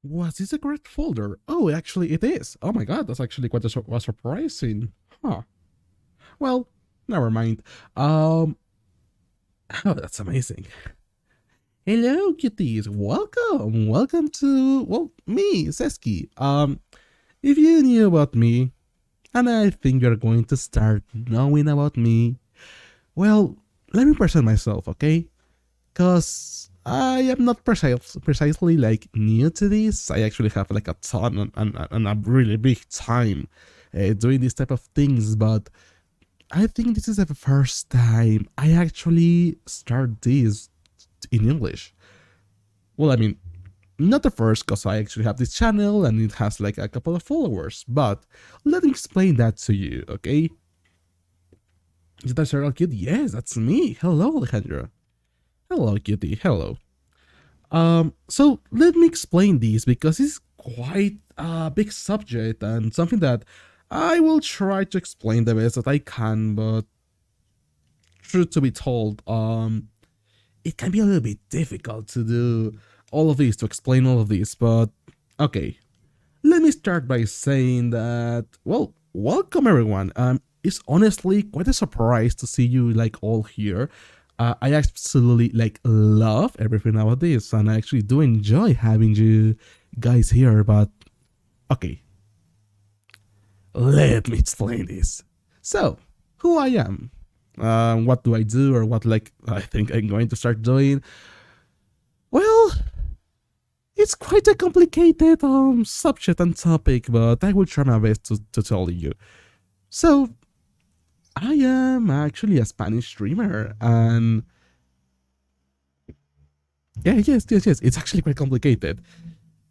Was this a correct folder? Oh, actually it is. Oh my god, that's actually quite surprising. Huh. Well, never mind. Um, oh, that's amazing. Hello, cuties. Welcome to, well, me, Seski. If you knew about me, and I think you're going to start knowing about me, well, let me present myself, okay? Because I am not precisely like new to this. I actually have like a ton and a really big time doing this type of things, but I think this is the first time I actually start this in English. Well, I mean, not the first because I actually have this channel and it has like a couple of followers, but let me explain that to you, okay? Is that Serial Kid? Yes, that's me. Hello, Alejandro. Hello, Kitty. Hello. So let me explain this because it's quite a big subject and something that I will try to explain the best that I can, but truth to be told, it can be a little bit difficult to do all of this, to explain all of this, but okay. Let me start by saying that, well, welcome everyone. It's honestly quite a surprise to see you like all here. I absolutely like love everything about this, and I actually do enjoy having you guys here. But okay, let me explain this. So, who I am, what do I do, or what like I think I'm going to start doing? Well, it's quite a complicated subject and topic, but I will try my best to tell you. So, I am actually a Spanish streamer, and yeah, yes. It's actually quite complicated.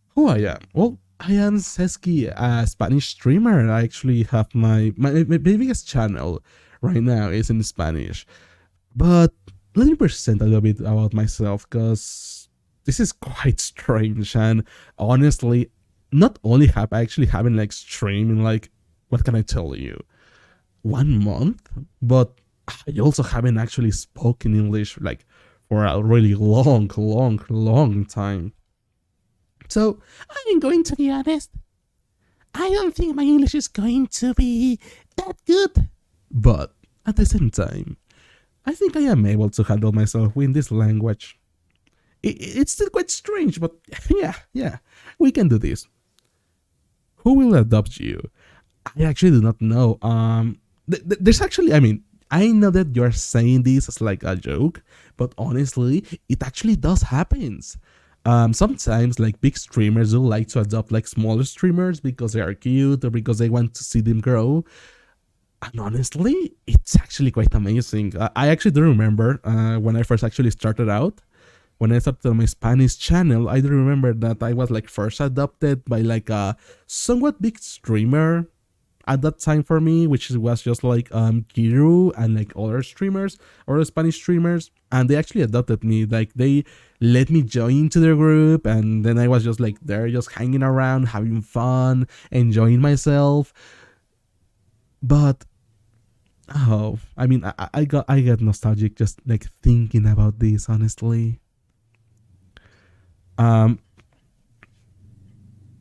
Who I am? Well, I am Seski, a Spanish streamer. I actually have my biggest channel right now is in Spanish. But let me present a little bit about myself because this is quite strange and honestly, not only have I actually haven't like streaming like what can I tell you 1 month, but I also haven't actually spoken English like for a really long time. So I'm going to be honest. I don't think my English is going to be that good. But at the same time, I think I am able to handle myself in this language. It's still quite strange, but yeah, we can do this. Who will adopt you? I actually do not know. There's actually, I mean, I know that you're saying this as like a joke, but honestly, it actually does happens. Sometimes like big streamers do like to adopt like smaller streamers because they are cute or because they want to see them grow. And honestly, it's actually quite amazing. I actually do remember when I first actually started out. When I started on my Spanish channel, I do remember that I was like first adopted by like a somewhat big streamer at that time for me, which was just like Kiru and like other streamers, other Spanish streamers, and they actually adopted me. Like they let me join into their group, and then I was just like there, just hanging around, having fun, enjoying myself. But oh, I mean, I got nostalgic just like thinking about this. Honestly, um,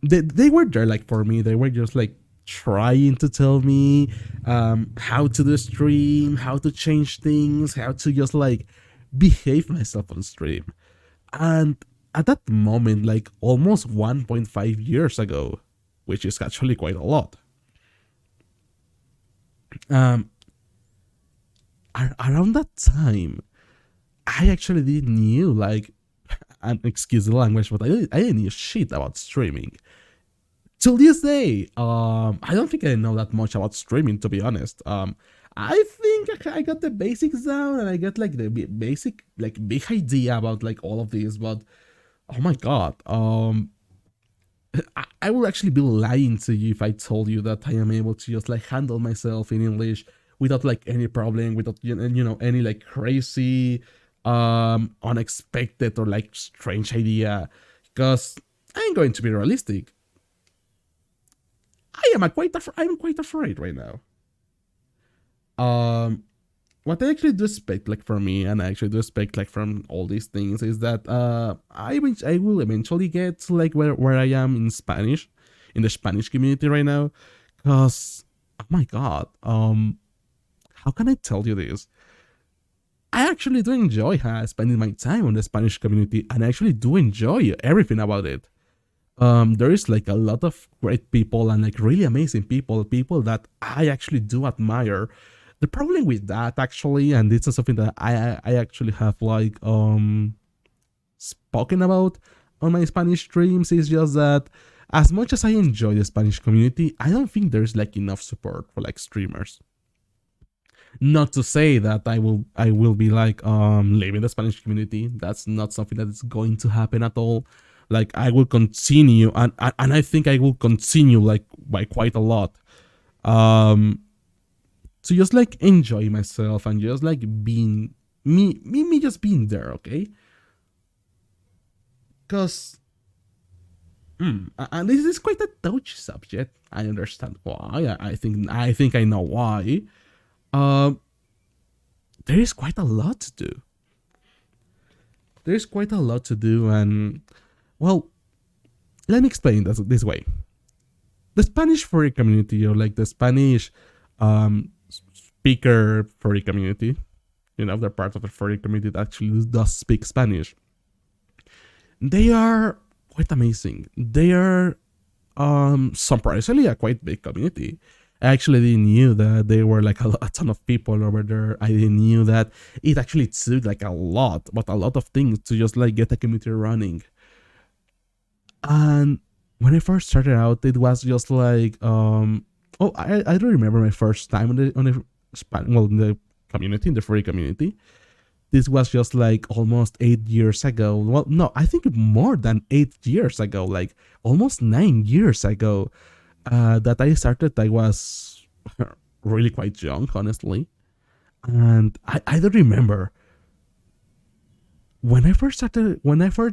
they were there like for me. They were just like trying to tell me how to do stream, how to change things, how to just like behave myself on stream. And at that moment, like almost 1.5 years ago, which is actually quite a lot, um, around that time, I actually didn't knew like, and excuse the language, but I didn't know shit about streaming. Till this day, I don't think I know that much about streaming, to be honest. I think I got the basics down and I got like the basic, like big idea about like all of this, but oh my god, I would actually be lying to you if I told you that I am able to just like handle myself in English without like any problem, without any like crazy, unexpected or like strange idea. Because I'm going to be realistic. I'm quite afraid right now. Um, what I actually do expect like from me, and I actually do expect like from all these things, is that I will eventually get to like where I am in Spanish, in the Spanish community right now, because oh my god, how can I tell you this? I actually do enjoy spending my time on the Spanish community, and I actually do enjoy everything about it. There is like a lot of great people and like really amazing people that I actually do admire. The problem with that actually, and this is something that I actually have like spoken about on my Spanish streams, is just that as much as I enjoy the Spanish community, I don't think there's like enough support for like streamers. Not to say that I will be like leaving the Spanish community. That's not something that is going to happen at all. Like I will continue, and I think I will continue like by quite a lot. Um to just like enjoy myself and just like being me just being there, okay? Because and this is quite a touchy subject. I understand why. I think I know why. Um there is quite a lot to do. There's quite a lot to do, and well, let me explain this way. The Spanish furry community, or like the Spanish speaker furry community, they're part of the furry community that actually does speak Spanish. They are quite amazing. They are surprisingly a quite big community. I actually didn't knew that there were like a ton of people over there. I didn't knew that it actually took like a lot, but a lot of things to just like get a community running. And when I first started out, it was just like I don't remember my first time in the community, in the free community. This was just like almost 8 years ago. Well, no, I think more than 8 years ago, like almost 9 years ago, that I started. I was really quite young, honestly, and I don't remember when I first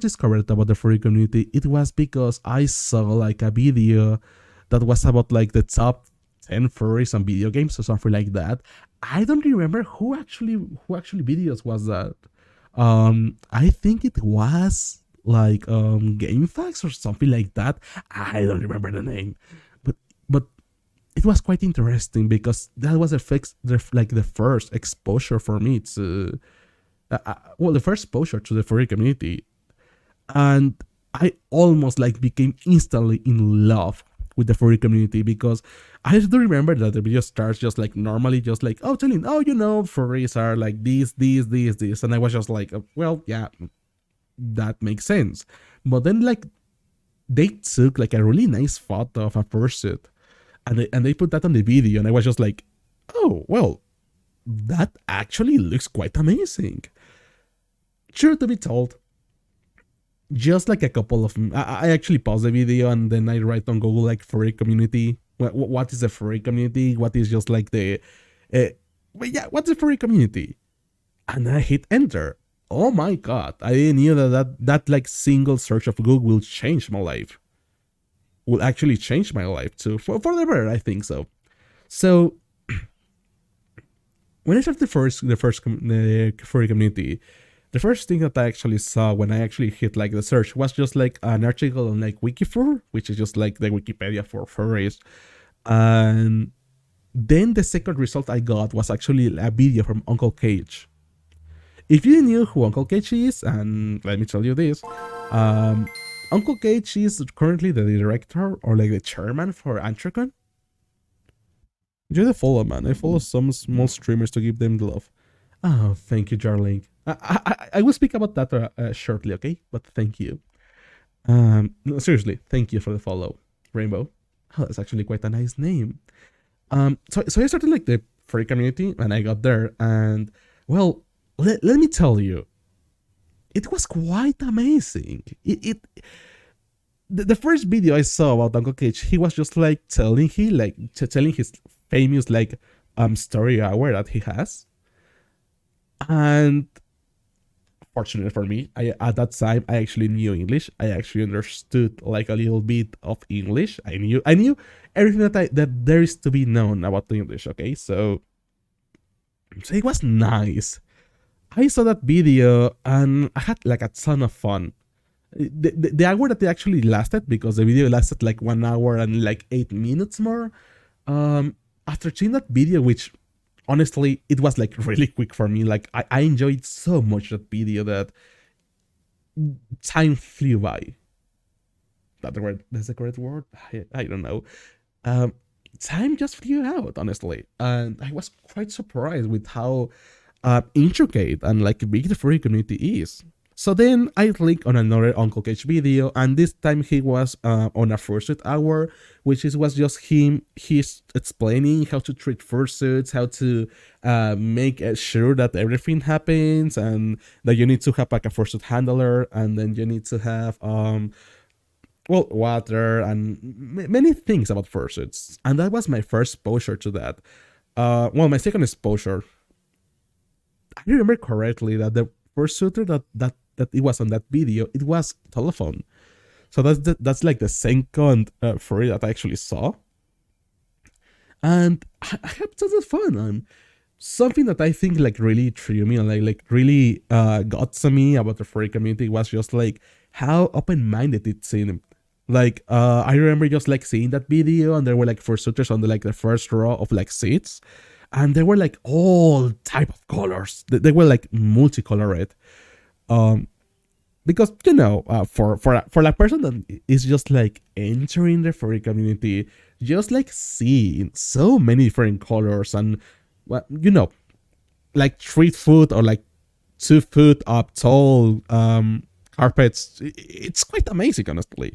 discovered about the furry community. It was because I saw like a video that was about like the top 10 furries on video games or something like that. I don't remember who actually videos was that. I think it was like GameFAQs or something like that. I don't remember the name, but it was quite interesting because that was like the first exposure for me to the first exposure to the furry community, and I almost like became instantly in love with the furry community because I do remember that the video starts just like normally, just like telling furries are like this, and I was just like, well, yeah, that makes sense. But then like they took like a really nice photo of a fursuit, and they put that on the video, and I was just like, oh well, that actually looks quite amazing. Sure to be told, just like a couple of I actually pause the video and then I write on Google like furry community. What is a furry community? What is just like the what's a furry community? And I hit enter. Oh my god, I didn't knew that like single search of Google will change my life. Will actually change my life too, for the better. I think so. So when I started the furry community, the first thing that I actually saw when I actually hit like the search was just like an article on like Wikifur, which is just like the Wikipedia for furries. And then the second result I got was actually a video from Uncle Cage. If you knew who Uncle Cage is, and let me tell you this, Uncle Cage is currently the director or like the chairman for Antricon. You're the follow, man. I follow some small streamers to give them the love. Oh, thank you, darling. I will speak about that shortly, okay? But thank you. No, seriously, thank you for the follow, Rainbow. Oh, that's actually quite a nice name. So I started like the furry community, and I got there, and well, let me tell you, it was quite amazing. The first video I saw about Uncle Cage, he was just like telling his famous like story hour that he has, and fortunately for me, at that time I actually knew English. I actually understood like a little bit of English. I knew everything that there is to be known about the English. Okay, so So it was nice. I saw that video and I had like a ton of fun. The hour that it actually lasted, because the video lasted like 1 hour and like 8 minutes more. After seeing that video, which honestly it was like really quick for me, like I enjoyed so much that video that time flew by. That's the correct word? I don't know. Um, Time just flew out, honestly, and I was quite surprised with how intricate and like big the furry community is. So then I clicked on another Uncle Cage video, and this time he was on a fursuit hour, which was just him. He's explaining how to treat fursuits, how to make sure that everything happens, and that you need to have like a fursuit handler, and then you need to have well, water and many things about fursuits. And that was my first exposure to that. Well, my second exposure, I remember correctly that the fursuiter that it was on that video, it was Telephone. So that's like the second furry that I actually saw. And I had tons of fun. And something that I think like really threw me and like really got to me about the furry community was just like how open-minded it seemed. Like I remember just like seeing that video, and there were like fursuiters on the first row of like seats, and they were like all type of colors. They were like multicolored. Because for a person that is just like entering the furry community, just like seeing so many different colors and well, like 3 foot or like 2 foot up tall carpets, it's quite amazing, honestly.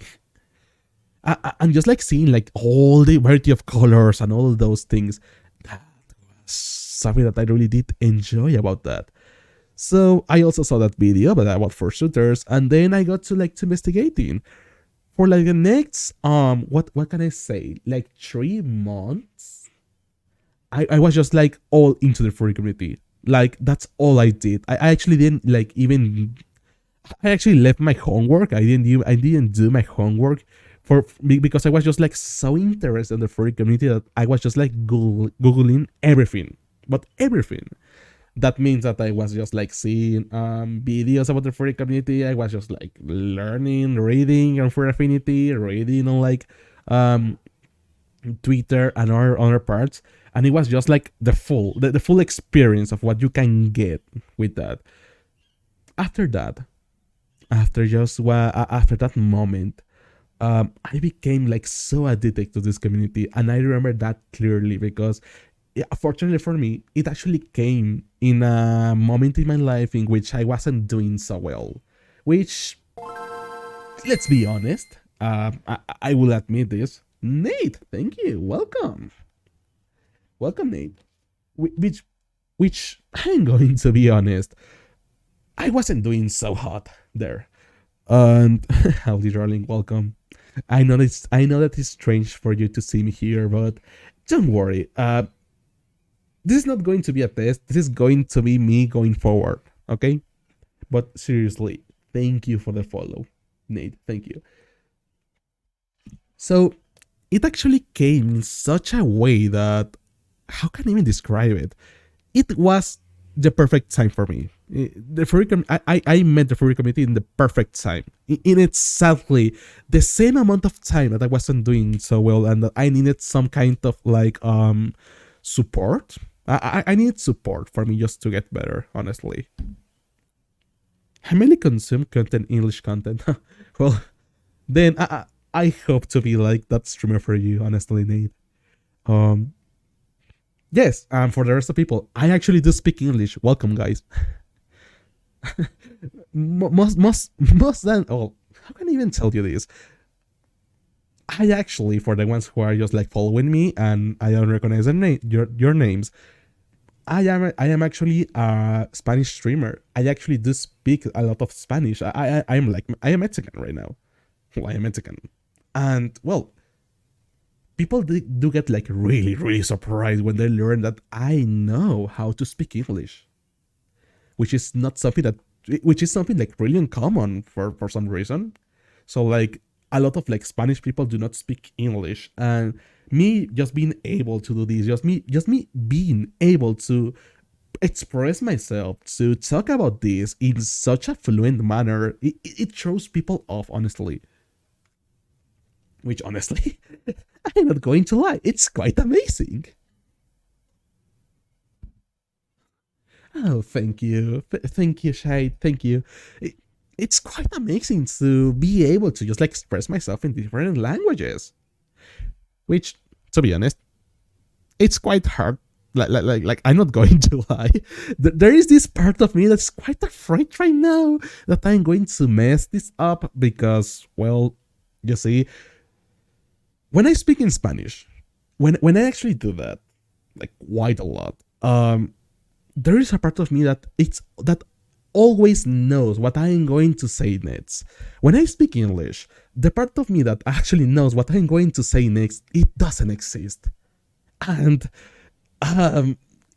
And just like seeing like all the variety of colors and all those things, that was something that I really did enjoy about that. So I also saw that video about fursuiters, and then I got to like to investigating for like the next what can I say, like 3 months. I was just like all into the furry community. Like that's all I did. I actually didn't like even. I actually left my homework. I didn't do my homework because I was just like so interested in the furry community that I was just like googling everything, but everything. That means that I was just like seeing videos about the furry community. I was just like learning, reading on Furry Affinity, reading on like Twitter and other parts, and it was just like the full experience of what you can get with that. After that, after that moment, I became like so addicted to this community, and I remember that clearly because, yeah, fortunately for me, it actually came in a moment in my life in which I wasn't doing so well. Which, let's be honest, I will admit this. Nate, thank you. Welcome, Nate. Which I'm going to be honest, I wasn't doing so hot there. And howdy, darling. Welcome. I know that it's strange for you to see me here, but don't worry. This is not going to be a test. This is going to be me going forward. Okay. But seriously, thank you for the follow, Nate. Thank you. So it actually came in such a way that, how can I even describe it? It was the perfect time for me. I met the furry community in the perfect time. In exactly the same amount of time that I wasn't doing so well, and that I needed some kind of like support. I need support for me just to get better, honestly. I mainly consume content, English content. Well, then I hope to be like that streamer for you, honestly, Nate. Yes, and for the rest of people, I actually do speak English. Welcome, guys. Most than oh, how can I even tell you this? I actually, for the ones who are just like following me and I don't recognize your names, I am actually a Spanish streamer. I actually do speak a lot of Spanish. I am Mexican right now. Well, I am Mexican, and well, people do get like really surprised when they learn that I know how to speak English, which is not something that which is something like really uncommon for some reason. So like a lot of like Spanish people do not speak English, and me just being able to do this, just me being able to express myself, to talk about this in such a fluent manner, it throws people off, honestly. Which, honestly, I'm not going to lie, it's quite amazing. Oh, thank you. Thank you, Shade. Thank you. It, it's quite amazing to be able to just like express myself in different languages. Which, to be honest, it's quite hard. Like I'm not going to lie. There is this part of me that's quite afraid right now that I'm going to mess this up because, well, you see, when I speak in Spanish, when I actually do that, like quite a lot, there is a part of me that always knows what I'm going to say next. When I speak English, the part of me that actually knows what I'm going to say next, it doesn't exist. And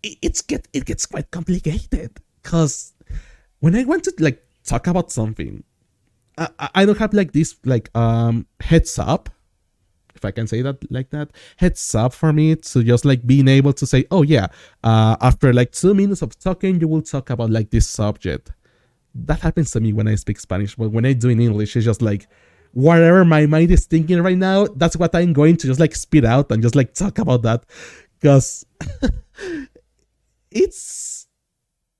it gets quite complicated because when I want to like talk about something, I don't have like this like heads up, if I can say that like that, heads up for me to just like being able to say, oh yeah, after like 2 minutes of talking, you will talk about like this subject. That happens to me when I speak Spanish, but when I do in English, it's just like whatever my mind is thinking right now, that's what I'm going to just like spit out and just like talk about that. Because it's,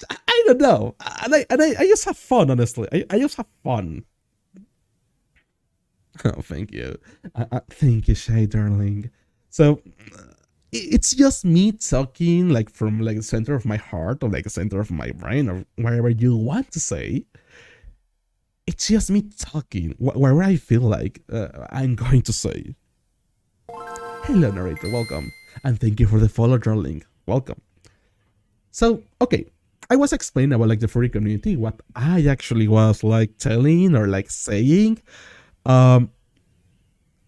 I don't know, and I just have fun, honestly. I just have fun. Oh, thank you. Thank you, Shay, darling. So it's just me talking like from like the center of my heart or like the center of my brain or wherever you want to say. It's just me talking wherever I feel like I'm going to say. Hello, narrator. Welcome. And thank you for the follow, darling. Welcome. So, okay. I was explaining about like the furry community, what I actually was like telling or like saying. Um,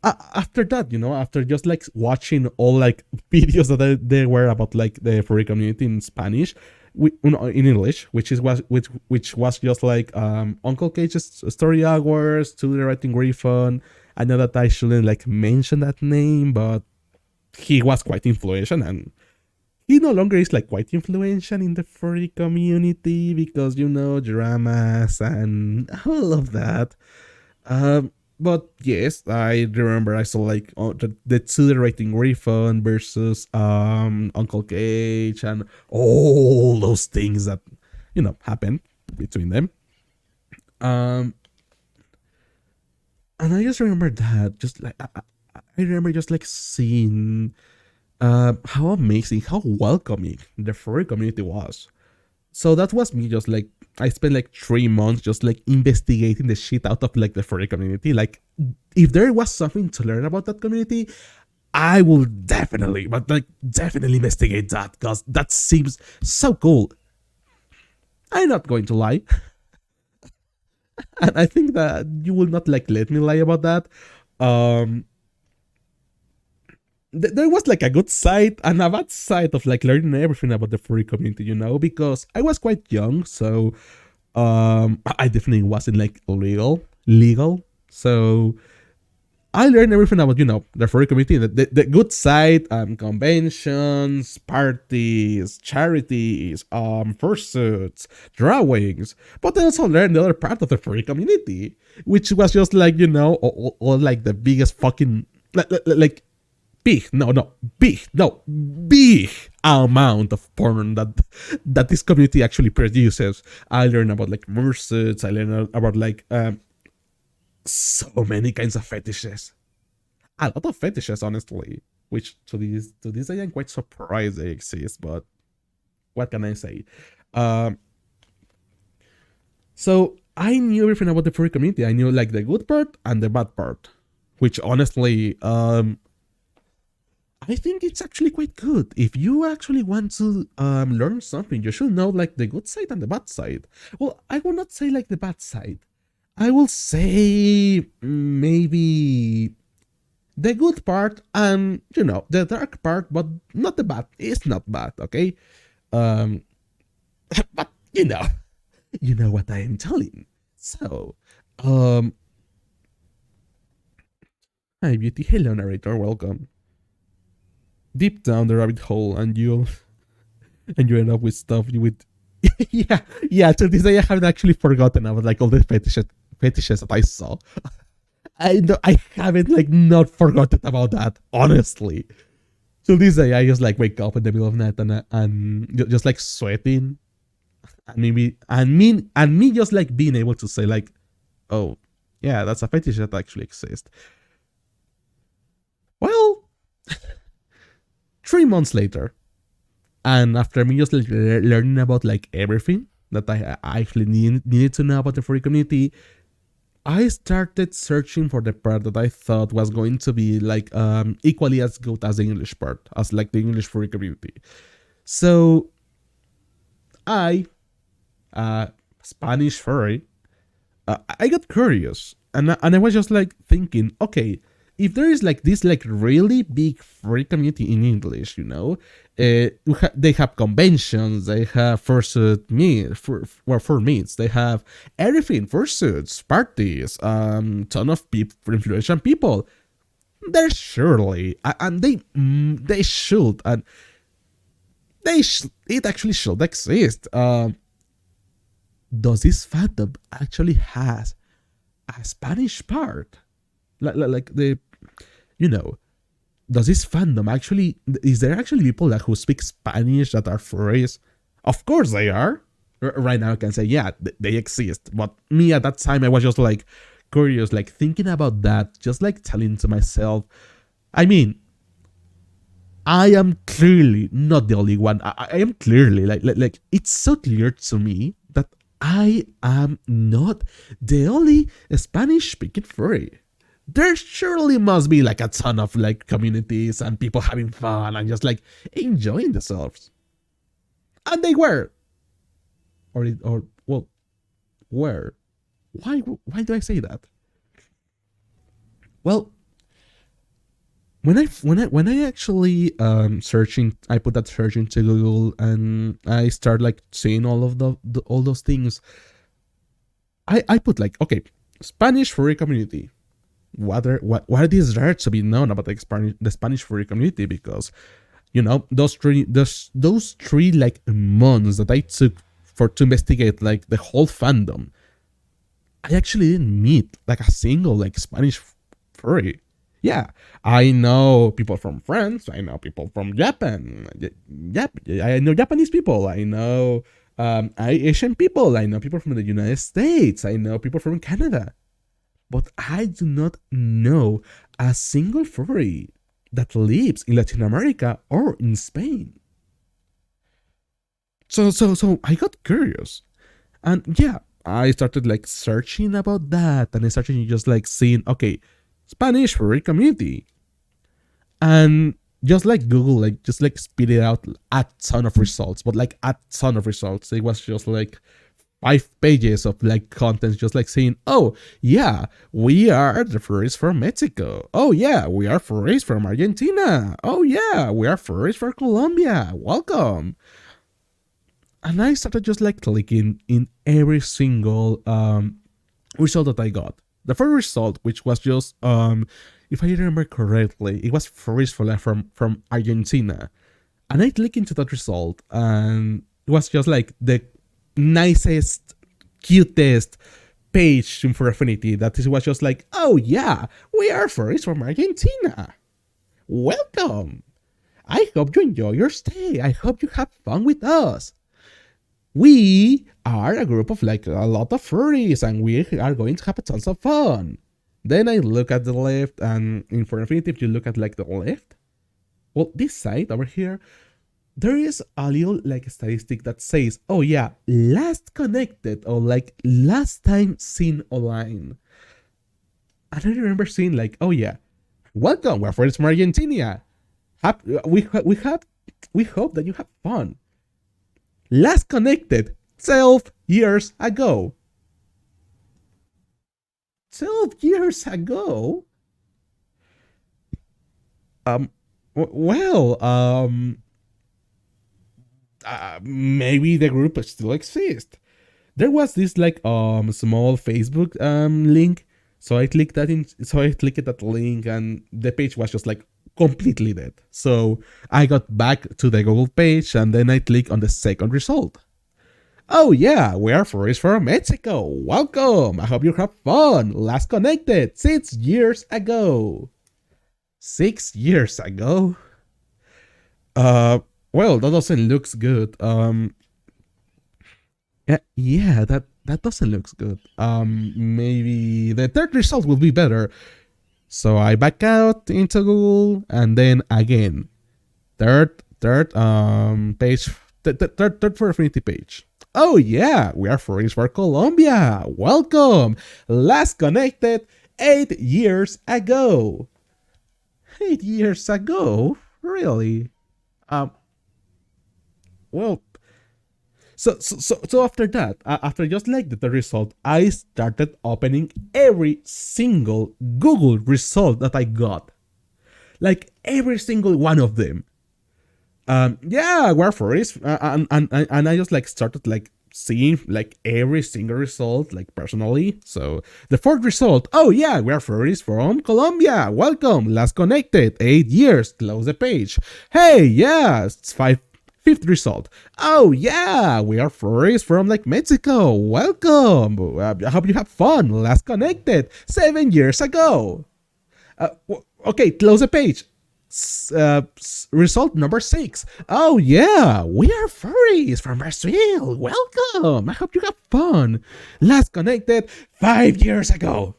After that, after just like watching all like videos that there were about like the furry community in Spanish, in English, which was just like Uncle Cage's story hours, to the writing Griffon. I know that I shouldn't like mention that name, but he was quite influential, and he no longer is like quite influential in the furry community because dramas and all of that. Um, but yes, I remember I saw like the two rating Griffon versus Uncle Cage and all those things that happened between them. Um, and I just remember that, just like I remember just like seeing how amazing, how welcoming the furry community was. So that was me just like I spent like 3 months just like investigating the shit out of like the furry community. Like if there was something to learn about that community, I will definitely, but like definitely investigate that because that seems so cool. I'm not going to lie. And I think that you will not like let me lie about that. Um there was like a good side and a bad side of like learning everything about the furry community, because I was quite young, so I definitely wasn't like legal. So I learned everything about the furry community, the good side, conventions, parties, charities, fursuits, drawings. But I also learned the other part of the furry community, which was just like all like the biggest fucking like big amount of porn that this community actually produces. I learned about like mersuits. I learned about like so many kinds of fetishes. A lot of fetishes, honestly. Which to this day I'm quite surprised they exist. But what can I say? Um, so I knew everything about the furry community. I knew like the good part and the bad part. Which honestly, I think it's actually quite good. If you actually want to learn something, you should know like the good side and the bad side. Well, I will not say like the bad side. I will say maybe the good part and the dark part, but not the bad. It's not bad, okay? Um, but you know what I am telling. So, um, hi beauty, hello narrator, welcome. Deep down the rabbit hole, and you'll and you end up with stuff you would. Yeah, yeah. To this day, I haven't actually forgotten about like all the fetishes that I saw. I haven't like not forgotten about that, honestly. So this day, I just like wake up in the middle of the night and just like sweating, and me just like being able to say like, oh, yeah, that's a fetish that actually exists. Well, 3 months later, and after me just like learning about like everything that I actually needed to know about the furry community, I started searching for the part that I thought was going to be like equally as good as the English part, as like the English furry community. So I, Spanish furry, I got curious, and I was just like thinking, okay, if there is like this like really big furry community in English, they have conventions, they have fursuit meet for meets, they have everything, fursuits, parties, ton of people, influential people. There's surely, and they should, and it actually should exist. Does this fandom actually has a Spanish part? Like the, you know, does this fandom actually, is there actually people that who speak Spanish that are furries? Of course they are. Right now I can say, yeah, they exist. But me at that time, I was just like curious, like thinking about that, just like telling to myself, I mean, I am clearly not the only one. I am clearly like it's so clear to me that I am not the only Spanish speaking furry. There surely must be like a ton of like communities and people having fun and just like enjoying themselves. And they were. Or well, were. Why do I say that? Well, when I actually searching, I put that search into Google and I start like seeing all of all those things. I put like, okay, Spanish furry community. What is there to be known about the Spanish furry community? Because those three like months that I took to investigate like the whole fandom, I actually didn't meet like a single like Spanish furry. Yeah, I know people from France. I know people from Japan. Yep, I know Japanese people. I know Asian people. I know people from the United States. I know people from Canada. But I do not know a single furry that lives in Latin America or in Spain. So I got curious, and yeah, I started like searching about that, and I started just like seeing, okay, Spanish furry community, and just like Google, like just like spit it out a ton of results, but like a ton of results. It was just like 5 pages of like content, just like saying, oh yeah, we are the furries from Mexico. Oh yeah, we are furries from Argentina. Oh yeah, we are furries from Colombia. Welcome. And I started just like clicking in every single result that I got. The first result, which was just if I remember correctly, it was furries from Argentina. And I clicked into that result, and it was just like the nicest, cutest page for Affinity. That was just like, oh yeah, we are furries from Argentina. Welcome. I hope you enjoy your stay. I hope you have fun with us. We are a group of like a lot of furries, and we are going to have tons of fun. Then I look at the left, and in For Infinity, if you look at like the left, well, this side over here, there is a little like statistic that says, oh yeah, last connected, or like last time seen online. And I remember seeing like, oh yeah, welcome, we're friends from Argentina. We hope that you have fun. Last connected 12 years ago. 12 years ago? Well, maybe the group still exists. There was this like small Facebook link, so I clicked that link, and the page was just like completely dead. So I got back to the Google page and then I click on the second result. Oh yeah, we are furries from Mexico. Welcome. I hope you have fun. Last connected 6 years ago. 6 years ago? Well, that doesn't look good. Yeah, that doesn't look good. Maybe the third result will be better. So I back out into Google and then again, third page, third for Affinity page. Oh yeah, we are furries for Colombia. Welcome. Last connected 8 years ago. 8 years ago? Really? Well, so after that, after just like the result, I started opening every single Google result that I got, like every single one of them. Yeah, we're furries, and I just like started like seeing like every single result like personally. So the fourth result, oh yeah, we're furries from Colombia. Welcome, last connected 8 years. Close the page. Hey, yeah, it's fifth result. Oh yeah, we are furries from like Mexico. Welcome. I hope you have fun. Last connected 7 years ago. Okay, close the page. Result number 6. Oh yeah, we are furries from Brazil. Welcome. I hope you have fun. Last connected 5 years ago.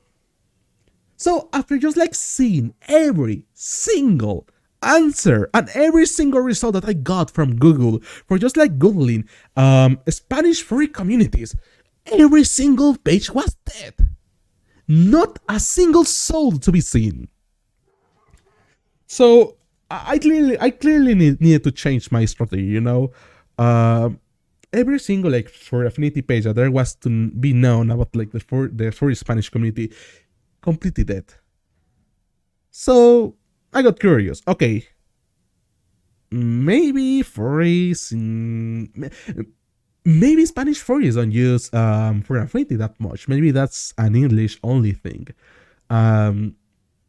So after just like seeing every single answer and every single result that I got from Google for just like Googling Spanish furry communities, every single page was dead. Not a single soul to be seen. So I clearly needed to change my strategy, you know. Every single like for Affinity page that there was to be known about like the furry Spanish community completely dead. So I got curious. Okay, maybe furries, maybe Spanish furries don't use for Affinity that much. Maybe that's an English only thing.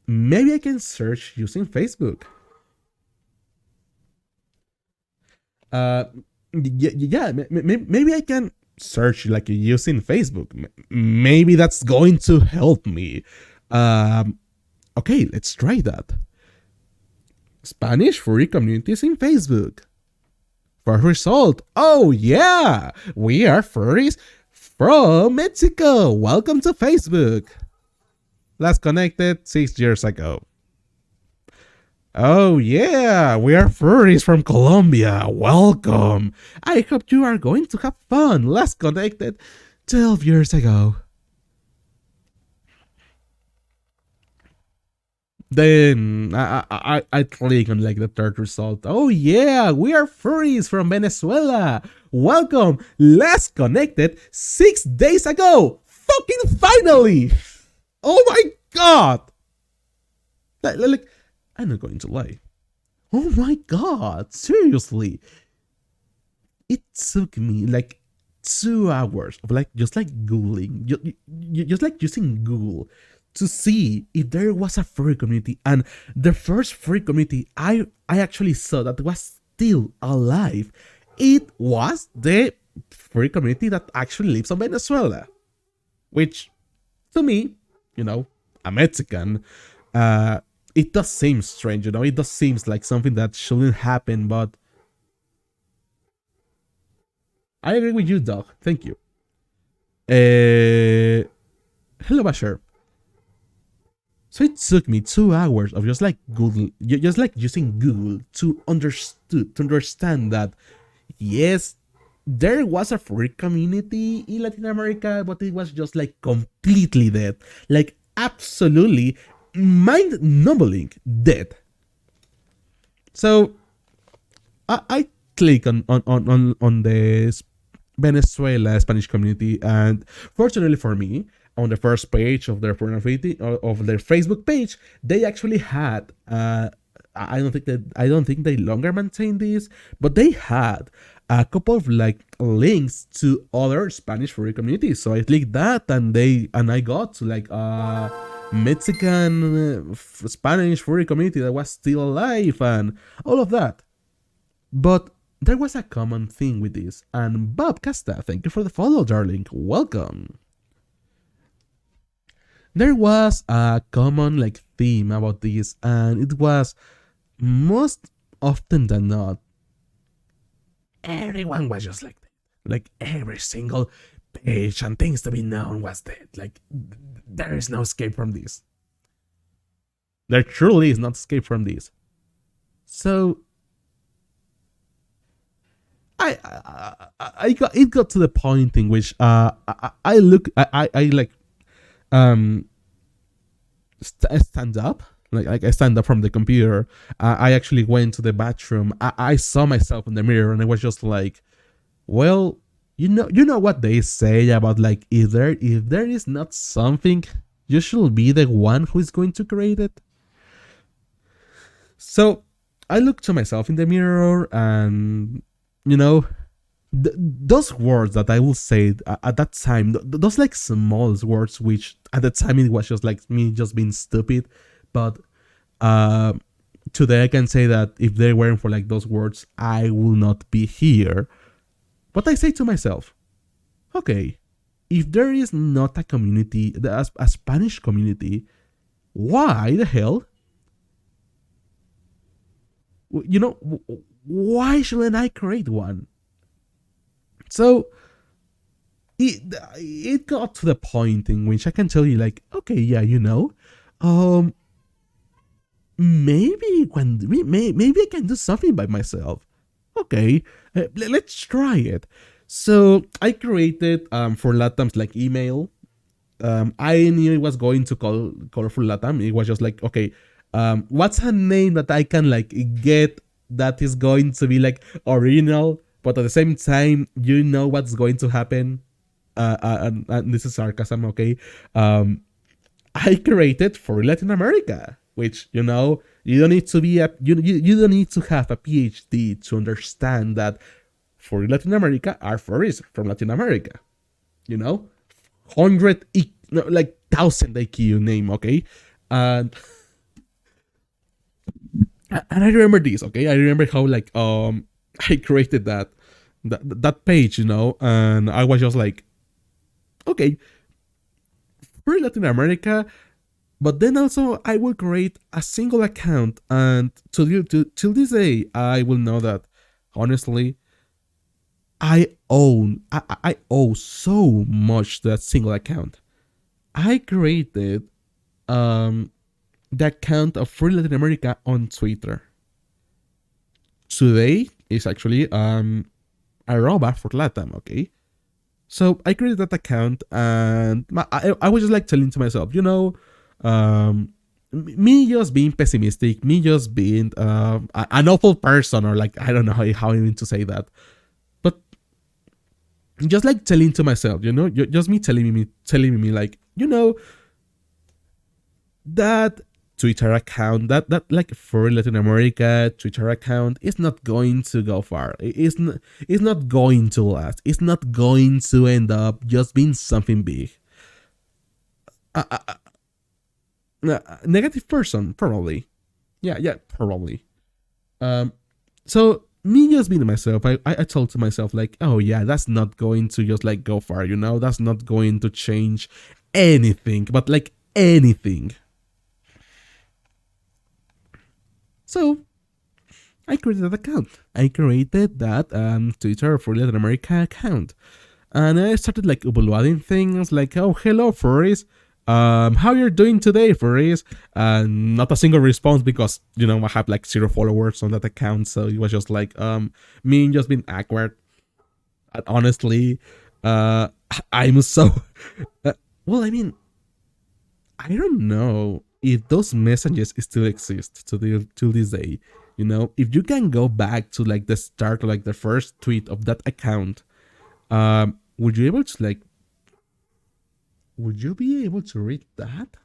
Maybe I can search using Facebook. Yeah, maybe I can search like using Facebook. Maybe that's going to help me. Okay, let's try that. Spanish furry communities in Facebook. First result. Oh yeah, we are furries from Mexico. Welcome to Facebook. Last connected 6 years ago. Oh yeah, we are furries from Colombia. Welcome. I hope you are going to have fun. Last connected 12 years ago. Then I click on like the third result. Oh yeah, we are furries from Venezuela. Welcome. Last connected 6 days ago. Fucking finally. Oh my god. Like I'm not going to lie. Oh my god, seriously. It took me like 2 hours of like just like Googling, just like using Google to see if there was a furry community. And the first furry community I actually saw that was still alive, it was the furry community that actually lives in Venezuela. Which, to me, you know, a Mexican, it does seem strange, you know, it does seem like something that shouldn't happen, but I agree with you, Doc. Thank you. Hello, Bashar. So it took me 2 hours of just like Google, just like using Google to understand that yes, there was a furry community in Latin America, but it was just like completely dead, like absolutely mind-numbing dead. So I click on the Venezuela Spanish community, and fortunately for me, on the first page of their Facebook page, they actually had I don't think they longer maintain this, but they had a couple of like links to other Spanish furry communities. So I clicked that, and I got to like Mexican, Spanish furry community that was still alive and all of that. But there was a common thing with this, and Bob Casta, thank you for the follow, darling. Welcome. There was a common like theme about this, and it was most often than not, everyone was just like that. Like every single page and things to be known was dead. Like there is no escape from this. There truly is not escape from this. So I got it got to the point in which I look I like stand up like I stand up from the computer. I actually went to the bathroom. I saw myself in the mirror and I was just like, well, you know what they say about like if there is not something, you should be the one who is going to create it. So I looked to myself in the mirror and you know those words that I will say at that time, those like small words, which at the time it was just like me just being stupid, but uh, today I can say that if they weren't for like those words, I will not be here. But I say to myself, okay, if there is not a community, a Spanish community, why the hell? You know, why shouldn't I create one? So it got to the point in which I can tell you like, okay, yeah, um, maybe I can do something by myself. Okay, let's try it. So I created for Latam's like email. I knew it was going to call Colorful Latam. It was just like, okay, what's a name that I can like get that is going to be like original, but at the same time, you know what's going to happen. And this is sarcasm, okay? I created for Latin America, which you don't need to be you don't need to have a PhD to understand that for Latin America are furries from Latin America. 100 no, like 1,000 IQ name, okay? And I remember this, okay? I remember how like I created that page, and I was just like, okay, for Latin America, but then also I will create a single account, and till this day I will know that honestly I owe so much to that single account. I created the account of Free Latin America on Twitter. Today is actually arroba for Latam, okay? So I created that account and I was just like telling to myself, me just being pessimistic, me just being an awful person, or like, I don't know how I mean to say that. But just like telling to myself, just me telling me like, that Twitter account, that like for Latin America Twitter account is not going to go far. It's not going to last. It's not going to end up just being something big. Negative person, probably. Yeah, probably. So me just being myself, I told to myself like, oh yeah, that's not going to just like go far, that's not going to change anything, but like anything. So I created that account. I created that Twitter for Latin America account. And I started like uploading things like, oh, hello, furries. How you're doing today, furries? Not a single response because, I have like 0 followers on that account. So it was just like, me just being awkward. And honestly, I'm so... well, I mean, I don't know if those messages still exist till this day. If you can go back to like the start, like the first tweet of that account, would you be able to read that?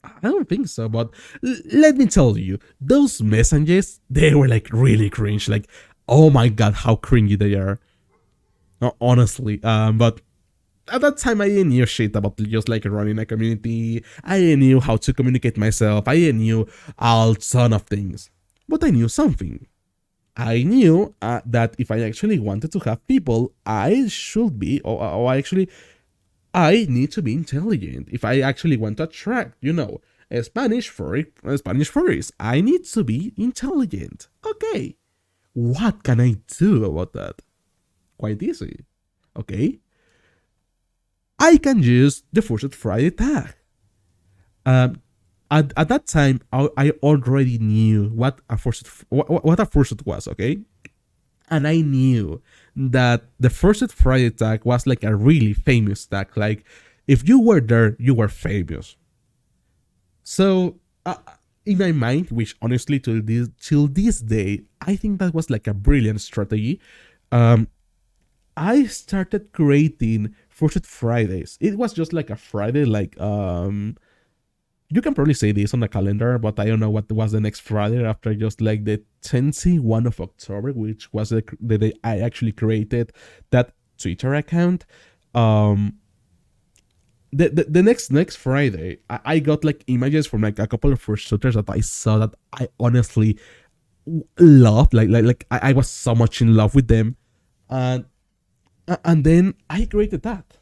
I don't think so, but let me tell you, those messages, they were like really cringe. Like, oh my god, how cringy they are. No, honestly, but at that time I didn't knew shit about just like running a community. I didn't knew how to communicate myself. I didn't knew a ton of things, but I knew something. I knew that if I actually wanted to have people, I should be, or I need to be intelligent. If I actually want to attract, a Spanish furries, I need to be intelligent. Okay, what can I do about that? Quite easy. Okay, I can use the Forced Friday tag. Um, at that time, I already knew what a forced was. Okay, and I knew that the Forced Friday tag was like a really famous tag. Like, if you were there, you were famous. So, in my mind, which honestly till this day, I think that was like a brilliant strategy. Um, I started creating Forced Fridays. It was just like a Friday, like you can probably say this on the calendar, but I don't know what was the next Friday after just like the 21 of October, which was the day I actually created that Twitter account. Um, the next Friday, I got like images from like a couple of first shooters that I saw that I honestly loved. Like I was so much in love with them, and then I created that.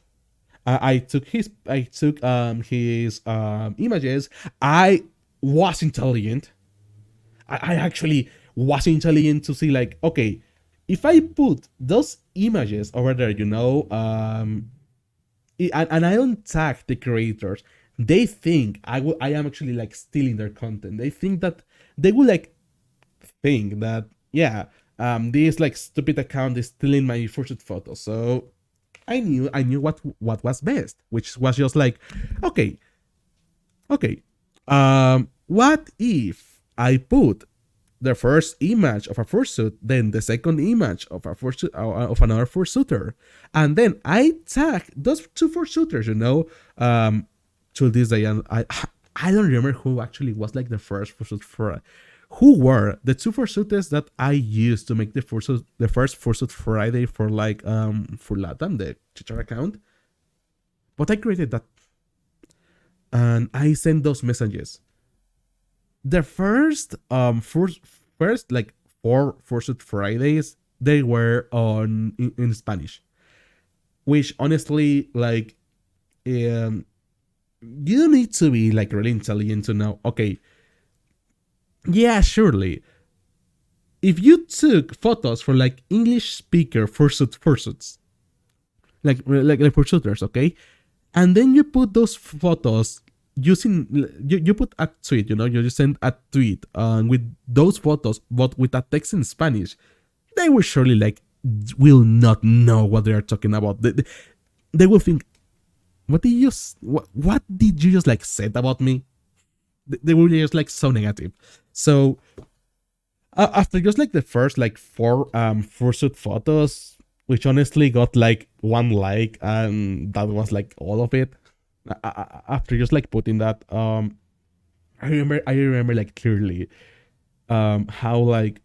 I took his images. I was intelligent. I actually was intelligent to see like, okay, if I put those images over there, and I don't tag the creators, they think I am actually like stealing their content. They think that they will like think that, yeah, this like stupid account is stealing my first photos. So I knew what was best, which was just like, okay, okay, what if I put the first image of a fursuit, then the second image of a fursuit of another fursuiter, and then I tag those two fursuiters, to this day, and I don't remember who actually was like the first fursuit for. Who were the two fursuiters that I used to make the first fursuit Friday for like for Latam, the Twitter account? But I created that and I sent those messages. The first like four Fursuit Fridays, they were in Spanish, which honestly, like, you need to be like really intelligent to know, okay, yeah, surely, if you took photos for like English speaker fursuits, like fursuiters, okay, and then you put those photos using, you put a tweet, you just send a tweet with those photos but with a text in Spanish, they will surely like will not know what they are talking about. They will think, what did you just like said about me? They will just like so negative. So after just like the first like four fursuit photos, which honestly got like one like, and that was like all of it. After just like putting that, I remember like clearly how like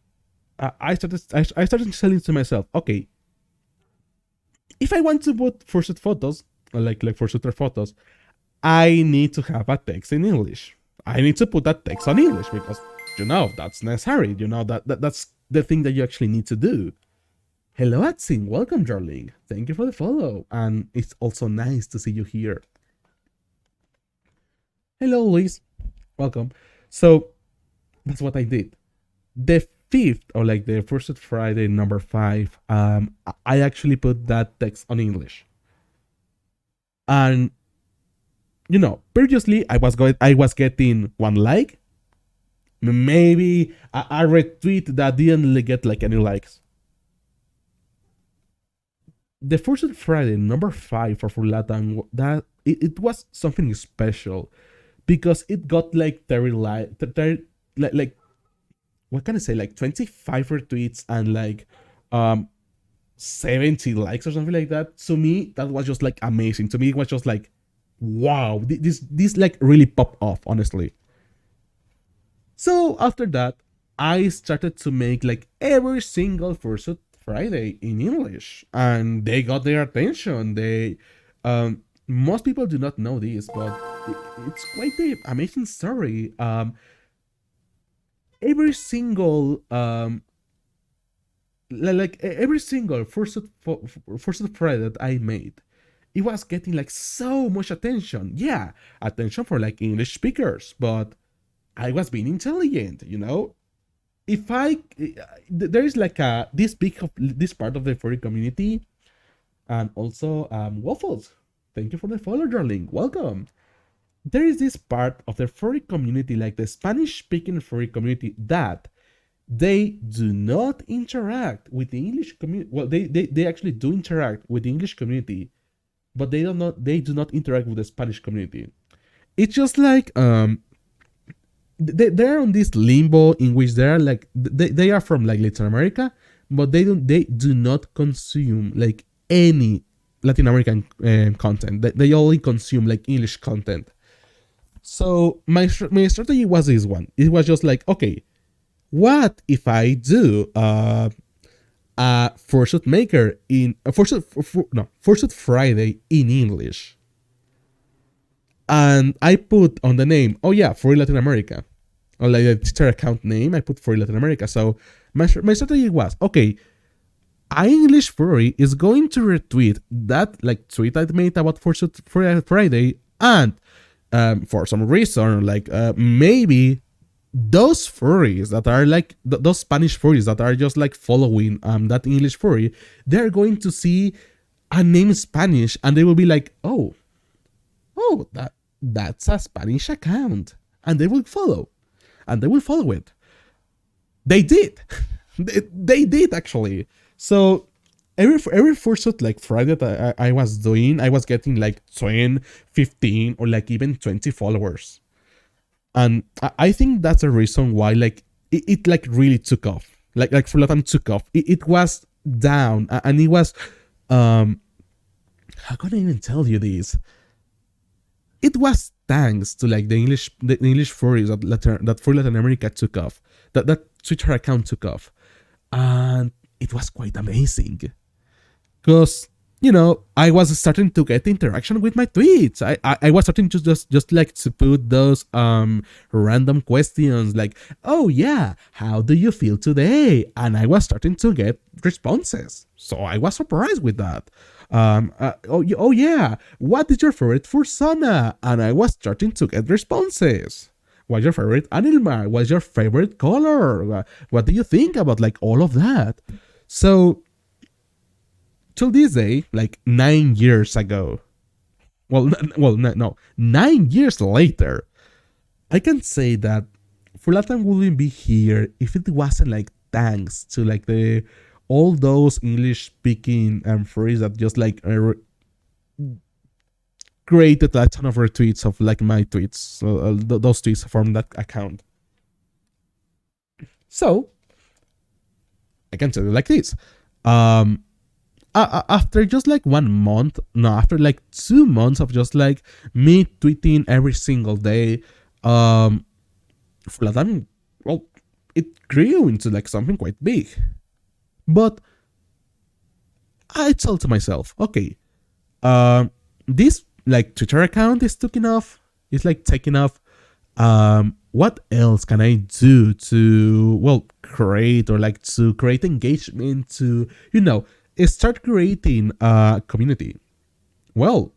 I started telling to myself, okay, if I want to put fursuit photos, like fursuiter photos, I need to have a text in English. I need to put that text on English because that's necessary. That's the thing that you actually need to do. Hello, Atsin. Welcome, darling. Thank you for the follow, and it's also nice to see you here. Hello, Luis. Welcome. So that's what I did. The fifth, or like the first Friday, number 5, I actually put that text on English. And previously I was getting one like, maybe a retweet that didn't really get like any likes. The first Friday, number 5 for Latam, that it was something special because it got like 30 like what can I say, like 25 retweets and like 70 likes or something like that. To me, that was just like amazing. To me, it was just like, wow, this like really popped off, honestly. So after that, I started to make like every single Fursuit Friday in English, and they got their attention. Most people do not know this, but it's quite an amazing story. Every single every single first Friday that I made, it was getting like so much attention. Yeah, attention for like English speakers, but I was being intelligent, you know. If I there is like a this part of the furry community, and also Waffles. Thank you for the follow, darling. Welcome. There is this part of the furry community, like the Spanish speaking furry community, that they do not interact with the English community. Well, they actually do interact with the English community, but they do not interact with the Spanish community. It's just like they're on this limbo in which they're like they are from like Latin America, but they do not consume like any Latin American content. They only consume like English content. So my strategy was this one. It was just like, okay, what if I do a Fursuit Maker in a Fursuit Friday in English, and I put on the name, oh yeah, Furry Latin America, or like the Twitter account name, I put Furry Latin America. So my strategy was, okay, I English Furry is going to retweet that like tweet I made about Fursuit Friday, and for some reason, like maybe those furries that are like those Spanish furries that are just like following that English furry, they're going to see a name in Spanish and they will be like, oh, that's a Spanish account, and they will follow it. They did. they did actually. So every fursuit like Friday that I was doing, I was getting like 10, 15, or like even 20 followers. And I think that's a reason why like it like really took off. Like Furlatam took off. It was down, and it was how can I even tell you this? It was thanks to like the English furries that for Latin America took off. That Twitter account took off. And it was quite amazing. Because, you know, I was starting to get interaction with my tweets. I was starting to just like to put those random questions like, oh yeah, how do you feel today? And I was starting to get responses. So I was surprised with that. Oh yeah, what is your favorite fursona? And I was starting to get responses. What's your favorite animal? What's your favorite color? What do you think about like all of that? So till this day, like 9 years ago, no, 9 years later, I can say that Furlatan wouldn't be here if it wasn't like thanks to like all those English speaking furries that just like created a ton of retweets of like my tweets, those tweets from that account. So I can tell you like this. After just like 1 month, no, after like 2 months of just like me tweeting every single day, Furlatan, well, it grew into like something quite big. But I told to myself, okay, this like Twitter account is taking off. It's like taking off. What else can I do to create or like to create engagement to start creating a community? Well,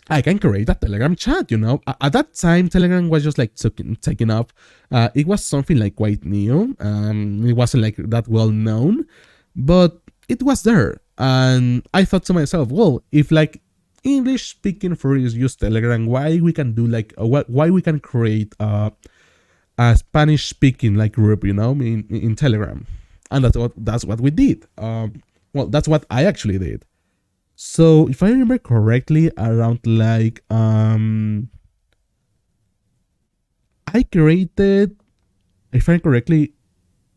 I can create a Telegram chat, At that time, Telegram was just like taking up. It was something like quite new. It wasn't like that well known, but it was there. And I thought to myself, well, if like English speaking furries use Telegram, why we can do like why we can create a Spanish speaking like group, in Telegram, and that's what we did. That's what I actually did. So if I remember correctly, around like I created, if I remember correctly,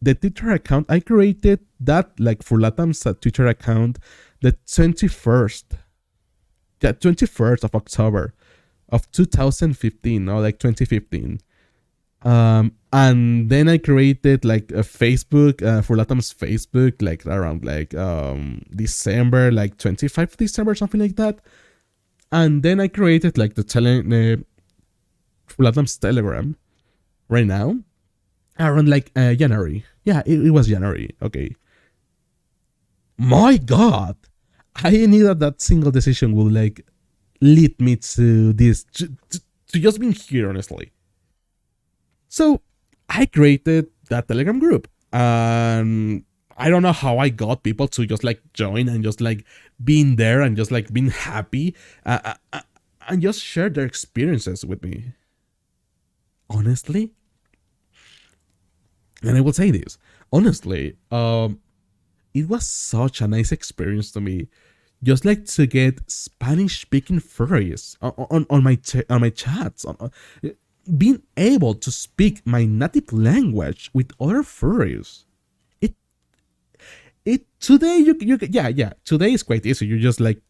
the Twitter account I created that like for Latam's Twitter account the 21st of October of 2015 or like 2015. And then I created like a Facebook for Latam's Facebook like around like December, like 25 December, something like that. And then I created like the Full Adam's Telegram right now around like January. Yeah, it was January. Okay. My God, I knew that that single decision would like lead me to this to just being here, honestly. So I created that Telegram group, and I don't know how I got people to just like join and just like being there and just like being happy and just share their experiences with me. Honestly, and I will say this honestly, it was such a nice experience to me, just like to get Spanish speaking furries on my chats, being able to speak my native language with other furries. It it today you yeah, today is quite easy. You just like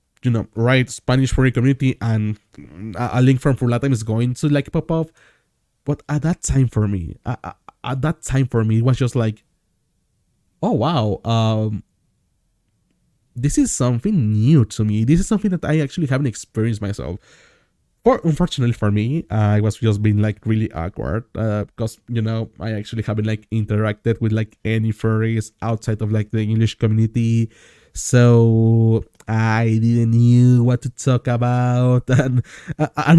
write Spanish furry community and a link from Furlatam is going to like pop up. But at that time for me, it was just like, oh wow, this is something new to me. This is something that I actually haven't experienced myself. For unfortunately for me, I was just being like really awkward because I actually haven't like interacted with like any furries outside of like the English community, so I didn't knew what to talk about, and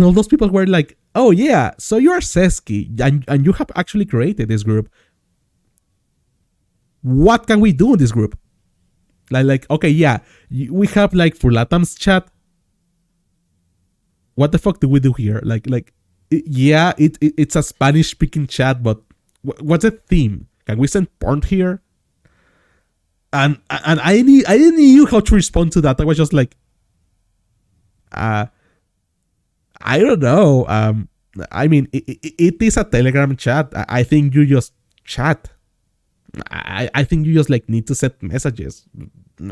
all those people were like, "Oh yeah, so you're Seski, and you have actually created this group. What can we do in this group?" Like okay, yeah, we have like Furlatam's chat. What the fuck do we do here? Yeah, it's a Spanish speaking chat, but what's the theme? Can we send porn here? And I didn't know how to respond to that. I was just like, I don't know. I mean, it is a Telegram chat. I think you just chat. I think you just like need to set messages.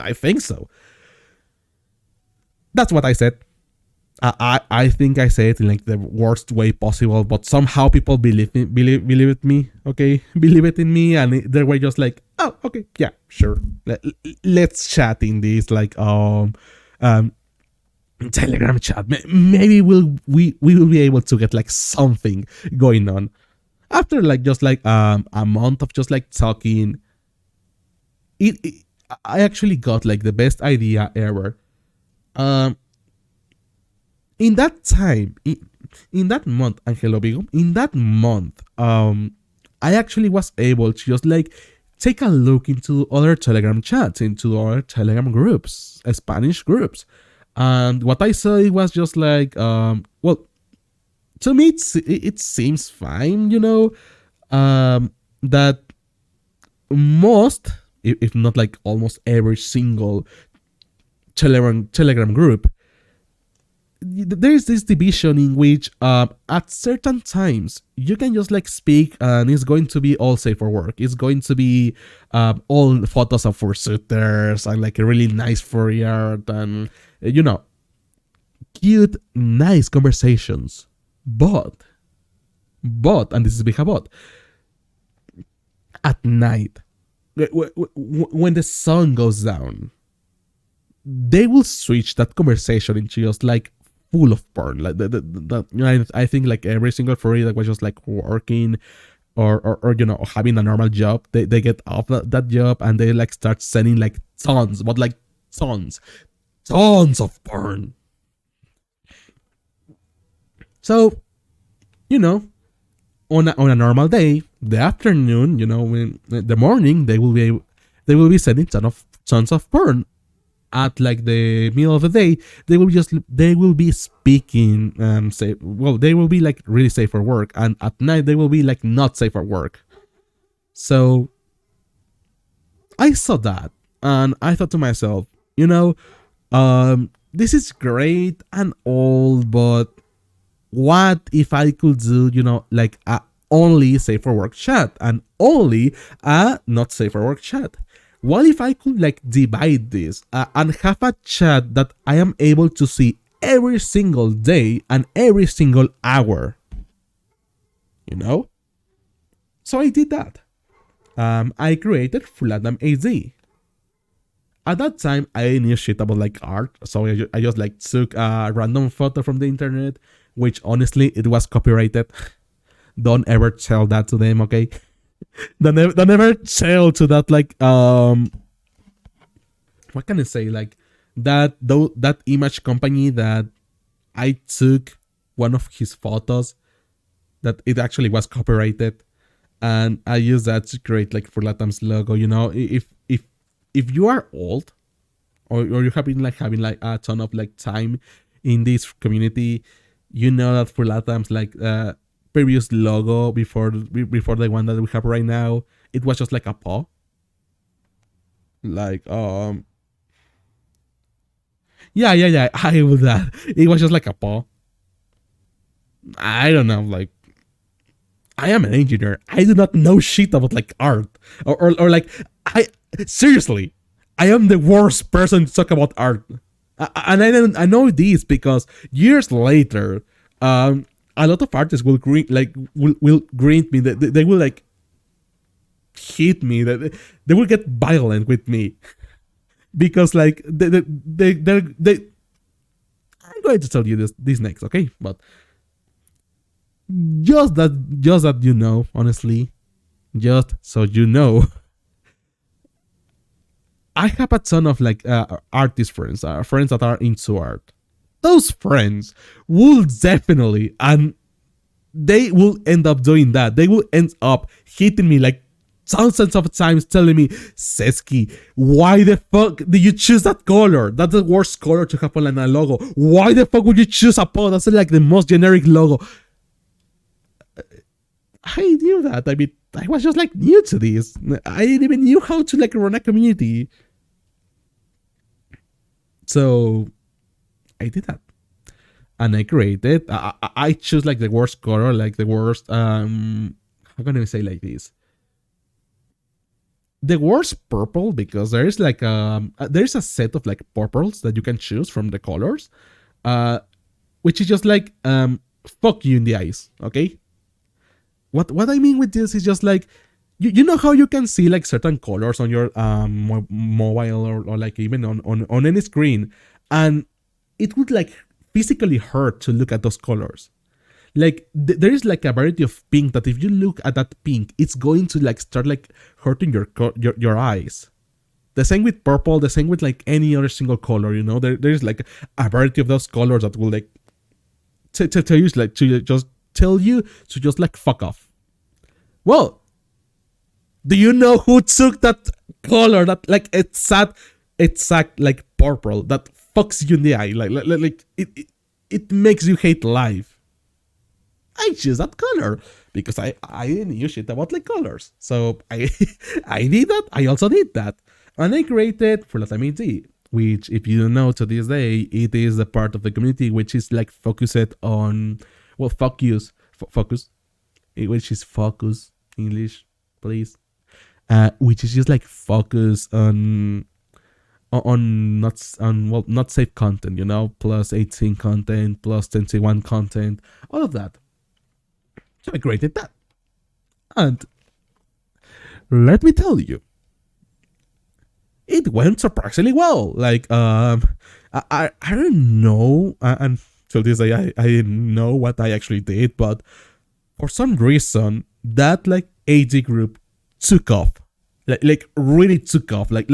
I think so. That's what I said. I think I say it in like the worst way possible, but somehow people believe it me, okay, believe it in me, and they were just like, oh, okay, yeah, sure, let's chat in this like Telegram chat. Maybe we will be able to get like something going on after like just like a month of just like talking. It I actually got like the best idea ever. In that time, in that month, Angelo Vigo, in that month, I actually was able to just like take a look into other Telegram chats, into other Telegram groups, Spanish groups. And what I saw, it was just like, well, to me, it seems fine, that most, if not like almost every single Telegram group, there's this division in which at certain times you can just like speak and it's going to be all safe for work. It's going to be all photos of fursuiters and like a really nice furry art and cute, nice conversations. But and this is a big but, at night when the sun goes down, they will switch that conversation into just like full of porn. Like I think like every single furry that was just like working or having a normal job, they get off that job and they like start sending like tons, but like tons of porn. So on a normal day, the afternoon, when the morning, they will be sending tons of porn. At like the middle of the day, they will be speaking they will be like really safe for work, and at night they will be like not safe for work. So I saw that and I thought to myself, this is great and all, but what if I could do like a only safe for work chat and only a not safe for work chat? What if I could like divide this and have a chat that I am able to see every single day and every single hour? So I did that. I created Full Adam AZ. At that time, I knew shit about like art, so I just like took a random photo from the internet, which honestly it was copyrighted. Don't ever tell that to them, okay? Don't ever tell to that like what can I say, like that though that image company that I took one of his photos, that it actually was copyrighted, and I used that to create like for Latam's logo. You know, if you are old, or you have been like having like a ton of like time in this community, you know that for Latam's like previous logo before the one that we have right now, it was just like a paw. Like yeah, I was that. It was just like a paw. I don't know, like I am an engineer. I do not know shit about like art or like I seriously. I am the worst person to talk about art, and I know this because years later, a lot of artists will will grant me that they will like hit me, that they will get violent with me because like they I'm going to tell you this next, okay? But just that you know, honestly, just so you know, I have a ton of like artist friends, friends that are into art. Those friends will definitely, and they will end up doing that. They will end up hitting me like thousands of times, telling me, Sesky, why the fuck did you choose that color? That's the worst color to have on a logo. Why the fuck would you choose a pod? That's like the most generic logo. I knew that. I mean, I was just like new to this. I didn't even knew how to like run a community. So I did that. And I created, I choose like the worst color, like the worst, how can I say like this? The worst purple, because there's like there's a set of like purples that you can choose from the colors, uh, which is just like fuck you in the eyes, okay? What I mean with this is just like you know how you can see like certain colors on your mobile or like even on any screen, and it would like physically hurt to look at those colors. Like there is like a variety of pink that if you look at that pink, it's going to like start like hurting your eyes. The same with purple, the same with like any other single color, you know. There's like a variety of those colors that will like tell you like to just tell you to just like fuck off. Well, do you know who took that color, that like exact like purple that fucks you in the eye, like it makes you hate life? I choose that color because I didn't use shit about like colors. So I I did that. I also did that, and I created for Latamity, which if you don't know to this day, it is a part of the community which is like focused on, well, focus, which is focus English, please. Which is just like focus on not safe content, you know, plus 18 content, plus 21 content, all of that. So I created that. And let me tell you, it went surprisingly well. Like, I don't know, and till this day, I didn't know what I actually did, but for some reason, that like AD group took off. Like really took off. Like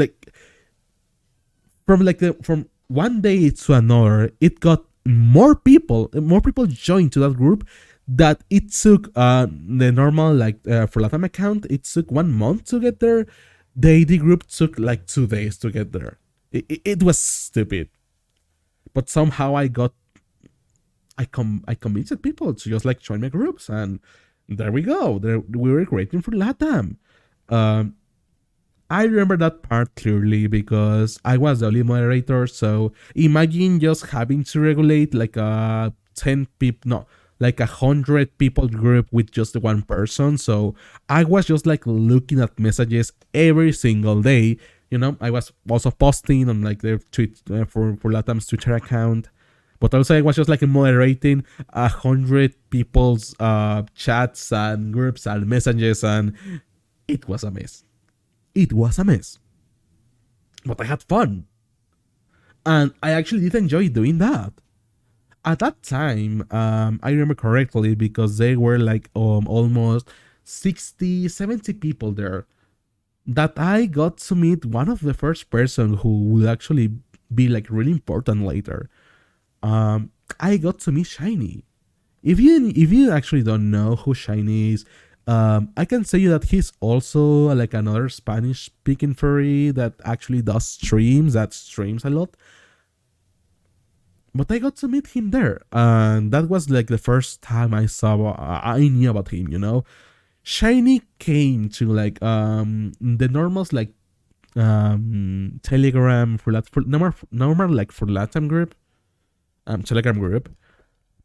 from one day to another, it got more people joined to that group, that it took the normal like for Latam account, it took 1 month to get there. The AD group took like 2 days to get there. It was stupid, but somehow I convinced people to just like join my groups, and there we go. There we were creating for Latam. Um, I remember that part clearly because I was the only moderator. So imagine just having to regulate like a 10 people, no, like 100 people group with just one person. So I was just like looking at messages every single day. You know, I was also posting on like the tweet for Latam's Twitter account, but also I was just like moderating 100 people's chats and groups and messages, and it was a mess. It was a mess. but I had fun, and I actually did enjoy doing that. At that time, I remember correctly because there were like almost 60, 70 people there, that I got to meet one of the first person who will actually be like really important later. I got to meet Shiny. If you actually don't know who Shiny is, I can say that he's also like another Spanish speaking furry that actually does streams, that streams a lot. But I got to meet him there, and that was like the first time I knew about him. Shiny came to like the normals, like Telegram for normal like for Latam group, Telegram group,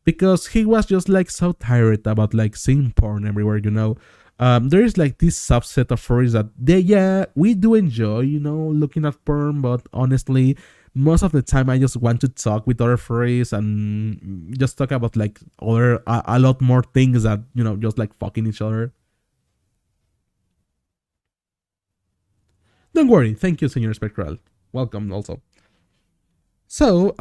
because he was just like so tired about like seeing porn everywhere. There is like this subset of furries that we do enjoy, looking at porn, but honestly, most of the time I just want to talk with other furries and just talk about like other a lot more things that just like fucking each other. Don't worry, thank you, Senor Spectral. Welcome also. So,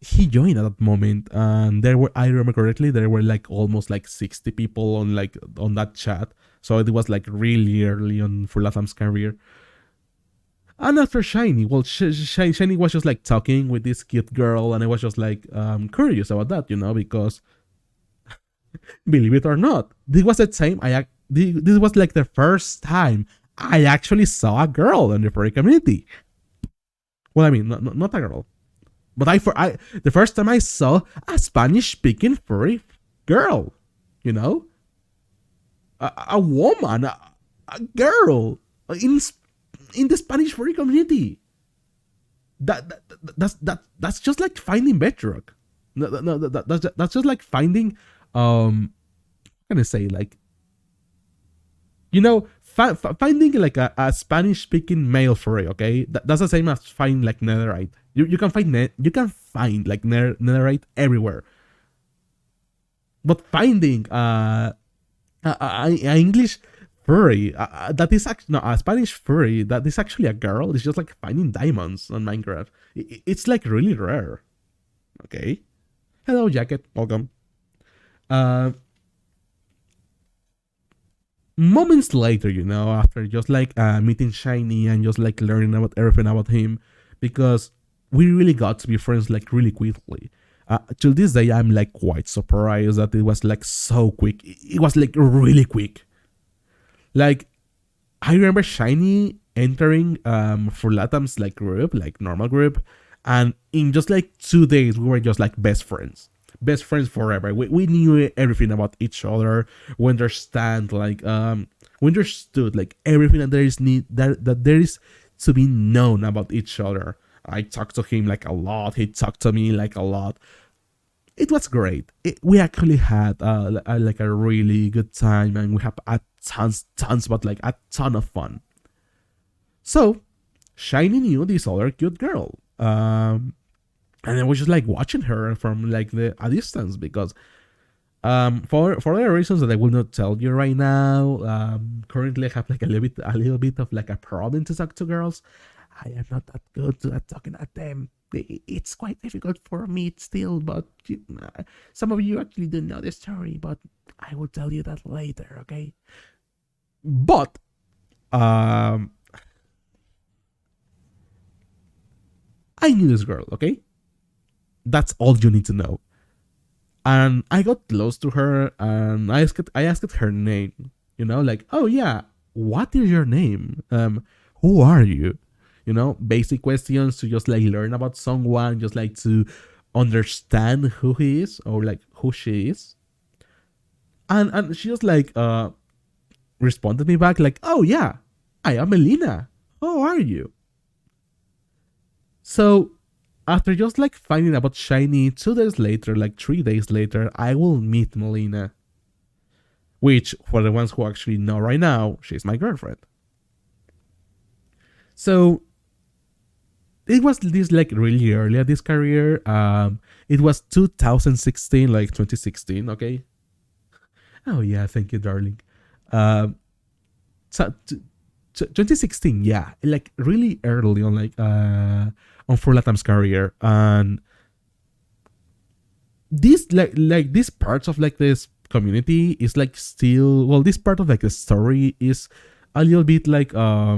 he joined at that moment, and there were, I remember correctly, there were like almost like 60 people on that chat. So it was like really early on for Latam's career. And after Shiny, well, Shiny was just like talking with this cute girl, and I was just like curious about that, because believe it or not, this was the time this was like the first time I actually saw a girl in the furry community. Well, I mean, not a girl, but the first time I saw a Spanish speaking furry girl, you know, a woman, a girl in the Spanish furry community. That's just like finding bedrock. No, that's just like finding how can I say, like, finding like a Spanish speaking male furry. Okay, that's the same as finding like netherite. You can find like netherite everywhere, but finding a English furry that is actually no, a Spanish furry that is actually a girl is just like finding diamonds on Minecraft. It's like really rare. Okay, hello Jacket, welcome. Uh, Moments later, after just like meeting Shiny and just like learning about everything about him, because we really got to be friends like really quickly. Till this day, I'm like quite surprised that it was like so quick. It was like really quick. Like, I remember Shiny entering for Latam's like group, like normal group, and in just like 2 days, we were just like best friends forever. We knew everything about each other. We understand like we understood like everything that there is to be known about each other. I talked to him like a lot. He talked to me like a lot. It was great. We actually had like a really good time, and we have a tons, but like a ton of fun. So Shiny knew this other cute girl. And I was just like watching her from like a distance, because for other reasons that I will not tell you right now. Currently I have like a little bit of like a problem to talk to girls. I am not that good at talking at them. It's quite difficult for me still, but some of you actually don't know the story, but I will tell you that later, okay? But um I knew this girl, okay? That's all you need to know. And I got close to her, and I asked her name. Like, oh yeah, what is your name? Who are you? Basic questions to just like learn about someone, just like to understand who he is or like who she is. And she just like responded me back like, oh yeah, I am Melina. How are you? So after just like finding about Shiny 2 days later, like 3 days later, I will meet Melina. Which, for the ones who actually know right now, she's my girlfriend. So it was this like really early at this career. It was 2016, like 2016. Okay. Oh yeah, thank you, darling. Um, so 2016, yeah, like really early on, like on For Latam's career. And this like this parts of like this community is like still, well, this part of like the story is a little bit like, how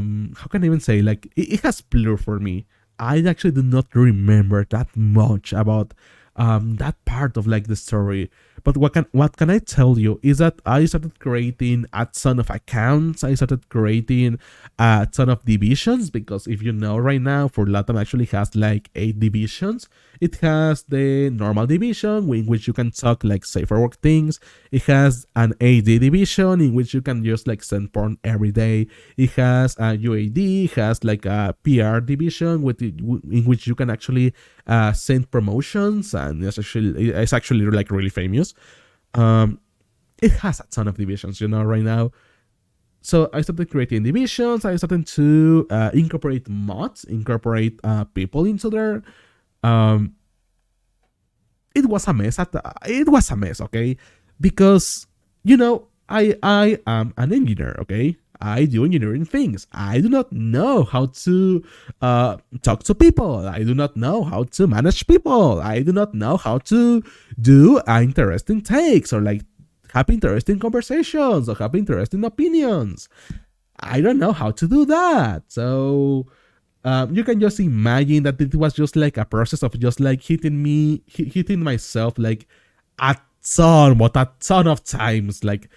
can I even say, like it has blur for me. I actually do not remember that much about that part of like the story. But what can I tell you is that I started creating a ton of accounts. I started creating a ton of divisions, because if you know right now, For Latam actually has like 8 divisions. It has the normal division, in which you can talk like safer work things. It has an AD division, in which you can just like send porn every day. It has a UAD. It has like a PR division in which you can actually send promotions, and it's actually like really famous. Um, it has a ton of divisions, right now. So I started creating divisions. I started to incorporate mods, incorporate people into there. Um, it was a mess. It was a mess, okay? Because I am an engineer, okay? I do engineering things. I do not know how to talk to people. I do not know how to manage people. I do not know how to do interesting takes, or like have interesting conversations, or have interesting opinions. I don't know how to do that. So you can just imagine that it was just like a process of just like hitting myself like a a ton of times, like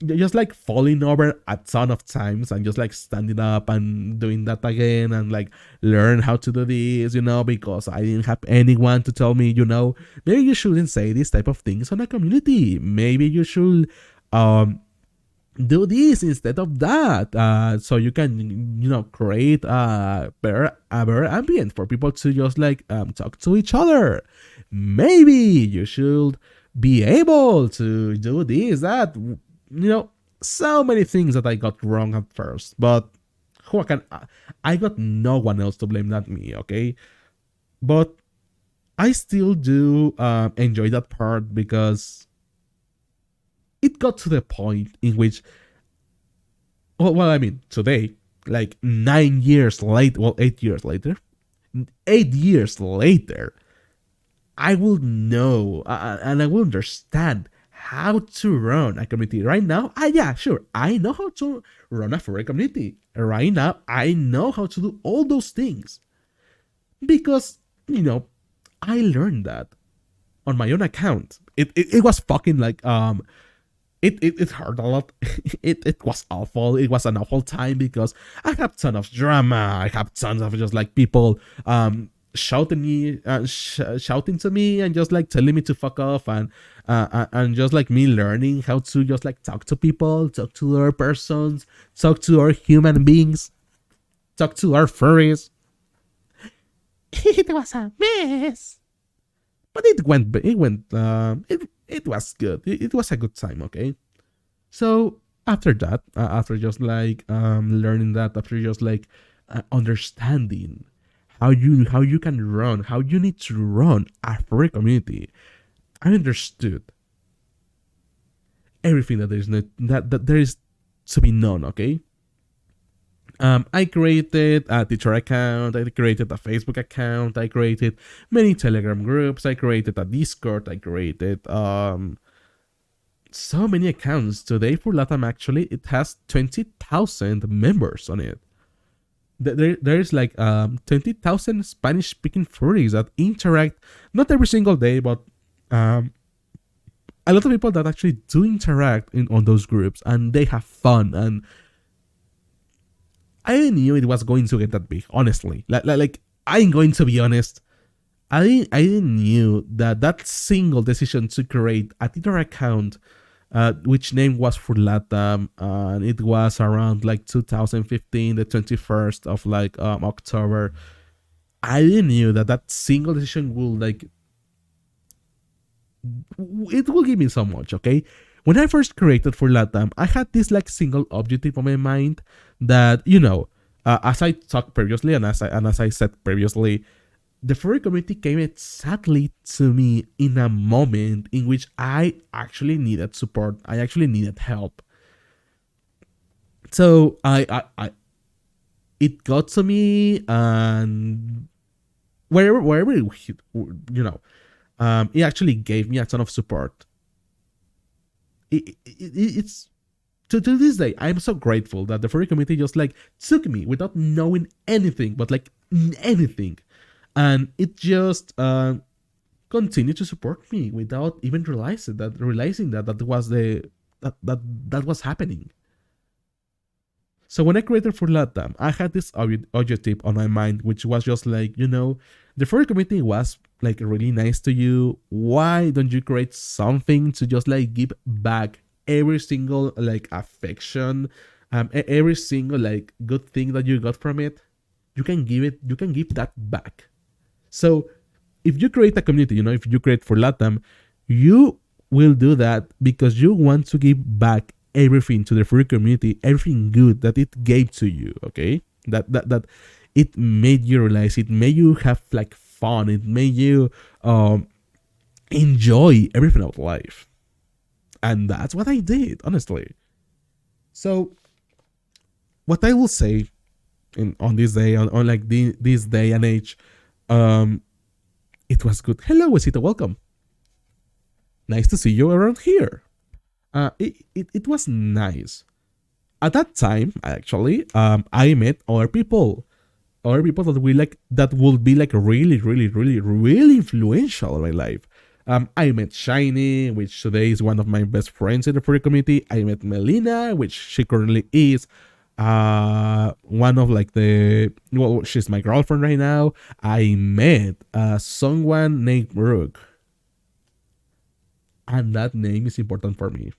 just like falling over a ton of times, and just like standing up and doing that again, and like learn how to do this, because I didn't have anyone to tell me, maybe you shouldn't say this type of things on a community. Maybe you should do this instead of that, so you can create a better ambient for people to just like talk to each other. Maybe you should be able to do this, that, so many things that I got wrong at first. But who can I got no one else to blame than me, okay? But I still do enjoy that part, because it got to the point in which, well, I mean, today, like 9 years late, well, 8 years later, 8 years later, I will know, and I will understand how to run a community. Right now, yeah, sure, I know how to run a furry community. Right now, I know how to do all those things, because, I learned that on my own account. It was fucking like, it hurt a lot. It was awful. It was an awful time, because I have ton of drama. I have tons of just like people shouting to me, and just like telling me to fuck off, and just like me learning how to just like talk to people, talk to other persons, talk to our human beings, talk to our furries. It was a mess, but it was good. It was a good time, okay? So after that, after just like learning that, after just like understanding how you can run, how you need to run a furry community, I understood everything that there is not, that there is to be known, okay? I created a Twitter account, I created a Facebook account, I created many Telegram groups, I created a Discord, I created so many accounts. Today, For Latam, actually, it has 20,000 members on it. There's like 20,000 Spanish speaking furries that interact, not every single day, but a lot of people that actually do interact on those groups, and they have fun. And I knew it was going to get that big, honestly. Like I'm going to be honest. I didn't knew that single decision to create a Twitter account, which name was For Latam, and it was around like 2015, the 21st of like October. I didn't knew that single decision will like, it will give me so much, okay? When I first created For Latam, I had this like single objective on my mind, that as I talked previously, and as I said previously, the furry community came exactly to me in a moment in which I actually needed support. I actually needed help. So I it got to me, and wherever you know, it actually gave me a ton of support. It's to this day, I'm so grateful that the furry community just like took me without knowing anything, but like anything, and it just continued to support me without even realizing that that was the that was happening. So when I created for Latam, I had this objective on my mind, which was just like, the furry community was like really nice to you. Why don't you create something to just like give back every single like affection, every single like good thing that you got from it? You can give that back. So if you create a community, if you create for Latam, you will do that because you want to give back everything to the free community, everything good that it gave to you. Okay, that it made you realize, it made you have like fun, it made you enjoy everything of life, and that's what I did, honestly. So what I will say on this day, on like this day and age, um it was good. Hello, Wesita, welcome. Nice to see you around here. It was nice. At that time, actually, I met other people that we like that would be like really, really, really, really influential in my life. I met Shiny, which today is one of my best friends in the furry community. I met Melina, which she currently is one of like the, well, she's my girlfriend right now. I met someone named Rook, and that name is important for me.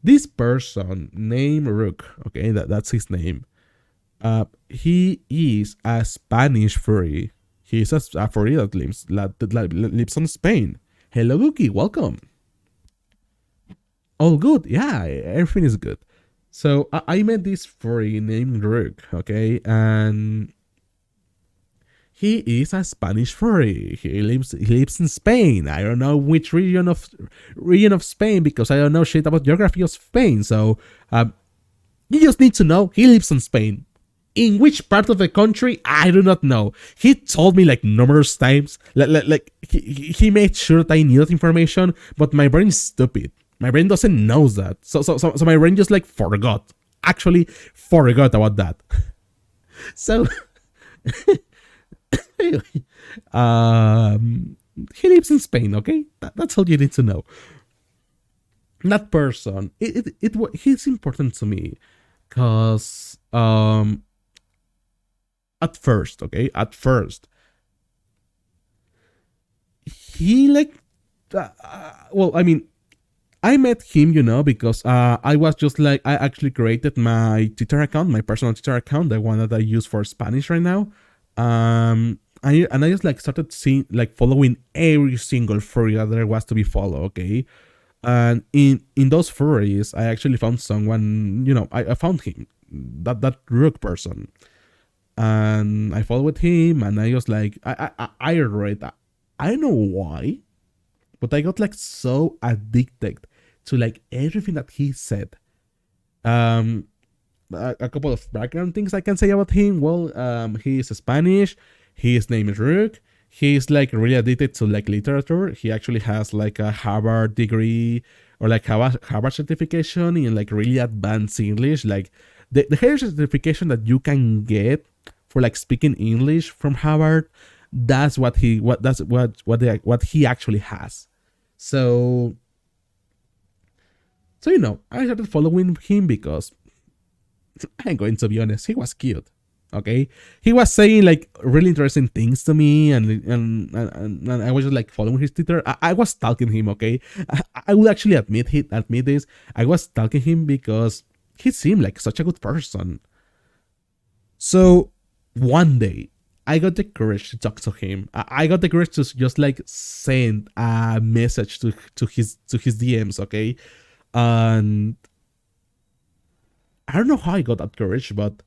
This person named Rook, okay, that's his name. He is a Spanish furry. He is a furry that lives in Spain. Hello, Gookie, welcome. All good, yeah, everything is good. So I met this furry named Rook, okay, and he is a Spanish furry. He lives in Spain. I don't know which region of Spain because I don't know shit about geography of Spain. So you just need to know he lives in Spain. In which part of the country, I do not know. He told me like numerous times. Like he made sure that I knew that information, but my brain is stupid. My brain doesn't know that. So my brain just like forgot. Actually forgot about that. So he lives in Spain, okay? That's all you need to know. That person, he's important to me because at first, okay, he like, well, I mean, I met him, because I was just like, I actually created my Twitter account, my personal Twitter account, the one that I use for Spanish right now. I just like started seeing, like, following every single furry that there was to be followed, okay? And in those furries, I actually found someone, I found him, that Rook person, and I followed him, and I was like, I read, I don't know why, but I got like so addicted to like everything that he said. Um, a couple of background things I can say about him. Well, he is Spanish. His name is Rook. He's like really addicted to like literature. He actually has like a Harvard degree or like Harvard certification in like really advanced English. Like the higher certification that you can get for like speaking English from Harvard. That's what he actually has. So I started following him because I'm going to be honest, he was cute. Okay, he was saying like really interesting things to me, and I was just like following his Twitter. I was stalking him. Okay, I will actually admit this. I was stalking him because he seemed like such a good person. So one day, I got the courage to talk to him. I got the courage to just like send a message to his DMs. Okay, and I don't know how I got that courage, but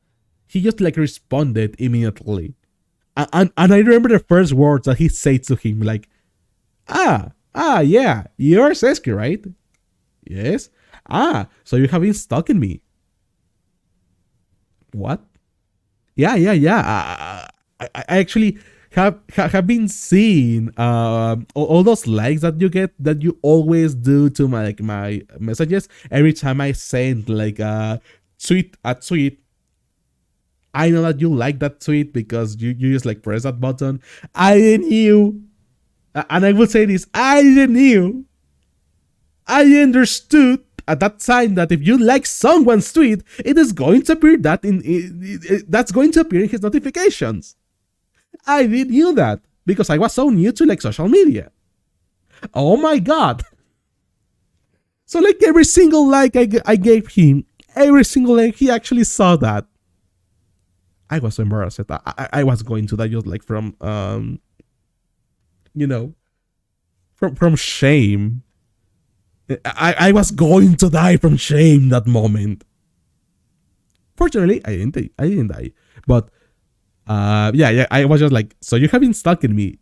he just like responded immediately. And I remember the first words that he said to him, like, yeah, you're Sesky, right? Yes. So you have been stalking me. What? Yeah, yeah, yeah. I actually have been seeing all those likes that you get, that you always do to my like my messages every time I send like a tweet. I know that you like that tweet because you just like press that button. I didn't knew, and I will say this: I didn't knew. I understood at that time that if you like someone's tweet, it is going to appear that that's going to appear in his notifications. I did knew that because I was so new to like social media. Oh my god! So like every single like I gave him, every single like he actually saw that. I was so embarrassed. I was going to die just like from you know from shame. I was going to die from shame that moment. Fortunately, I didn't die. But yeah, yeah, I was just like, so you have been stalking me.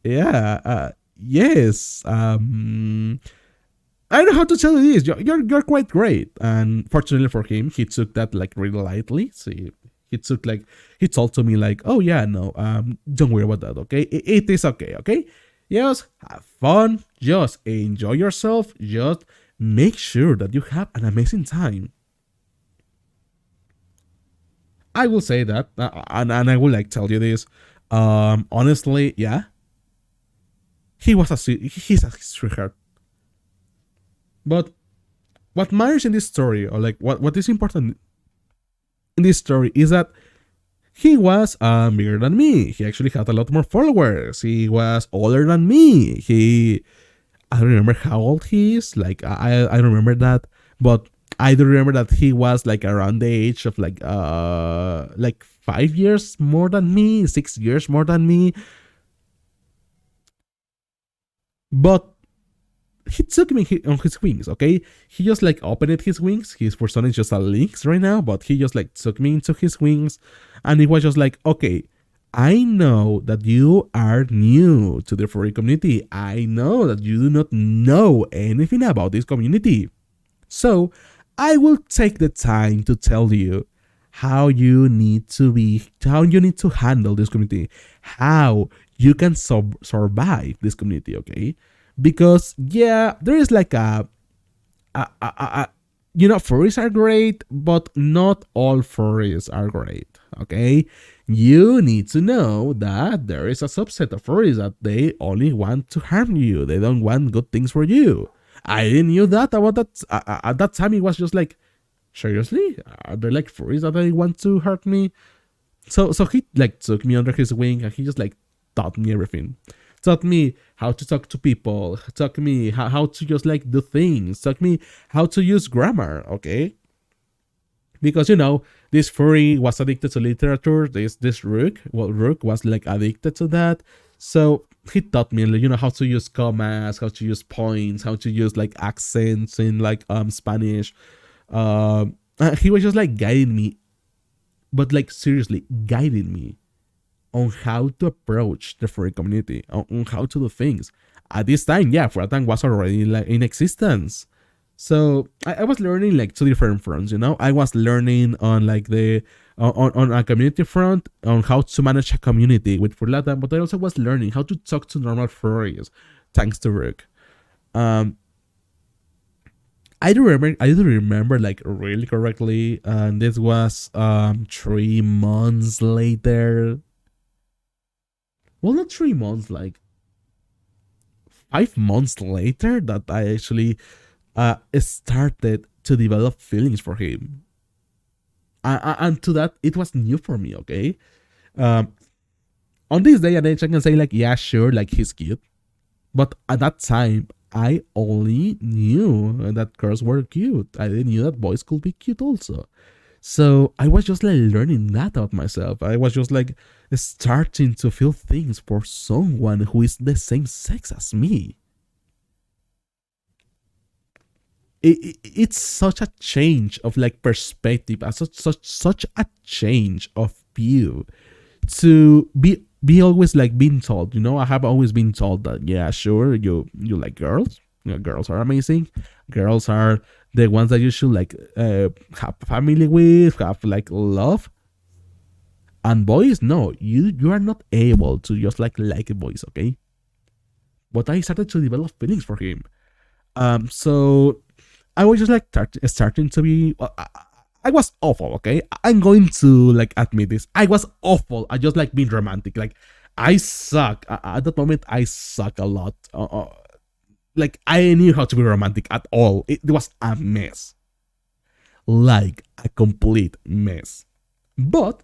Yeah, yes. I don't know how to tell you this. You're quite great. And fortunately for him, he took that like really lightly. So he took like, he told to me like, oh yeah, no, don't worry about that, okay? It is okay, okay? Just have fun, just enjoy yourself, just make sure that you have an amazing time. I will say that, and I will like tell you this. Honestly, yeah, he's a sweetheart. But what matters in this story, or like what is important in this story, is that he was bigger than me. He actually had a lot more followers. He was older than me. I don't remember how old he is. Like I don't remember that, but I do remember that he was like around the age of like 5 years more than me, 6 years more than me. But he took me on his wings, okay? He just like opened his wings. His person is just a lynx right now, but he just like took me into his wings, and it was just like, okay, I know that you are new to the furry community. I know that you do not know anything about this community. So I will take the time to tell you how you need to handle this community, how you can survive this community, okay? Because yeah, there is like a furries are great, but not all furries are great, okay? You need to know that there is a subset of furries that they only want to harm you. They don't want good things for you. I didn't knew that about that. At that time, it was just like, seriously, are there like furries that they want to hurt me? So he like took me under his wing, and he just like taught me everything. Taught me how to talk to people. Taught me how to just like do things. Taught me how to use grammar. Okay, because this furry was addicted to literature. This Rook was like addicted to that. So he taught me, how to use commas, how to use points, how to use like accents in like Spanish. He was just like guiding me, but like seriously guiding me on how to approach the furry community, on how to do things. At this time, yeah, Furatan was already like in existence. So I was learning like two different fronts, I was learning on like on a community front, on how to manage a community with Furlatan, but I also was learning how to talk to normal furries, thanks to Rook. Um, I do remember like really correctly, and this was 3 months later. Well, not 3 months, like 5 months later, that I actually started to develop feelings for him. And to that, it was new for me, okay? Um, on this day and age, I can say, like, yeah, sure, like, he's cute. But at that time, I only knew that girls were cute. I didn't knew that boys could be cute also. So I was just like learning that about myself. I was just like starting to feel things for someone who is the same sex as me. It's such a change of like perspective, such a change of view to be always like being told. I have always been told that, yeah, sure, you like girls. Girls are amazing. Girls are the ones that you should like have family with, have like love. And boys, no, you are not able to just like boys, okay? But I started to develop feelings for him. So I was just like starting to be. I was awful, okay? I'm going to like admit this. I was awful. I just like being romantic. Like I suck at that moment. I suck a lot. Like I knew how to be romantic at all. It was a mess, like a complete mess. But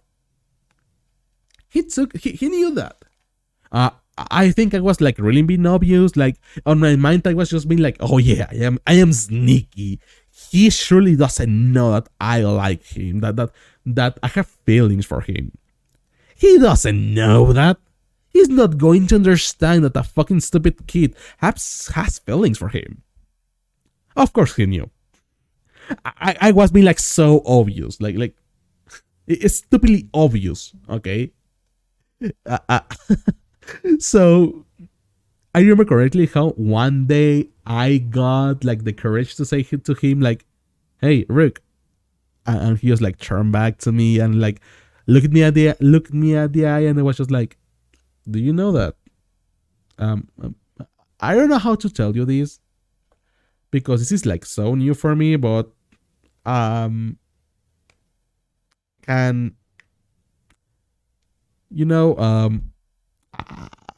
he knew that. I think I was like really being obvious. Like on my mind, I was just being like, "Oh yeah, I am sneaky. He surely doesn't know that I like him. That I have feelings for him. He doesn't know that. He's not going to understand that a fucking stupid kid has feelings for him. Of course he knew. I was being like so obvious, like it's stupidly obvious. Okay, uh, uh, so I remember correctly how one day I got like the courage to say to him like, "Hey, Rick," and he was like turned back to me and like looked me at the eye, and I was just like, "Do you know that? Um, um, I don't know how to tell you this because this is like so new for me, but um, can you know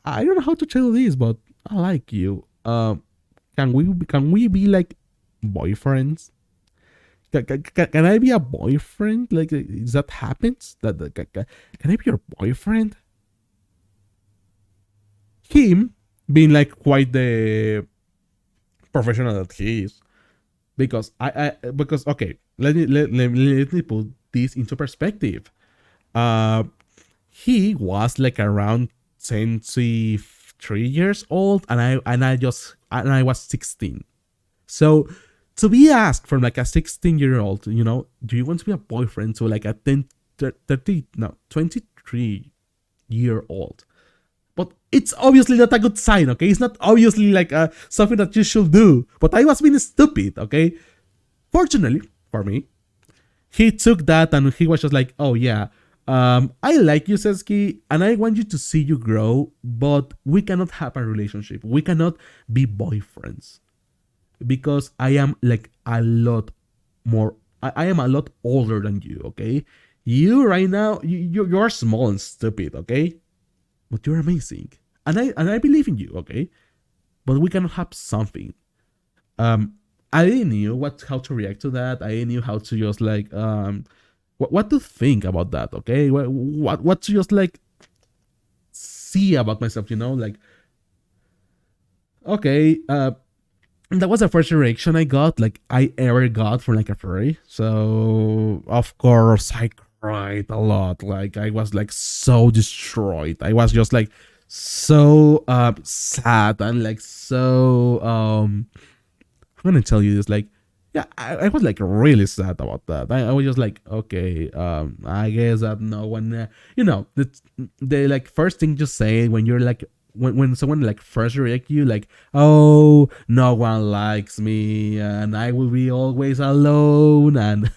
I don't know how to tell you this, but I like you. Can we be like boyfriends? Can I be a boyfriend? Like, is that happens? Can I be your boyfriend?" Him being like quite the professional that he is, because because okay, let me put this into perspective. Uh, he was like around 23 years old, and I was 16. So to be asked from like a 16-year-old, do you want to be a boyfriend to like a 10, 30, no, 23-year-old? But it's obviously not a good sign, okay? It's not obviously like something that you should do. But I was being stupid, okay? Fortunately for me, he took that and he was just like, "Oh yeah, I like you, Sesky, and I want you to see you grow, but we cannot have a relationship. We cannot be boyfriends because I am like a lot more. I am a lot older than you. Okay, you right now you're small and stupid. Okay, but you're amazing, and I believe in you. Okay, but we cannot have something. Um, I didn't knew how to react to that. I didn't knew how to just like what to think about that. Okay, what to just like see about myself. Like okay, that was the first reaction I got, like I ever got from like a furry. So of course I cried a lot. Like I was like so destroyed. I was just like so sad and like so I'm gonna tell you this, like yeah, I was like really sad about that. I was just like, okay, I guess that no one the like first thing you say when you're like when someone like first react you like, "Oh, no one likes me and I will be always alone," and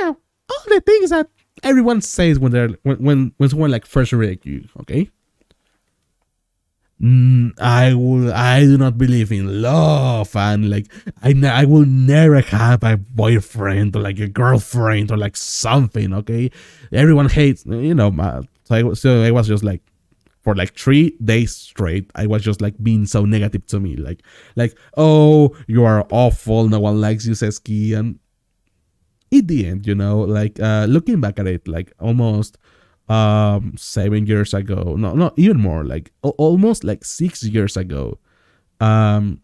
all the things that everyone says when they're when someone like first react you. Okay, I do not believe in love, and like I will never have a boyfriend or like a girlfriend or like something. Okay, everyone hates so I was just like for like 3 days straight. I was just like being so negative to me, like, "Oh, you are awful. No one likes you, Sesky." And in the end, like looking back at it, like almost 7 years ago, no, not even more, like almost like 6 years ago, um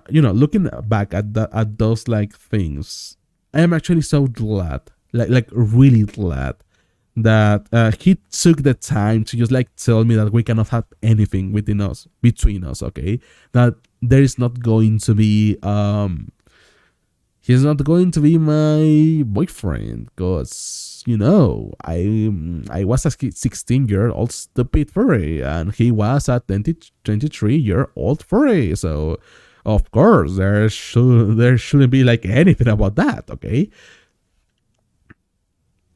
looking back at those like things, I am actually so glad, like really glad that he took the time to just like tell me that we cannot have anything between us. Okay, that there is not going to be he's not going to be my boyfriend because I was a 16-year-old stupid furry and he was a 23-year-old furry. So Of course, there shouldn't be like anything about that. Okay,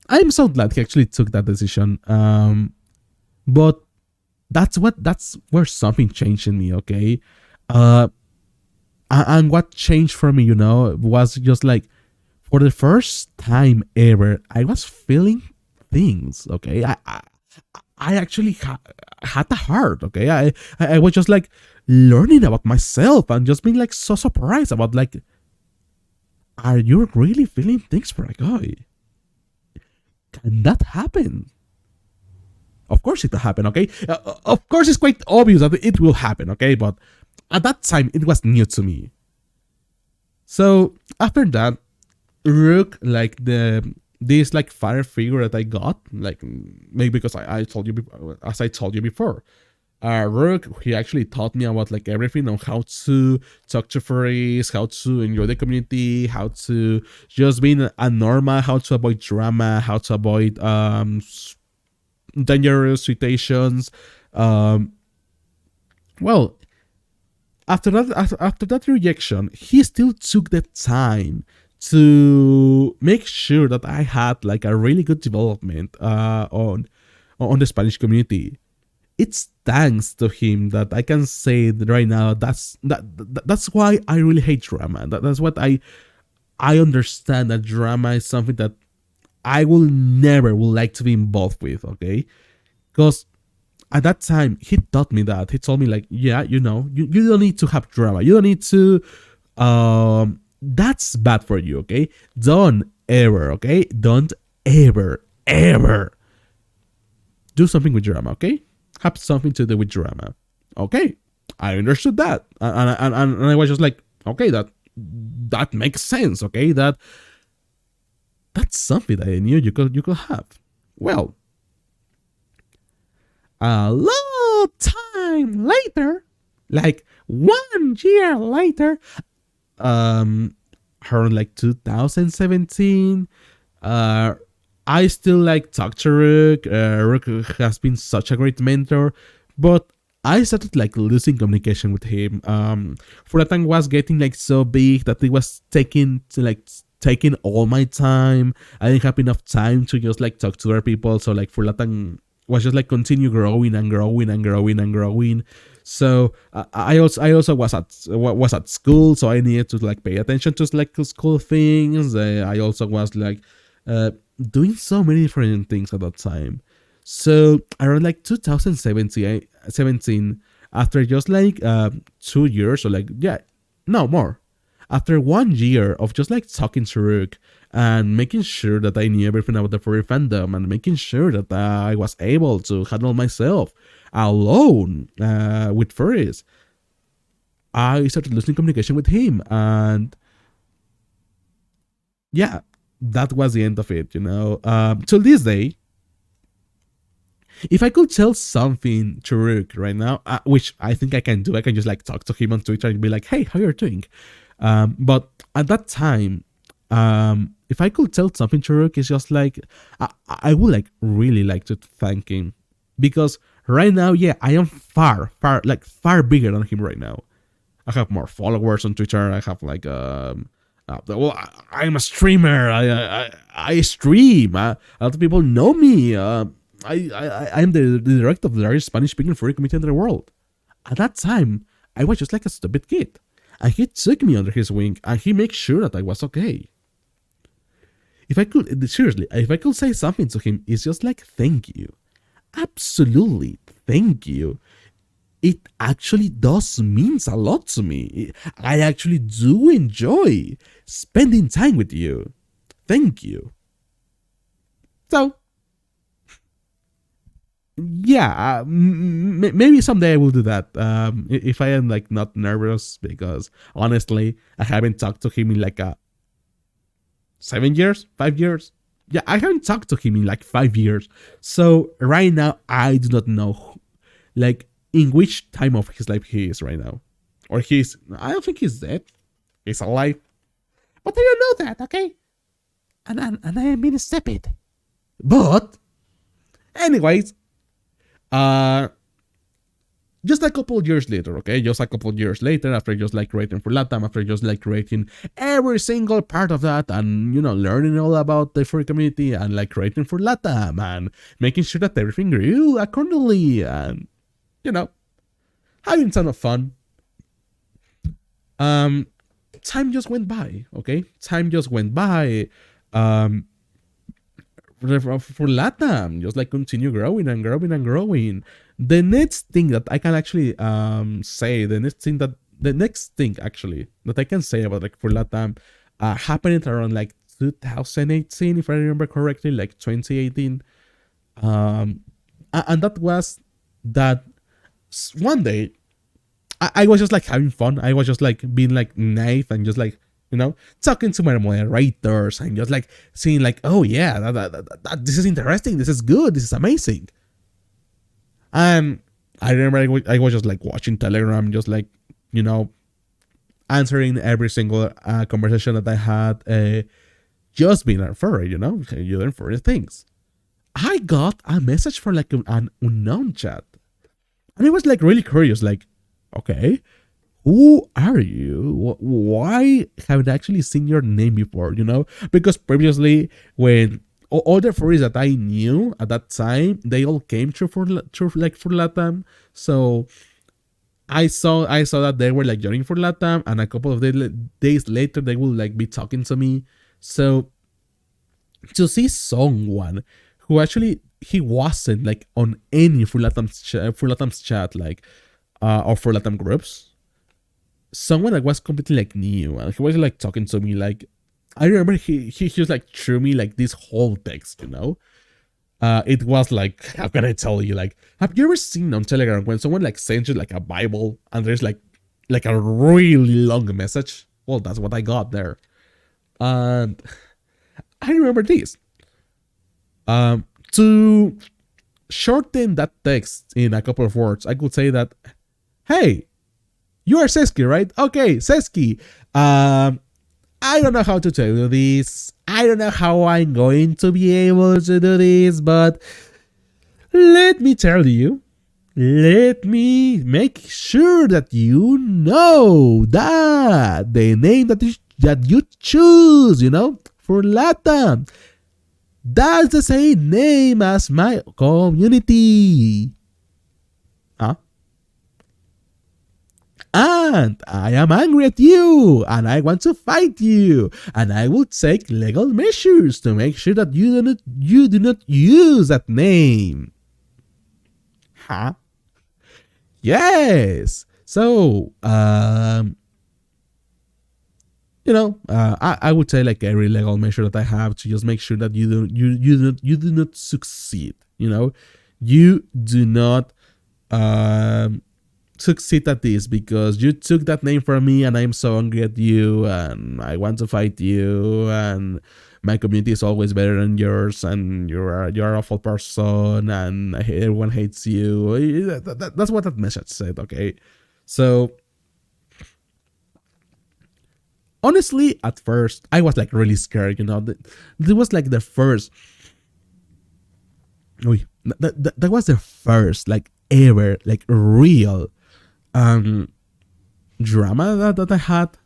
I'm so glad he actually took that decision. But that's where something changed in me. Okay, uh, and what changed for me, was just like for the first time ever, I was feeling things. Okay, I actually had a heart. Okay, I was just like learning about myself and just being like so surprised about like, are you really feeling things for a guy? Can that happen? Of course it will happen. Okay, of course it's quite obvious that it will happen. Okay, but at that time it was new to me. So after that, Rook, like this like father figure that I got, like maybe because I told you as I told you before, Rook, he actually taught me about like everything on how to talk to furries, how to enjoy the community, how to just be a normal, how to avoid drama, how to avoid dangerous situations. Um, well, after that rejection, he still took the time to make sure that I had like a really good development on the Spanish community. It's thanks to him that I can say that right now that's why I really hate drama. That's what I understand that drama is something that I will never would like to be involved with. Okay, because at that time he taught me that he told me like, yeah, you don't need to have drama, you don't need to that's bad for you. Okay, don't ever, okay, don't ever do something with drama. Okay, have something to do with drama. Okay, I understood that, and I was just like, okay, that makes sense. Okay, that's something that I knew you could have. Well, a long time later, like 1 year later, around like 2017, I still like talk to Rook. Rook has been such a great mentor, but I started like losing communication with him. For that time was getting like so big that it was taking all my time. I didn't have enough time to just like talk to other people. So like for that time was just like continue growing and growing and growing and growing. So I also was at school, so I needed to like pay attention to like school things. I also was like doing so many different things at that time. So around like 2017, after just like 2 years or like, yeah, no more, after 1 year of just like talking to Rook and making sure that I knew everything about the furry fandom and making sure that I was able to handle myself alone with furries, I started losing communication with him. And yeah, that was the end of it, till this day. If I could tell something to Rook right now, which I think I can do, I can just like talk to him on Twitter and be like, hey, how you're doing? But at that time, if I could tell something to Rook, it's just like, I would like really like to thank him, because right now, yeah, I am far bigger than him right now. I have more followers on Twitter. I have like well, I'm a streamer. I stream. A lot of people know me. I'm the director of the largest Spanish speaking furry community in the world. At that time, I was just like a stupid kid, and he took me under his wing, and he made sure that I was okay. If I could, seriously, if I could say something to him, it's just like, thank you. Absolutely, thank you. It actually does means a lot to me. I actually do enjoy spending time with you. Thank you. So, yeah, maybe someday I will do that. If I am like not nervous, because honestly, I haven't talked to him in like 7 years, 5 years. Yeah, I haven't talked to him in like 5 years. So right now, I do not know, like, in which time of his life he is right now. Or I don't think he's dead. He's alive. But I don't know that, okay? And I am being stupid. But, anyways, just a couple of years later, okay? Just a couple of years later, after just like creating for Latam, after just like creating every single part of that and, learning all about the furry community and like creating for Latam and making sure that everything grew accordingly and, you know, having a ton of fun. Time just went by, okay? Time just went by. For Latam, just like continue growing and growing and growing. The next thing that I can actually say, the next thing actually that I can say about like for Latam, happened around like 2018, if I remember correctly, like 2018. And that was that one day I was just like having fun. I was just like being like naive and just like, talking to my moderators and just like seeing like, oh yeah, this is interesting. This is good. This is amazing. And I remember I was just like watching Telegram, just like, answering every single conversation that I had, just being a furry, you learn furry things. I got a message for like an unknown chat. And it was like really curious, like, okay, who are you? Why haven't I actually seen your name before, Because previously, when all the furries that I knew at that time, they all came through for Latam. So I saw that they were like joining for Latam, and a couple of days later, they will like be talking to me. So to see someone who actually he wasn't like on any for Latam's chat, like or for Latam groups, someone that was completely like new, and he was like talking to me like, I remember he just like threw me like this whole text, it was like, how can I tell you, like, have you ever seen on Telegram when someone like sends you like a Bible and there's like a really long message? Well, that's what I got there. And I remember this. To shorten that text in a couple of words, I could say that, hey, you are Sesky, right? Okay, Sesky. I don't know how to tell you this. I don't know how I'm going to be able to do this, but let me tell you. Let me make sure that you know that the name that you choose, for Latam, that's the same name as my community. Huh? And I am angry at you, and I want to fight you, and I will take legal measures to make sure that you do not use that name. Huh? Yes. So, I would say like every legal measure that I have to just make sure that you do not succeed. You do not succeed at this because you took that name from me, and I'm so angry at you, and I want to fight you, and my community is always better than yours, and you're an awful person, and everyone hates you. That's what that message said. Okay, so honestly, at first I was like really scared. It was like the first. That was the first like ever like real drama that I had.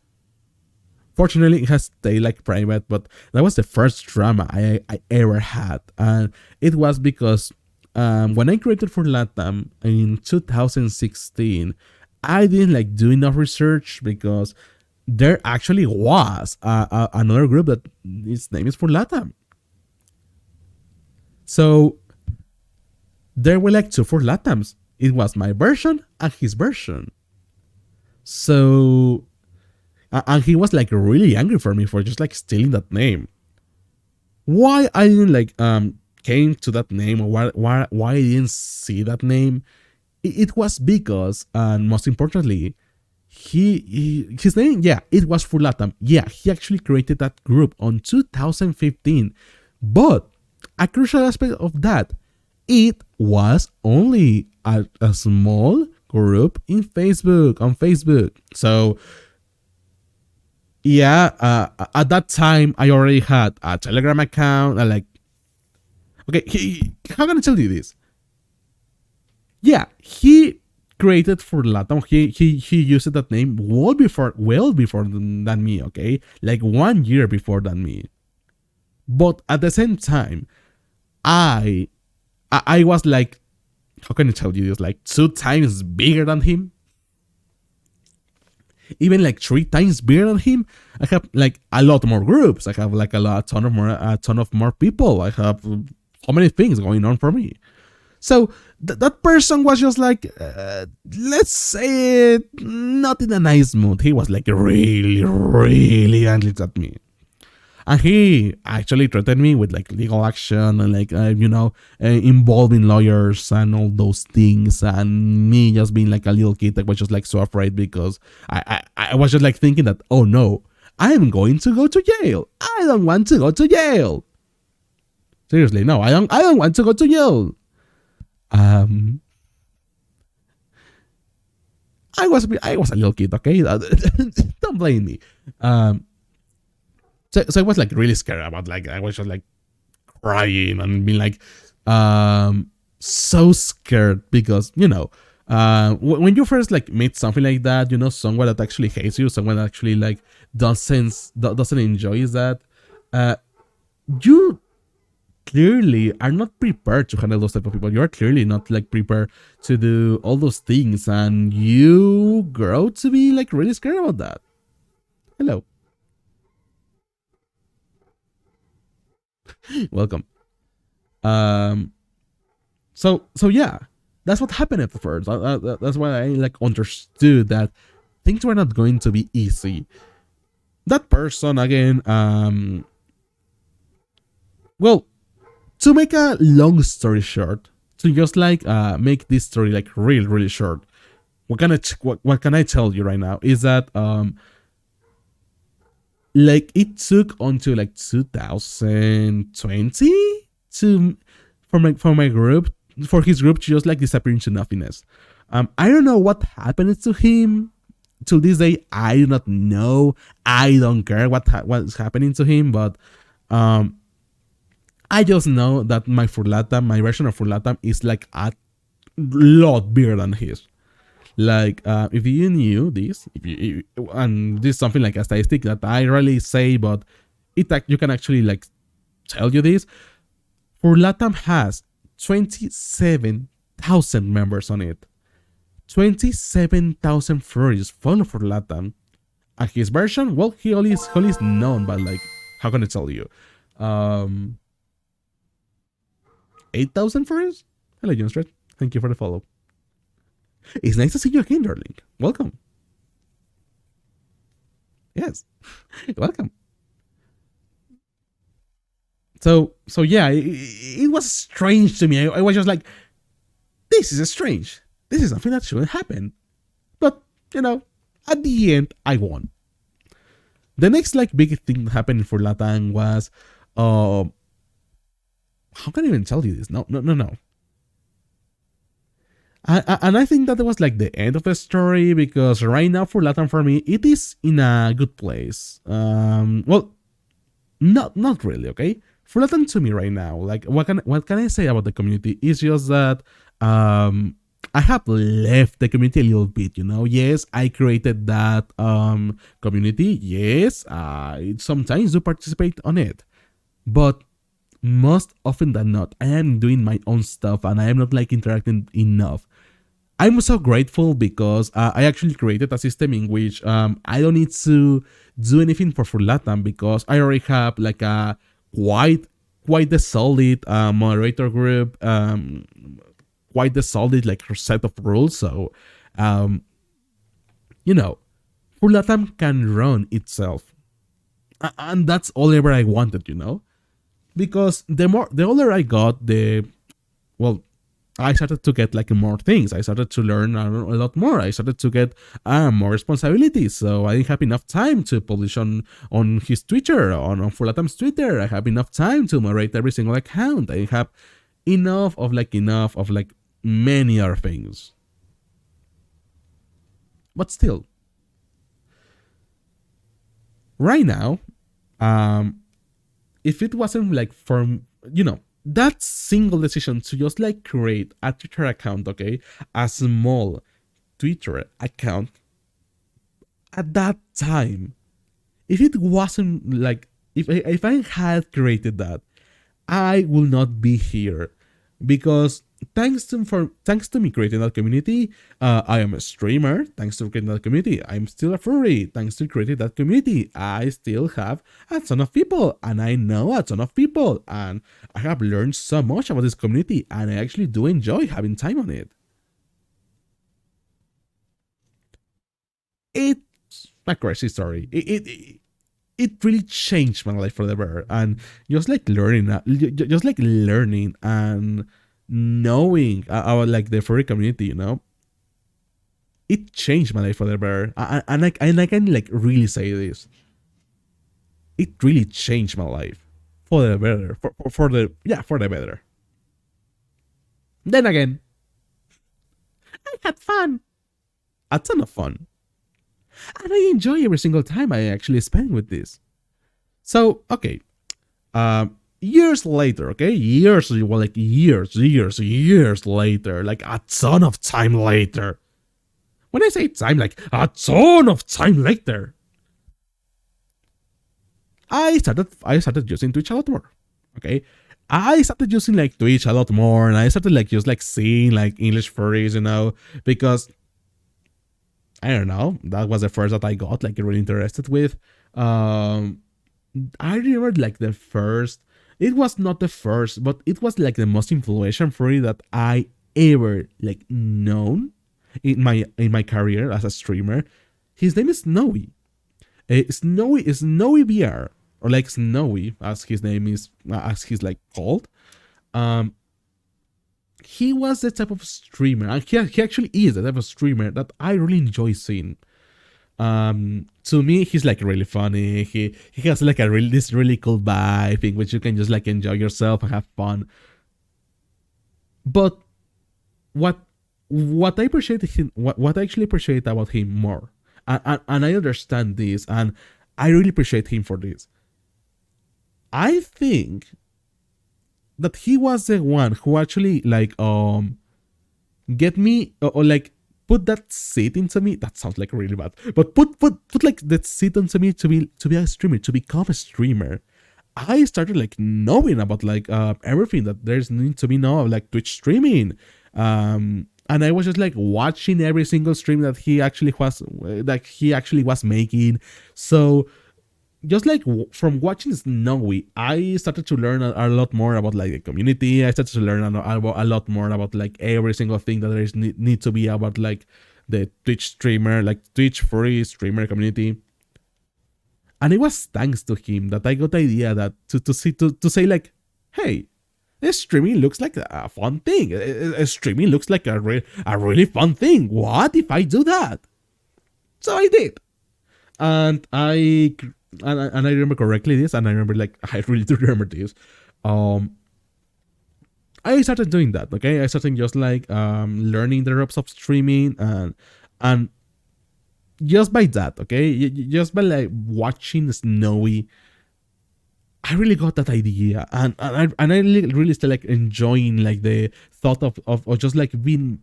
Fortunately, it has stayed like private, but that was the first drama I ever had, and it was because when I created for Latam in 2016, I didn't like do enough research because there actually was another group that its name is for Latam. So there were like two for Latams. It was my version and his version. So, and he was like really angry for me for just like stealing that name. Why I didn't like came to that name, or why I didn't see that name? It was because, and most importantly, his name, yeah, it was for Latam. Yeah, he actually created that group on 2015. But a crucial aspect of that, it was only a small group on Facebook. So yeah, at that time I already had a Telegram account. Okay, how can I tell you this? Yeah, he created for Latam. He used that name well before than me. Okay, like 1 year before than me. But at the same time, I I was like, how can I tell you this? Like 2 times bigger than him, even like 3 times bigger than him. I have like a lot more groups. I have like a ton of more people. I have so many things going on for me. So that person was just like, let's say it, not in a nice mood. He was like really, really angry at me. And he actually threatened me with like legal action and like, involving lawyers and all those things. And me just being like a little kid that was just like so afraid because I was just like thinking that, oh no, I'm going to go to jail. I don't want to go to jail. Seriously, no, I don't want to go to jail. Um, I was a little kid, okay? Don't blame me. Um, so I was like really scared about, like, I was just like crying and being like, so scared because when you first like meet something like that, someone that actually hates you, someone that actually like doesn't enjoy that, you clearly are not prepared to handle those type of people. You're clearly not like prepared to do all those things, and you grow to be like really scared about that. Hello. Welcome. um so yeah, that's what happened at first. That's why I like understood that things were not going to be easy. That person again, well, to make a long story short, to just like make this story like really really short, what can I tell you right now is that like it took until like 2020 to for my group, for his group to just like disappear into nothingness. I don't know what happened to him. To this day, I do not know. I don't care what's happening to him, but I just know that my version of Furlatam is like a lot bigger than his. Like, if you knew this, and this is something like a statistic that I rarely say, but you can actually like tell you this. Furlatam has 27,000 members on it. 27,000 furries follow Furlatam. And his version, well, he only is known by like, how can I tell you? 8,000 furries? Hello, Junstred. Thank you for the follow. It's nice to see you again, darling. Welcome. Yes. Welcome. So yeah, it was strange to me. I was just like, this is strange. This is something that shouldn't happen. But, at the end, I won. The next like big thing that happened for Latam was, how can I even tell you this? No. And I think that was like the end of the story, because right now for Latam, for me, it is in a good place. Well, not really, okay? For Latam, to me right now, like what can I say about the community? It's just that I have left the community a little bit, Yes, I created that community. Yes, I sometimes do participate on it, but most often than not, I am doing my own stuff and I am not like interacting enough. I'm so grateful because I actually created a system in which I don't need to do anything for Latam, because I already have like a quite the solid moderator group, quite the solid like set of rules. So, Latam can run itself, and that's all ever I wanted, because the older I got, well, I started to get like more things. I started to learn a lot more. I started to get more responsibilities. So I didn't have enough time to publish on his Twitter, on Furlatam's Twitter. I have enough time to moderate every single account. I have enough of many other things. But still, right now, if it wasn't like from that single decision to just like create a Twitter account, okay, a small Twitter account at that time, if it wasn't like, if I had created that, I will not be here, because thanks to me creating that community, I am a streamer. Thanks to creating that community, I'm still a furry. Thanks to creating that community, I still have a ton of people, and I know a ton of people, and I have learned so much about this community, and I actually do enjoy having time on it. It's a crazy story. It really changed my life for the better, and just like learning and knowing about like the furry community, it changed my life for the better. And I can like really say this, it really changed my life for the better, for the better. Then again, I had fun, a ton of fun, and I enjoy every single time I actually spend with this. So okay, years later, okay, years later, like a ton of time later. When I say time, like a ton of time later, I started using Twitch a lot more. Okay, I started using like Twitch a lot more, and I started like just like seeing like English furries, because I don't know, that was the first that I got like really interested with. I remember like the first. It was not the first, but it was like the most influential furry that I ever like known in my career as a streamer. His name is Snowy. Snowy VR, or like Snowy as his name is, as he's like called. He was the type of streamer, and he actually is the type of streamer that I really enjoy seeing. To me, he's like really funny. He has like this really cool vibe in which you can just like enjoy yourself and have fun. But what I appreciate him, what I actually appreciate about him more, and I understand this, and I really appreciate him for this. I think that he was the one who actually like get me, or like put that seed into me. That sounds like really bad, but put like that seed into me to be a streamer, to become a streamer. I started like knowing about like everything that there's need to be know, like Twitch streaming. And I was just like watching every single stream that he actually was making. So just like from watching Snowy, I started to learn a lot more about like the community. I started to learn a lot more about like every single thing that there is need to be about like the Twitch streamer, like Twitch furry streamer community. And it was thanks to him that I got the idea that to say like, hey, streaming looks like a fun thing. Streaming looks like a really fun thing. What if I do that? So I did, and I remember correctly this, and I remember like I really do remember this. I started doing that. Okay, I started just like learning the ropes of streaming, and just by that, okay, just by like watching Snowy, I really got that idea, and I really still like enjoying like the thought of just like being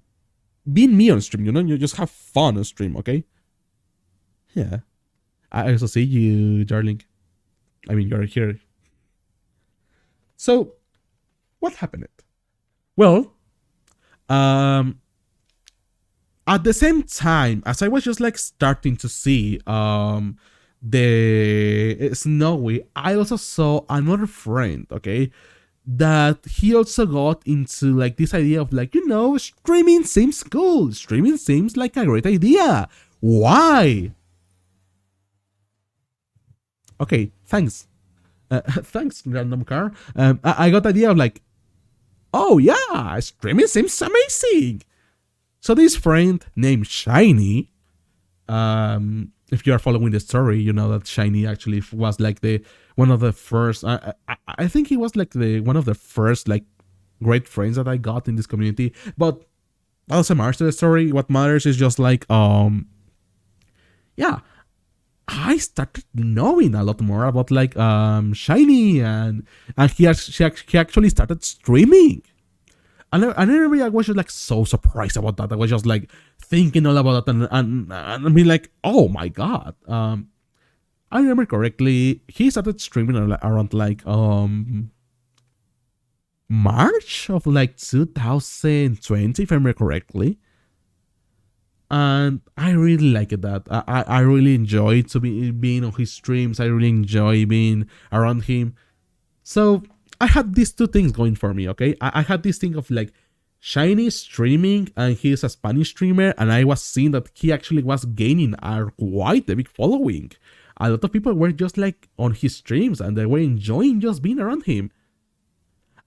me on stream. You just have fun on stream. Okay, yeah. I also see you, darling. I mean, you're here. So, what happened? Well, at the same time as I was just like starting to see the Snowy, I also saw another friend, okay, that he also got into like this idea of like, streaming seems cool. Streaming seems like a great idea. Why? Okay, thanks. Thanks, random car. I got the idea of like, oh yeah, streaming seems amazing. So this friend named Shiny, if you are following the story, you know that Shiny actually was like one of the first. I think he was like one of the first like great friends that I got in this community. But that doesn't matter to the story. What matters is just like yeah, I started knowing a lot more about like Shiny, and he actually started streaming. And I remember I was just like so surprised about that. I was just like thinking all about it, and be like, oh my god. I remember correctly, he started streaming around like March of like 2020, if I remember correctly. And I really liked that. I really enjoyed to be being on his streams. I really enjoy being around him. So I had these two things going for me, okay? I had this thing of like Shiny streaming, and he is a Spanish streamer, and I was seeing that he actually was gaining quite a big following. A lot of people were just like on his streams, and they were enjoying just being around him.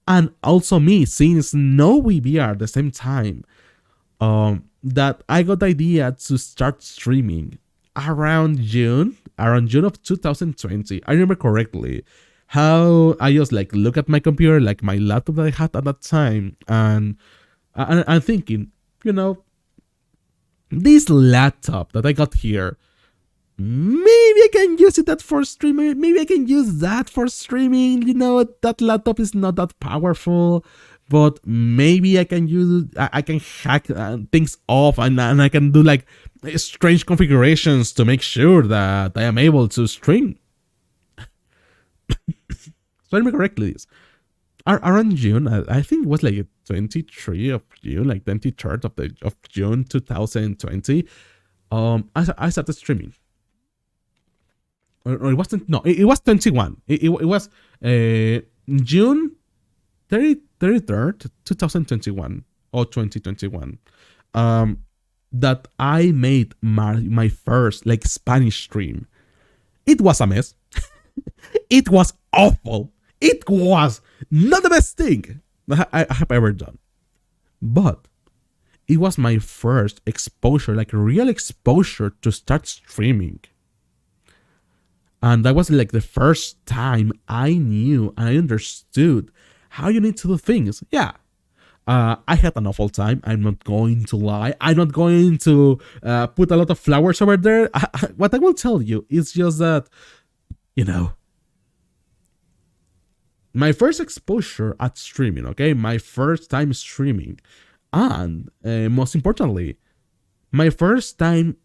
And also me seeing Snowy VR at the same time. That I got the idea to start streaming around June of 2020. I remember correctly how I just like look at my computer, like my laptop that I had at that time, and I'm thinking, this laptop that I got here, maybe I can use it for streaming. Maybe I can use that for streaming. That laptop is not that powerful, but maybe I can hack things off, and I can do like strange configurations to make sure that I am able to stream. So I remember correctly, this around June, I think it was like 23 of June, like 23rd of June 2020. I started streaming. Or it wasn't. No, it was 21. It was June 33rd, 2021 or 2021. That I made my first like Spanish stream. It was a mess. It was awful. It was not the best thing I have ever done. But it was my first exposure, like real exposure to start streaming. And that was like the first time I knew and I understood how you need to do things. Yeah. I had an awful time. I'm not going to lie. I'm not going to put a lot of flowers over there. What I will tell you is just that, my first exposure at streaming, okay? My first time streaming. And most importantly, my first time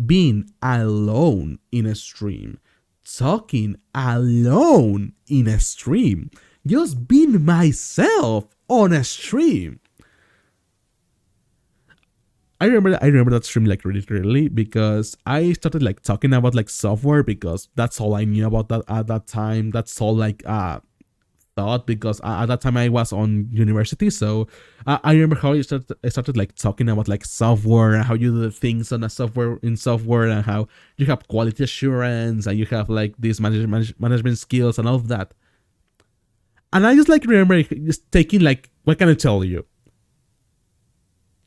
being alone in a stream. Talking alone in a stream. Just being myself on a stream. I remember that stream like really clearly because I started like talking about like software because that's all I knew about that at that time. That's all like thought because at that time I was on university. So I remember how I started like talking about like software and how you do things on a software and how you have quality assurance and you have like these management skills and all of that. And I just like remember just taking like, what can I tell you?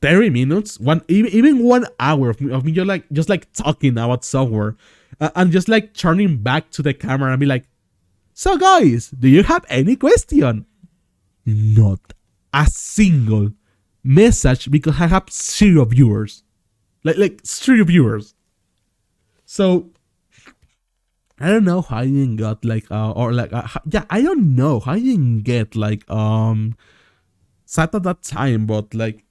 30 minutes, even 1 hour of me just like talking about software and just like turning back to the camera and be like, so guys, do you have any question? Not a single message because I have 0 viewers. Like 0 viewers. So I don't know how I didn't get like I don't know how I didn't get like sad at that time, but like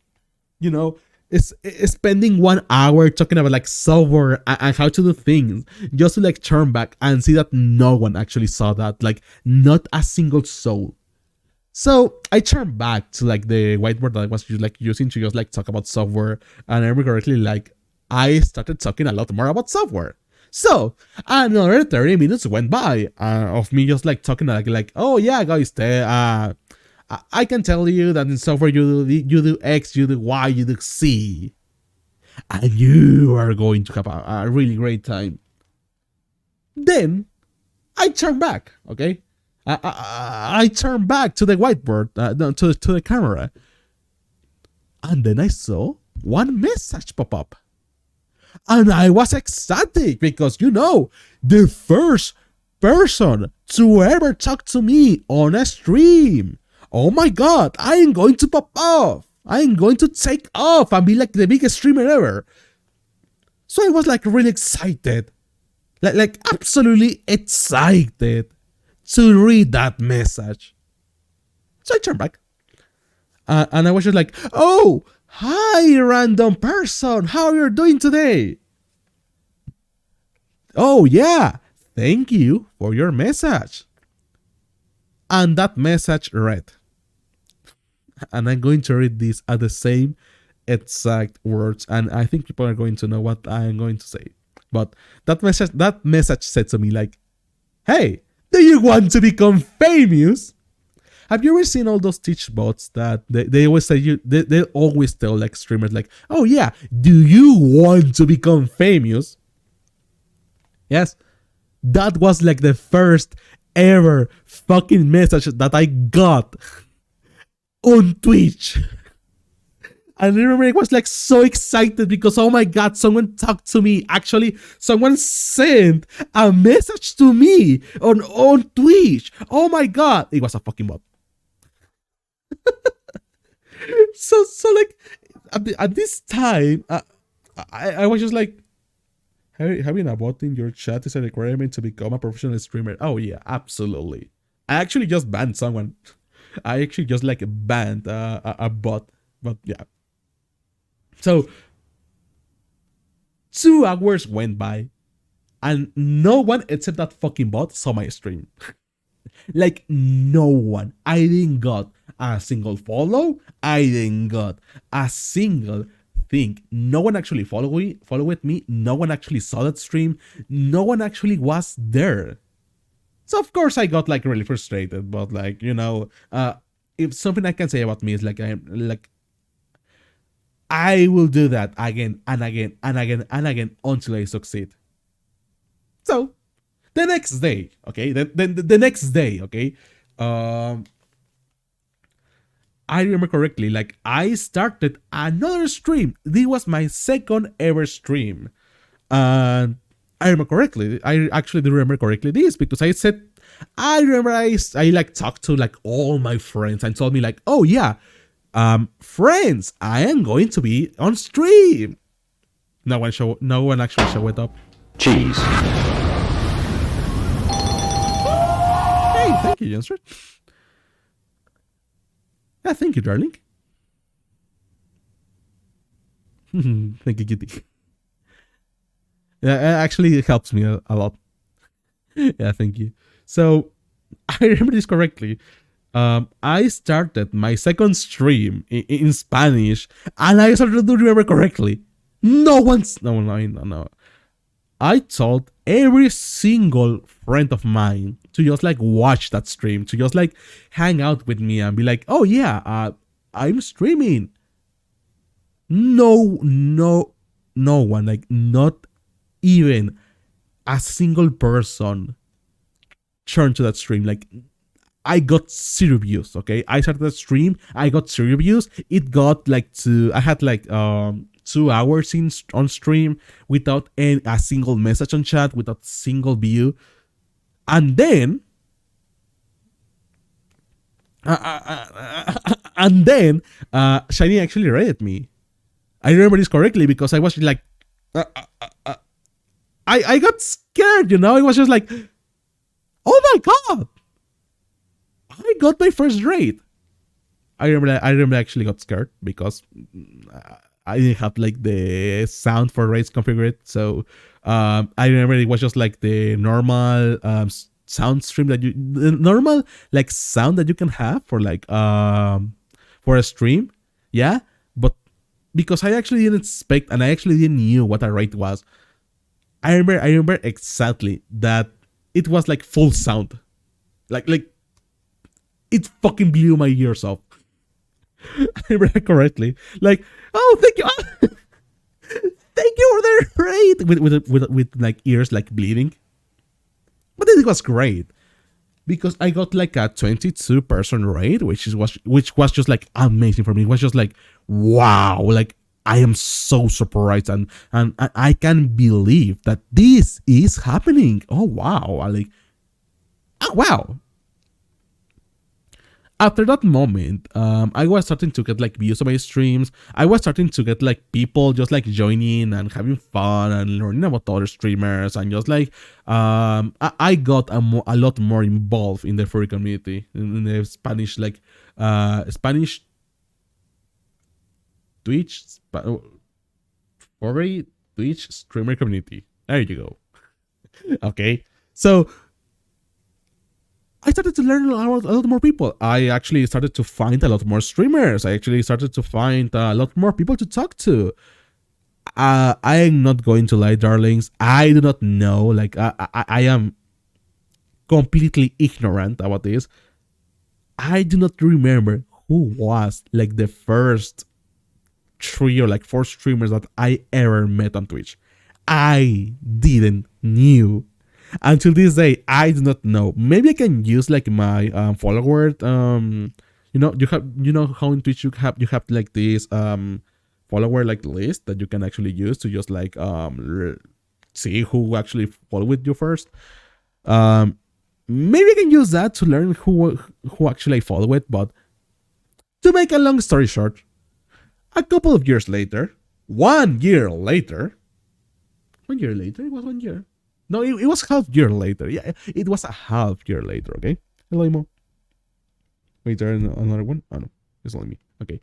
it's spending 1 hour talking about like software and how to do things just to like turn back and see that no one actually saw that, like not a single soul. So I turned back to like the whiteboard that I was like using to just like talk about software, and I remember correctly like I started talking a lot more about software. So another 30 minutes went by of me just like talking like oh yeah guys, I can tell you that in software you do X, you do Y, you do Z, and you are going to have a really great time. Then I turn back, okay? I turn back to the whiteboard, to the camera, and then I saw one message pop up, and I was ecstatic because the first person to ever talk to me on a stream. Oh my god, I am going to pop off. I am going to take off and be like the biggest streamer ever. So I was like really excited. Like absolutely excited to read that message. So I turned back. And I was just like, oh, Hi, random person. How are you doing today? Oh, yeah. Thank you for your message. And that message read, and I'm going to read this at the same exact words, and I think people are going to know what I'm going to say. But that message said to me like, "Hey, do you want to become famous?" Have you ever seen all those teach bots that they always say they always tell like streamers like, "Oh yeah, do you want to become famous?" Yes, that was like the first ever fucking message that I got on Twitch. And I remember I was like so excited because oh my god, someone talked to me. Actually, someone sent a message to me on Twitch. Oh my god, it was a fucking bot. So like at this time, I was just like, having a bot in your chat is a requirement to become a professional streamer. Oh yeah, absolutely. I actually just banned someone. I actually just like banned a bot, but yeah. So 2 hours went by, and no one except that fucking bot saw my stream. Like no one. I didn't got a single follow. I didn't got a single thing. No one actually followed me. No one actually saw that stream. No one actually was there. So of course I got like really frustrated. But like if something I can say about me is like I will do that again and again and again and again until I succeed. So the next day, okay, the next day, okay, um, I remember correctly, like I started another stream. This was my second ever stream, and I remember correctly. I actually do remember correctly this because I said I remember I like talked to like all my friends and told me like, oh yeah, friends, I am going to be on stream. No one actually showed up. Cheese. Hey, thank you, Jensen. Yeah, thank you, darling. Thank you, Kitty. Yeah, actually, it helps me a lot. Yeah, thank you. So, I remember this correctly. I started my second stream in Spanish, and I started to remember correctly. No. I told every single friend of mine to just like watch that stream, to just like hang out with me and be like, oh yeah, I'm streaming. No one, like not even a single person turned to that stream. Like I got 0 views, okay? I started the stream, I got 0 views. It got like I had like 2 hours on stream without a single message on chat, without a single view. And then Shiny actually raided me. I remember this correctly because I was like I got scared, I was just like, oh my god, I got my first raid. I remember I actually got scared because I didn't have like the sound for raids configured. So I remember it was just like the normal sound stream the normal like sound that you can have for like for a stream. Yeah. But because I actually didn't expect and I actually didn't knew what a raid was, I remember exactly that it was like full sound. Like it fucking blew my ears off. I remember correctly. Like, oh, thank you. Thank you for the raid with like ears like bleeding. But it was great because I got like a 22-person raid, which was just like amazing for me. It was just like wow, like I am so surprised and I can't believe that this is happening. Oh wow, wow. After that moment, I was starting to get like views on my streams. I was starting to get like people just like joining and having fun and learning about other streamers and just like I got a lot more involved in the furry community in the Spanish like Spanish Twitch furry Twitch streamer community. There you go. Okay, so I started to learn a lot more people. I actually started to find a lot more streamers. I actually started to find a lot more people to talk to. I am not going to lie, darlings. I do not know. Like I am completely ignorant about this. I do not remember who was like the first three or like four streamers that I ever met on Twitch. I didn't knew until this day. I do not know. Maybe I can use like my follower. You know how in Twitch you have like this follower like list that you can actually use to just like see who actually follow with you first. Maybe I can use that to learn who actually I follow it. But to make a long story short, a couple of years later, 1 year later, 1 year later, it was 1 year. No, it was half year later. Yeah, it was a half year later. Okay. Hello, Imo. Wait, there another one? Oh no, it's only me. Okay.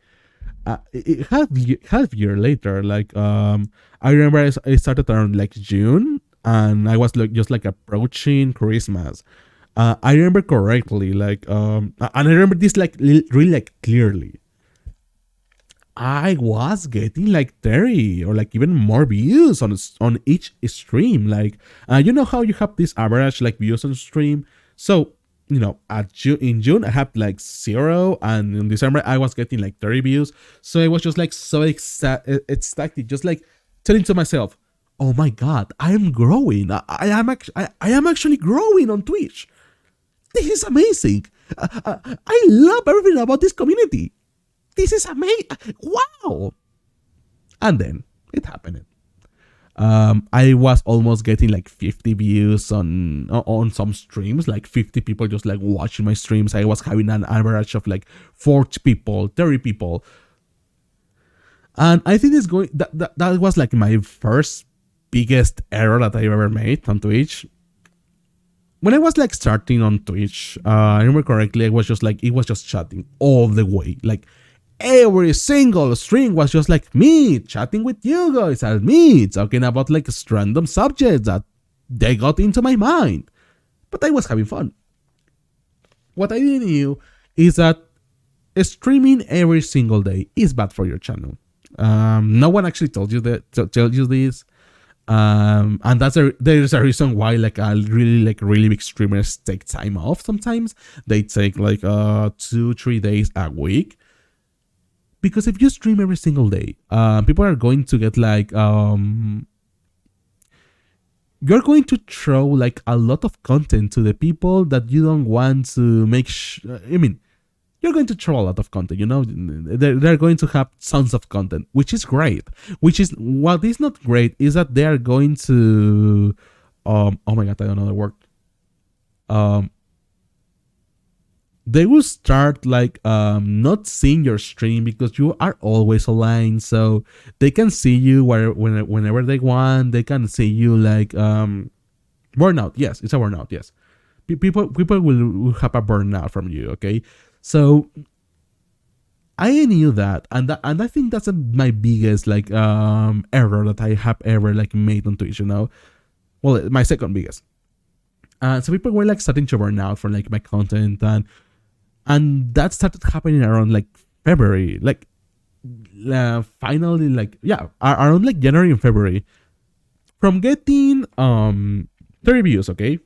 Half year later, like I remember I started around like June, and I was like just like approaching Christmas. I remember correctly, like and I remember this like really like clearly. I was getting like 30 or like even more views on each stream. Like, you know how you have this average like views on stream. So in June I had like 0, and in December I was getting like 30 views. So I was just like so ecstatic, just like telling to myself, "Oh my God, I am growing. I am actually growing on Twitch. This is amazing. I love everything about this community. This is amazing. Wow." And then it happened. I was almost getting like 50 views on some streams, like 50 people just like watching my streams. I was having an average of like 40 people, 30 people. And I think that was like my first biggest error that I ever made on Twitch. When I was like starting on Twitch, I remember correctly, it was just chatting all the way. Like every single stream was just like me chatting with you guys, and me talking about like random subjects that they got into my mind. But I was having fun. What I didn't knew is that streaming every single day is bad for your channel. No one actually told you this. And there's a reason why like really big streamers take time off. Sometimes they take like 2-3 days a week, because if you stream every single day, people are going to get like you're going to throw like a lot of content to the people that you don't want to make you're going to throw a lot of content. They're going to have tons of content, which is great. What is not great is that they are going to oh my God, I don't know the word. They will start like not seeing your stream because you are always online, so they can see you whenever they want. They can see you like burnout. Yes, it's a burnout. Yes, people will have a burnout from you. Okay. So I knew that, and I think that's my biggest like error that I have ever like made on Twitch. Well, my second biggest. So people were like starting to burn out for like my content, and that started happening around like February, like finally, like around like January and February, from getting 30 views. Okay,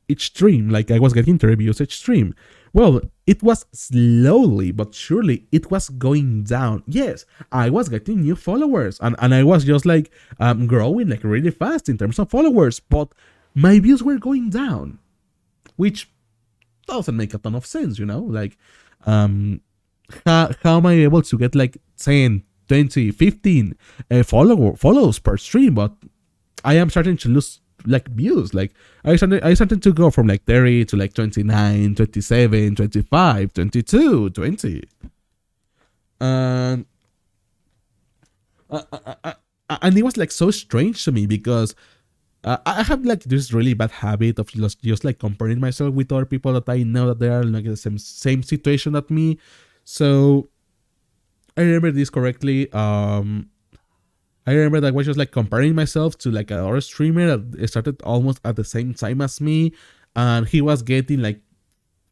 each stream, like I was getting 30 views each stream. Well, it was slowly but surely it was going down. Yes, I was getting new followers, and I was just like growing like really fast in terms of followers, but my views were going down, which doesn't make a ton of sense. Like how am I able to get like 10, 20, 15 follows per stream, but I am starting to lose like views. Like I started to go from like 30 to like 29, 27, 25, 22, 20. And it was like so strange to me, because I have like this really bad habit of just like comparing myself with other people that I know that they are like the same situation as me. So I remember this correctly. I remember that I was just like comparing myself to like another streamer that started almost at the same time as me, and he was getting like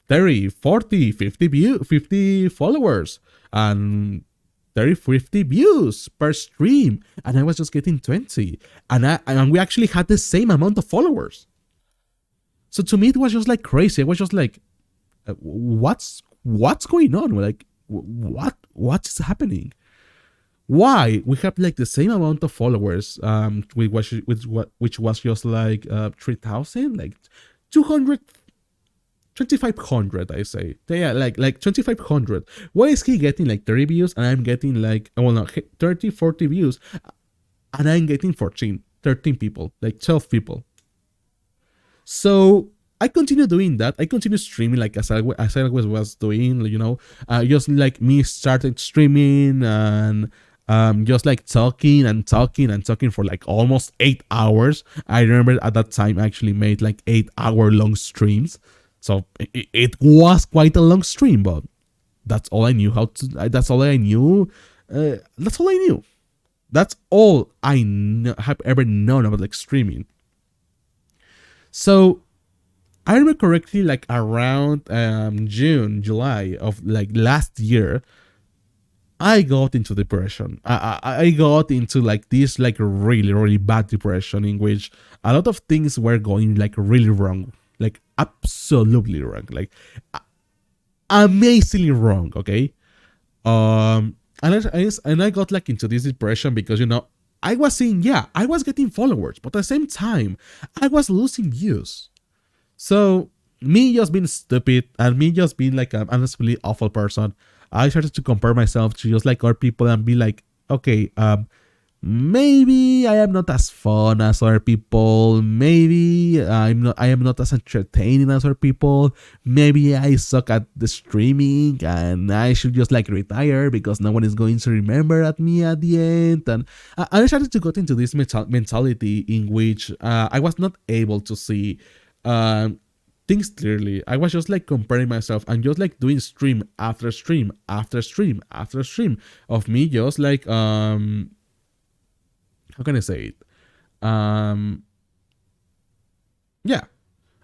30, 40, 50 50 followers, and 30, 50 views per stream, and I was just getting 20, and we actually had the same amount of followers. So to me, it was just like crazy. I was just like, what's going on? Like, what's happening? Why we have like the same amount of followers? Which was just like 3,000, like 200, 2,500, I say. Yeah, like 2,500. Why is he getting like 30 views and I'm getting like, well, no, 30, 40 views, and I'm getting 14, 13 people, like 12 people. So I continue doing that. I continue streaming like as I was doing, just like me started streaming and just like talking and talking and talking for like almost 8 hours. I remember at that time I actually made like 8 hour long streams. So it was quite a long stream, but that's all I knew how to. That's all I knew. That's all I knew. That's all I have ever known about like streaming. So I remember correctly, like around June, July of like last year, I got into depression. I got into like this like really really bad depression in which a lot of things were going like really wrong, like absolutely wrong, like amazingly wrong. Okay, and I got like into this depression because I was seeing, yeah, I was getting followers, but at the same time I was losing views. So me just being stupid and me just being like an honestly awful person, I started to compare myself to just like other people and be like, okay, maybe I am not as fun as other people. Maybe I am not as entertaining as other people. Maybe I suck at the streaming and I should just like retire because no one is going to remember at me at the end. And I started to get into this mentality in which I was not able to see things clearly. I was just like comparing myself and just like doing stream after stream after stream after stream of me just like how can I say it? Yeah,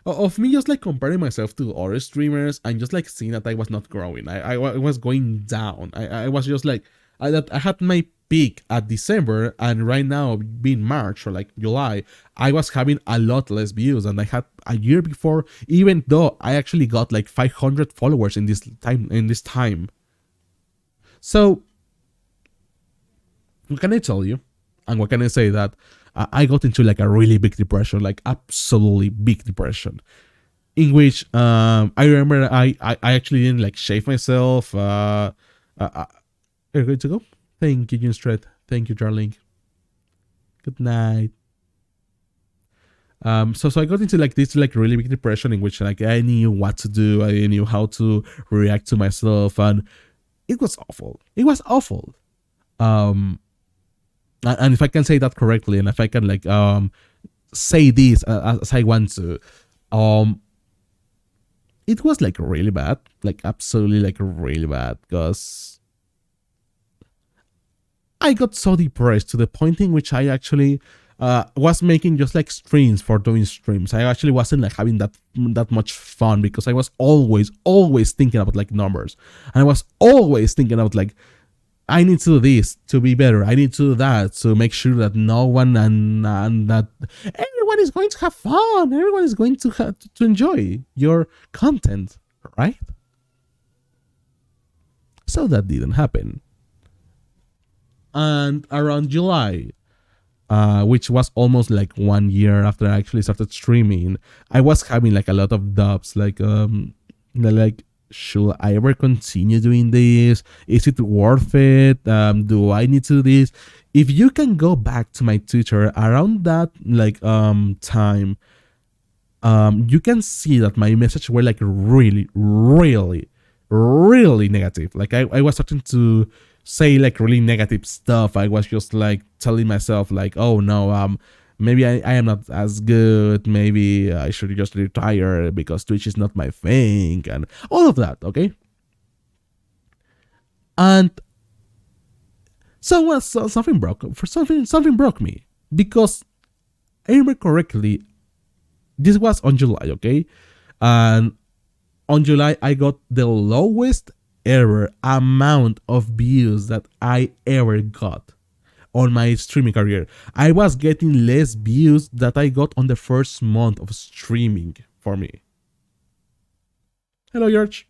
of me just like comparing myself to other streamers and just like seeing that I was not growing. I was going down. I was just like that I had my peak at December, and right now being March or like July, I was having a lot less views than I had a year before, even though I actually got like 500 followers in this time. So what can I tell you? And what can I say that I got into like a really big depression, like absolutely big depression, in which I remember I actually didn't like shave myself. Are you good to go? Thank you, Junstred. Thank you, darling. Good night. So I got into like this like really big depression in which like I knew what to do, I knew how to react to myself, and it was awful. It was awful. And if I can say that correctly, and if I can like say this as I want to, it was like really bad, like absolutely like really bad, because I got so depressed to the point in which I actually was making just like streams for doing streams. I actually wasn't like having that much fun because I was always thinking about like numbers, and I was always thinking about like, I need to do this to be better. I need to do that to make sure that no one and that everyone is going to have fun. Everyone is going to enjoy your content, right? So that didn't happen. And around July, which was almost like 1 year after I actually started streaming, I was having like a lot of doubts, like should I ever continue doing this? Is it worth it? Do I need to do this? If you can go back to my Twitter around that like time, you can see that my message were like really, really, really negative. Like I was starting to say like really negative stuff. I was just like telling myself like, oh no, maybe I am not as good. Maybe I should just retire because Twitch is not my thing, and all of that. Okay. And Something broke. For something broke me because I remember correctly. This was on July, okay, and on July I got the lowest ever amount of views that I ever got on my streaming career. I was getting less views that I got on the first month of streaming for me. Hello, George.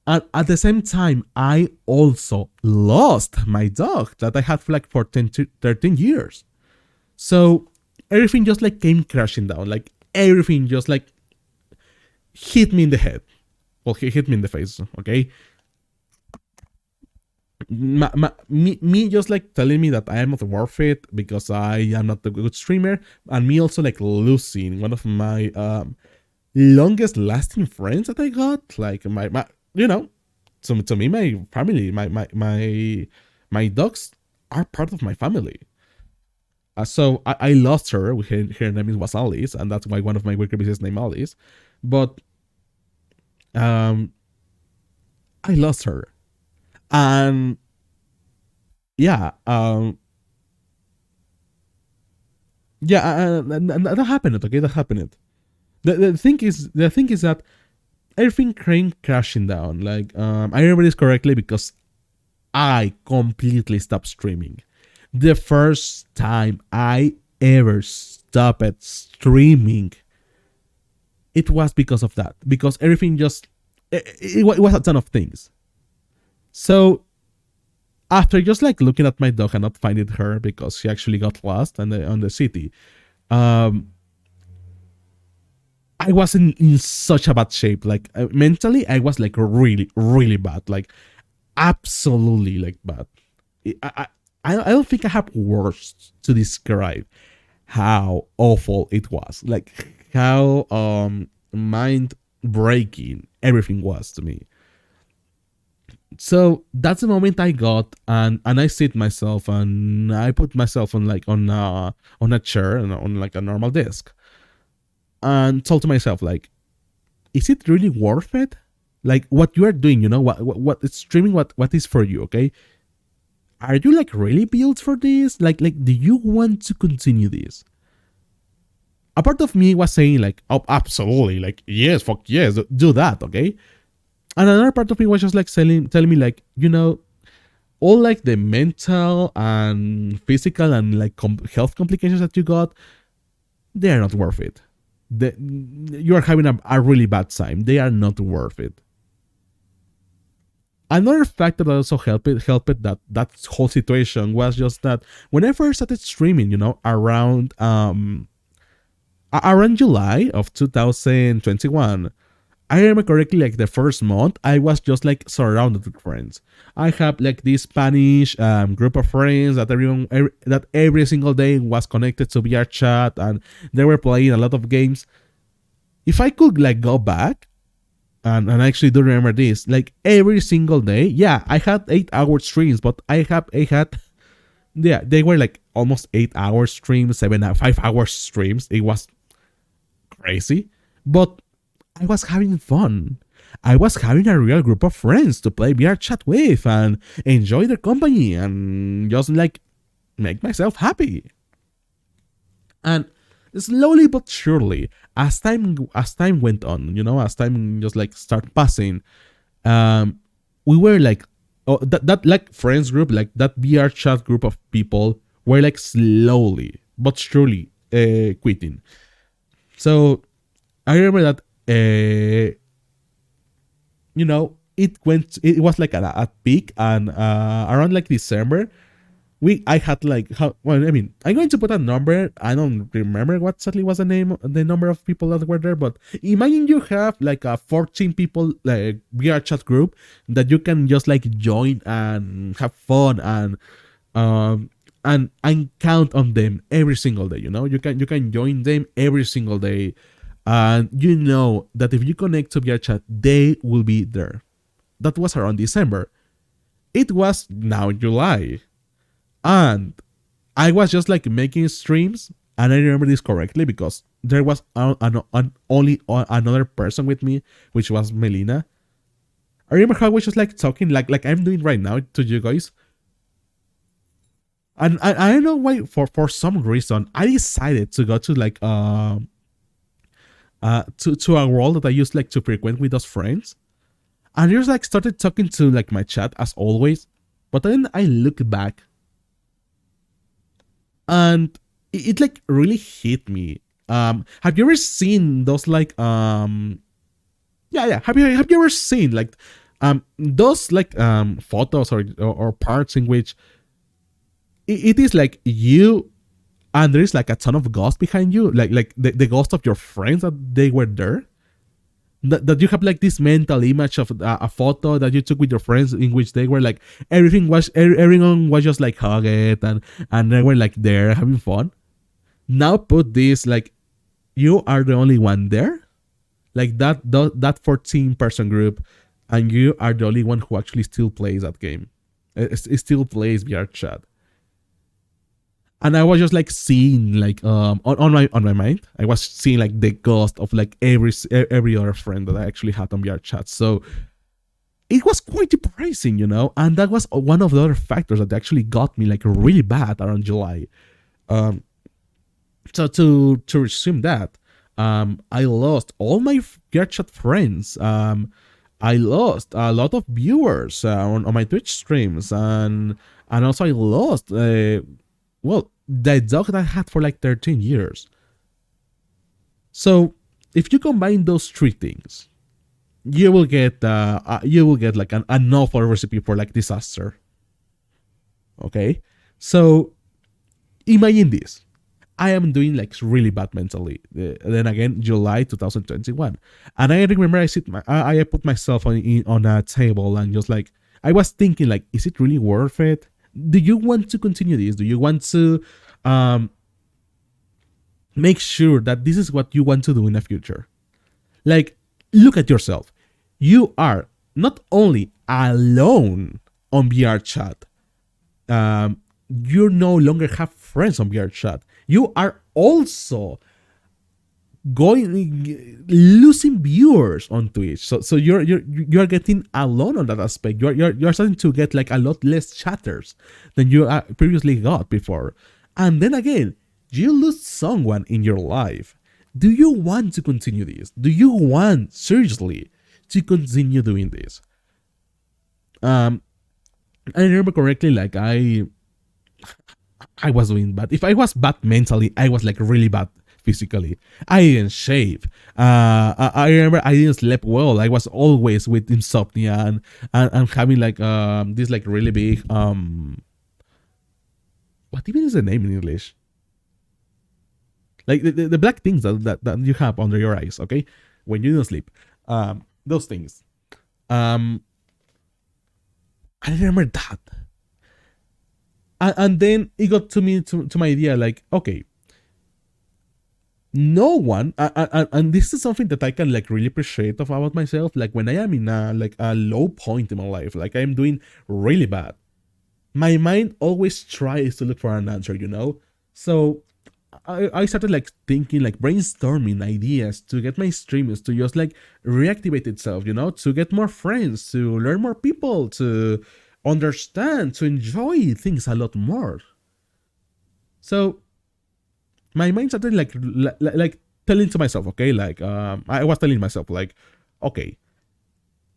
And at the same time, I also lost my dog that I had for like for 10 to 13 years. So everything just like came crashing down. Like everything just like hit me in the head. Well, he hit me in the face, okay? Me just like telling me that I am not worth it because I am not a good streamer, and me also like losing one of my longest lasting friends that I got. Like my you know, to me, my family, my dogs are part of my family. So I lost her. Her name was Alice, and that's why one of my worker bees is named Alice. But um, I lost her, and yeah, and that happened. Okay, that happened. The thing is that everything came crashing down. Like I remember this correctly because I completely stopped streaming. The first time I ever stopped streaming, it was because of that. Because everything just it was a ton of things. So after just like looking at my dog and not finding her because she actually got lost on the city, um, I was in such a bad shape. Like mentally, I was like really, really bad. Like absolutely like bad. I don't think I have words to describe how awful it was. Like how mind breaking everything was to me. So that's the moment I got, and I sit myself and I put myself on like on a chair and on like a normal desk and told to myself like, is it really worth it? Like what you are doing, what it's streaming, what is for you, okay? Are you like really built for this? Like do you want to continue this? A part of me was saying like, oh, absolutely, like yes, fuck yes, do that, okay? And another part of me was just like telling me like, all like the mental and physical and like health complications that you got, they are not worth it. You are having a really bad time. They are not worth it. Another factor that also helped that whole situation was just that when I first started streaming, around July of 2021, I remember correctly, like the first month, I was just like surrounded with friends. I have like this Spanish group of friends that that every single day was connected to VR chat, and they were playing a lot of games. If I could like go back, and I actually do remember this, like every single day, yeah, I had 8 hour streams, but I had, yeah, they were like almost 8 hour streams, 5 hour streams. It was crazy, but I was having fun. I was having a real group of friends to play VR chat with and enjoy their company and just like make myself happy. And slowly but surely, as time went on, as time just like start passing, we were like, oh, that like friends group, like that VR chat group of people were like slowly but surely quitting. So I remember that it was like at peak, and around like December, I had like, I mean, I'm going to put a number. I don't remember what exactly was the number of people that were there, but imagine you have like a 14 people like VR chat group that you can just like join and have fun and count on them every single day. You can join them every single day, and you know that if you connect to VR chat, they will be there. That was around December. It was now July, and I was just like making streams, and I remember this correctly because there was only another person with me, which was Melina. I remember how I was just like talking like I'm doing right now to you guys, And I don't know why, for some reason I decided to go to like to a world that I used like to frequent with those friends, and just like started talking to like my chat as always. But then I look back, and it like really hit me. Have you ever seen those like yeah, have you ever seen like those like photos or parts in which it is like you, and there is like a ton of ghosts behind you, like the ghost of your friends that they were there, that you have like this mental image of a photo that you took with your friends in which they were like everyone was just like hugged, and they were like there having fun. Now put this like you are the only one there, like that 14-person group, and you are the only one who actually still plays that game. It still plays VR chat. And I was just like seeing like on my mind, I was seeing like the ghost of like every other friend that I actually had on VR chat. So it was quite depressing, and that was one of the other factors that actually got me like really bad around July. um so to resume that, I lost all my VR chat friends. I lost a lot of viewers on my Twitch streams, and also I lost well, the dog that I had for like 13 years. So if you combine those three things, you will get like an awful recipe for like disaster. Okay, so imagine this. I am doing like really bad mentally. Then again, July 2021, and I remember I put myself on a table and just like I was thinking like, is it really worth it? Do you want to continue this? Do you want to um, make sure that this is what you want to do in the future? Like, look at yourself. You are not only alone on VR chat, you no longer have friends on VR chat. You are also losing viewers on Twitch. So you're getting alone on that aspect. You're starting to get like a lot less chatters than you previously got before. And then again, you lose someone in your life. Do you want to continue this? Do you want seriously to continue doing this? I remember correctly, like I was doing bad. If I was bad mentally, I was like really bad physically. I didn't shave. I remember I didn't sleep well. I was always with insomnia and having like this like really big what even is the name in English? Like the black things that you have under your eyes, okay? When you don't sleep. Those things. I remember that. And then it got to me to my idea like, okay, no one and this is something that I can like really appreciate about myself, like when I am in a like a low point in my life, like I'm doing really bad, my mind always tries to look for an answer. So I started like thinking, like brainstorming ideas to get my streams to just like reactivate itself, to get more friends, to learn more people, to understand, to enjoy things a lot more. So my mind started like telling to myself, okay, like I was telling myself like, okay,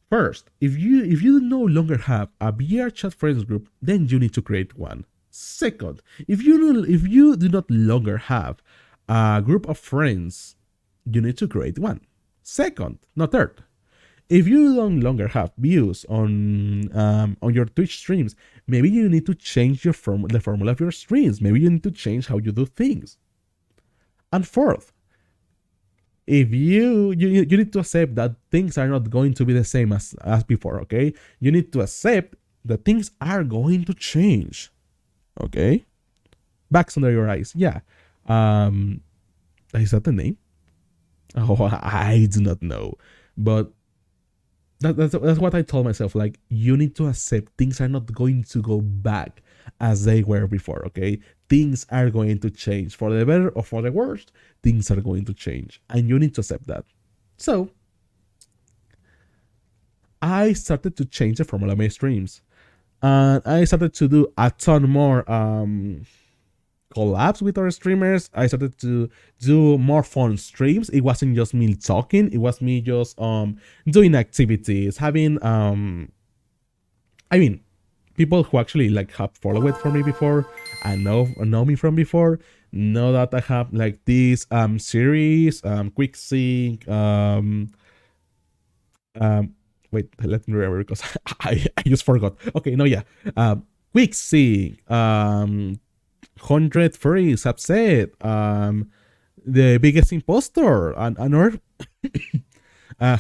first, if you no longer have a VR chat friends group, then you need to create one. Second, if you do not longer have a group of friends, you need to create one. Second, not third. If you no longer have views on your Twitch streams, maybe you need to change the formula of your streams. Maybe you need to change how you do things. And fourth, if you need to accept that things are not going to be the same as before, okay? You need to accept that things are going to change, okay? Backs under your eyes, yeah. Is that the name? Oh, I do not know, but that's what I told myself. Like, you need to accept things are not going to go back as they were before, okay? Things are going to change for the better or for the worse. Things are going to change, and you need to accept that. So, I started to change the formula of my streams. And I started to do a ton more collabs with other streamers. I started to do more fun streams. It wasn't just me talking, it was me just doing activities, having I mean, people who actually like have followed for me before and know me from before know that I have like this series, quick sync, wait, let me remember because I just forgot. Okay, no, yeah. Quick sync, 100 Furries Upset, The Biggest Impostor, and another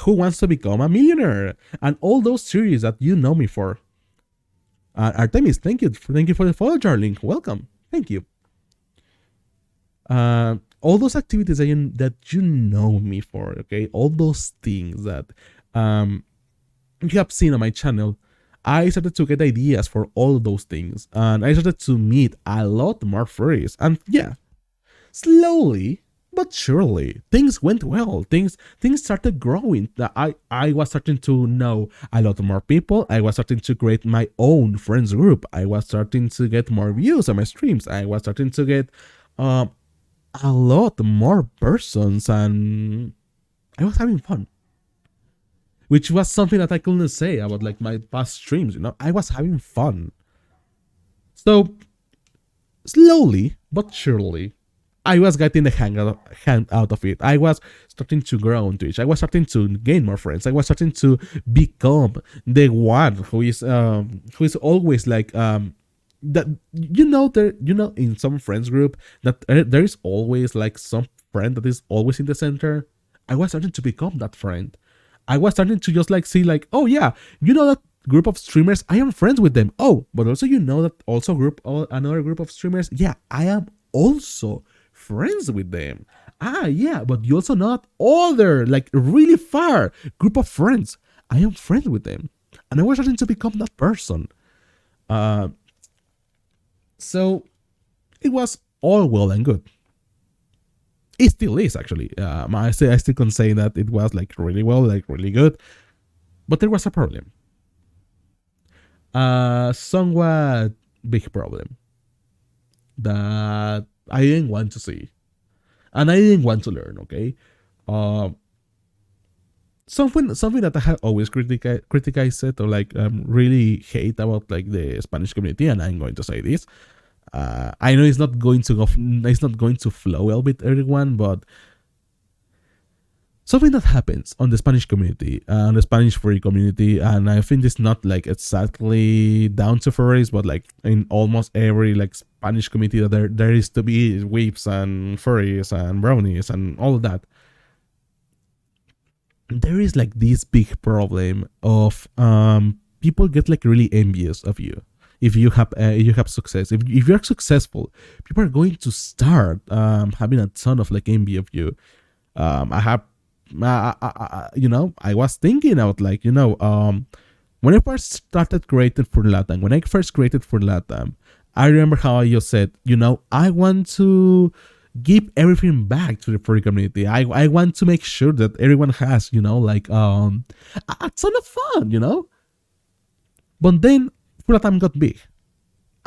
Who Wants to Become a Millionaire, and all those series that you know me for. Artemis, thank you for the follow, darling. Welcome, thank you. All those activities that you know me for, okay, all those things that you have seen on my channel. I started to get ideas for all those things, and I started to meet a lot more furries. And yeah, slowly but surely, things went well. Things started growing. I was starting to know a lot more people. I was starting to create my own friends group. I was starting to get more views on my streams. I was starting to get a lot more persons, and I was having fun, which was something that I couldn't say about like my past streams. I was having fun. So slowly but surely, I was getting the hang out of it. I was starting to grow on Twitch. I was starting to gain more friends. I was starting to become the one who is always like that. In some friends group that there is always like some friend that is always in the center. I was starting to become that friend. I was starting to just like see like, oh yeah, that group of streamers, I am friends with them. Oh, but also that also another group of streamers, yeah, I am also friends with them. Ah, yeah, but you also know that other like really far group of friends, I am friends with them, and I was starting to become that person. So it was all well and good. It still is actually. I still can say that it was like really well, like really good, but there was a problem. Somewhat big problem that I didn't want to see, and I didn't want to learn. Okay, something that I have always criticized or like really hate about like the Spanish community, and I'm going to say this. I know it's not going to flow well with everyone, but something that happens on the Spanish community and the Spanish furry community, and I think it's not like exactly down to furries, but like in almost every like Spanish community that there is to be weeps and furries and brownies and all of that. There is like this big problem of people get like really envious of you if you have success. If you're successful, people are going to start having a ton of like envy of you. I was thinking out like, when I first started creating for Latam, I remember how I just said, I want to give everything back to the furry community. I want to make sure that everyone has, like a ton of fun, But then Latam got big,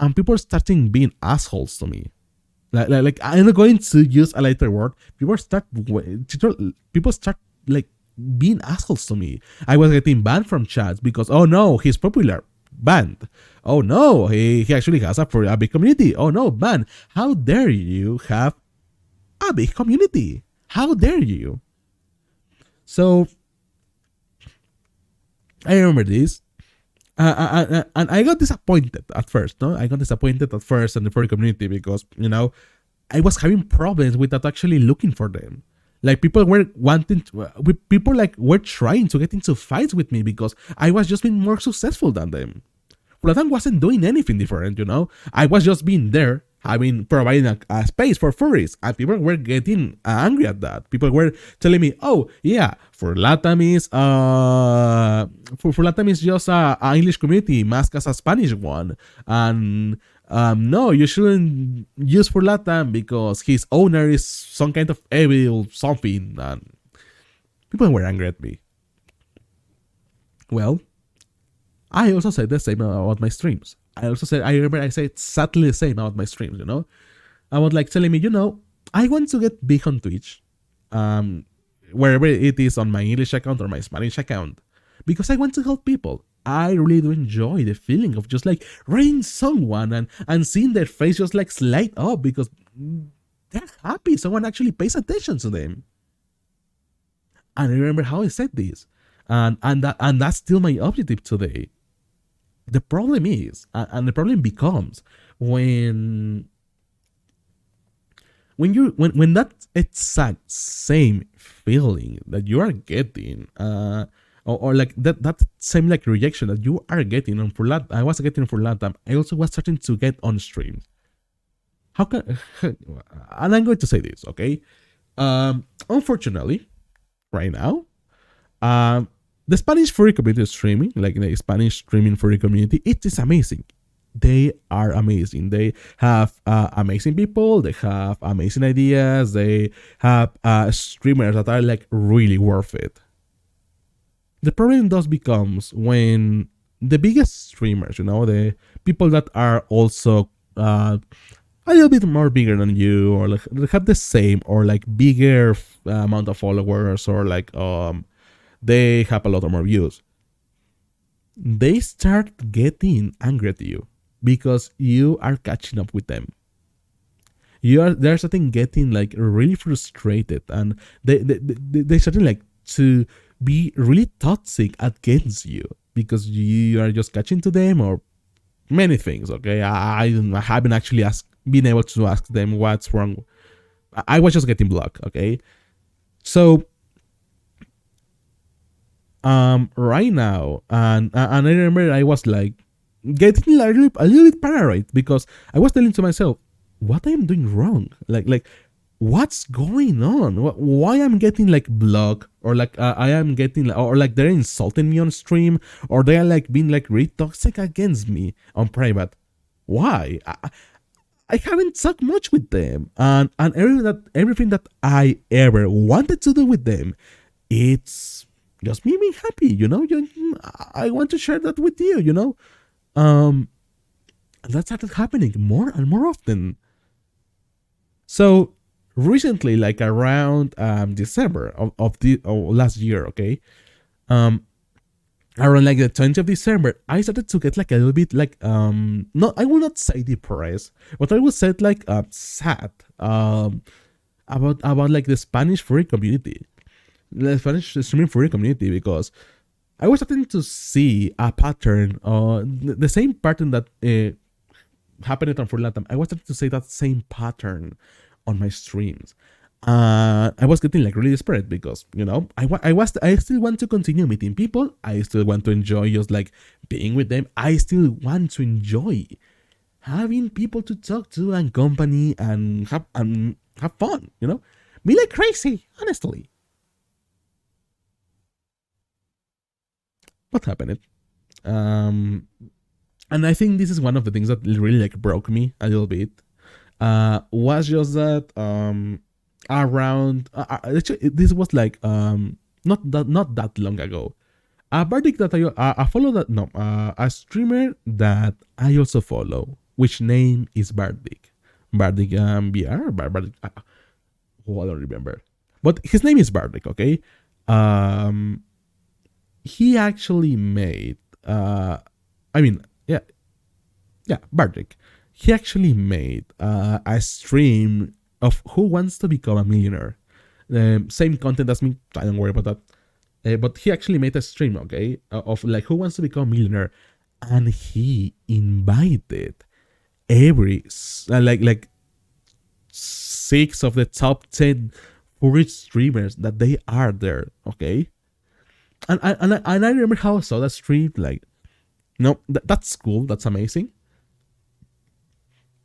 and people starting being assholes to me. Like I'm not going to use a later word. People start like being assholes to me. I was getting banned from chats because, oh no, he's popular, banned. Oh no, he actually has a big community. Oh no, banned. How dare you have a big community? How dare you? So I remember this. And I got disappointed at first. No, I got disappointed at first in the furry community because I was having problems without actually looking for them. Like people were were trying to get into fights with me because I was just being more successful than them. Latam wasn't doing anything different. I was just being there, providing a space for furries, and people were getting angry at that. People were telling me, "Oh yeah, for Latam is just a English community masked as a Spanish one, and no, you shouldn't use for Latam because his owner is some kind of evil something." And people were angry at me. Well, I also said the same about my streams. I remember I said exactly the same about my streams, I was like telling me, I want to get big on Twitch, um, wherever it is on my English account or my Spanish account, because I want to help people. I really do enjoy the feeling of just like reading someone and seeing their face just like light up because they're happy. Someone actually pays attention to them. And I remember how I said this, and that's still my objective today. The problem is, and the problem becomes when when that exact same feeling that you are getting, or like that same like rejection that you are getting on for lat I was getting for Latam, I also was starting to get on streams. How can and I'm going to say this, okay? Unfortunately, right now, the Spanish furry community streaming, like the Spanish streaming furry community, it is amazing. They are amazing. They have amazing people. They have amazing ideas. They have streamers that are like really worth it. The problem thus becomes when the biggest streamers, the people that are also a little bit more bigger than you, or like they have the same or like bigger amount of followers, or like they have a lot of more views, they start getting angry at you because you are catching up with them. They're starting getting like really frustrated, and they starting like to be really toxic against you because you are just catching to them, or many things. Okay, I haven't actually been able to ask them what's wrong. I was just getting blocked. Okay, so right now, and I remember I was like getting a little bit paranoid because I was telling to myself, what I am doing wrong? Like what's going on? Why I'm getting like blocked, or like I am getting, or like they're insulting me on stream, or they are like being like really toxic against me on private? Why? I haven't talked much with them, and everything that I ever wanted to do with them, it's just me being happy. I want to share that with you. And that started happening more and more often. So recently, like around December of last year, okay, around like the 20th of December, I started to get like a little bit like no, I will not say depressed, but I will say like sad about like the Spanish furry community, the Spanish streaming furry community, because I was starting to see a pattern, the same pattern that happened on Furlatam. I was starting to see that same pattern on my streams. I was getting like really desperate because I still want to continue meeting people. I still want to enjoy just like being with them. I still want to enjoy having people to talk to and company and have fun. Me like crazy, honestly. What happened? And I think this is one of the things that really like broke me a little bit. Was just that around actually, this was like not that long ago. A Bardic that I follow, that no a streamer that I also follow, which name is Bardic BR Bardic. Oh, I don't remember, but his name is Bardic. Okay, he actually made I mean, yeah, Bardic. He actually made a stream of Who Wants to Become a Millionaire. Same content as me. I don't worry about that. But he actually made a stream, okay, of like Who Wants to Become a Millionaire, and he invited every like 6 of the top 10 furry streamers that they are there, okay. And I remember how I saw that stream, like, no, that's cool, that's amazing.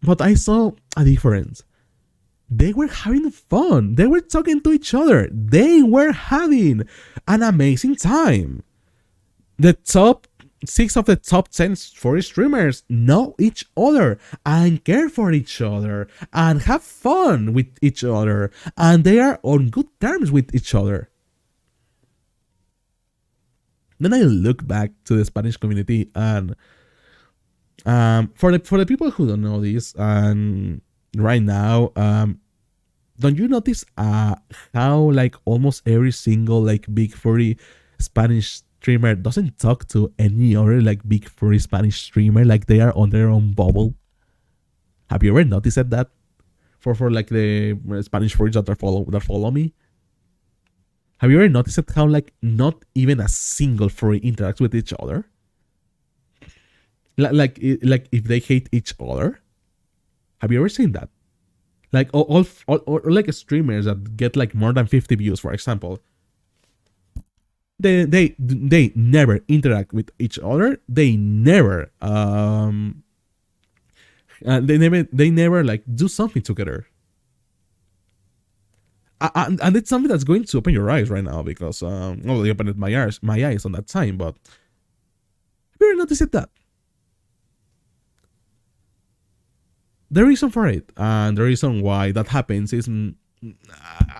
But I saw a difference. They were having fun. They were talking to each other. They were having an amazing time. The top 6 of the top 10 furry streamers know each other and care for each other and have fun with each other, and they are on good terms with each other. Then I look back to the Spanish community, and for the people who don't know this, and right now, don't you notice how like almost every single like big furry Spanish streamer doesn't talk to any other like big furry Spanish streamer, like they are on their own bubble? Have you ever noticed that for like the Spanish furries that follow me? Have you ever noticed how like not even a single furry interacts with each other? Like if they hate each other. Have you ever seen that? Like all like streamers that get like more than 50 views, for example, they never interact with each other. They never like do something together. And it's something that's going to open your eyes right now, because well, they opened my eyes on that time. But have you ever noticed that? The reason for it, and the reason why that happens is,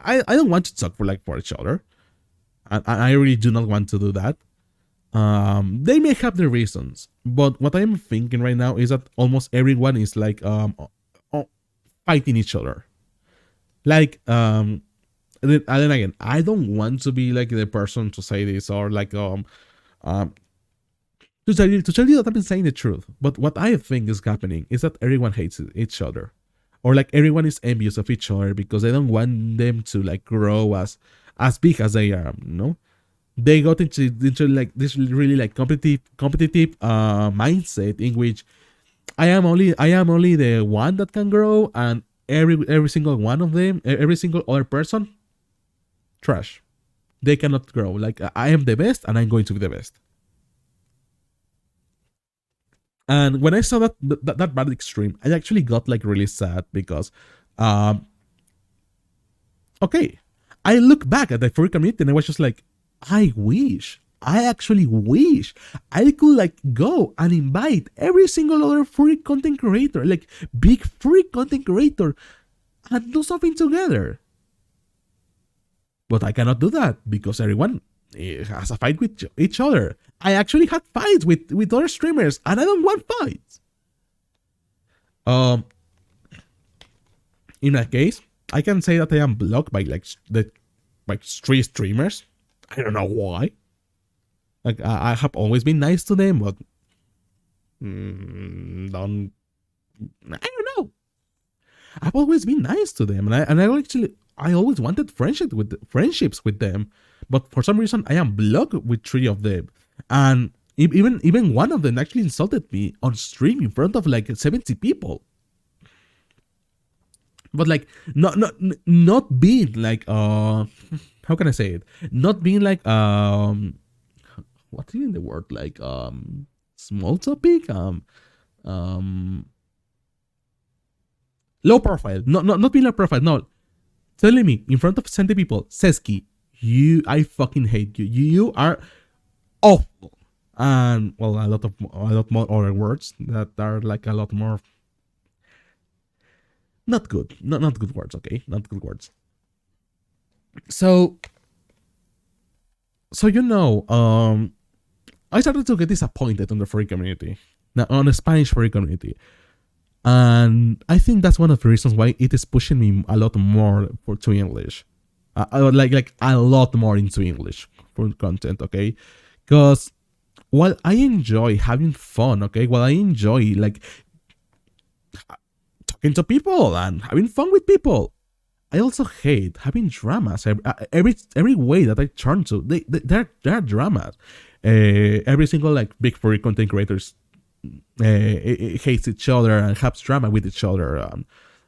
I don't want to talk for each other, and I really do not want to do that. They may have their reasons, but what I'm thinking right now is that almost everyone is like fighting each other. Like and then again, I don't want to be like the person to say this, or like um to tell you that I've been saying the truth. But what I think is happening is that everyone hates each other, or like everyone is envious of each other because they don't want them to like grow as big as they are. They got into like this really like competitive mindset, in which I am only the one that can grow, and every single one of them, every single other person, trash. They cannot grow. Like, I am the best, and I'm going to be the best. And when I saw that bad extreme, I actually got like really sad, because um okay, I look back at the furry community and I was just like, I actually wish I could like go and invite every single other furry content creator, like big furry content creator, and do something together. But I cannot do that because everyone has a fight with each other. I actually had fights with other streamers, and I don't want fights. Um, in that case, I can say that I am blocked by like three streamers. I don't know why. Like, I have always been nice to them, but don't. I don't know. I've always been nice to them, and I always wanted friendships with them, but for some reason I am blocked with three of them, and even one of them actually insulted me on stream in front of like 70 people. But like, not being like how can I say it? Not being like what's even the word, like small topic, um low profile, not being low profile, no, telling me in front of 70 people, Seski, I fucking hate you. You are awful. And well, a lot more other words that are like a lot more not good, not good words. Okay, not good words. So I started to get disappointed on the furry community, now on the Spanish furry community, and I think that's one of the reasons why it is pushing me a lot more to English. I would like a lot more into English for content, okay? Because while I enjoy having fun, okay, while I enjoy like talking to people and having fun with people, I also hate having dramas. Every way that I turn to, there are dramas. Every single like big furry content creators hates each other and has drama with each other.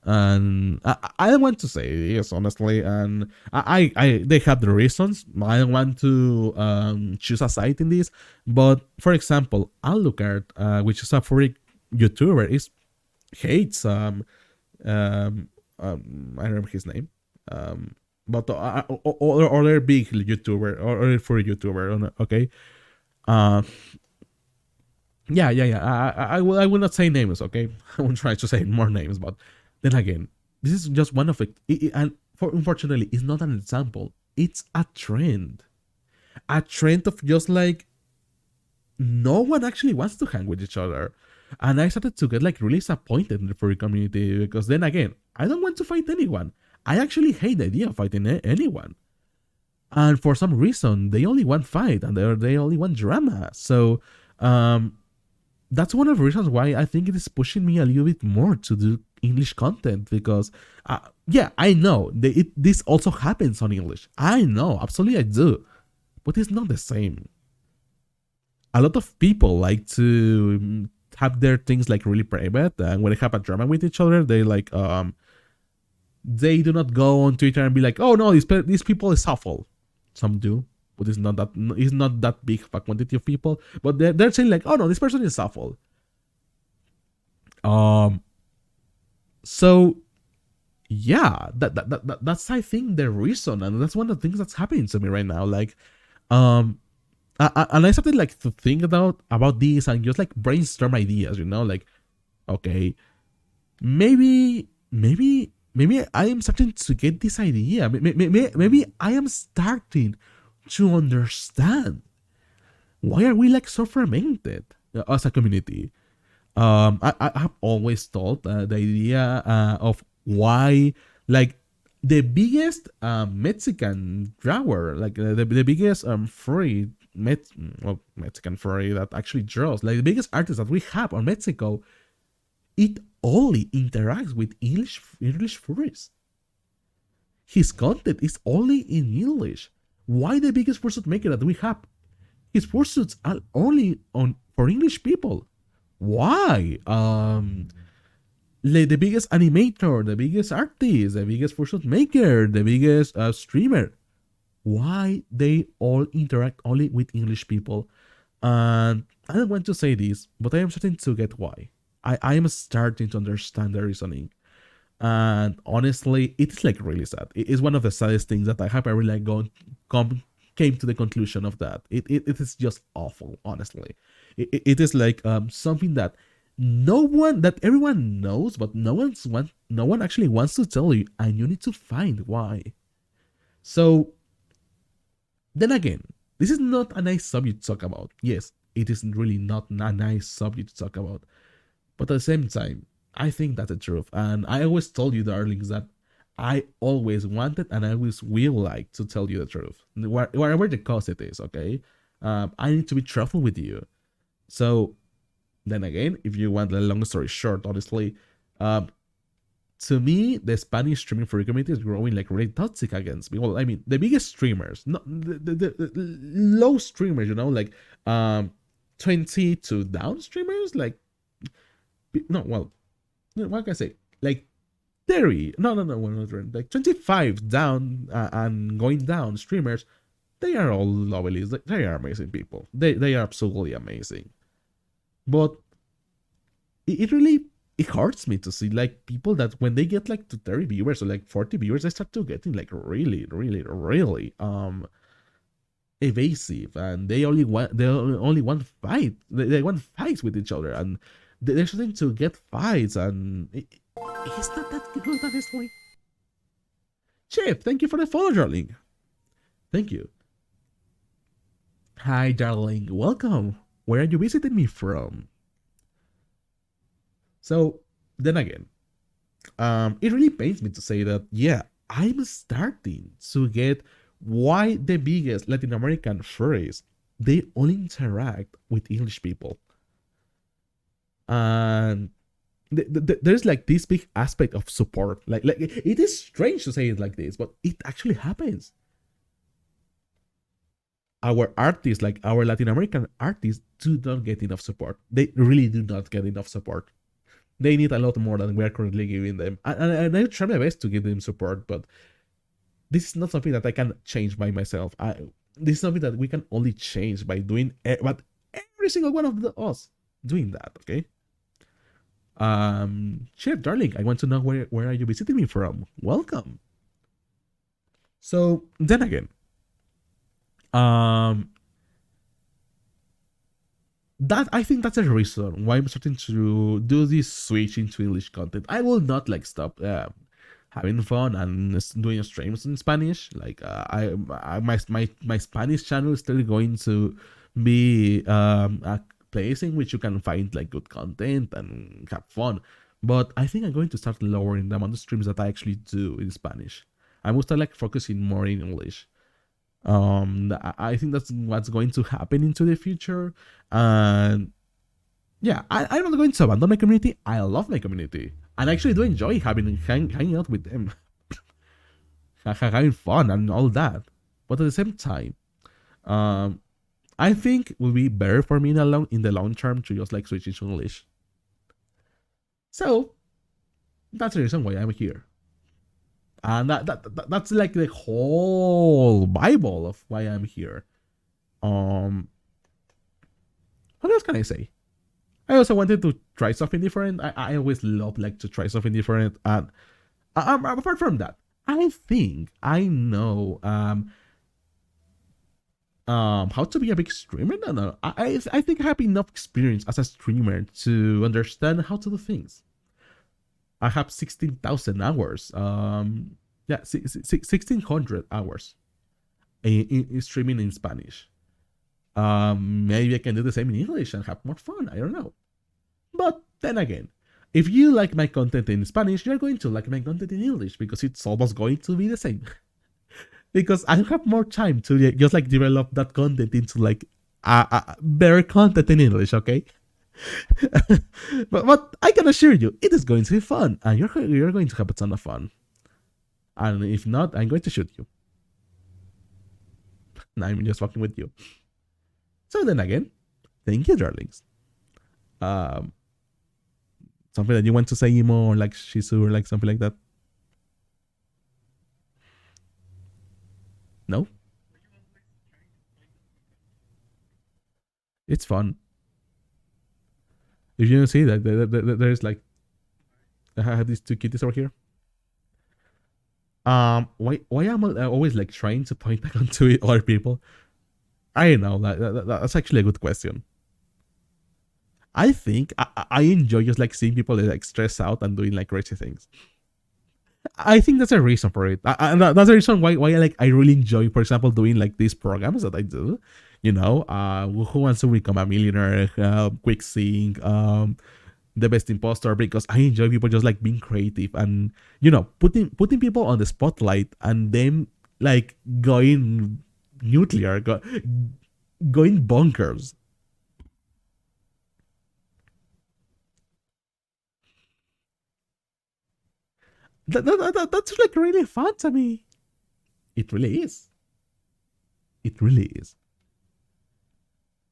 And I don't want to say this honestly, and they have the reasons. I don't want to choose a side in this, but for example, Alucard, which is a furry YouTuber, hates I don't remember his name, but other big YouTuber or other furry YouTuber, okay. uh yeah. I will not say names, okay. I won't try to say more names, but then again, this is just one of it, and unfortunately, it's not an example. It's a trend of just like no one actually wants to hang with each other. And I started to get like really disappointed in the furry community because then again, I don't want to fight anyone. I actually hate the idea of fighting anyone. And for some reason, they only want fight and they only want drama. So that's one of the reasons why I think it is pushing me a little bit more to do English content because, yeah, I know this also happens on English. I know, absolutely I do, but it's not the same. A lot of people like to have their things like really private, and when they have a drama with each other, they do not go on Twitter and be like, "Oh no, these people is awful." Some do, but it's not that big of a quantity of people. But they're saying like, "Oh no, this person is awful." So yeah, that's I think the reason, and that's one of the things that's happening to me right now. Like, and I started like to think about this and just like brainstorm ideas. Like, okay, maybe I am starting to get this idea. Maybe I am starting to understand why are we like so fragmented as a community. I have always thought the idea of why like the biggest Mexican drawer, like the biggest furry Mexican furry that actually draws, like the biggest artist that we have on Mexico, it only interacts with English furries. His content is only in English. Why the biggest fursuit maker that we have? His fursuits are only on for English people. Why? The biggest animator, the biggest artist, the biggest fursuit maker, the biggest streamer. Why they all interact only with English people? And I don't want to say this, but I am starting to get why. I am starting to understand the reasoning. And honestly, it is like really sad. It is one of the saddest things that I have ever like came to the conclusion of that. It is just awful, honestly. It is like something that everyone knows, but no one actually wants to tell you, and you need to find why. So then again, this is not a nice subject to talk about. Yes, it is really not a nice subject to talk about. But at the same time, I think that's the truth. And I always told you, darlings, that I always wanted and I always will like to tell you the truth, wherever the cost it is, okay? I need to be truthful with you. So, then again, if you want a long story short, honestly, to me, the Spanish streaming furry community is growing like really toxic against me. Well, I mean, the biggest streamers, not the low streamers, like 20 to down streamers, like, no, well, what can I say? Like 30, no, like 25 down and going down streamers, they are all lovely. They are amazing people. They are absolutely amazing. But it really hurts me to see like people that when they get like to 30 viewers or like 40 viewers, they start to getting like really evasive, and they only want fight. They want fights with each other, and they're starting to get fights, and it's not that good, honestly. Chip, thank you for the follow, darling. Thank you. Hi, darling. Welcome. Where are you visiting me from? So, then again, it really pains me to say that, yeah, I'm starting to get why the biggest Latin American furries, they only interact with English people. And there's like this big aspect of support. Like it is strange to say it like this, but it actually happens. Our artists, like our Latin American artists, do not get enough support. They really do not get enough support. They need a lot more than we are currently giving them. And I try my best to give them support, but this is not something that I can change by myself. This is something that we can only change by doing, but every single one of us doing that, okay? Chef, darling, I want to know where are you visiting me from? Welcome. So then again, that I think that's a reason why I'm starting to do this switch into English content. I will not like stop having fun and doing streams in Spanish. Like my Spanish channel is still going to be a place in which you can find like good content and have fun. But I think I'm going to start lowering the amount of streams that I actually do in Spanish. I will start like focusing more in English. I think that's what's going to happen into the future. And yeah, I'm not going to abandon my community. I love my community, and I actually do enjoy hanging out with them, having fun and all that. But at the same time, um, I think it will be better for me in the long term to just like switch into English. So that's the reason why I'm here, and that's like the whole Bible of why I'm here. Um, what else can I say? I also wanted to try something different. I always love like to try something different, and apart from that, I think I know how to be a big streamer. No, no, I think I have enough experience as a streamer to understand how to do things. I have 16,000 hours. Yeah, 1,600 hours in streaming in Spanish. Maybe I can do the same in English and have more fun. I don't know. But then again, if you like my content in Spanish, you're going to like my content in English because it's almost going to be the same. Because I have more time to just like develop that content into like better content in English, okay? but I can assure you, it is going to be fun, and you're going to have a ton of fun. And if not, I'm going to shoot you. I'm just fucking with you. So then again, thank you, darlings. Um, Something that you want to say, Emo, or like Shizu, or like something like that? No? It's fun. If you don't see that, there's like, I have these two kitties over here. Why am I always like trying to point back onto other people? I don't know. That's actually a good question. I think I enjoy just like seeing people like stress out and doing like crazy things. I think that's a reason for it. And that's the reason why like I really enjoy, for example, doing like these programs that I do. You know, Who Wants to Become a Millionaire, Quick Sync, The Best Imposter, because I enjoy people just like being creative and putting people on the spotlight and them like going nuclear, going bonkers. That's like really fun to me. It really is. It really is.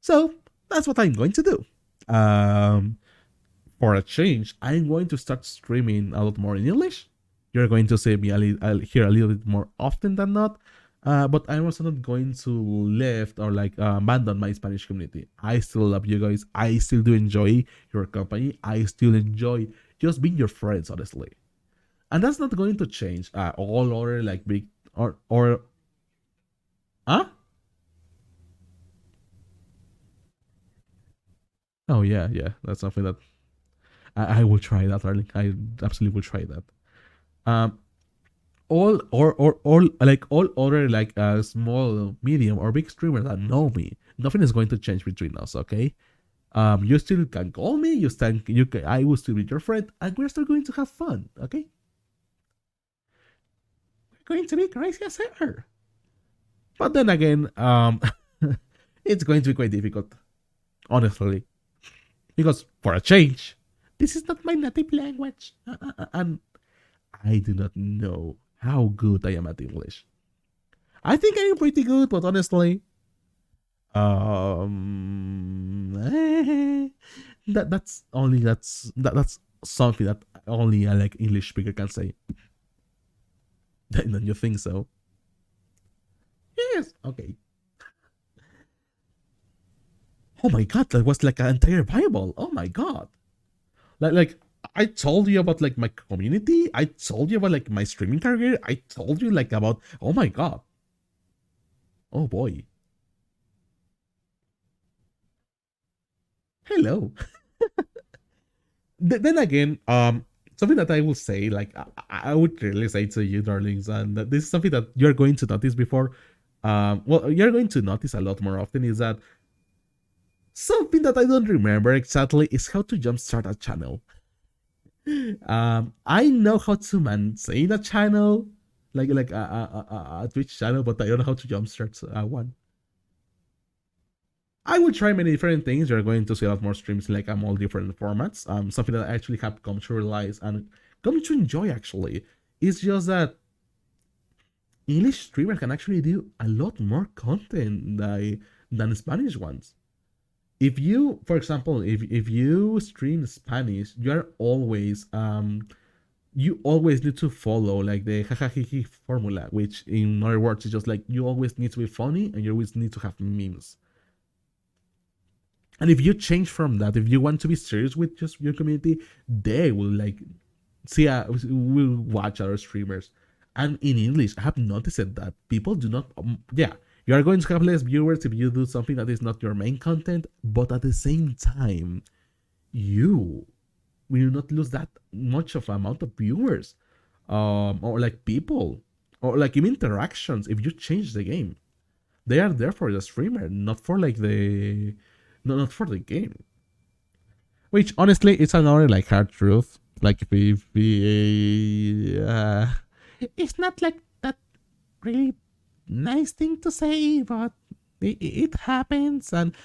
So that's what I'm going to do. For a change, I'm going to start streaming a lot more in English. You're going to see me here a little bit more often than not. But I'm also not going to left or like abandon my Spanish community. I still love you guys. I still do enjoy your company. I still enjoy just being your friends, honestly. And that's not going to change. All other like big or huh? Oh yeah, yeah. That's something that I will try that, darling. I absolutely will try that. Um, all like all other like small, medium, or big streamers that know me, nothing is going to change between us. Okay. You still can call me. I will still be your friend, and we're still going to have fun. Okay. We're going to be crazy as ever. But then again, it's going to be quite difficult, honestly, because for a change, this is not my native language, and I do not know how good I am at English. I think I'm pretty good, but honestly, that's something that only a like English speaker can say. Don't you think so? Yes. Okay. Oh my god, that was like an entire Bible. Oh my god. Like I told you about like my community. I told you about like my streaming career. I told you like about, oh my god. Oh boy. Hello. Then again, something that I will say, like I would really say to you, darlings, and this is something that you're going to notice before. Well, you're going to notice a lot more often is that Something that I don't remember exactly is how to jumpstart a channel. I know how to maintain a channel, like a Twitch channel, but I don't know how to jumpstart one. I will try many different things. You're going to see a lot more streams like all different formats. Something that I actually have come to realize and come to enjoy actually. It's just that English streamers can actually do a lot more content than Spanish ones. If you, for example, if you stream Spanish, you always need to follow like the jajajiji formula, which in other words is just like you always need to be funny and you always need to have memes. And if you change from that, if you want to be serious with just your community, they will like will watch other streamers. And in English, I have noticed that people do not. Yeah, you are going to have less viewers if you do something that is not your main content, but at the same time, you will not lose that much of amount of viewers, or like people, or like even interactions. If you change the game, they are there for the streamer, not for like the not for the game. Which honestly, it's another like hard truth. Like if we, it's not like that really nice thing to say, but it happens, and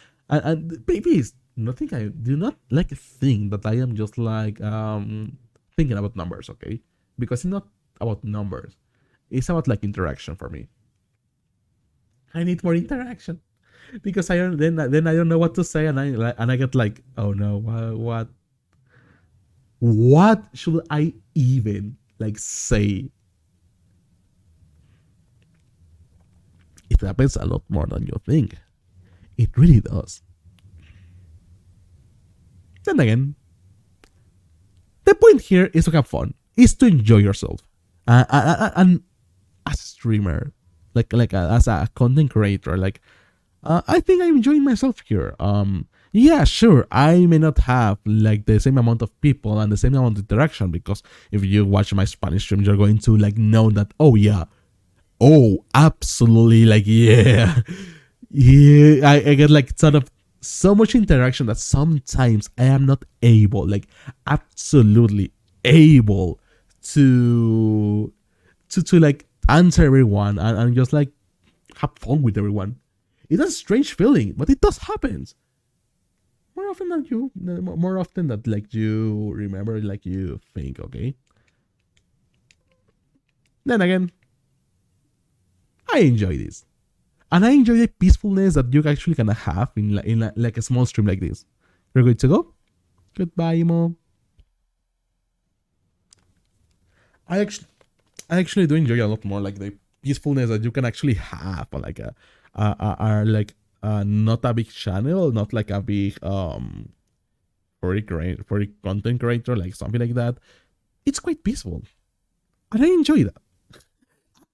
maybe it's nothing. I do not like think that I am just like thinking about numbers, okay? Because it's not about numbers. It's about like interaction for me. I need more interaction because I don't then I don't know what to say, and I get like, oh no, what should I even like say? It happens a lot more than you think. It really does. Then again, the point here is to have fun, is to enjoy yourself, and as a streamer, as a content creator, like I think I'm enjoying myself here. Yeah, sure, I may not have like the same amount of people and the same amount of interaction, because if you watch my Spanish stream, you're going to like know that, oh yeah, oh absolutely, like yeah, yeah, I get like sort of so much interaction that sometimes I am not able, like absolutely able to like answer everyone and just like have fun with everyone. It's a strange feeling, but it does happen more often that like you remember, like you think, okay. Then again, I enjoy this, and I enjoy the peacefulness that you actually can have in like a small stream like this. You're good to go. Goodbye, Mo. I actually do enjoy a lot more like the peacefulness that you can actually have like like not a big channel, not like a big for a content creator, like something like that. It's quite peaceful, and I enjoy that.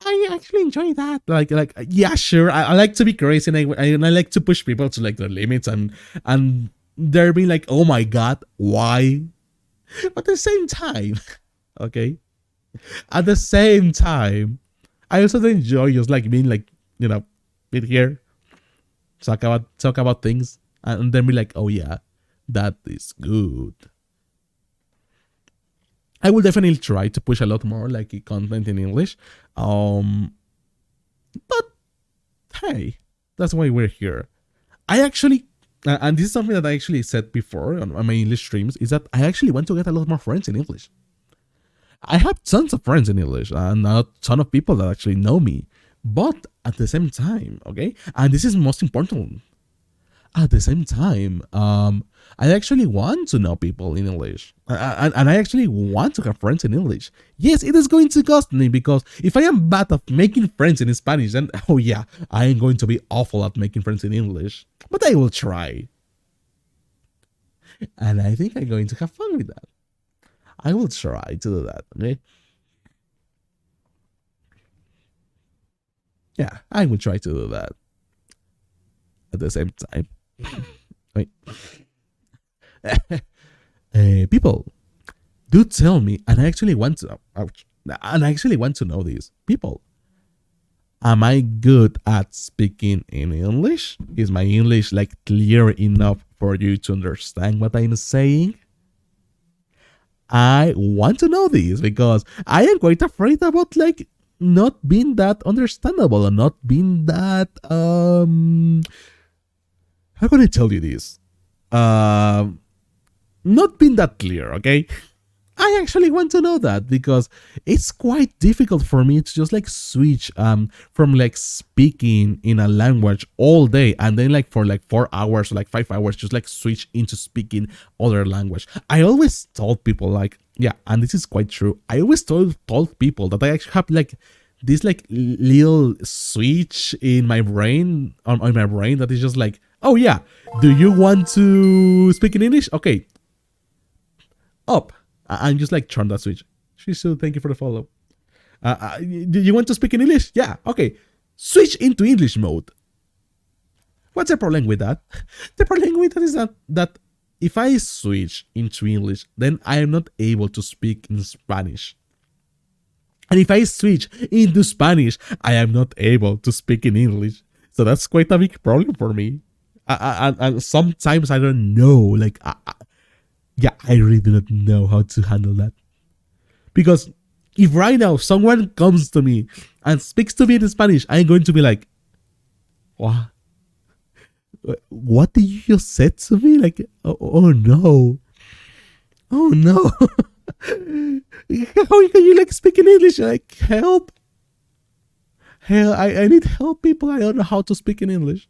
I actually enjoy that. Like yeah, sure. I like to be crazy, and I like to push people to like their limits, and they're being like, oh my god, why? But at the same time, okay. At the same time, I also enjoy just like being like, you know, be here, talk about things, and then be like, oh yeah, that is good. I will definitely try to push a lot more like content in English. But hey, that's why we're here. I actually, and this is something that I actually said before on my English streams, is that I actually want to get a lot more friends in English. I have tons of friends in English and a ton of people that actually know me. But at the same time, okay, and this is most important, at the same time, I actually want to know people in English, and I actually want to have friends in English. Yes, it is going to cost me, because if I am bad at making friends in Spanish, then oh yeah, I am going to be awful at making friends in English. But I will try, and I think I'm going to have fun with that. I will try to do that. Okay. Yeah, I will try to do that at the same time. Wait. People, do tell me, and I actually want to, know this. People, am I good at speaking in English? Is my English like clear enough for you to understand what I'm saying? I want to know this because I am quite afraid about like not being that understandable and not being that how can I tell you this? Um Not being that clear, okay? I actually want to know that because it's quite difficult for me to just like switch from like speaking in a language all day and then like for like 4 hours or like 5 hours just like switch into speaking other language. I always told people like yeah, and this is quite true. I always told people that I actually have like this like little switch in my brain on my brain that is just like oh yeah, do you want to speak in English? Okay, up. I'm just like turn that switch. Shizu, thank you for the follow. Do you want to speak in English? Yeah, okay. Switch into English mode. What's the problem with that? The problem with that is that if I switch into English, then I am not able to speak in Spanish. And if I switch into Spanish, I am not able to speak in English. So that's quite a big problem for me. And sometimes I don't know, like, yeah, I really do not know how to handle that. Because if right now someone comes to me and speaks to me in Spanish, I'm going to be like, what? What did you just say to me? Like, oh no. Oh no. How can you like speak in English? Like, help. Hell, I need help, people. I don't know how to speak in English.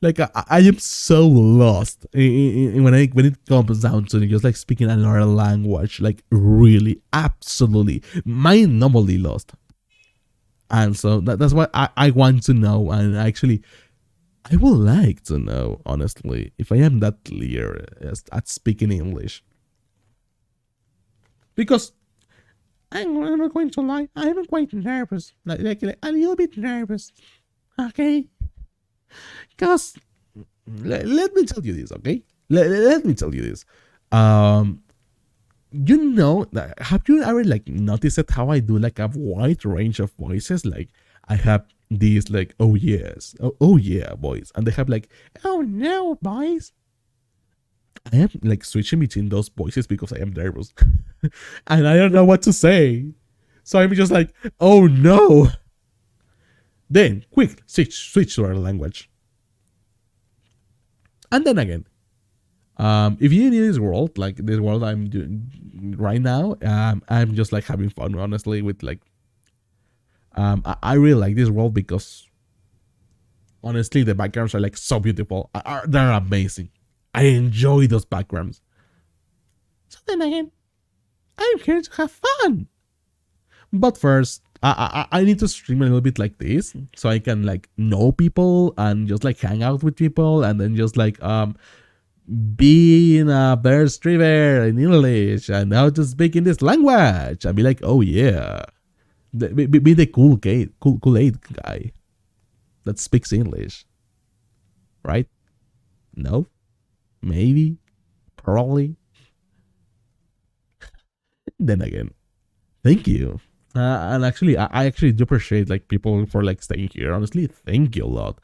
Like I am so lost when it comes down to just like speaking another language, like really, absolutely, mind-numbingly lost. And so that's what I want to know, and actually, I would like to know honestly if I am that clear at speaking English, because I'm not going to lie, I'm quite nervous, like a little bit nervous. Okay, because let me tell you this, okay? Let me tell you this. Um, you know, have you ever like noticed how I do like a wide range of voices? Like I have these like oh yes, oh yeah voice, and they have like oh no voice. I am like switching between those voices because I am nervous, and I don't know what to say. So I'm just like oh no. Then quick switch to our language. And then again, if you in this world, like this world I'm doing right now, I'm just like having fun, honestly, with like, I really like this world because honestly, the backgrounds are like so beautiful. They're amazing. I enjoy those backgrounds. So then again, I'm here to have fun. But first, I need to stream a little bit like this so I can like know people and just like hang out with people and then just like being a better streamer in English and how to speak in this language and be like, oh yeah, be the cool aid guy that speaks English, right? No, maybe, probably. Then again, thank you. And actually, I actually do appreciate like people for like staying here. Honestly, thank you a lot.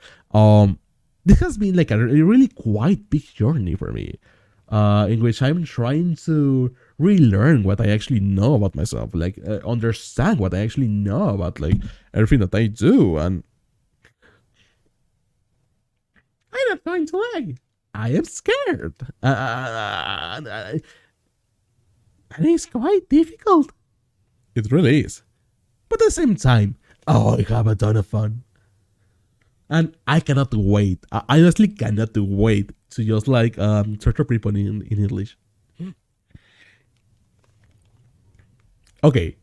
This has been like a really quite big journey for me, in which I'm trying to relearn what I actually know about myself, like understand what I actually know about like everything that I do, and I'm not going to lie, I am scared, and it's quite difficult. It really is, but at the same time, oh, I have a ton of fun. And I cannot wait. I honestly cannot wait to just like torture people in English. Okay,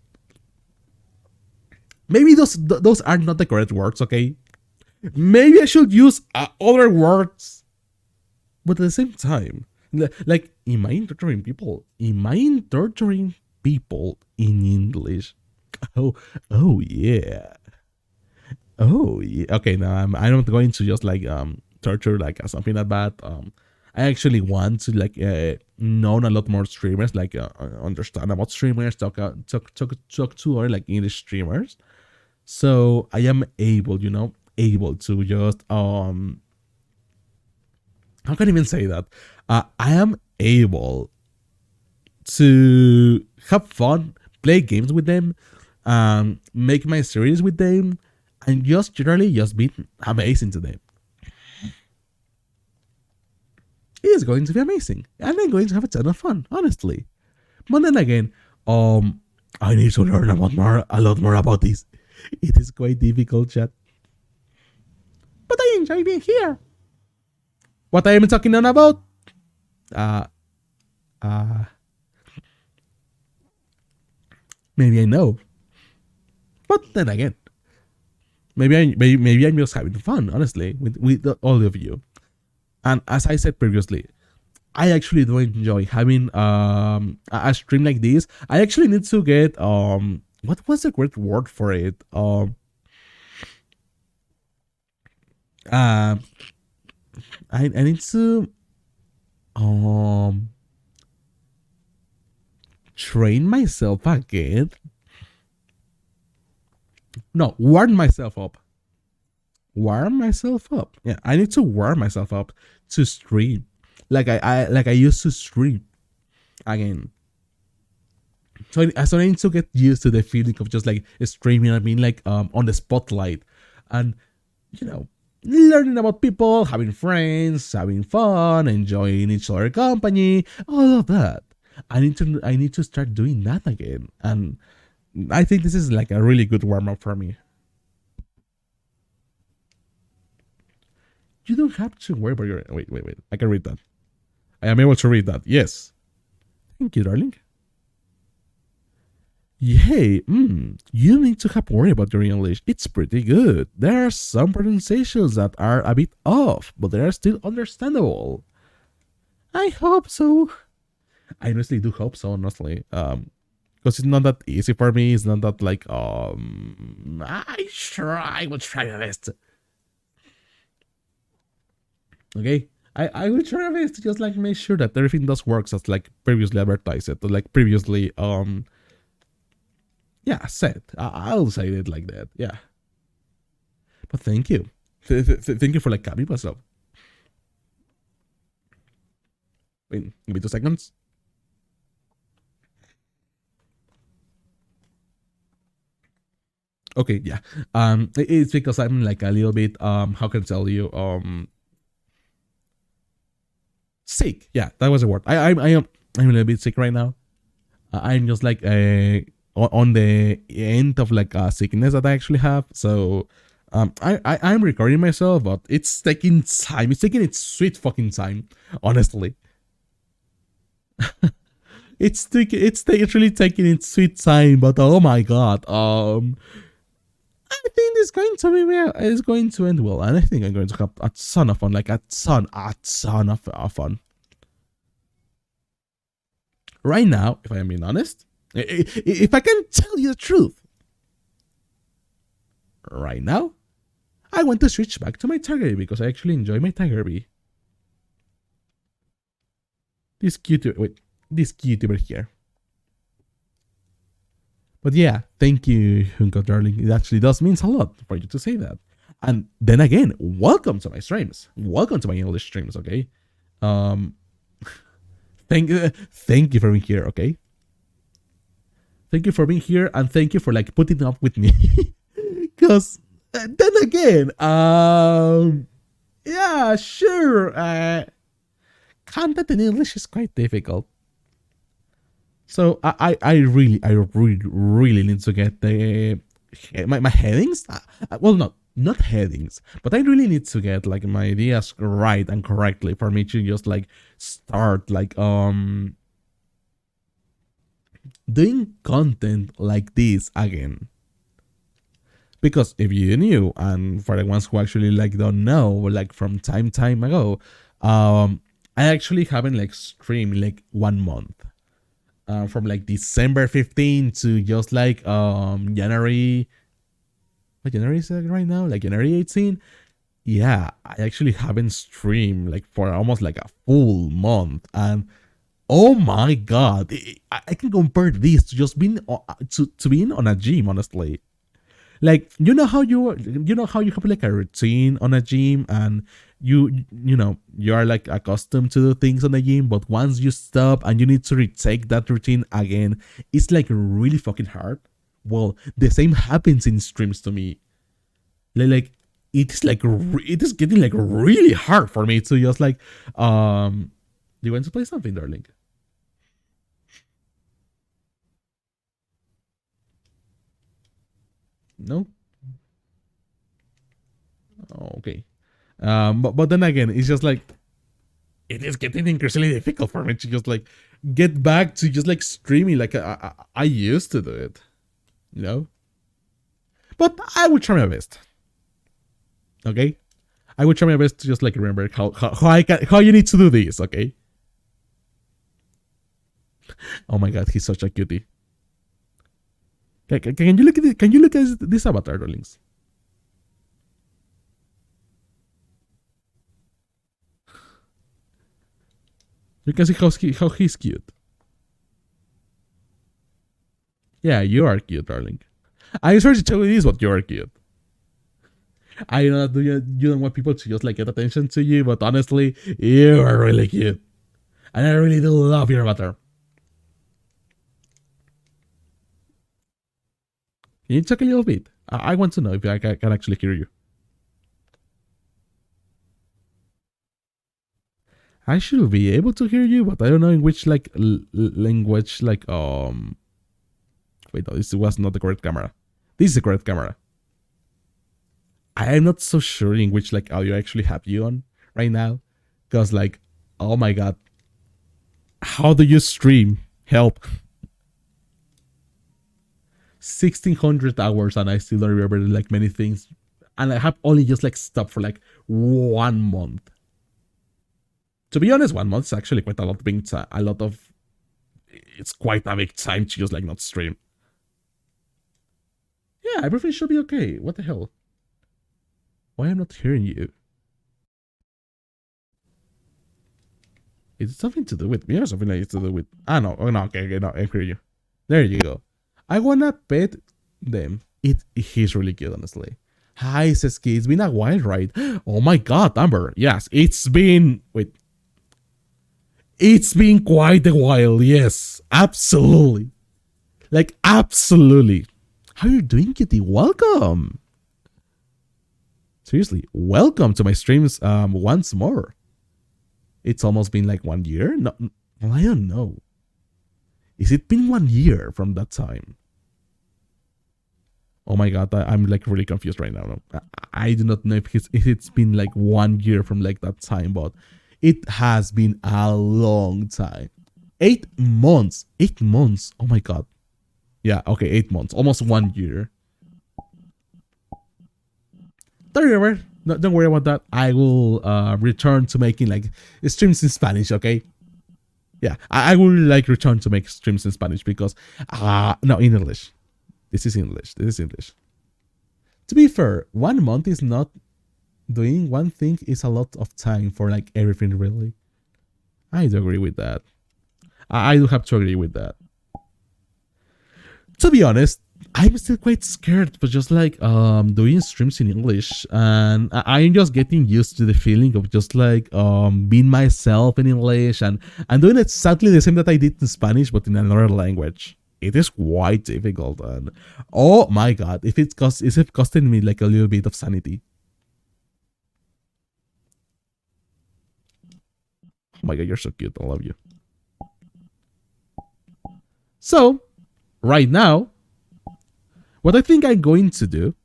maybe those are not the correct words. Okay, maybe I should use other words. But at the same time, like, am I torturing people? Am I torturing people in English? Oh, oh yeah. Oh yeah. Okay, now I'm not going to just like torture like something that bad. I actually want to like know a lot more streamers, like understand about streamers, talk to other like English streamers. So I am able, able to just how can I even say that? I am able to have fun, play games with them, make my series with them, and just generally just be amazing to them. It is going to be amazing, and I'm going to have a ton of fun, honestly. But then again, I need to learn a lot more about this. It is quite difficult, chat. But I enjoy being here. What I am talking on about? Uh, uh, maybe I know. But then again, maybe I'm just having fun, honestly, with all of you. And as I said previously, I actually do enjoy having a stream like this. I actually need to get what was the great word for it? Uh I need to um train myself again. No, warm myself up. Warm myself up. Yeah, I need to warm myself up to stream. Like I used to stream again. So I need to get used to the feeling of just like streaming. I mean, like on the spotlight, and you know, learning about people, having friends, having fun, enjoying each other company, all of that. I need to start doing that again, and I think this is like a really good warm up for me. You don't have to worry about your. Wait. I can read that. I am able to read that. Yes. Thank you, darling. Hey, you need to have worry about your English. It's pretty good. There are some pronunciations that are a bit off, but they are still understandable. I hope so. I honestly do hope so, honestly. Because it's not that easy for me. It's not that like I will try my best. Okay. I will try my best to just like make sure that everything does works as like previously advertised, like previously yeah, said. I'll say it like that. Yeah. But thank you. Thank you for like coming myself. Wait, give me 2 seconds. Okay, yeah. It's because I'm like a little bit how can I tell you sick. Yeah, that was a word. I'm a little bit sick right now. I'm just like on the end of like a sickness that I actually have. So I'm recording myself, but it's taking time. It's taking its sweet fucking time, honestly. It's really taking its sweet time, but oh my god, I think it's going to be well. It's going to end well, and I think I'm going to have a ton of fun, like a ton of fun. Right now, if I am being honest, if I can tell you the truth, right now, I want to switch back to my Tiger because I actually enjoy my Tiger Bee. This cutie over here. But yeah, thank you, Hunko darling. It actually does means a lot for you to say that. And then again, welcome to my streams. Welcome to my English streams, okay? Um thank you for being here, okay? Thank you for being here and thank you for like putting up with me. Cause then again, yeah, sure. Content in English is quite difficult. So I really need to get my headings. Well, not headings, but I really need to get like my ideas right and correctly for me to just like start like doing content like this again. Because if you knew, and for the ones who actually like don't know, like from time ago, I actually haven't like streamed like 1 month. From like December 15 to just like January. What January is it right now? Like January 18. Yeah, I actually haven't streamed like for almost like a full month, and oh my god, I can compare this to just being to being on a gym, honestly. Like you know how you have like a routine on a gym, and you know you are like accustomed to do things on the gym, but once you stop and you need to retake that routine again, it's like really fucking hard. Well, the same happens in streams to me. Like it is like it is getting like really hard for me to just like do you want to play something, darling? No. Oh, okay. But then again, it's just like it is getting increasingly difficult for me to just like get back to just like streaming like I used to do it, you know. But I will try my best. Okay, I will try my best to just like remember how you need to do this. Okay. Oh my god, he's such a cutie. Can you look at it? Can you look at this avatar, darlings? You can see how he's cute. Yeah, you are cute, darling. I swear to tell you this, but you are cute. I know that you don't want people to just like get attention to you, but honestly, you are really cute, and I really do love your avatar. Can you talk a little bit? I want to know if I can actually hear you. I should be able to hear you, but I don't know in which like language. Like wait, no, this was not the correct camera. This is the correct camera. I am not so sure in which like audio I actually have you on right now, because like, oh my god, how do you stream? Help. 1600 hours and I still don't remember like many things, and I have only just like stopped for like 1 month. To be honest, 1 month is actually quite a lot. Being a lot of, it's quite a big time to just like not stream. Yeah, everything should be okay. What the hell? Why am I not hearing you? Is it something to do with me or something like it's to do with? Ah no, oh no, okay, no, I hear you. There you go. I wanna pet them. He's really cute, honestly. Hi, Seski. It's been a while, right? Oh my god, Amber. Yes, it's been. Wait. It's been quite a while. Yes, absolutely. Like, absolutely. How are you doing, kitty? Welcome. Seriously, welcome to my streams once more. It's almost been like 1 year? No, well, I don't know. Is it been 1 year from that time? Oh my god, I'm like really confused right now. I do not know if it's been like 1 year from like that time, but it has been a long time. 8 months. 8 months. Oh my god. Yeah, okay, 8 months. Almost 1 year. Don't worry about that. I will return to making like streams in Spanish, okay? Yeah, I will like return to make streams in Spanish because no, in English. This is English. This is English. To be fair, 1 month is not doing one thing is a lot of time for like everything really. I do agree with that. I do have to agree with that. To be honest, I'm still quite scared, but just like doing streams in English, and I'm just getting used to the feeling of just like being myself in English and doing exactly the same that I did in Spanish, but in another language. It is quite difficult, and oh my god, if it costing me like a little bit of sanity. Oh my god, you're so cute. I love you. So, right now, what I think I'm going to do,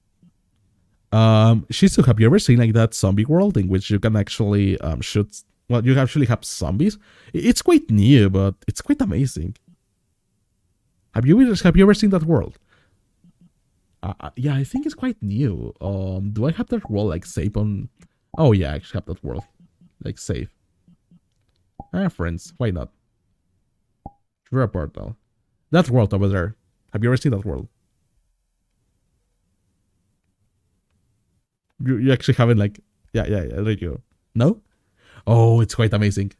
Shizu, have you ever seen like that zombie world in which you can actually shoot? Well, you actually have zombies. It's quite new, but it's quite amazing. Have you ever seen that world? Yeah, I think it's quite new. Do I have that world like saved on? Oh yeah, I actually have that world like saved. Friends, why not? Draw a portal. That world over there. Have you ever seen that world? You actually haven't like yeah, there you go. No? Oh, it's quite amazing.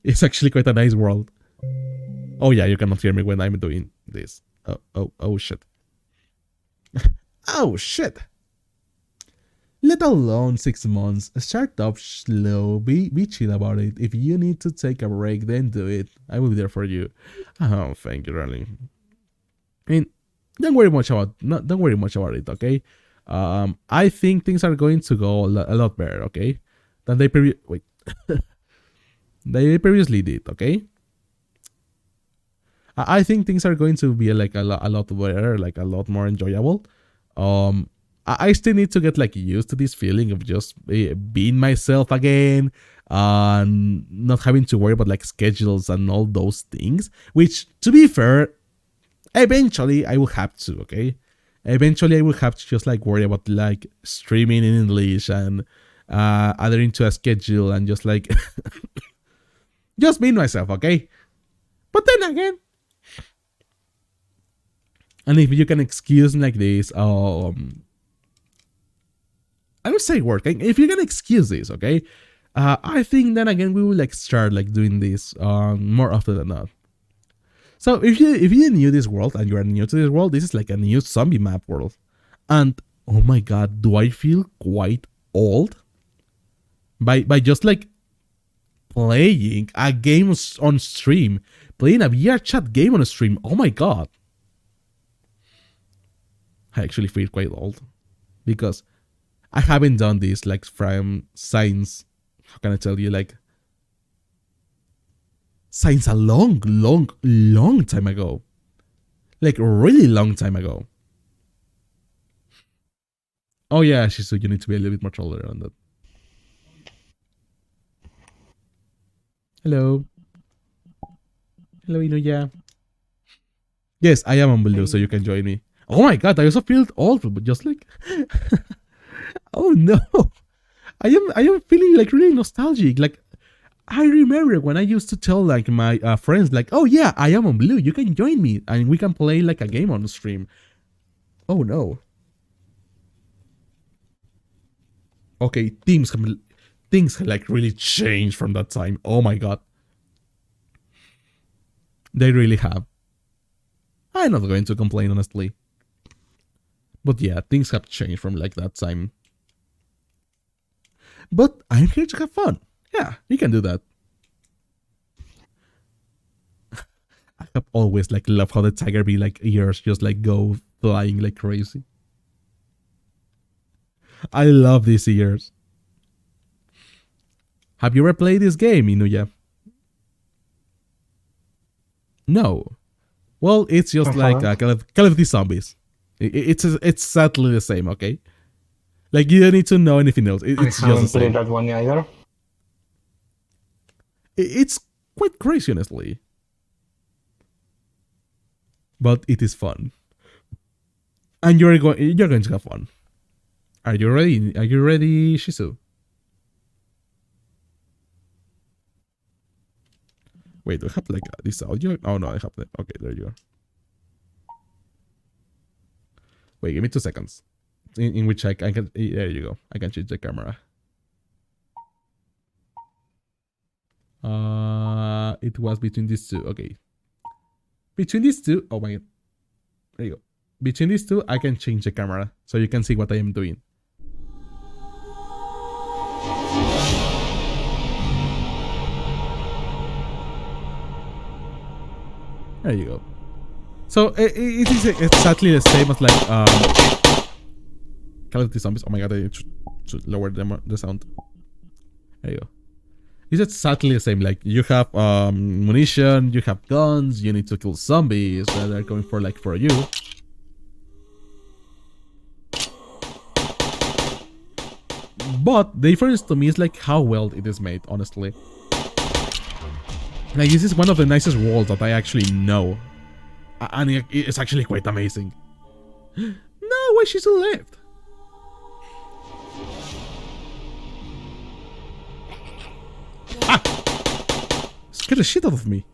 It's actually quite a nice world. Oh yeah, you cannot hear me when I'm doing this. Oh shit. Oh shit. let alone 6 months. Start off slow. Be chill about it. If you need to take a break, then do it. I will be there for you. Oh, thank you, really. I mean, don't worry much about it, okay? I think things are going to go a lot better, okay? Than they previously did, okay? I think things are going to be like a lot better, like a lot more enjoyable. I still need to get like used to this feeling of just being myself again, and not having to worry about like schedules and all those things. Which, to be fair, eventually I will have to. Okay, eventually I will have to just like worry about like streaming in English and adhering to a schedule and just like just being myself. Okay, but then again. And if you can excuse like this, I would say working. If you can excuse this, okay, I think then again we will like start like doing this more often than not. So if you knew this world and you are new to this world, this is like a new zombie map world, and oh my god, do I feel quite old by just like playing a game on stream, playing a VR chat game on a stream. Oh my god. I actually feel quite old because I haven't done this like from science. How can I tell you, like science a long time ago, like a really long time ago. Oh yeah, Shizu, you need to be a little bit more taller on that. Hello, Inuya. Yes, I am on Blue, so you can join me. Oh my god, I also feel old, but just like oh no. I am feeling like really nostalgic. Like I remember when I used to tell like my friends like, "Oh yeah, I am on Blue. You can join me and we can play like a game on the stream." Oh no. Okay, things have like really changed from that time. Oh my god. They really have. I'm not going to complain, honestly. But yeah, things have changed from like that time. But I'm here to have fun. Yeah, you can do that. I have always like loved how the Tiger Bee like ears just like go flying like crazy. I love these ears. Have you ever played this game, Inuya? No. Well, it's just like Call of Duty Zombies. It's sadly the same, okay? Like you don't need to know anything else. It's I just the same. played that one either. It's quite crazy, honestly, but it is fun, and you're going to have fun. Are you ready? Are you ready, Shizu? Wait, do I have like this audio? Oh no, I have that. Okay, there you are. Wait, give me 2 seconds. In which I can. There you go. I can change the camera. It was between these two. Okay. Between these two. Oh my god. There you go. Between these two, I can change the camera so you can see what I am doing. There you go. So it is exactly the same as like Call of Duty Zombies. Oh my god, I should lower the sound. There you go. It's exactly the same. Like you have munition, you have guns, you need to kill zombies that are going for like for you. But the difference to me is like how well it is made, honestly. Like this is one of the nicest worlds that I actually know. And it's actually quite amazing. No, why she still left? Ah! Scared the shit out of me.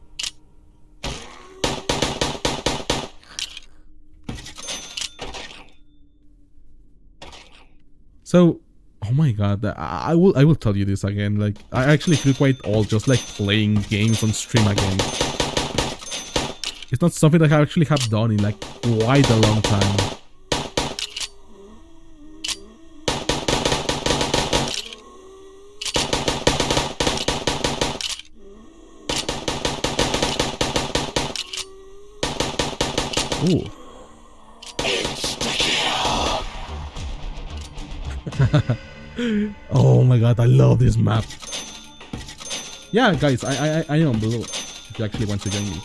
So, oh my god, I will tell you this again. Like, I actually feel quite old just like playing games on stream again. It's not something that I actually have done in like quite a long time. Ooh. Oh my god, I love this map. Yeah, guys, I am below if you actually want to join me.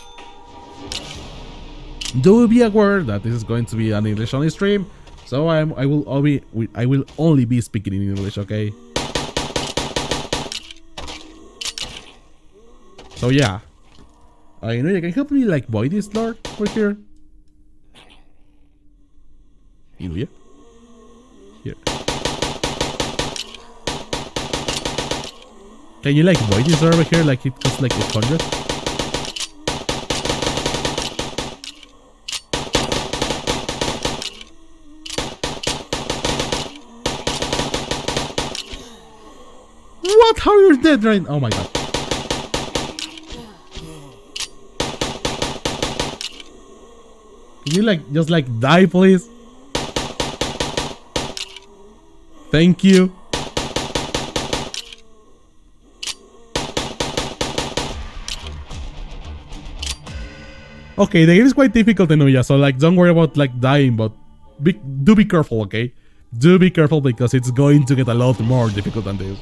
Do be aware that this is going to be an English only stream, so I will only be speaking in English, okay? So yeah, you know, you can help me like buy this lord over here. You know, yeah. Here. Can you like buy this over here? Like it costs like 800. What? How you're dead right now? Oh my god. Can you like just like die, please? Thank you. Okay, the game is quite difficult, Inuya, so like don't worry about like dying, but do be careful, okay? Do be careful because it's going to get a lot more difficult than this.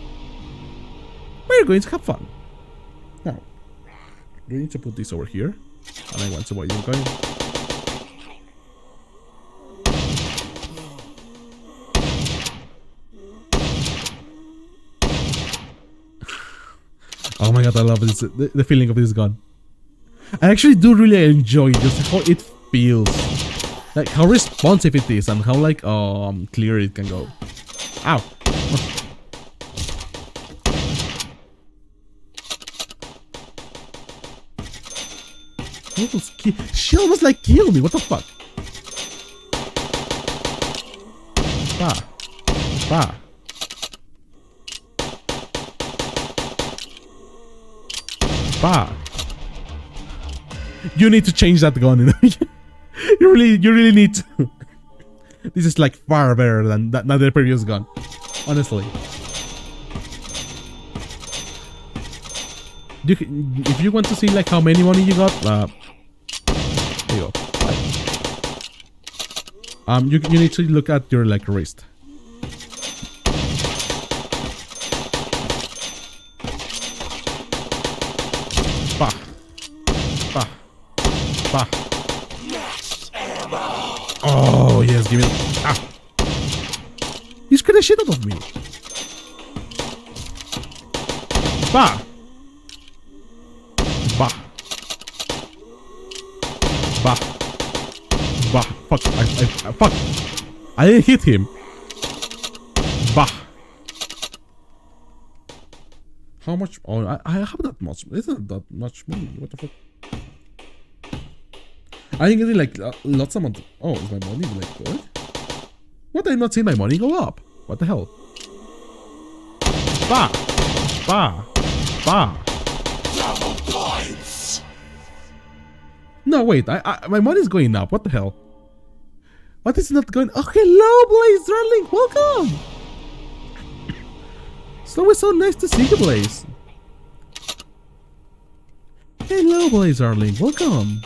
We're going to have fun. Now, we need to put this over here, and I want to buy you coin. Oh my god, I love this, the feeling of this gun. I actually do really enjoy just how it feels, like how responsive it is and how like clear it can go. Ow! She almost like killed me. What the fuck? Bah, bah. Bah. You need to change that gun, you know? you really need to. This is like far better than the previous gun, honestly. If you want to see like how many money you got, there you go. You need to look at your like wrist. Bah, bah. Bah. Oh yes, give me. Ah! You scared the shit out of me. Bah. Bah. Bah. Bah. Fuck. Fuck. I didn't hit him. Bah. How much? Oh, I have that much. Isn't that much money? What the fuck? I think it's like lots of money. Oh, is my money like good? What? I'm not seeing my money go up. What the hell? Bah, bah, bah. Double points. No, wait. My money's going up. What the hell? What is not going? Oh, hello, Blaze, darling. Welcome. It's always so nice to see you, Blaze. Hello, Blaze, darling. Welcome.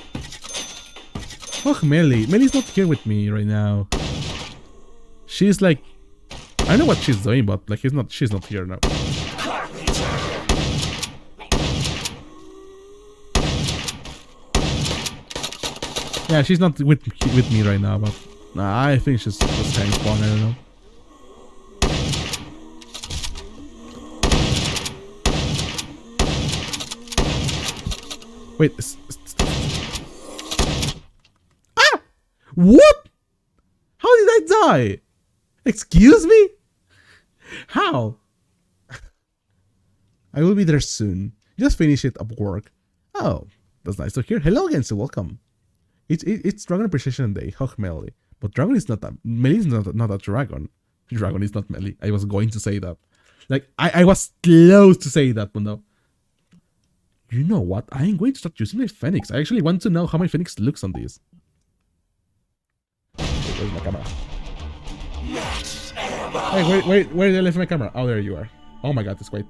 Oh, Melly's not here with me right now. She's like, I know what she's doing, but like she's not here now. Yeah, she's not with me right now, but nah, I think she's just kind of spawn. I don't know. Wait. Ah! What? How did I die? Excuse me? How? I will be there soon. Just finish it up work. Oh, that's nice to hear. Hello again, so welcome. It's Dragon Appreciation Day. Hug Melly. But Dragon is not that. Melly is not a dragon. Dragon is not Melly. I was going to say that. Like, I was close to say that, but no. You know what? I am going to start using my Phoenix. I actually want to know how my Phoenix looks on this. Where's my camera? Hey, where did I leave my camera? Oh, there you are. Oh my god, it's quite...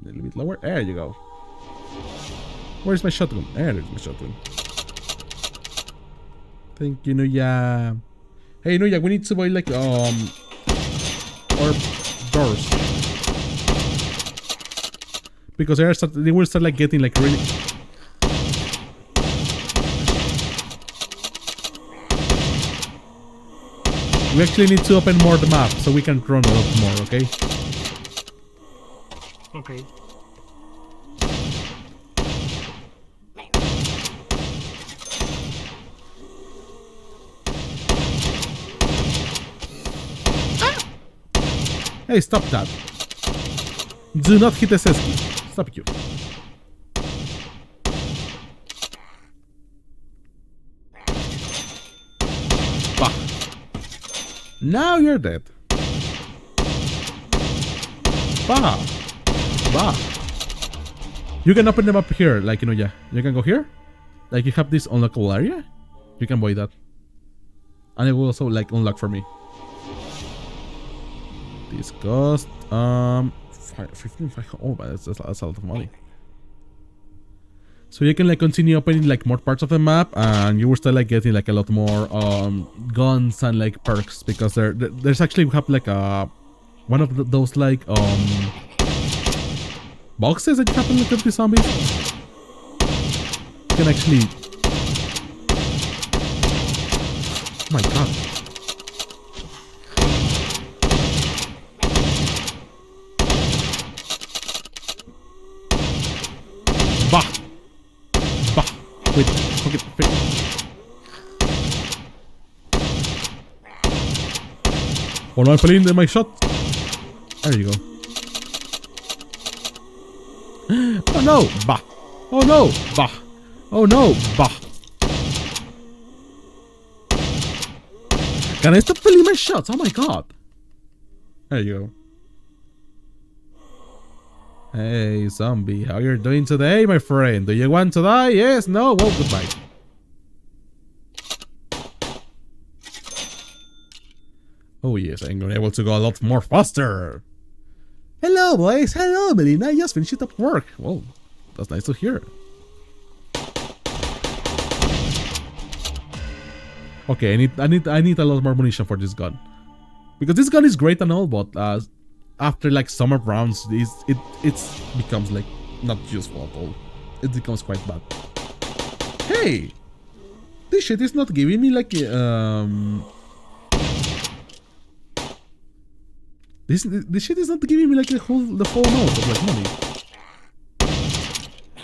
A little bit lower. There you go. Where's my shotgun? There's my shotgun. Thank you, Nuya. Hey, Nuya, we need to buy like or doors because they will start like getting like really. We actually need to open more the map so we can run a lot more. Okay. Okay. Hey, stop that. Do not hit the Seski. Stop you. Bah. Now you're dead. Bah. Bah. You can open them up here, like, yeah. You can go here. Like, you have this unlockable area. You can buy that. And it will also, like, unlock for me. This cost 15. Oh, but that's a lot of money. So you can like continue opening like more parts of the map, and you will start like getting like a lot more guns and like perks, because there's actually we have like one of those like boxes that you have to look at the zombies. You can actually. Oh my god. Bah! Bah! Wait, okay, wait. Oh no, I'm pulling in my shot. There you go. Oh no! Bah! Oh no! Bah! Oh no! Bah! Can I stop filling my shots? Oh my god! There you go. Hey, zombie, how you doing today, my friend? Do you want to die? Yes? No? Well, goodbye. Oh yes, I'm able to go a lot more faster. Hello, boys. Hello, Melina. I just finished up work. Well, that's nice to hear. Okay, I need a lot more ammunition for this gun, because this gun is great and all, but after like some rounds, it becomes like not useful at all. It becomes quite bad. Hey, this shit is not giving me like this shit is not giving me like the full amount of like money.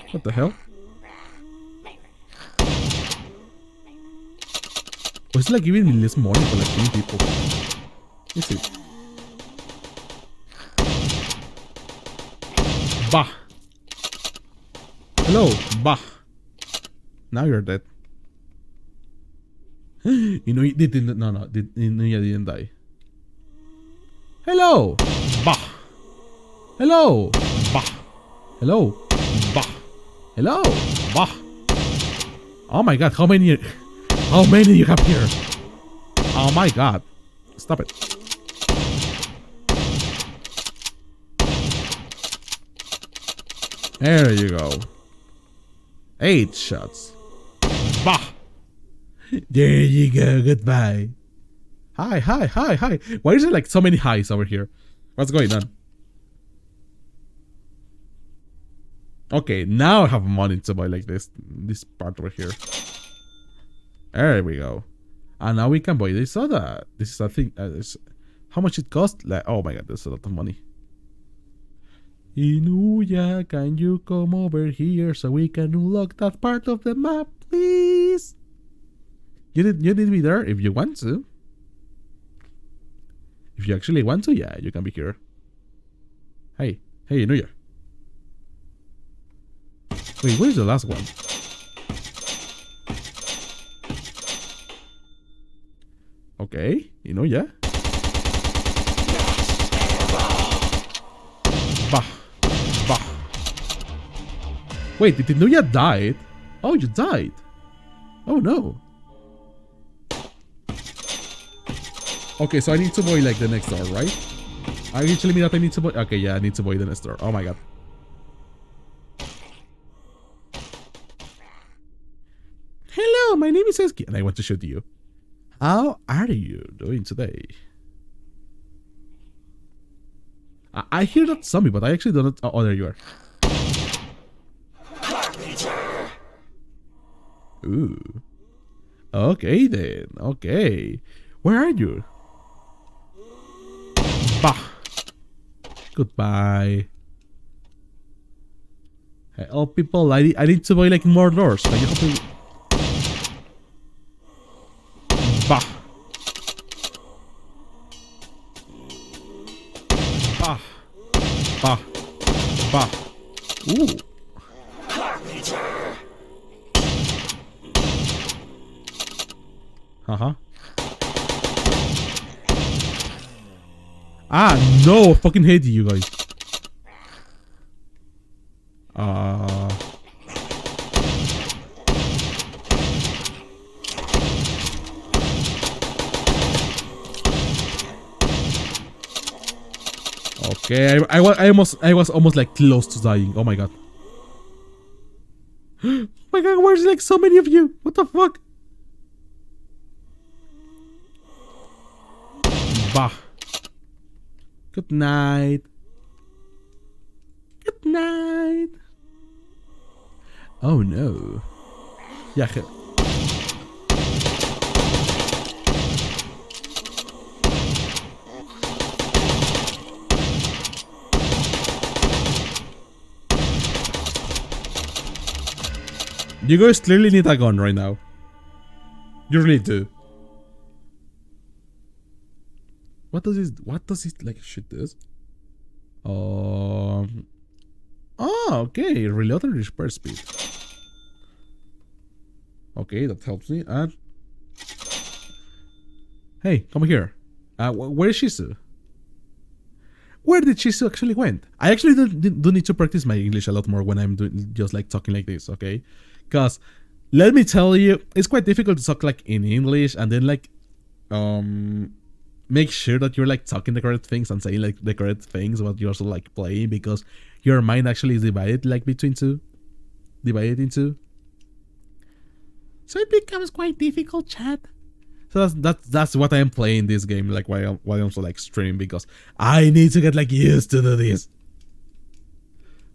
What the hell? Oh, it's like giving me less money for like 3 people. Let's see. Bah. Hello, bah. Now you're dead. You know, you didn't. No, you didn't die. Hello, bah. Hello, bah. Hello, bah. Hello, bah. Oh my god, how many you have here? Oh my god, stop it. There you go. 8 shots. Bah. There you go. Goodbye. Hi. Why is there like so many highs over here? What's going on? Okay, now I have money to buy like this part over here. There we go. And now we can buy this soda. This is a thing. How much it cost? Like, oh my god, that's a lot of money. Inuya, can you come over here so we can unlock that part of the map, please? You need me there if you want to. If you actually want to, yeah, you can be here. Hey, Inuya. Wait, where's the last one? Okay, Inuya. Bah. Wait, did Inuya die? Oh, you died. Oh no. Okay, so I need to buy like the next door, right? Are you telling me that I need to buy? Okay, yeah, I need to buy the next door. Oh my god. Hello, Hello, my name is Eski, and I want to shoot you. How are you doing today? I hear that zombie, but I actually don't. Oh, there you are. Ooh. Okay then. Okay. Where are you? Bah. Goodbye. Hey, oh, people, I need to buy like more doors. Can you help me? Bah. Bah. Bah. Bah. Ooh. Uh-huh. Ah, no! Fucking hate you guys. Okay, I was almost like close to dying. Oh my god. Oh my god, where's like so many of you? What the fuck? Bah. Good night. Good night. Oh no. Yeah. You guys clearly need a gun right now. You really do. What does it like shoot this? Oh, okay. Reload and repair speed. Okay, that helps me. And hey, come here. Where is Shizu? Where did Shizu actually went? I actually do need to practice my English a lot more when I'm doing just like talking like this, okay? Because let me tell you, it's quite difficult to talk like in English and then like make sure that you're like talking the correct things and saying like the correct things while you're also like playing, because your mind actually is divided like into two. So it becomes quite difficult, chat. So that's what I'm playing this game like while I'm also like streaming, because I need to get like used to do this.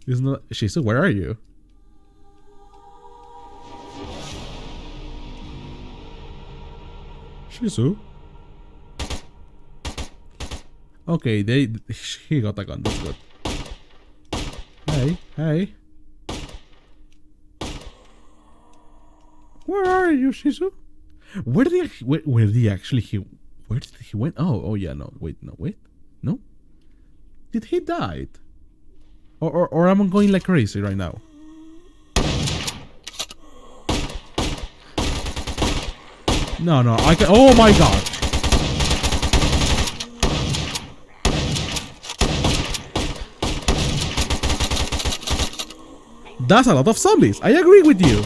It's not Shizu, where are you? Shizu? Okay, he got a gun, that's good. Hey. Where are you, Shizu? Where did he actually went? Oh yeah, no, wait. No? Did he died? Or am I going like crazy right now? No, I can. Oh my god! That's a lot of zombies. I agree with you.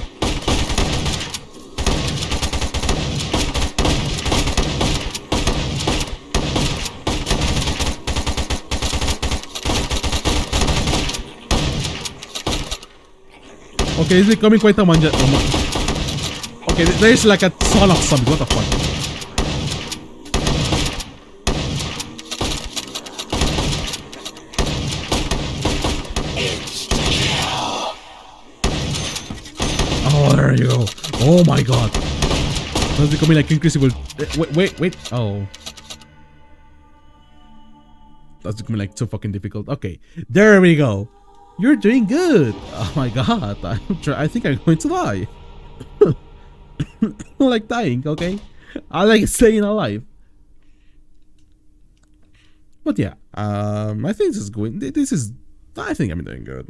Okay, it's becoming quite a manja. Okay, there's like a ton of zombies. What the fuck? Oh, there you go. Oh my god. That's becoming like increasable. Wait. Oh. That's becoming like so fucking difficult. Okay, there we go. You're doing good. Oh my god. I think I'm going to die. I like dying, okay? I like staying alive. But yeah, I think this is going. I think I'm doing good.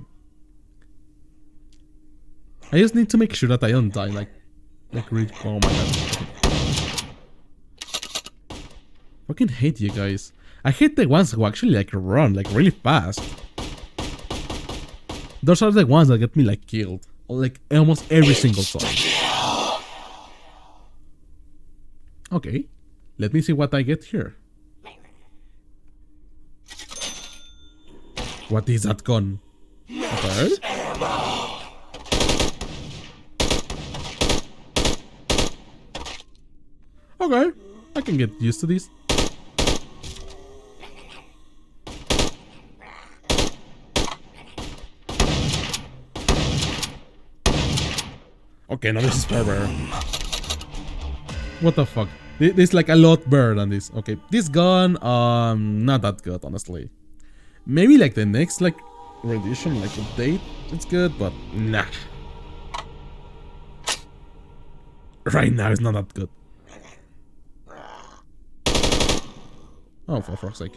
I just need to make sure that I don't die. Like really. Oh my god. Fucking hate you guys. I hate the ones who actually like run like really fast. Those are the ones that get me like killed, like almost every single time. Okay, let me see what I get here. What is that gun? Okay. Okay, I can get used to this. Okay, now this is better. What the fuck? This is like a lot better than this. Okay, this gun, not that good, honestly. Maybe like the next like rendition, like update, it's good, but nah. Right now, it's not that good. Oh, for fuck's sake.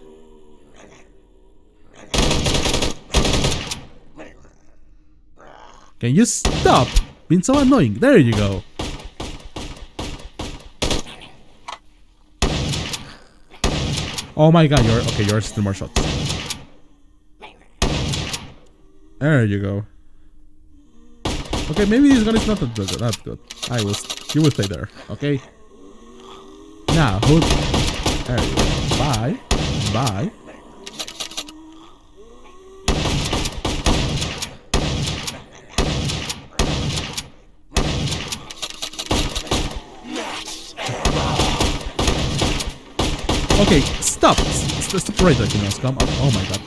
Can you stop being so annoying? There you go. Oh my god, you're still more shots. There you go. Okay, maybe this gun is not that good. That's good. You will stay there, okay? Now, hold. There you go. Bye. Bye. Okay, stop. Stop right there, you know, scum. Oh my god.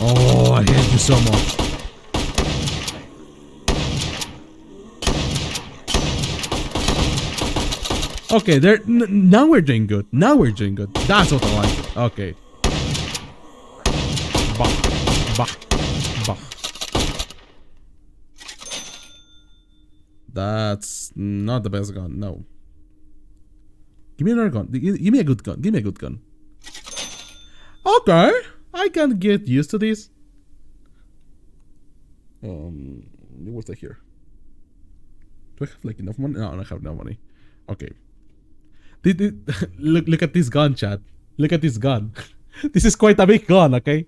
Oh, I hate you so much. Okay, now we're doing good. Now we're doing good. That's what I like. Okay. Bah. Bah. Bah. That's not the best gun, no. Give me another gun. Give me a good gun. Give me a good gun. Okay. I can get used to this. What's that here? Do I have like enough money? No, I don't have enough money. Okay. Look at this gun, chat. Look at this gun. This is quite a big gun, okay?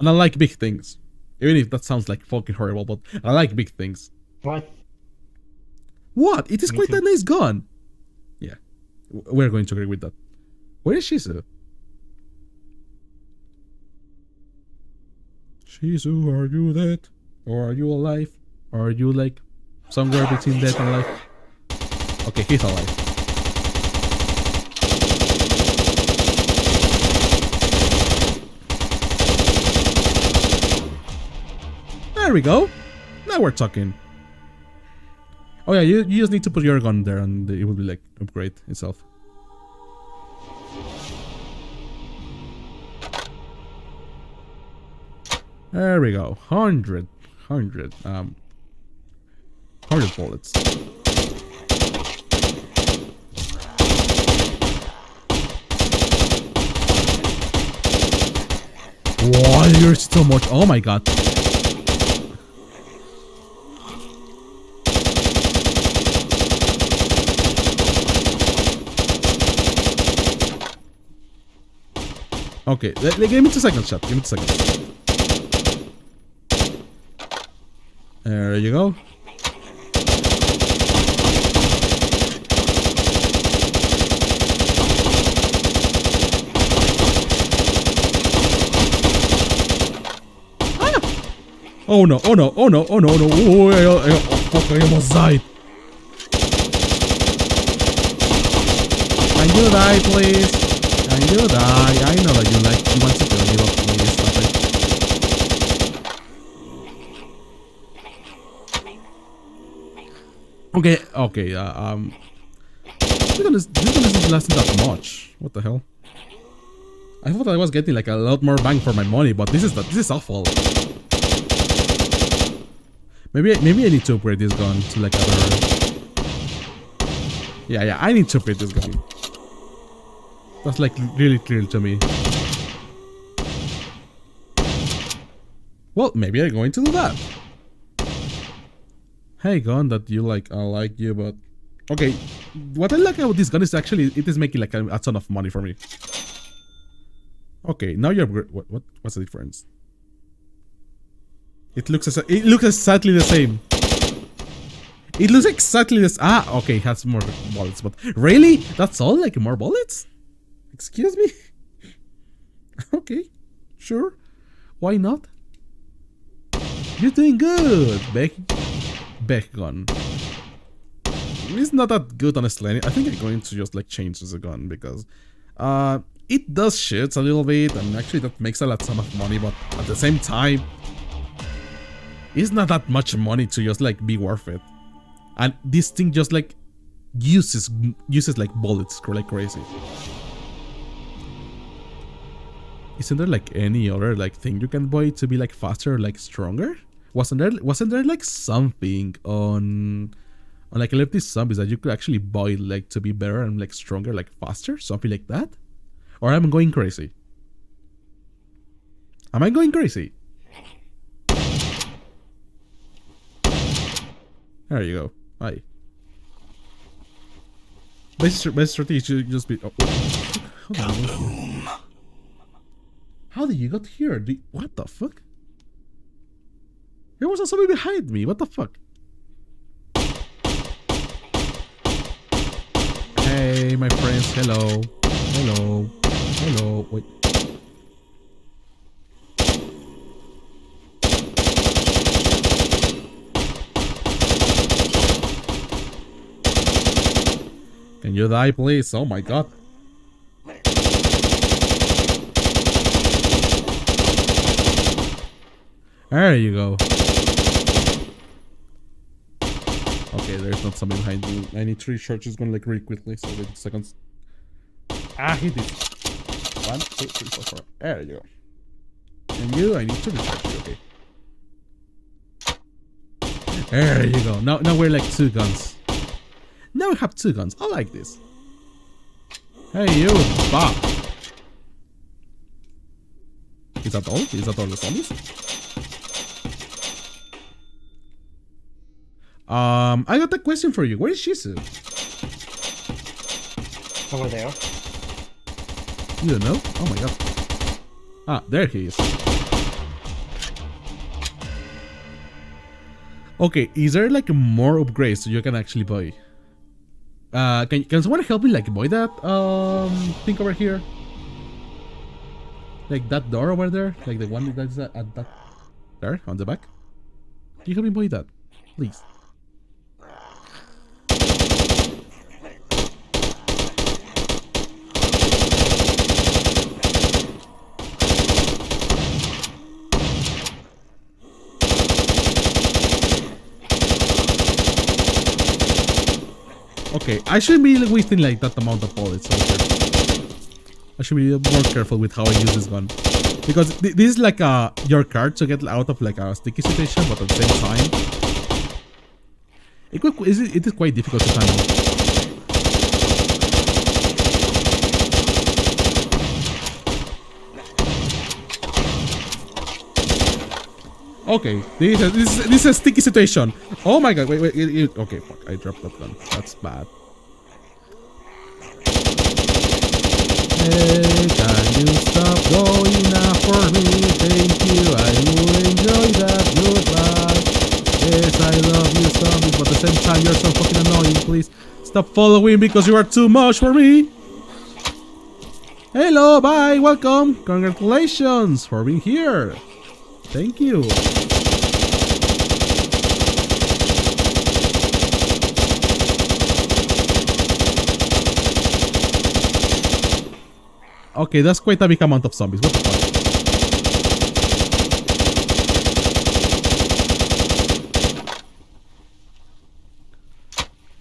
And I like big things. Even if that sounds like fucking horrible, but I like big things. What? What? It is quite a nice gun. Yeah. We're going to agree with that. Where is Shizu? Shizu, are you dead? Or are you alive? Or are you like somewhere between dead and alive? Okay, he's alive. There we go. Now we're talking. Oh yeah, you just need to put your gun there and it will be like upgrade itself. There we go. 100 bullets. Wow, you're so much. Oh my god. Okay, give me 2 seconds, chat. Give me 2 seconds. There you go. Ah! Oh no, oh no, oh no, oh no, oh no. Oh, fuck, I almost died. Can you die, please? Can you die? I know that you want to kill me, but please stop it. Okay, this one isn't lasting that much. What the hell? I thought I was getting like a lot more bang for my money, but this is awful. Maybe I need to upgrade this gun to like other. Yeah, I need to upgrade this gun. That's like really clear to me. Well, maybe I'm going to do that. Hey, gun that you like, I like you, but okay. What I like about this gun is actually it is making like a ton of money for me. Okay, now you're what's the difference? It looks exactly the same. It looks exactly this. Ah, okay, it has more bullets, but really, that's all? Like more bullets? Excuse me. Okay, sure. Why not? You're doing good, Beck gun. It's not that good, honestly. I think I'm going to just like change this gun because it does shit a little bit, and actually that makes a lot of money, but at the same time, it's not that much money to just like be worth it. And this thing just like uses like bullets like crazy. Isn't there like any other like thing you can buy to be like faster or like stronger? Wasn't there like something on like Epileptic Zombies that you could actually buy like to be better and like stronger, like faster, something like that? Or am I going crazy? Am I going crazy? There you go. Hi. Best strategy should just be. Oh, how did you get here? What the fuck? There was somebody behind me. What the fuck? Hey, my friends. Hello. Hello. Hello. Wait. Can you die, please? Oh my god. There you go. Okay, there's not somebody behind me. I need 3 charges going like really quickly, so wait seconds. Ah, hit it. 1, 2, 3, 4, 4. There you go. And you, I need to recharge you, okay. There you go. Now we're like 2 guns. Now we have 2 guns. I like this. Hey you, bah. Is that all? Is that all the zombies? I got a question for you. Where is Shizu? Over there. You don't know? Oh my god. Ah, there he is. Okay, is there like more upgrades so you can actually buy? Can someone help me like buy that thing over here? Like that door over there? Like the one that's at that there on the back? Can you help me buy that? Please. Okay, I should be wasting like that amount of bullets over here. I should be more careful with how I use this gun. Because this is like your card to get out of like a sticky situation, but at the same time, it is quite difficult to handle. Okay, this is a sticky situation. Oh my god, wait, okay, fuck, I dropped that gun. That's bad. Hey, can you stop going after me? Thank you, I will enjoy that. Goodbye. Yes, I love you, zombies, but at the same time, you're so fucking annoying. Please stop following because you are too much for me. Hello, bye, welcome. Congratulations for being here. Thank you. Okay, that's quite a big amount of zombies. What the fuck?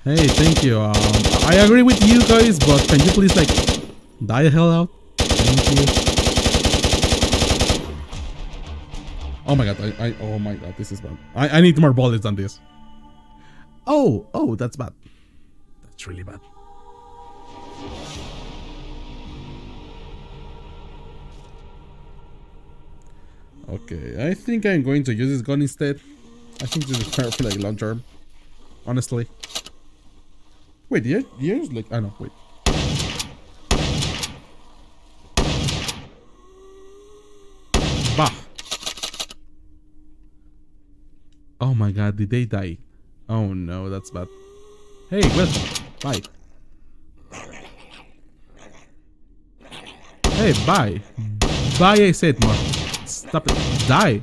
Hey, thank you. I agree with you guys, but can you please like die the hell out? Thank you. Oh my god, oh my god, this is bad. I need more bullets than this. Oh, that's bad. That's really bad. Okay, I think I'm going to use this gun instead. I think this is better for like long term. Honestly. Wait, you use like, I know, wait. Bah. Oh my god, did they die? Oh no, that's bad. Hey, welcome. Bye. Hey, bye. Bye, I said, more. Stop it. Die.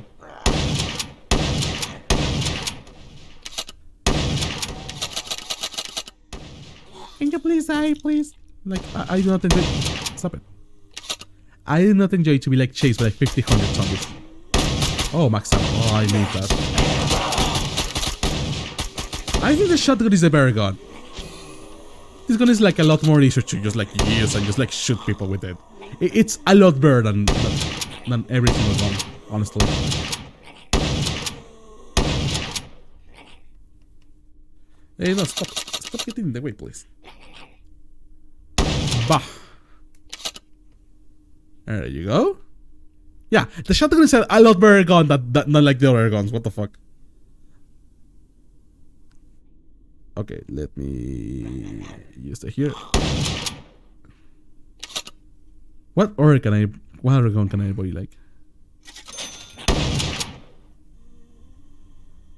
Can you please die, please? Like, I do not enjoy. Stop it. I do not enjoy to be like chased by like 50-100 zombies. Oh, max ammo. Oh, I need that. I think the shotgun is a better gun. This gun is like a lot more easier to just like use and just like shoot people with it. It's a lot better than every single gun, honestly. Hey, no, stop getting in the way, please. Bah. There you go. Yeah, the shotgun is a lot better gun than not like the other guns. What the fuck? Okay, let me use it here. What other gun can I buy like?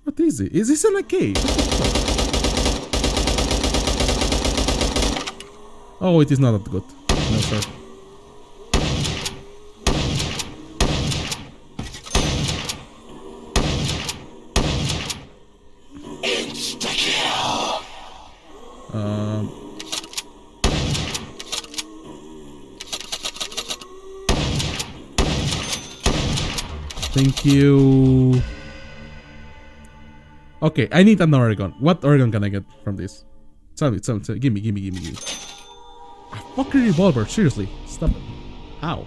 What is it? Is this an AK? Oh, it is not that good. No, sir. Thank you. Okay, I need another gun. What organ can I get from this? Tell me. Give me. A fucking revolver, seriously. Stop it. How?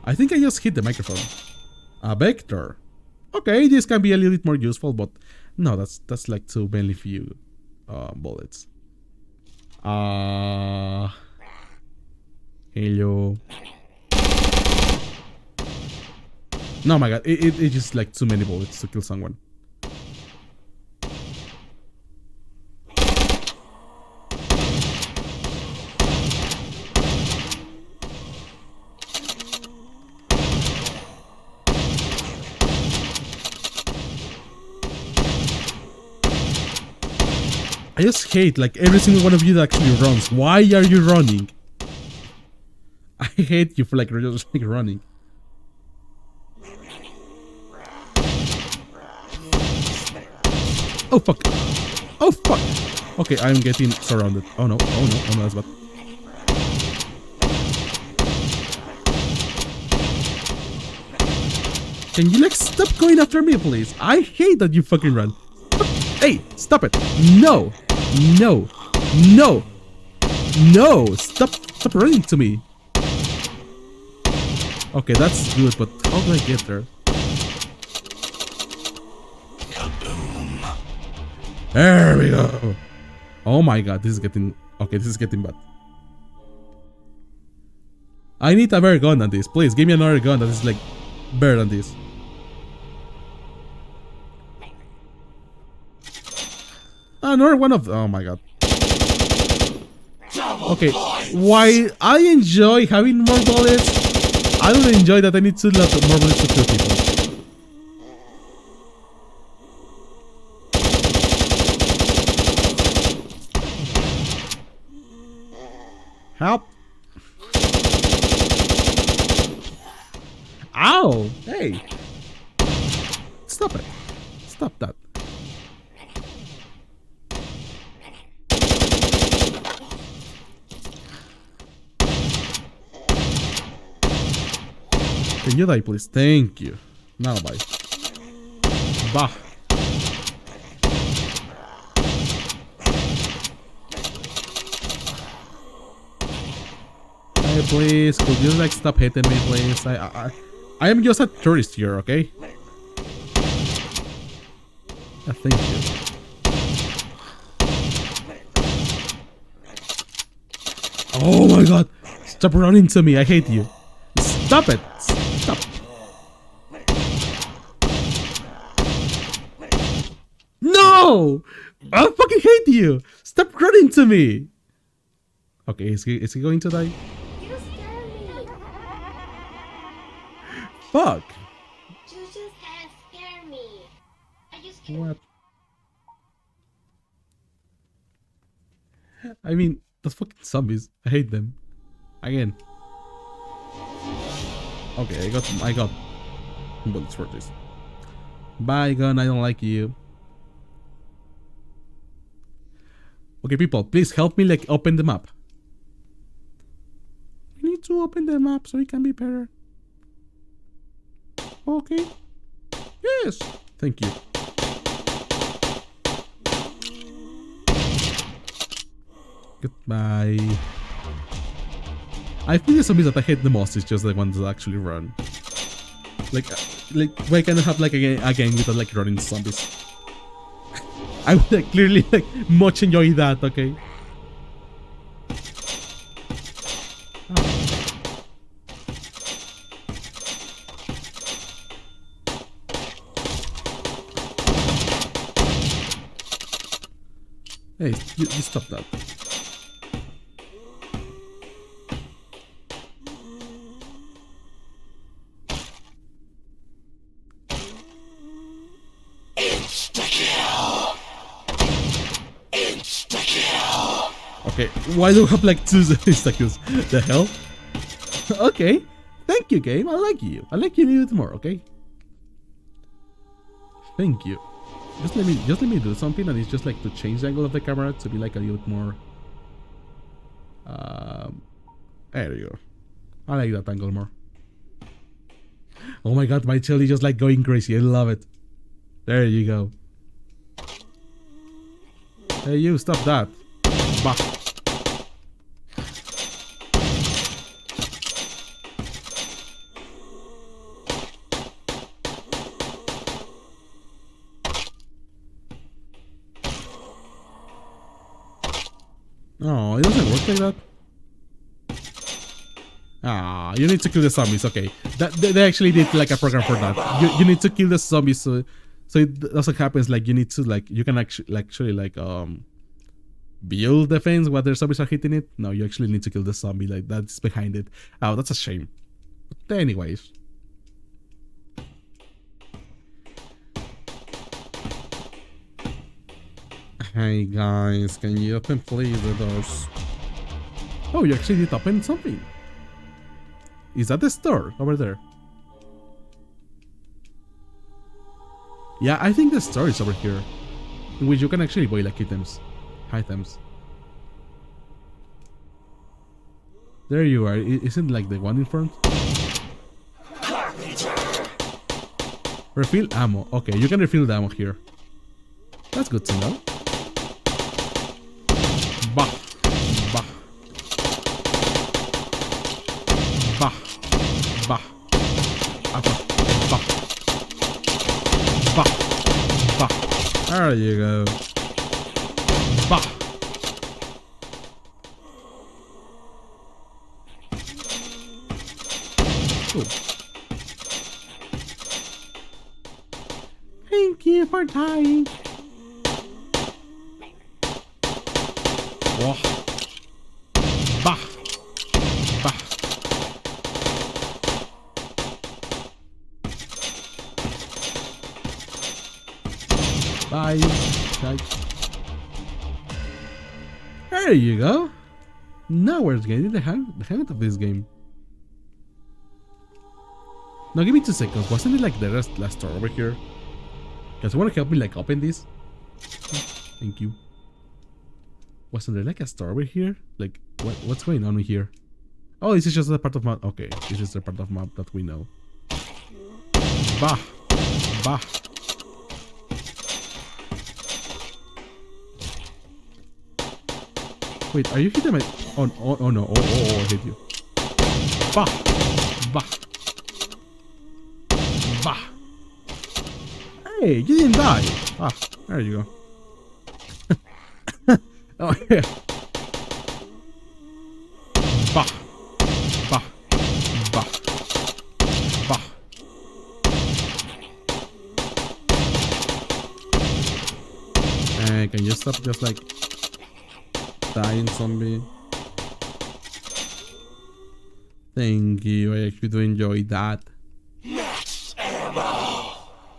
I think I just hit the microphone. A vector. Okay, this can be a little bit more useful, but no, that's like too mainly few bullets. Hello. No, my god, it's just like too many bullets to kill someone. I just hate like every single one of you that actually runs. Why are you running? I hate you for like just like running. Oh fuck! Oh fuck! Okay, I'm getting surrounded. Oh no! That's bad. Can you like stop going after me, please? I hate that you fucking run. Hey, stop it! No! Stop running to me. Okay, that's good, but how do I get there? There we go. Oh my god, this is getting bad. I need a better gun than this. Please give me another gun that is like better than this. Another one of oh my god. Okay, while I enjoy having more bullets, I don't enjoy that I need to lot more bullets to kill people. Help! Ow! Hey! Stop it! Stop that! Can you die, please? Thank you. Now bye. Bah. Hey, please, could you like stop hitting me, please? I am just a tourist here, okay? Thank you. Oh my god! Stop running to me! I hate you. Stop it! Stop! No! I fucking hate you! Stop running to me! Okay, is he going to die? You scare me! Fuck! You just scare me! I just can't. What? I mean, those fucking zombies. I hate them. Again. Okay, I got bullets for this. Bye, gun. I don't like you. Okay, people, please help me like open the map. We need to open the map so it can be better. Okay. Yes. Thank you. Goodbye. I think the zombies that I hate the most is just the ones that actually run. Like why can't I have like a game without like running zombies? I would like clearly like much enjoy that. Okay. Hey, you stop that. Okay, why do we have like 2 insta-kills? The hell? Okay, thank you, game. I like you. I like you a little bit more. Okay. Thank you. Just let me do something, and it's just like to change the angle of the camera to be like a little bit more. There you go. I like that angle more. Oh my god, my chili just like going crazy. I love it. There you go. Hey, you stop that. Bah. Oh, it doesn't work like that. Ah, you need to kill the zombies. Okay, they actually did like a program for that. You need to kill the zombies so it doesn't happen. Like you need to like you can actually like build the things while the zombies are hitting it. No, you actually need to kill the zombie. Like that's behind it. Oh, that's a shame. But anyways. Hey guys, can you open please the doors? Oh, you actually did open something. Is that the store over there? Yeah, I think the store is over here, in which you can actually buy like items. There you are. Isn't like the one in front? Refill ammo. Okay, you can refill the ammo here. That's good to know. Bah, bah, bah, bah, bah, bah, bah. There you go. Bah. Cool. Thank you for dying. Oh. Bah. Bah. Bye. Bye. There you go. Now we're getting the hang of this game. Now give me 2 seconds. Wasn't it like the last store over here? Guys, wanna help me like open this? Thank you. Wasn't there like a store over here? Like what's going on here? Oh, this is just a part of map. Okay, this is the part of map that we know. Bah, bah. Wait, are you hitting my? Oh no! Oh, I hit you. Bah, bah, bah. Hey, you didn't die. Ah, there you go. Oh yeah. Bah, bah, bah, bah. Can you stop just like dying zombie? Thank you. I actually do enjoy that. Max ammo.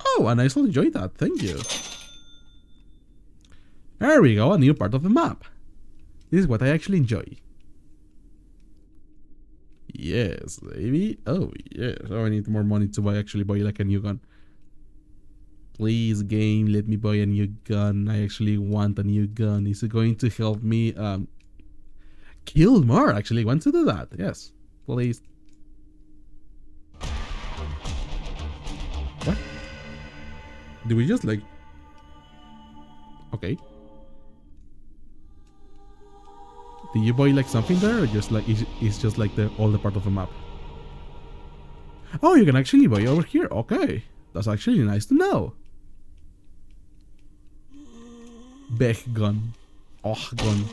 Oh, and I also enjoyed that. Thank you. There we go, a new part of the map. This is what I actually enjoy. Yes, baby. Oh, yes. Oh, I need more money to actually buy like a new gun. Please, game, let me buy a new gun. I actually want a new gun. Is it going to help me kill more? Actually, want to do that? Yes, please. What? Do we just like? Okay. Did you buy like something there, or just like it's just like all the part of the map? Oh, you can actually buy over here. Okay, that's actually nice to know. Beg gun. Oh, gun.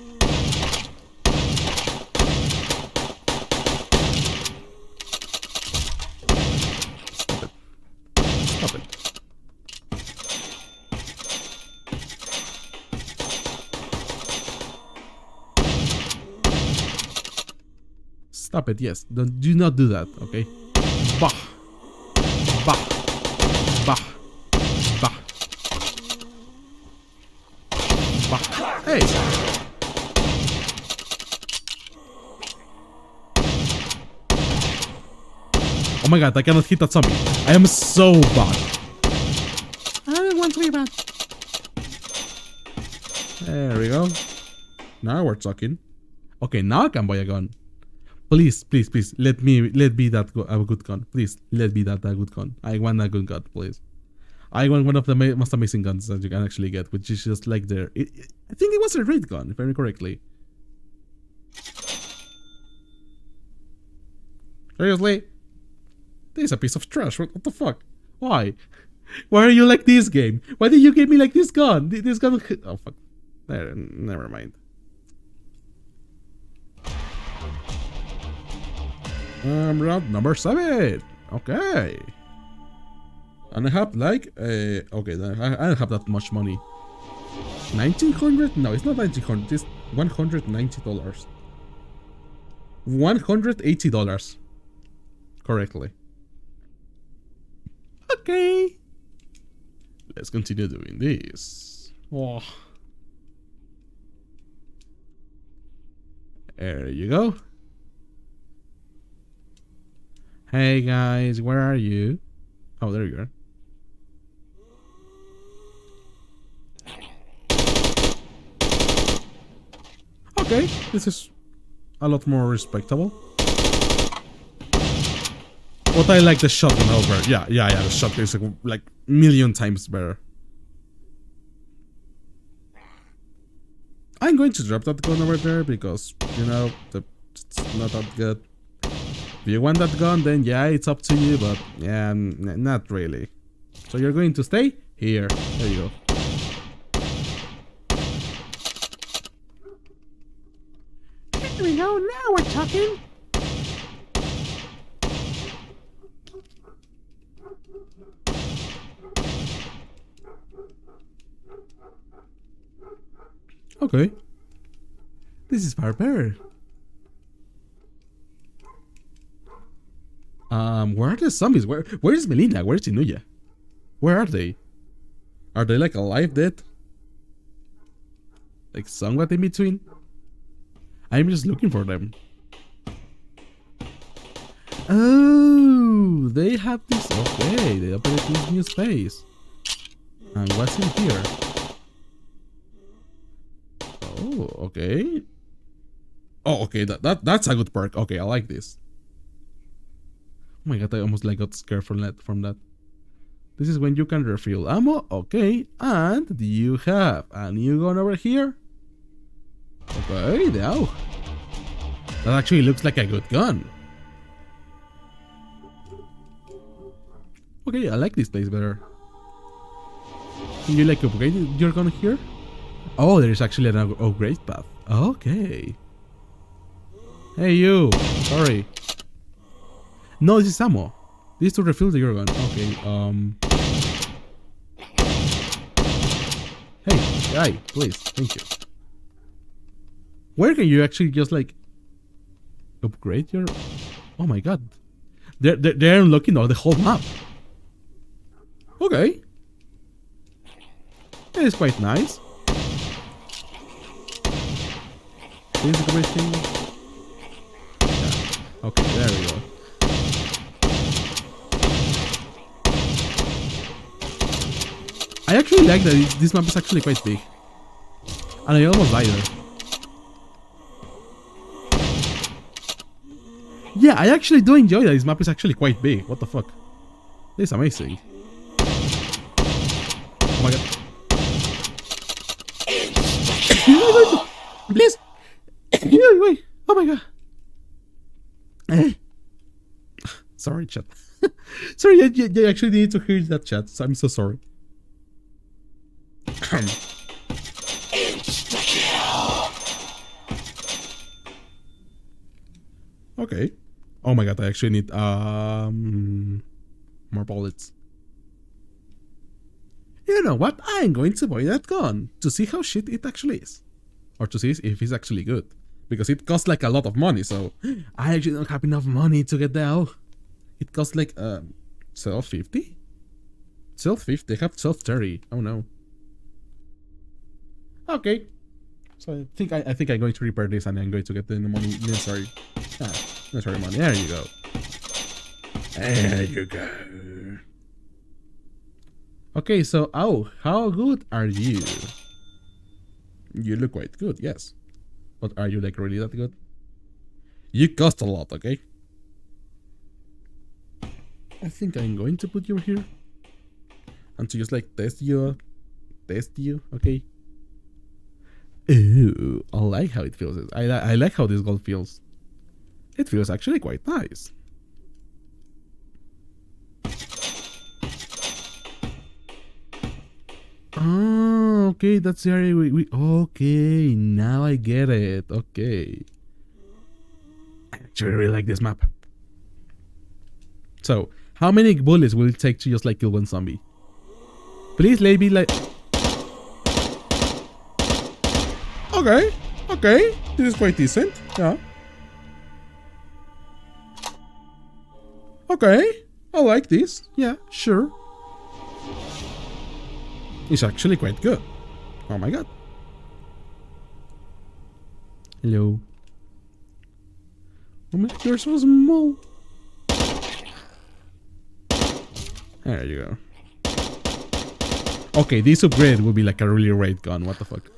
Stop it. Stop it. Stop it, yes. Do not do that, okay? Bah. Bah. Bah. Bah. Bah. Hey! Oh my god, I cannot hit that zombie. I am so bad. I don't want to be bad. There we go. Now we're talking. Okay, now I can buy a gun. Please, please, please, let me that a good gun. Please, let me that a good gun. I want a good gun, please. I want one of the most amazing guns that you can actually get, which is just like there. I think it was a raid gun, if I remember correctly. Seriously? This is a piece of trash. What the fuck? Why? Why are you like this game? Why did you give me like this gun? This gun. Oh fuck. Never mind. Round number 7. Okay. And I have like okay, I don't have that much money. 1900? No, it's not 1900. It's $190. $180 correctly. Okay. Let's continue doing this. Oh. There you go. Hey guys, where are you? Oh, there you are. Okay, this is a lot more respectable. But I like the shotgun over. Yeah, the shotgun is like a million times better. I'm going to drop that gun over there because, you know, it's not that good. If you want that gun, then yeah, it's up to you, but yeah, not really. So you're going to stay here. There you go. Here we go, now we're talking. Okay. This is far better. Where are the zombies? Where is Melina? Where is Inuya? Where are they? Are they like alive, dead? Like somewhat in between? I'm just looking for them. Oh, they have this. Okay, they opened this new space. And what's in here? Oh, okay. Oh, okay. That's a good perk. Okay, I like this. Oh my god, I almost like got scared from that. This is when you can refill ammo. Okay, and do you have a new gun over here? Okay, now. That actually looks like a good gun. Okay, I like this place better. Can you like upgrade your gun here? Oh, there is actually an upgrade path. Okay. Hey you, sorry. No, this is ammo. This is to refill your gun. Okay, hey, guy, please, thank you. Where can you actually just like upgrade your? Oh my god, they're unlocking the whole map. Okay, that is quite nice. This is a great thing. Yeah. Okay, there we go. I actually like that this map is actually quite big. And I almost died there. Yeah, I actually do enjoy that this map is actually quite big. What the fuck? This is amazing. Oh my god. Please! Wait! Oh my god! Sorry, chat. Sorry, you actually need to hear that, chat. So I'm so sorry. Okay. Oh my god, I actually need more bullets. You know what? I'm going to buy that gun to see how shit it actually is. Or to see if it's actually good. Because it costs like a lot of money, so I actually don't have enough money to get that. It costs like 12.50? 12.50? They have 12.30. Oh no. Okay. So I think I'm going to repair this and I'm going to get the money necessary. Necessary money. There you go. There you go. Okay, so how good are you? You look quite good, yes. But are you like really that good? You cost a lot, okay? I think I'm going to put you here. And to just like test you, okay? Ooh, I like how it feels. I like how this gold feels. It feels actually quite nice. Oh, okay, that's the area we okay, now I get it. Okay. I actually really like this map. So, how many bullets will it take to just like kill one zombie? Please let me like... Okay, okay, this is quite decent, yeah. Okay, I like this, yeah, sure. It's actually quite good. Oh my god. Hello. Oh my god, you're so small. There you go. Okay, this upgrade will be like a really great gun. What the fuck?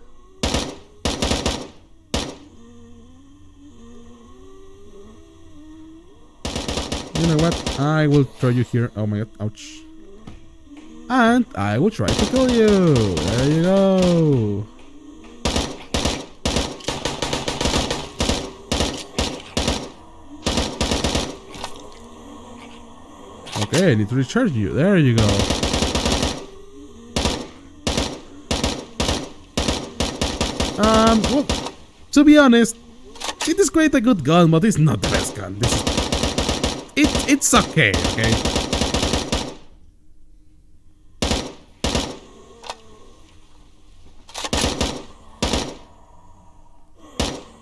You know what? I will throw you here. Oh my god, ouch. And I will try to kill you. There you go. Okay, I need to recharge you. There you go. Well, to be honest, it is quite a good gun, but it's not the best gun. It's okay, okay?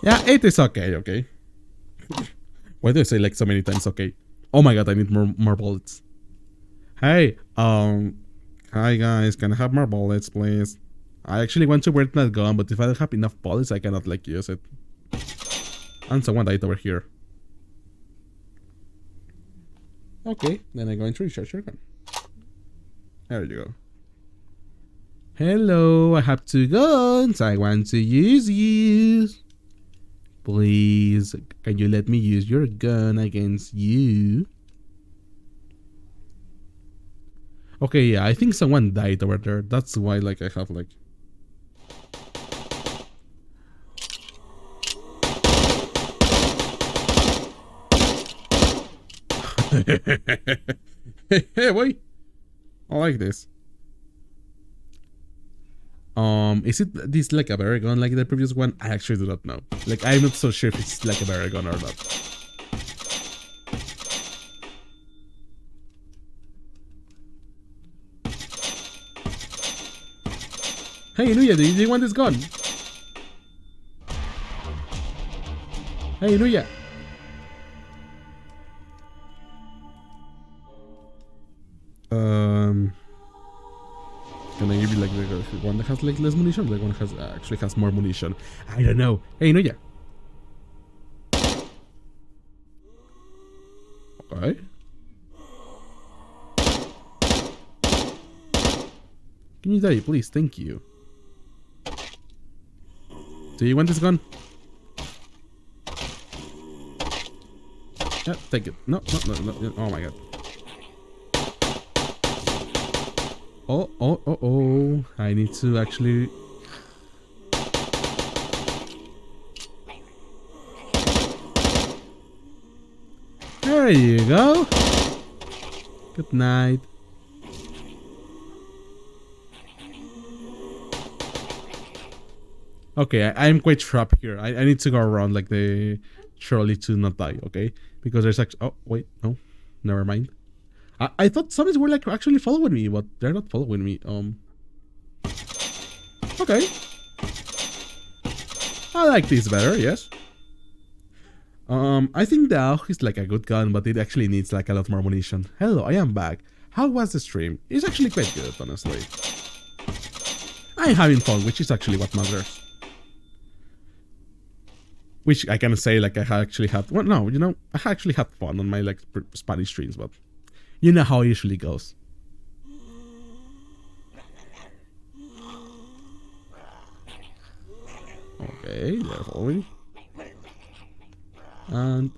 Yeah, it is okay, okay? Why do I say like so many times okay? Oh my god, I need more bullets. Hey, hi guys, can I have more bullets, please? I actually want to wear that gun, but if I don't have enough bullets, I cannot like use it. And someone died over here. Okay, then I'm going to recharge your gun. There you go. Hello, I have 2 guns. I want to use you. Please, can you let me use your gun against you? Okay, yeah, I think someone died over there. That's why, like, I have, like... Hey, wait! I like this. Is it this like a better gun like the previous one? I actually do not know. Like, I'm not so sure if it's like a better gun or not. Hey, Nuya, do you want this gun? Hey, Nuya. Can I give you like the one that has like less munition? The one has actually has more munition. I don't know. Hey, Nuya. Okay. Can you die, please? Thank you. Do you want this gun? Yeah, take it. No, no, no, no. Oh my god. Oh, oh, oh, oh. I need to actually... There you go. Good night. Okay, I'm quite trapped here. I need to go around like the Shirley to not die, okay? Because there's actually... Oh, wait, no. Never mind. I thought zombies were like actually following me, but they're not following me. Okay. I like this better, yes. I think the AUG is like a good gun, but it actually needs like a lot more ammunition. Hello, I am back. How was the stream? It's actually quite good, honestly. I'm having fun, which is actually what matters. Which I can say like I actually had, well no, you know, I actually had fun on my like Spanish streams, but you know how it usually goes. Okay, they're following. And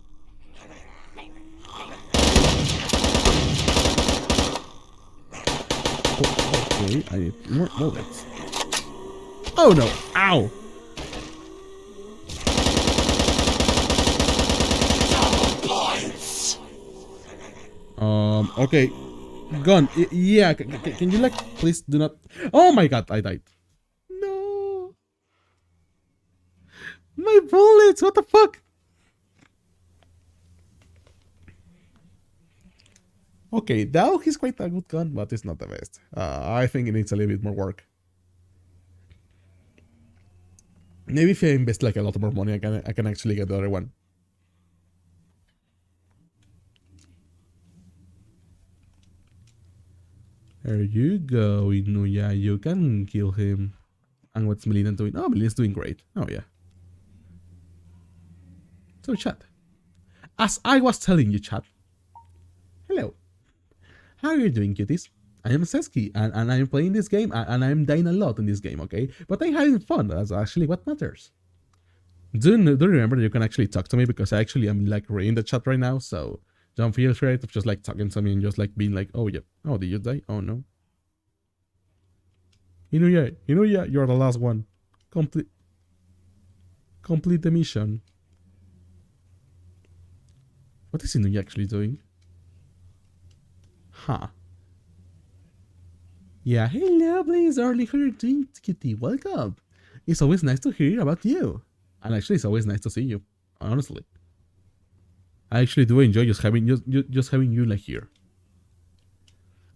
oh, okay, I need more bullets. Oh no! Ow! Okay. Gun. Yeah, can you like please do not... Oh my god, I died. No. My bullets, what the fuck? Okay, the AUG is quite a good gun, but it's not the best. I think it needs a little bit more work. Maybe if I invest like a lot more money, I can actually get the other one. There you go, Inuya. You can kill him. And what's Melina doing? Oh, Melina's doing great. Oh, yeah. So, chat. As I was telling you, chat. Hello. How are you doing, cuties? I am Seski, and I'm playing this game, and I'm dying a lot in this game, okay? But I'm having fun. That's actually what matters. Do remember that you can actually talk to me, because I actually am, like, reading the chat right now, so... Don't feel afraid of just like talking to me and just like being like, oh yeah, oh did you die? Oh no. Inuya, you're the last one. Complete the mission. What is Inuya actually doing? Huh. Yeah, hello, please, darling. How are you doing, kitty? Welcome. It's always nice to hear about you. And actually, it's always nice to see you. Honestly. I actually do enjoy just having you like here,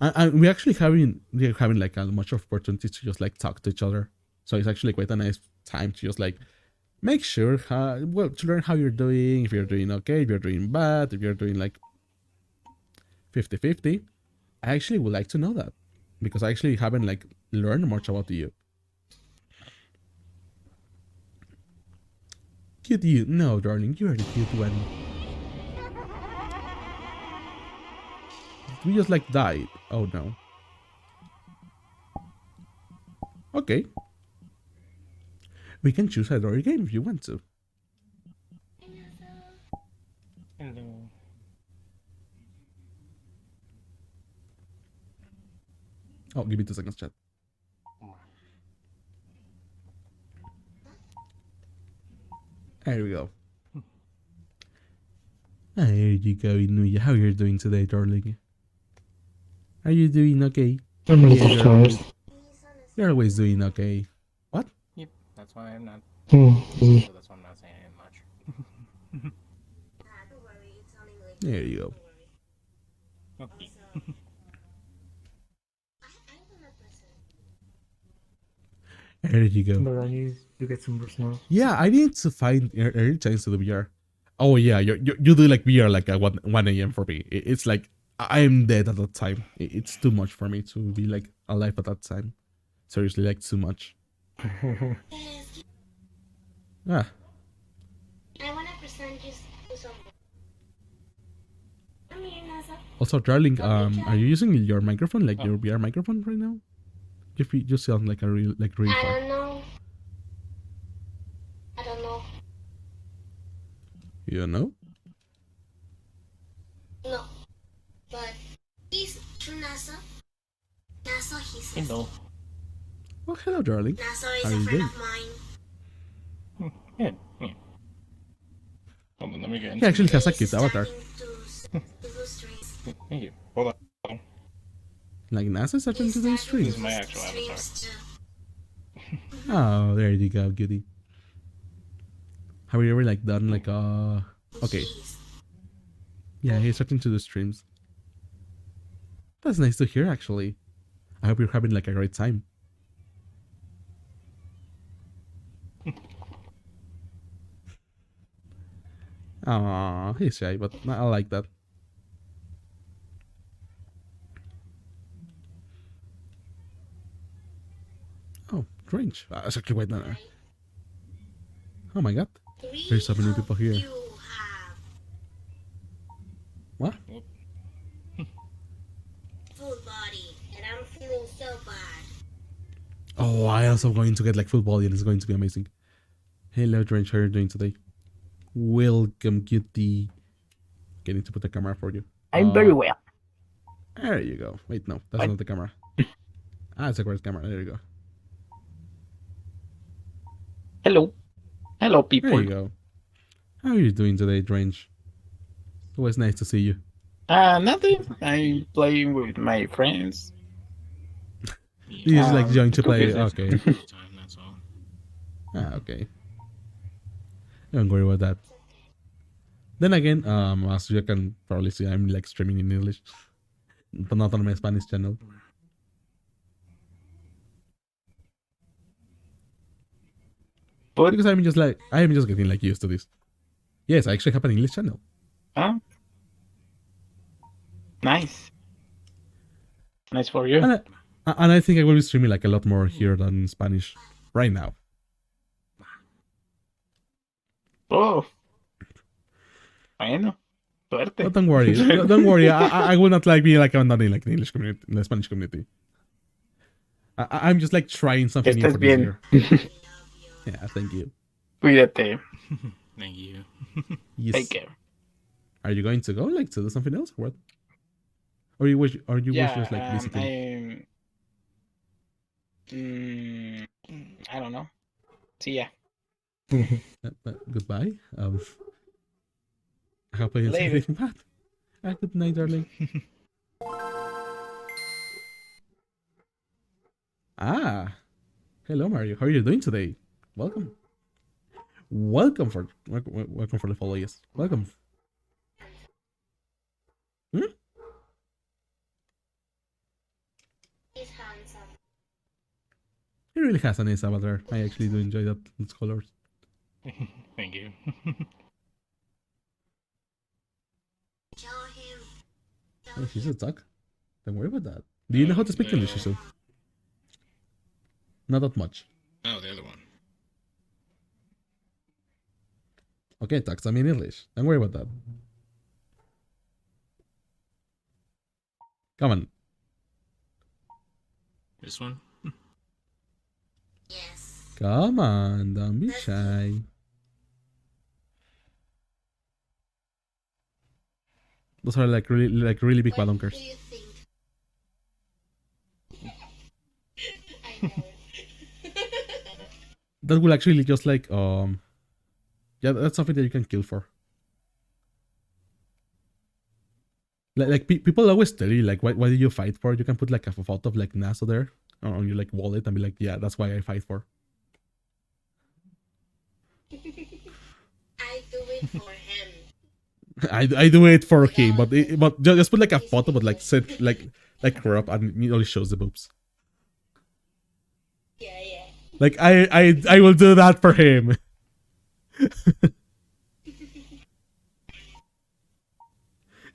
and we're actually having like a much of opportunity to just like talk to each other. So it's actually quite a nice time to just like make sure to learn how you're doing, if you're doing okay, if you're doing bad, if you're doing like 50-50. I actually would like to know that because I actually haven't like learned much about you. Cute you? No, darling, you are the cute one. We just like died. Oh no. Okay. We can choose a other game if you want to. Hello. Oh, give me 2 seconds, chat. There we go. There you go, Inuya. How are you doing today, darling? Are you doing okay? I'm a little tired. You're always doing okay. What? Yep, that's why I'm not. Ah, That's why I'm not saying much. don't worry, it's only like. There you go. Okay. I want a present. There you go. But I need to get some personal. Yeah, I need to find early chance to the VR. Oh yeah, you do like VR like at 1 a.m. for me. It's like I'm dead at that time. It's too much for me to be like alive at that time. Seriously, like too much. Ah. I want to present you to someone. Come here, Nasa. Also, darling, are you using your microphone, like your VR microphone right now? if you sound like a real really I far. don't know. I don't know. You know? No. But he's through NASA. NASA, he You says. know. Well, hello, darling. NASA is How a are you friend doing? of mine. Yeah. Hold on, let me get He into actually it. has a He's cute avatar. starting to do streams. Thank you. Hold on. Like NASA starting He's to do starting This streams. is my to actual do avatar. streams too. Oh, there you go, goody. Have you ever like done like okay. Jeez. Yeah, he's starting to do streams. That's nice to hear actually. I hope you're having like a great time. Aww, he's shy, but I like that. Oh, strange. It's actually quite nice. Oh my god. There's so many Three people of here. you have What? full body, and I'm feeling so bad. Oh, I also going to get like football and it's going to be amazing. Hello, Drench. How are you doing today? Welcome, cutie. Getting to put the camera for you. I'm very well. There you go. Wait, no, that's What? not the camera. It's a great camera. There you go. Hello. Hello, There people. you go. How are you doing today, Drench? Always nice to see you. Nothing. I'm playing with my friends. You just like join to play. cookies. Okay. Time, that's all. Okay. Don't worry about that. Then again, as you can probably see, I'm like streaming in English, but not on my Spanish channel. But Because I'm just getting like used to this. Yes, I actually have an English channel. nice. Nice for you. And I think I will be streaming like a lot more here than in Spanish right now. Oh. Bueno. Suerte. But don't worry, don't worry. I will not like be like I'm not in like the English community, in the Spanish community. I'm just like trying something new Estés for this bien. year. Yeah, thank you. Cuídate. Thank you. Yes. Take care. Are you going to go like to do something else or what? Or you wish Yeah, just like visiting? I don't know. See ya. Goodbye. I hope I didn't say Later. anything bad. Good night, darling. Hello, Mario. How are you doing today? Welcome. Welcome for the follow. Yes, welcome. He's handsome. He really has a nice avatar. I actually do enjoy that. Its colors. Thank you. Show him. Hey, she's a duck. Don't worry about that. Do you know how to speak English, Shizu? Not that much. Oh, the other one. Okay, talk to me in English. Don't worry about that. Come on. This one? Yes. Come on. Don't be shy. Those are like really big What do balunkers. you think? I know. That will actually just like yeah, that's something that you can kill for. People always tell you like why did you fight for? You can put like a photo of like NASA there on your like wallet and be like, yeah, that's why I fight for. I do it for him. I do it for him, but just put like a photo, but like set like crop and it only shows the boobs. Yeah, yeah. Like I will do that for him.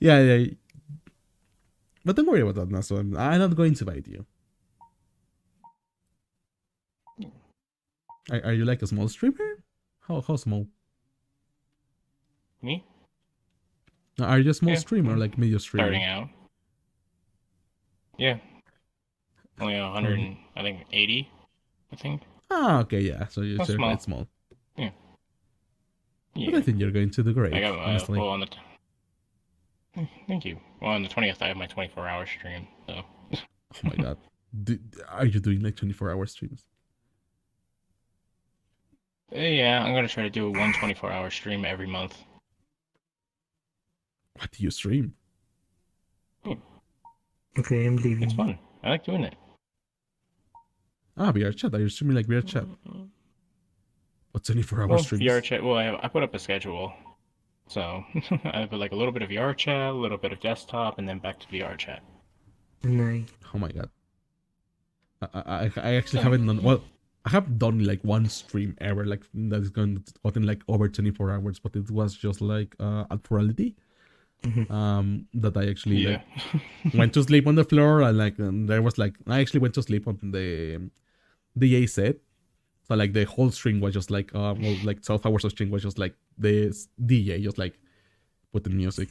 Yeah. But don't worry about that, NASA. I'm not going to bite you. Are you like a small streamer? How small? Me? Are you a small Yeah. streamer, like medium streamer? Starting out. Yeah. Only 100, I think 80. I think. Ah, okay, yeah. So you're That's quite small. small. Yeah. But I think you're going to do great, I got honestly. well on the. Thank you. Well, on the 20th, I have my 24-hour stream. So. Oh my god. Are you doing like 24-hour streams? Yeah, I'm gonna try to do one 24-hour stream every month. What do you stream? Okay, I'm leaving. It's fun. I like doing it. Ah, VR chat. Are you streaming like VR chat? What 24-hour Well, streams? VR chat. Well, I put up a schedule. So I put like a little bit of VR chat, a little bit of desktop, and then back to VR chat. Nice. Oh my god. I actually haven't done well. I have done like one stream ever like that's gotten like over 24 hours, but it was just like actuality. That I actually like went to sleep on the floor and there was like I actually went to sleep on the DA set. So like the whole stream was just like well, like 12 hours of stream was just like the DJ just like putting music.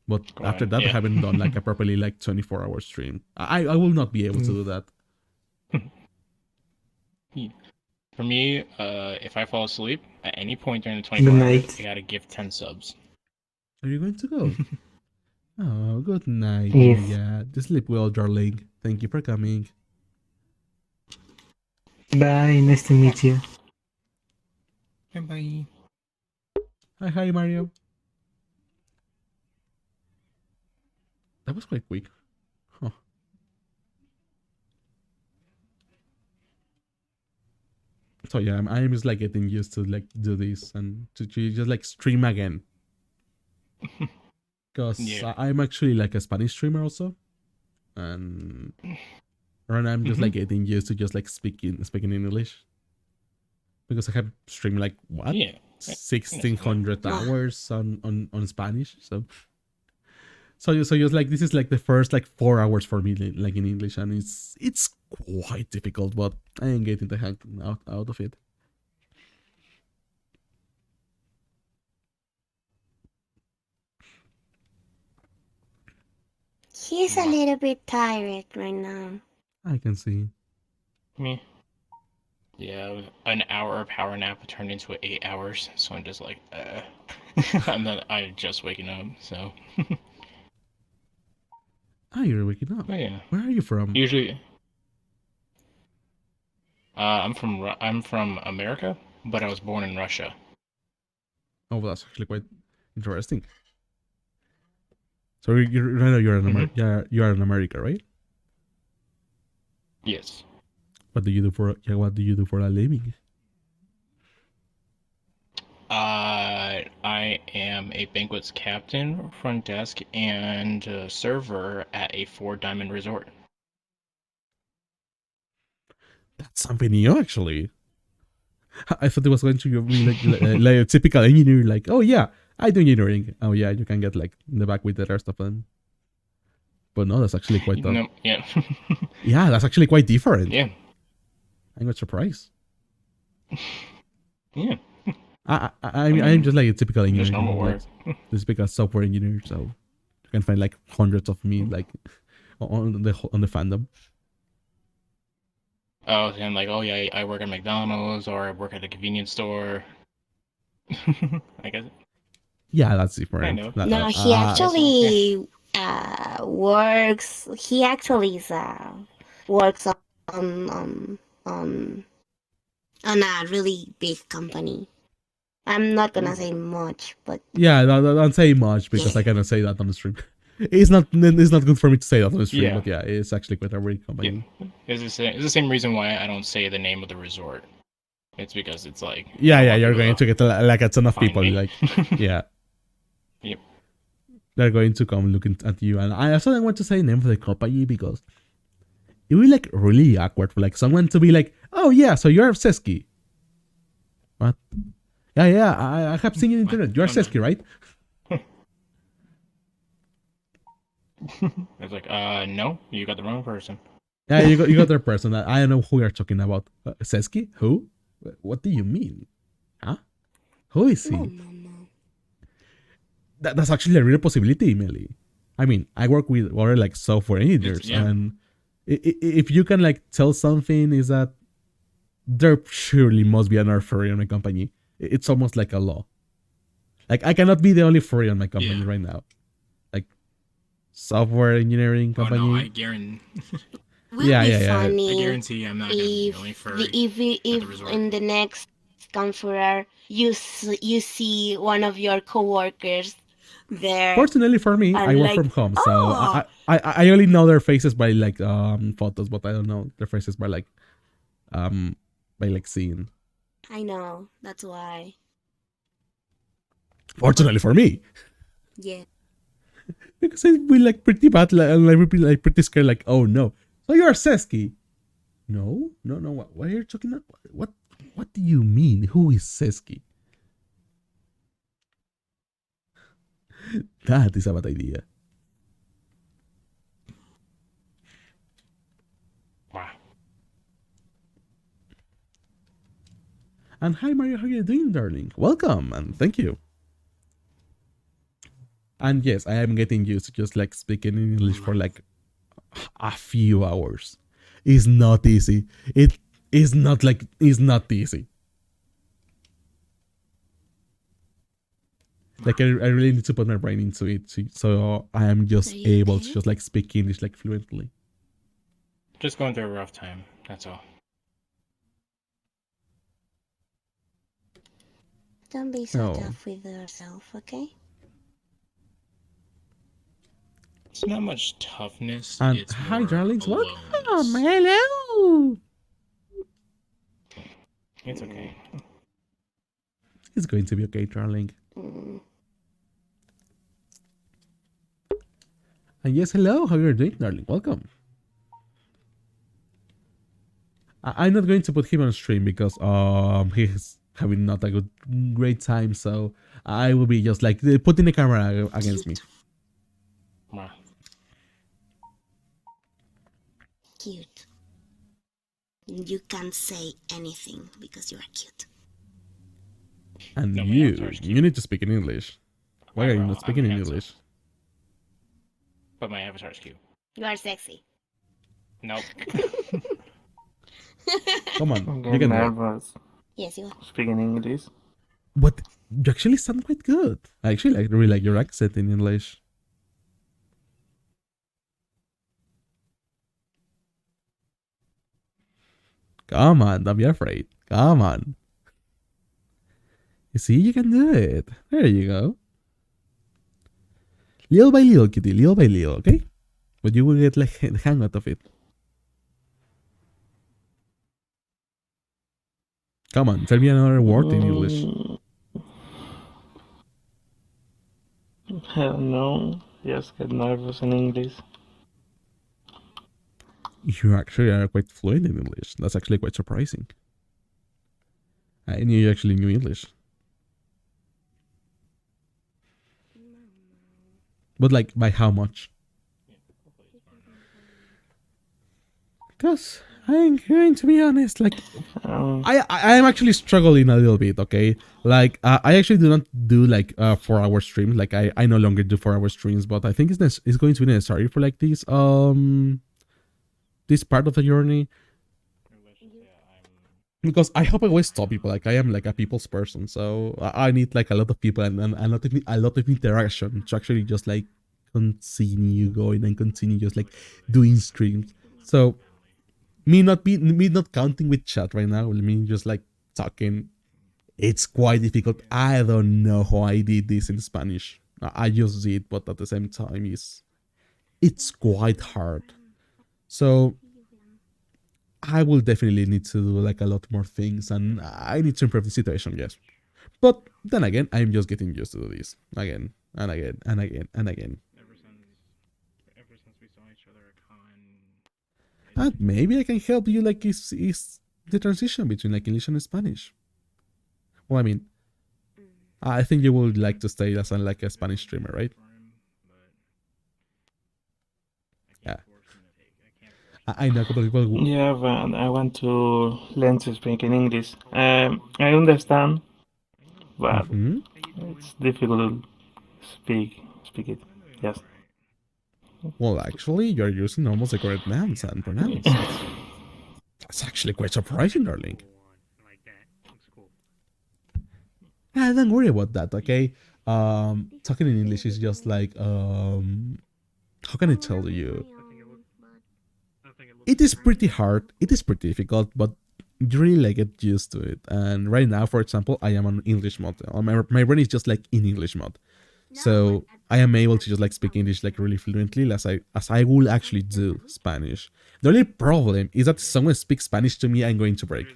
But after that I haven't done like a properly like 24-hour stream. I will not be able to do that. For me, if I fall asleep at any point during the 24 hours, I gotta give 10 subs. Are you going to go? Oh, good night. Yes. Yeah, sleep well, darling. Thank you for coming. Bye, nice to meet you. Bye. Hi, Mario. That was quite quick. Huh. So yeah, I'm just like getting used to like do this and to just like stream again. Because I'm actually like a Spanish streamer also, and I'm just like getting used to just like speaking English. Because I have streamed like what 1,600 hours on Spanish, so just like this is like the first like 4 hours for me like in English, and it's quite difficult, but I am getting the hang out of it. He's a little bit tired right now. I can see. Me. Yeah, an hour power nap turned into 8 hours, so I'm just like, I'm just waking up, so. You're waking up. Oh, yeah. Where are you from? Usually, I'm from America, but I was born in Russia. Oh, well, that's actually quite interesting. So you're in America, right? Yes. What do you do for a living? I am a banquets captain, front desk, and server at a 4-diamond resort. That's something new, actually. I thought it was going to be like a typical engineer, like, oh yeah, I do engineering. Oh yeah, you can get like in the back with the rest of them. But no, that's actually quite tough. No, yeah. Yeah, that's actually quite different. Yeah. I'm quite surprised. Yeah. I'm just like a typical engineer. Just normal work. This because software engineer, so you can find like hundreds of me like on the fandom. Oh, and like, oh yeah, I work at McDonald's or I work at a convenience store. I guess. Yeah, that's different. I know. No, he actually works. He actually works on a really big company. I'm not gonna say much, but yeah, don't say much because I cannot say that on the stream. It's not good for me to say that on the stream, but yeah, it's actually quite a great company. Yeah. It's the same reason why I don't say the name of the resort. It's because it's like you're going to get like a ton of people like yeah. Yep. They're going to come looking at you, and I also don't want to say the name of the company because it will be like really awkward for like someone to be like, oh yeah, so you're Seski. What? Yeah, I have seen you on the internet. You're Seski, right? It's like, no, you got the wrong person. Yeah, you got the person. I don't know who you're talking about. Seski? Who? What do you mean? Huh? Who is he? no. That's actually a real possibility, Melly. I mean, I work with other like software engineers, and If you can like tell something, is that there surely must be another furry on my company. It's almost like a law. Like I cannot be the only furry on my company Yeah. right now. Like software engineering Oh company. no, I guarantee. Will Yeah, be yeah, yeah. I funny guarantee I'm not gonna be the if only furry. if resort. in the next conference you see one of your coworkers there. Fortunately for me, and I work like, from home, so "Oh." I only know their faces by like photos, but I don't know their faces by like seeing. I know, that's why. Fortunately for me, Yeah. because I'd be like pretty bad, like, and I would be like pretty scared, like, oh no, so you're Sesky? No. What are you talking about? What do you mean? Who is Sesky? That is a bad idea. Wow. And hi Mario, how are you doing, darling? Welcome and thank you. And yes, I am getting used to just like speaking in English for like a few hours. It's not easy. It is not like it's not easy. Like I really need to put my brain into it, so I am just Are you able okay? to just like speak English like fluently. Just going through a rough time. That's all. Don't be so Oh. tough with yourself, okay? It's not much toughness. And it's hi, more darlings, welcome. aloneness. Hello. It's okay. It's going to be okay, darling. Mm. And yes, hello. How are you doing, darling? Welcome. I'm not going to put him on stream because he's having not a great time. So I will be just like putting the camera against me. Wow. Cute. You can't say anything because you are cute. And No, my you avatar's cute. you need to speak in English. Why are you Well, not I'm speaking in handsome. English? But my avatar's cute. You are sexy. Nope. Come on, I you get can do it. nervous Yes, you are. speaking English. But you actually sound quite good. I actually really like your accent in English. Come on, don't be afraid. Come on. You see, you can do it. There you go. Little by little, kitty, little by little, okay? But you will get like the hang out of it. Come on, tell me another word in English. I don't know. Just get nervous in English. You actually are quite fluent in English. That's actually quite surprising. I knew you actually knew English. But like, by how much? Because I'm going to be honest, like, I am actually struggling a little bit, okay? Like, I actually do not do like 4-hour streams. Like, I no longer do 4-hour streams, but I think it's going to be necessary for like this part of the journey. Because I hope I always stop people. Like I am like a people's person, so I need like a lot of people and a lot of interaction to actually just like continue going and continue just like doing streams. So me not counting with chat right now, me just like talking, it's quite difficult. I don't know how I did this in Spanish. I just did, but at the same time it's quite hard. So I will definitely need to do like a lot more things and I need to improve the situation, yes. But then again, I'm just getting used to this again and again and again and again. Ever since we saw each other at con. And maybe I can help you like is the transition between like English and Spanish. Well, I mean, I think you would like to stay as like a Spanish streamer, right? Yeah. I know a couple of people. Yeah, but I want to learn to speak in English. I understand, but Mhm. it's difficult to speak it. Yes. Well, actually, you're using almost the correct nouns and pronouns. That's actually quite surprising, darling. Ah, don't worry about that, okay? Talking in English is just like how can I tell you? It is pretty hard. It is pretty difficult, but you really like get used to it. And right now, for example, I am on English mode. My brain is just like in English mode, so I am able to just like speak English like really fluently, as I will actually do Spanish. The only problem is that if someone speaks Spanish to me, I'm going to break.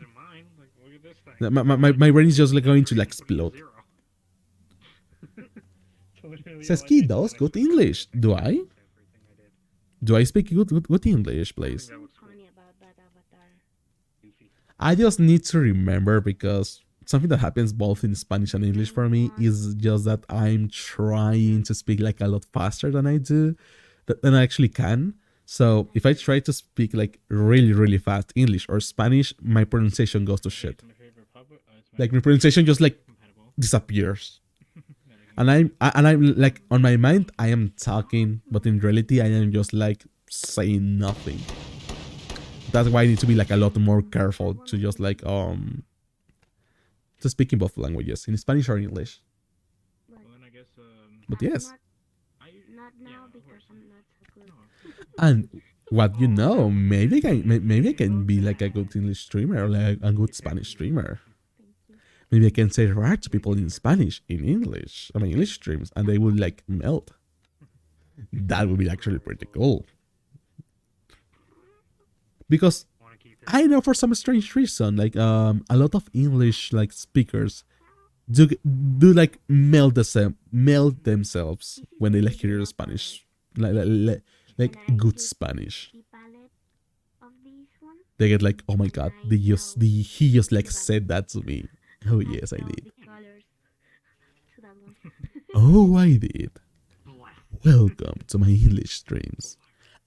My brain is just like going to like explode. Seski does good English. Do I? Do I speak good English, please? I just need to remember, because something that happens both in Spanish and English for me is just that I'm trying to speak like a lot faster than I do, than I actually can. So if I try to speak like really fast English or Spanish, my pronunciation goes to shit. Like my pronunciation just like disappears. And I'm like, on my mind I am talking, but in reality I am just like saying nothing. That's why I need to be like a lot more careful to just like to speak in both languages, in Spanish or English. But yes. And what you know, maybe I can be like a good English streamer or like a good Spanish streamer. Maybe I can say right to people in Spanish, in English, on my English streams, and they would like melt. That would be actually pretty cool. Because I know for some strange reason, like a lot of English like speakers do like melt themselves when they like hear Spanish, like good Spanish. They get like, oh my god, he just like said that to me. Oh yes, I did. Oh, I did. Welcome to my English streams,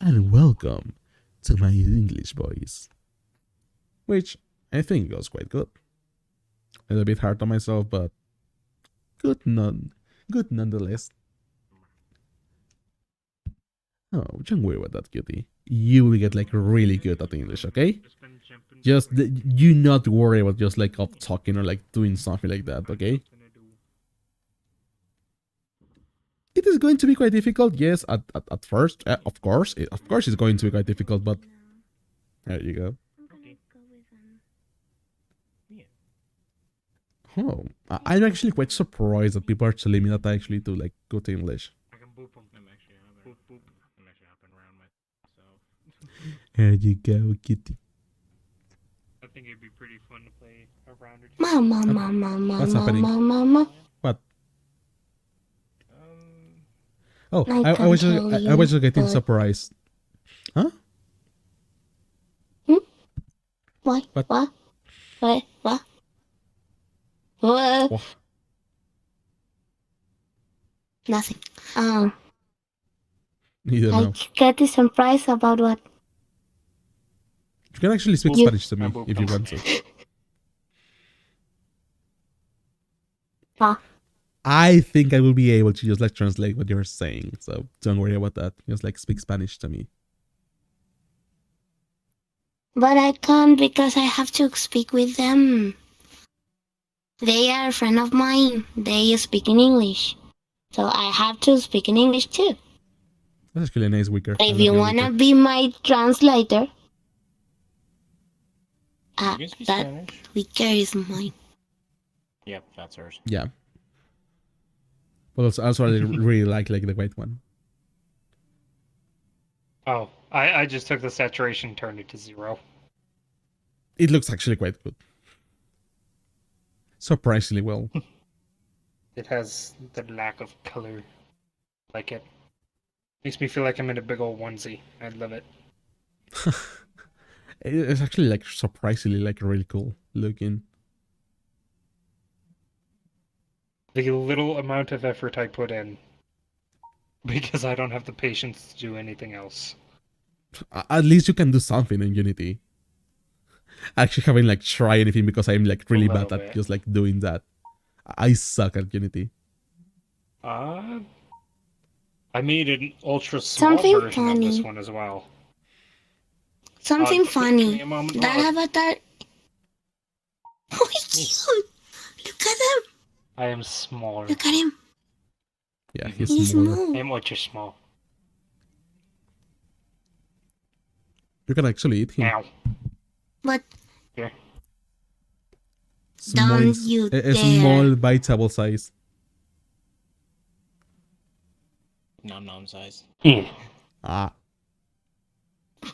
and welcome to my English voice, which I think goes quite good. A little bit hard on myself, but good nonetheless. Oh, don't worry about that, cutie. You will get like really good at English, okay? Just you not worry about just like of talking or like doing something like that, okay? It is going to be quite difficult, yes, at first. Of course it's going to be quite difficult, but there you go. Oh, I'm actually quite surprised that people are telling me that I actually do like good English. There you go, kitty. I think it'd be pretty fun to play a round or two. Mama. What's happening? What? Oh, I was just getting surprised. Huh? What? What? What? Oh, Nothing. you don't I know. get the surprise about what? You can actually speak You- Spanish to me if you want to. Huh? I think I will be able to just like translate what you're saying, so don't worry about that. Just like speak Spanish to me. But I can't because I have to speak with them. They are a friend of mine. They speak in English. So I have to speak in English too. That's actually a nice wicker. I If love you your wanna wicker. be my translator, You can speak that Spanish. wicker is mine. Yep, that's hers. Yeah. But also I really like the white one. Oh, I just took the saturation, turned it to 0. It looks actually quite good. Surprisingly well. It has the lack of color. Like it. Makes me feel like I'm in a big old onesie. I love it. It's actually like surprisingly like really cool looking. The little amount of effort I put in. Because I don't have the patience to do anything else. At least you can do something in Unity. Actually haven't like tried anything because I'm like really bad little at bit. just like doing that. I suck at Unity. I I made an ultra small Something version of this funny. one as well. Something Give me funny. a moment. That avatar. Oh, he's cute. Look at him. I am smaller. Look at him. Yeah, He's he's smaller. small. I am ultra small. You can actually eat him. Ow. But Small, don't you a dare. small biteable size. Nom nom size. Yeah. Ah, He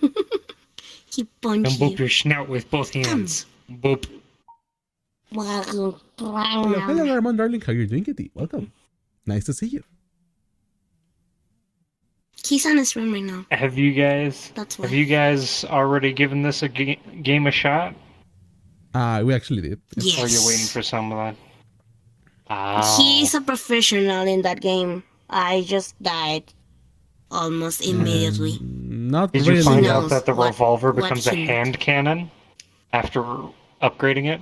And punched boop you. your snout with both hands. Boop. hello, hello, Ramon, darling. How you doing, Kitty? Welcome. Nice to see you. He's on a stream right now. Have you guys That's why. already given this a game a shot? We actually did. Yes. Or are you waiting for some of that? Oh. He's a professional in that game. I just died almost immediately. Not Did really. you find knows out that the what- revolver what becomes a he- hand cannon after upgrading it?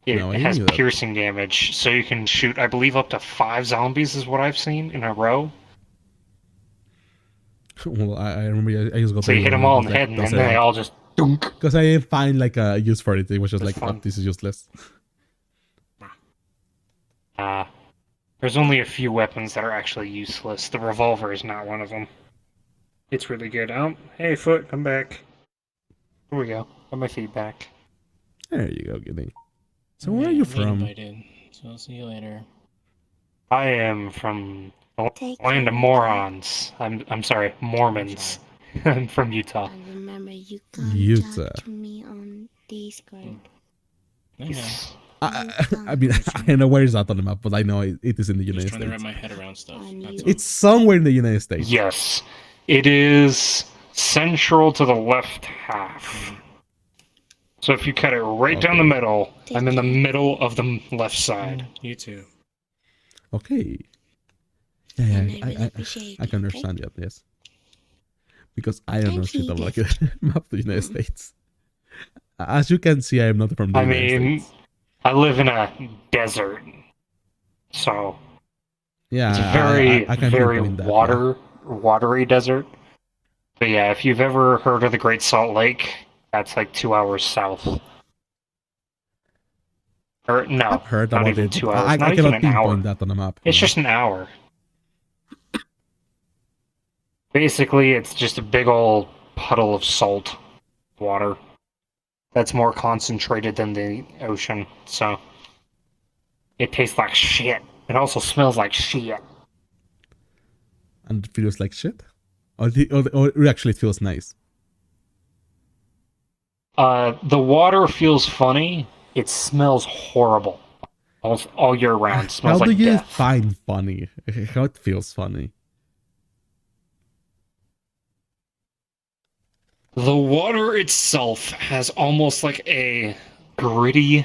It No, I has knew that. piercing damage, so you can shoot, I believe, up to 5 zombies is what I've seen in a row. Well, I remember I just got So you hit them all in the head, and then they all just dunk. because I didn't find like a use for it. It was just That's like, oh, fun. this is useless. There's only a few weapons that are actually useless. The revolver is not one of them. It's really good. Hey, Foot, come back. Here we go. Got my feedback. There you go, Kitty. So where are you from? Invited, so I'll see you later. I am from the Take land of care. morons. I'm sorry, Mormons. I'm from Utah. And remember, you can Utah. talk to me on Discord. I know. Yes. I mean, I know where it's at on the map, but I know it is in the Just United trying to wrap States. my head around stuff. I knew That's it. all. It's somewhere in the United States. Yes. It is central to the left half. So if you cut it right down the middle, I'm in the middle of the left side. You too. Okay. Yeah, And yeah, I really appreciate I can it, okay? understand that, yes. Because I don't know Thank shit you, about like a map of the United States. As you can see, I am not from the I United mean, States. I live in a desert, so Yeah, it's a very, I can very pinpoint that, watery desert. But yeah, if you've ever heard of the Great Salt Lake, that's like 2 hours south. Or yeah. no, I've heard not about even it. 2 hours. I not even cannot an hour. pinpoint that on a map. It's no. just an hour. Basically, it's just a big old puddle of salt water that's more concentrated than the ocean, so it tastes like shit. It also smells like shit. And it feels like shit. Or actually, it feels nice. The water feels funny. It smells horrible. Almost all year round. It How smells do like you death. find funny? How it feels funny? The water itself has almost like a gritty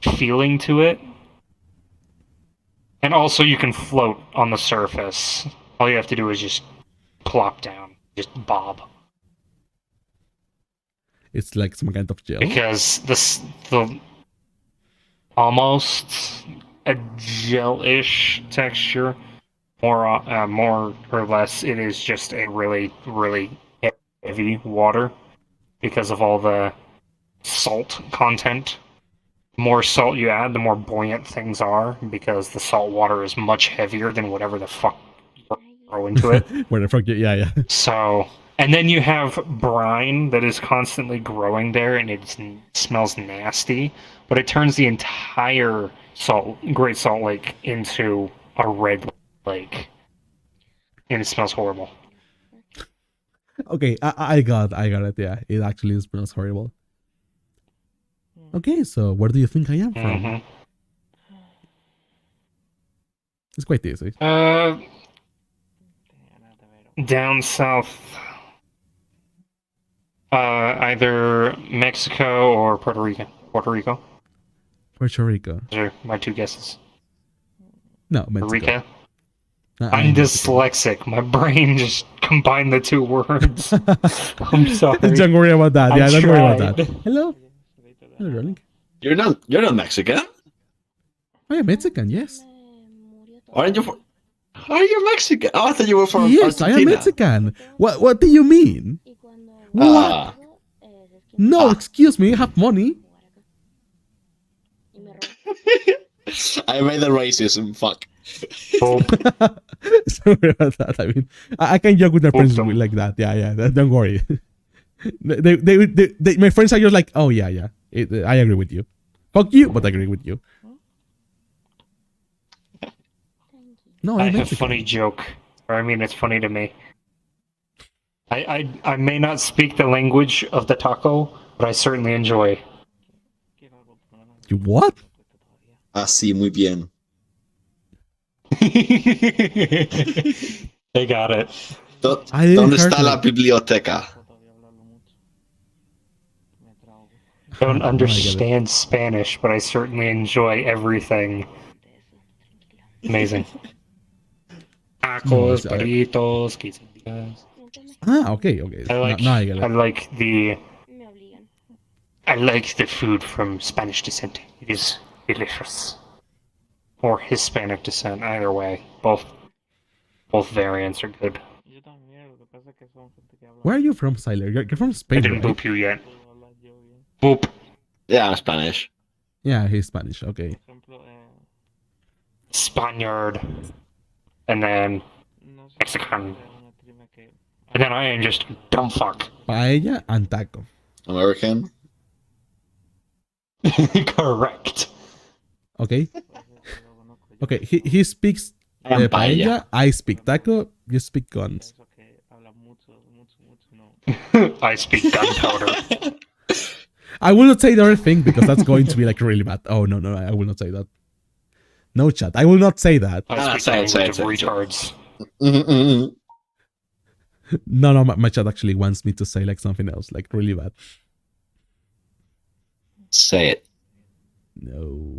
feeling to it. And also you can float on the surface. All you have to do is just plop down. Just bob. It's like some kind of gel. Because the almost a gel-ish texture, more or less, it is just a really, really heavy water because of all the salt content. The more salt you add, the more buoyant things are because the salt water is much heavier than whatever the fuck you throw into it. Where the fuck? Yeah. So, and then you have brine that is constantly growing there, and it smells nasty. But it turns the entire Great Salt Lake into a red lake, and it smells horrible. Okay, I got it. Yeah, it actually smells horrible. Okay, so where do you think I am from? Mhm. It's quite easy. Down south, either Mexico or Puerto Rico. Puerto Rico. Those are my two guesses. No, Puerto Mexico. Rico. I'm I'm Mexican. dyslexic. My brain just combined the two words. I'm sorry. Don't worry about that. I Yeah, don't worry about tried. that. Hello. Hello, darling. You're not Mexican? I am Mexican, yes. Aren't you from? Are you Mexican? Oh, I thought you were from Yes, I am Argentina. Mexican. What do you mean? What? Ah. No, excuse me. I have money. I made the racism. Fuck. Oh, Sorry about that. I mean, I can joke with my friends Awesome. like that. Yeah. Don't worry. My friends are just like, oh yeah. I agree with you. Fuck you, but I agree with you. No, I I'm have a Mexican. funny joke. Or I mean, it's funny to me. I may not speak the language of the taco, but I certainly enjoy. You what? Así muy bien. They got it. I didn't ¿Dónde heard está la it. biblioteca? I don't I get it. understand Spanish, but I certainly enjoy everything. Amazing. Tacos, No, I- burritos, quesadillas. Ah, okay. Now I get I it. like the food from Spanish descent. It is delicious. Or Hispanic descent, either way. Both variants are good. Where are you from, Siler? You're from I Spain, didn't right? boop you yet. Boop. Yeah, I'm Spanish. Yeah, he's Spanish. Okay. Spaniard. And then Mexican. And then I am just a dumb fuck. Paella and taco. American. Correct. Okay. Okay. He speaks I am paella. paella. I speak taco. You speak guns. I speak gunpowder. I will not say the other thing because that's going to be like really bad. Oh no, I will not say that. No chat. I will not say that. I say speak it, the language say of it. retards. Mm-mm-mm. No, my chat actually wants me to say like something else, like really bad. Say it. No,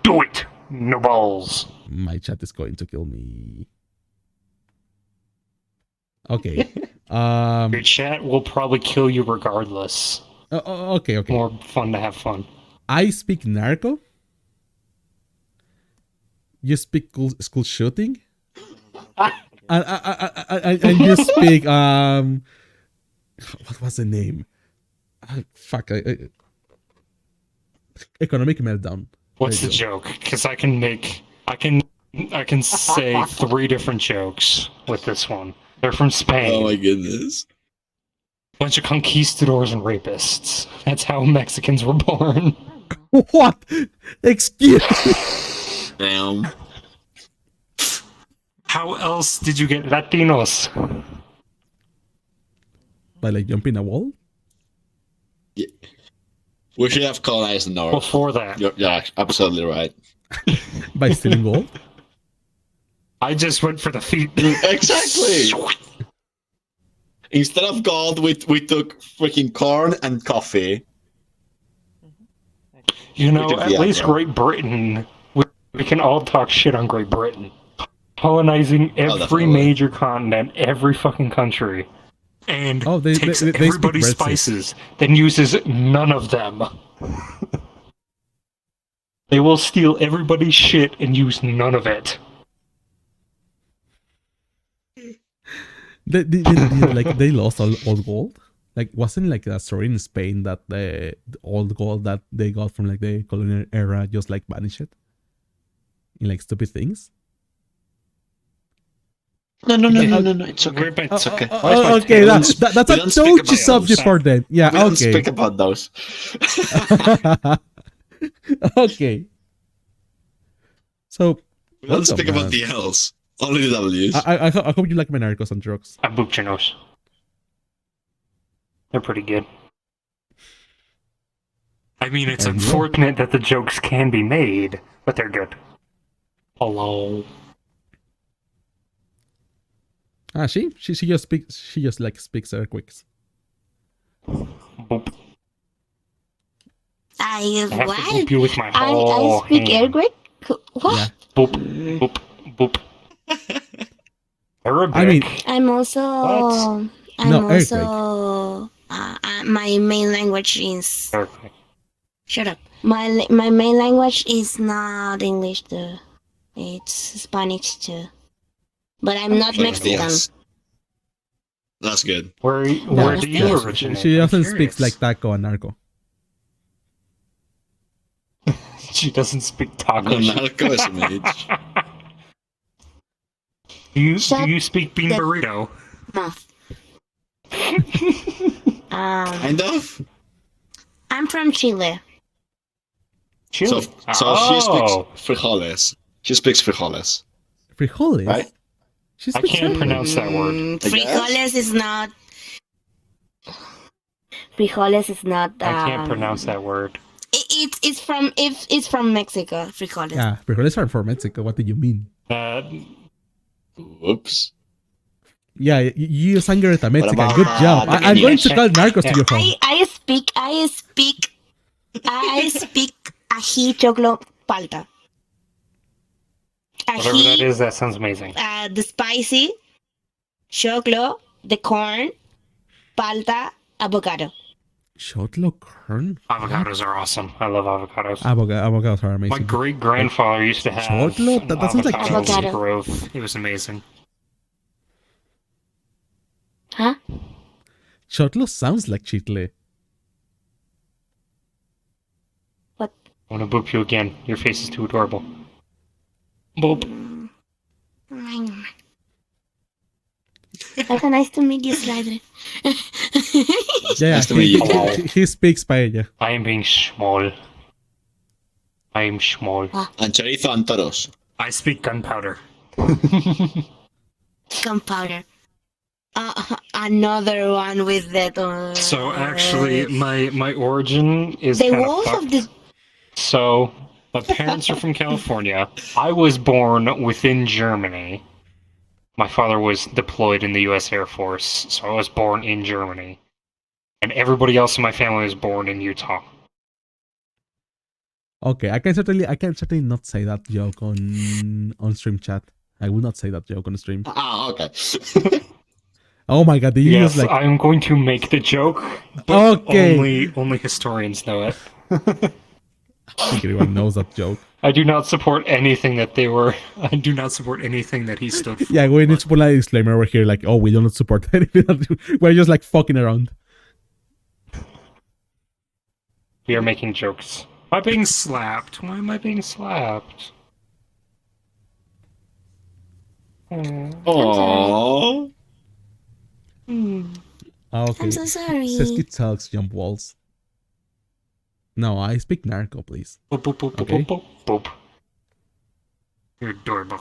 Do it! No balls. my chat is going to kill me. Okay. Your chat will probably kill you regardless. Okay. More fun to have fun. I speak narco. You speak school shooting. And you speak what was the name? Economic meltdown. What's There the you go. joke? Because I can say 3 different jokes with this one. They're from Spain. Oh my goodness. Bunch of conquistadors and rapists. That's how Mexicans were born. What? Excuse me. Damn. How else did you get Latinos? By like jumping a wall? We should have colonized the north. Before that, You're absolutely right. By stealing gold? I just went for the feet. Exactly. Instead of gold, we took freaking corn and coffee. You know, took at the least aggro. Great Britain, we can all talk shit on Great Britain. Colonizing every definitely. major continent, every fucking country. And Oh, they takes speak everybody's Brexit. spices, then uses none of them. They will steal everybody's shit and use none of it. They lost all gold? Like, wasn't like a story in Spain that the all the gold that they got from like the colonial era just like vanished in like stupid things? No. It's okay. It's okay. Okay, that's We a don't speak touchy about subject those. for them. Yeah, We don't okay. speak about those. Okay. So We don't welcome, speak about man. the L's. Only the W's. I hope you like my narcos and drugs. I booped your nose. They're pretty good. I mean, it's And you? unfortunate that the jokes can be made, but they're good. Hello. She just speaks. She just like speaks earthquakes. Boop. I I have to what? boop you with my I whole speak hand. Arabic. What? Yeah. Boop, boop, boop. Arabic. I mean, I'm also. What? I'm No, also. My main language is. Arabic. Shut up. My main language is not English though. It's Spanish too. But I'm not Buenos Mexican. dias. That's good. Where No, do it's you not. originate? She I'm often speaks curious. like taco and narco. She doesn't speak taco. No, narco is an age. Do Shut you speak bean the- burrito? Mouth. Kind of. I'm from Chile. Chile. So she speaks frijoles. She speaks frijoles, Frijoles? right? She I speaks can't Spanish. pronounce that word. I guess. Frijoles is not. Frijoles is not. I can't pronounce that word. It's from Mexico. Frijoles. Yeah, frijoles are from Mexico. What do you mean? Oops. Yeah, you sangreta Mexican. about Good job. the I'm going to English? call narcos to your home. I speak ají, choclo, palta. Whatever that Ají, is, that sounds amazing. the spicy, choclo, the corn, palta, avocado. Shotlo corn? Avocados are awesome. I love avocados. Avocados are My amazing. great grandfather used to have Chotlo? That sounds like Avocado. growth. It was amazing. Huh? Chotlo sounds like chitle. I want to boop you again. Your face is too adorable. Boop. Also nice to meet you, Slider. Yeah, Nice to meet you. he speaks paella. I am being small. I am small. And chorizo and toros. I speak gunpowder. Gunpowder. Another one with that. So actually, my origin is the kind walls of of the. So my parents are from California. I was born within Germany. My father was deployed in the U.S. Air Force, so I was born in Germany. And everybody else in my family was born in Utah. Okay, I can certainly not say that joke on stream chat. I will not say that joke on stream. Ah, okay. Oh my god, did you Yes, use like I'm going to make the joke, but Okay. only historians know it. I think everyone knows that joke. I do not support anything that they were. I do not support anything that he stood for. Yeah, we need to put a disclaimer over here, like, oh, we do not support anything. We're just like fucking around. We are making jokes. Am I being slapped? Why am I being slapped? Aww. Ah, okay. I'm so sorry. Sesky talks jump walls. No, I speak narco, please. Boop, boop, boop, boop, Okay. boop, boop. You're adorable.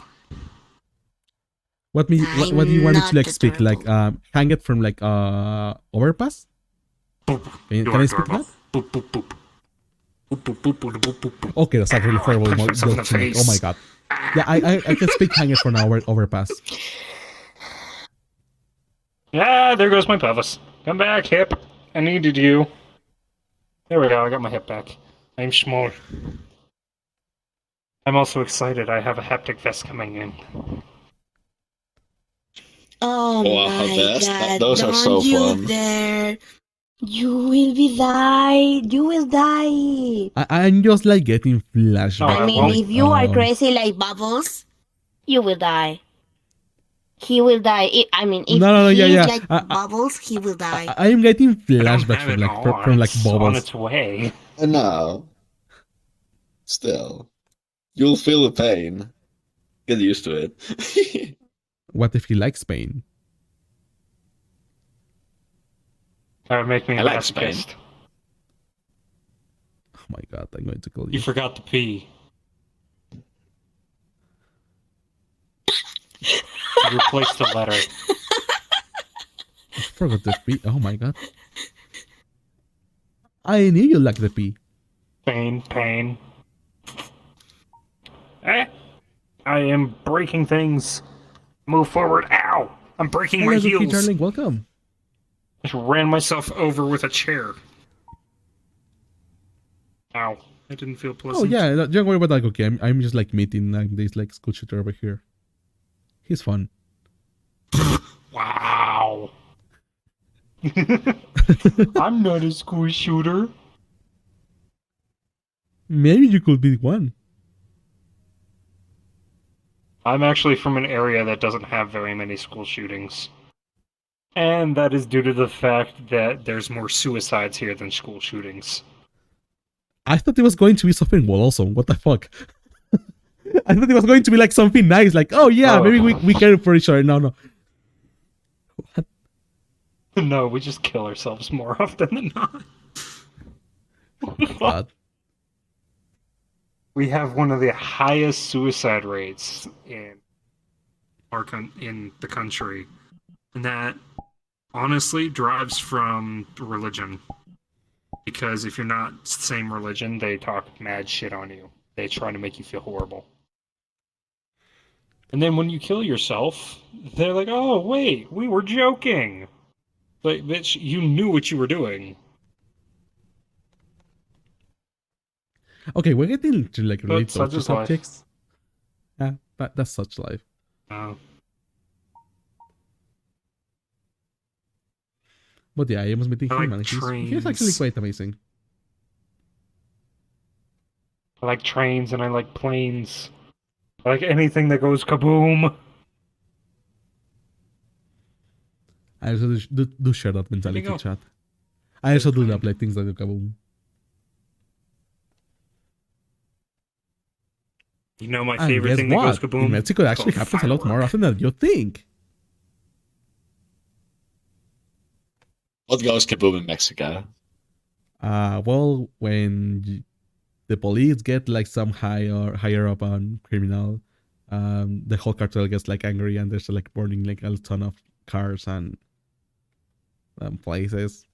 What do you I'm want me to not like speak? Like adorable. hang it from like overpass? Boop. Can You're I speak adorable. that? Boop, boop, boop. Boop, boop, boop, boop, boop, boop, boop. Okay, that's actually Ow, I horrible. punched myself in joke the to make. Oh my face. god. Yeah, I can speak hang it from overpass. Yeah, there goes my pelvis. Come back, hip. I needed you. There we go, I got my hip back. I'm small. I'm also excited. I have a haptic vest coming in. Oh Wow, my that's- god! those are so Don't you fun. dare! You will be die. You will die. I'm just like getting flashbacks. Oh, I mean, well, if you are um, crazy like Bubbles, you will die. He will die. I mean, if No, he yeah, is yeah. like I- Bubbles, he will die. I'm getting I don't flashbacks have from it like all. from like It's on bubbles. its way. No. Still. You'll feel the pain. Get used to it. What if he likes pain? That would make me I like Spain. masochist. Oh my god, I'm going to kill You you. forgot the P. You replaced the letter. I forgot the P. Oh my god. I knew you liked the P. Pain. Eh? I am breaking things. Move forward. Ow! I'm breaking my Hello, Goofy heels. darling, welcome. Just ran myself over with a chair. Ow. That didn't feel Oh pleasant. yeah, don't worry about that, okay. I'm just like meeting like this like school shooter over here. He's fun. Wow. I'm not a school shooter. Maybe you could be one. I'm actually from an area that doesn't have very many school shootings. And that is due to the fact that there's more suicides here than school shootings. I thought it was going to be something also. What the fuck? I thought it was going to be like something nice, like, oh yeah, Oh. maybe we care for each other. No. No, we just kill ourselves more often than not. God. We have one of the highest suicide rates in in the country, and that honestly derives from religion. Because if you're not same religion, they talk mad shit on you. They try to make you feel horrible. And then when you kill yourself, they're like, "Oh wait, we were joking." Like, bitch, you knew what you were doing. Okay, we're getting to like really But such touchy is life. subjects. Yeah, that's such life. But yeah, I was meeting I like him and he's actually trains. quite amazing. I like trains and I like planes. I like anything that goes kaboom. I also do share that mentality go. chat. I also do that, like things that do kaboom. You know my And favorite guess thing that goes what? kaboom? In Mexico, it actually Called happens a lot more firework. often than you think. What goes kaboom in Mexico? Well, when the police get like some higher up on criminal, the whole cartel gets like angry and there's like burning like a ton of cars and places.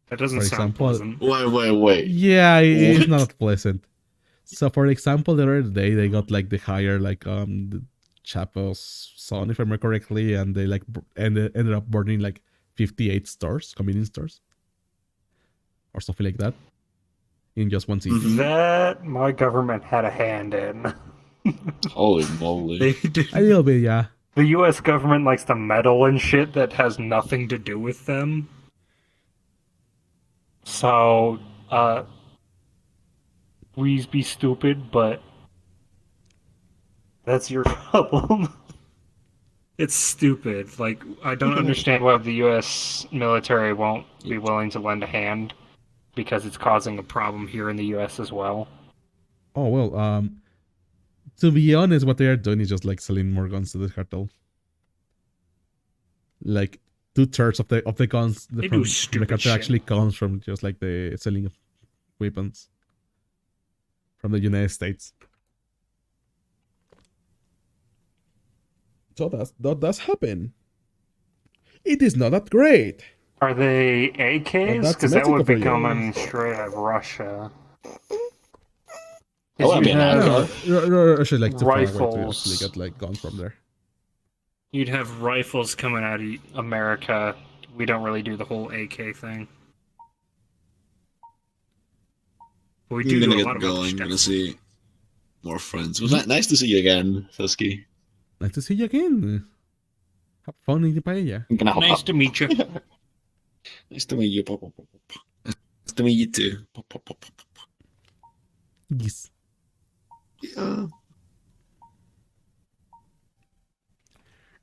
That doesn't For sound example- pleasant. Wait. Yeah, it's not pleasant. So, for example, the other day they got like the hire like the Chapo's son, if I remember correctly, and they like ended up burning like 58 stores, convenience stores, or something like that, in just one city. Mhm. That my government had a hand in. Holy moly. They did. A little bit, yeah. The U.S. government likes to meddle in shit that has nothing to do with them. So, please be stupid, but that's your problem. It's stupid. Like, I don't understand why the U.S. military won't be willing to lend a hand, because it's causing a problem here in the U.S. as well. Oh well, to be honest, what they are doing is just like selling more guns to the cartel. Like 2/3 of the guns They from do the stupid cartel shit. actually comes from just like the selling of weapons from the United States. So that does happen. It is not that great. Are they AKs? that's Because that Mexico would for be you. coming straight out of Russia. Oh, I You'd mean, have, No, actually, like too far away to Rifles. actually get like guns from there. you'd have rifles coming out of America. We don't really do the whole AK thing. But we do I'm do gonna a lot get of other going. I'm stuff. gonna see more friends. Well, nice to see you again, Sesky. Nice to see you again. Have fun in the paella. I'm gonna hop Nice up. to meet you. Nice to meet you. Pop, pop, pop, pop. Nice to meet you too. Pop, pop, pop, pop, pop. Yes. Yeah.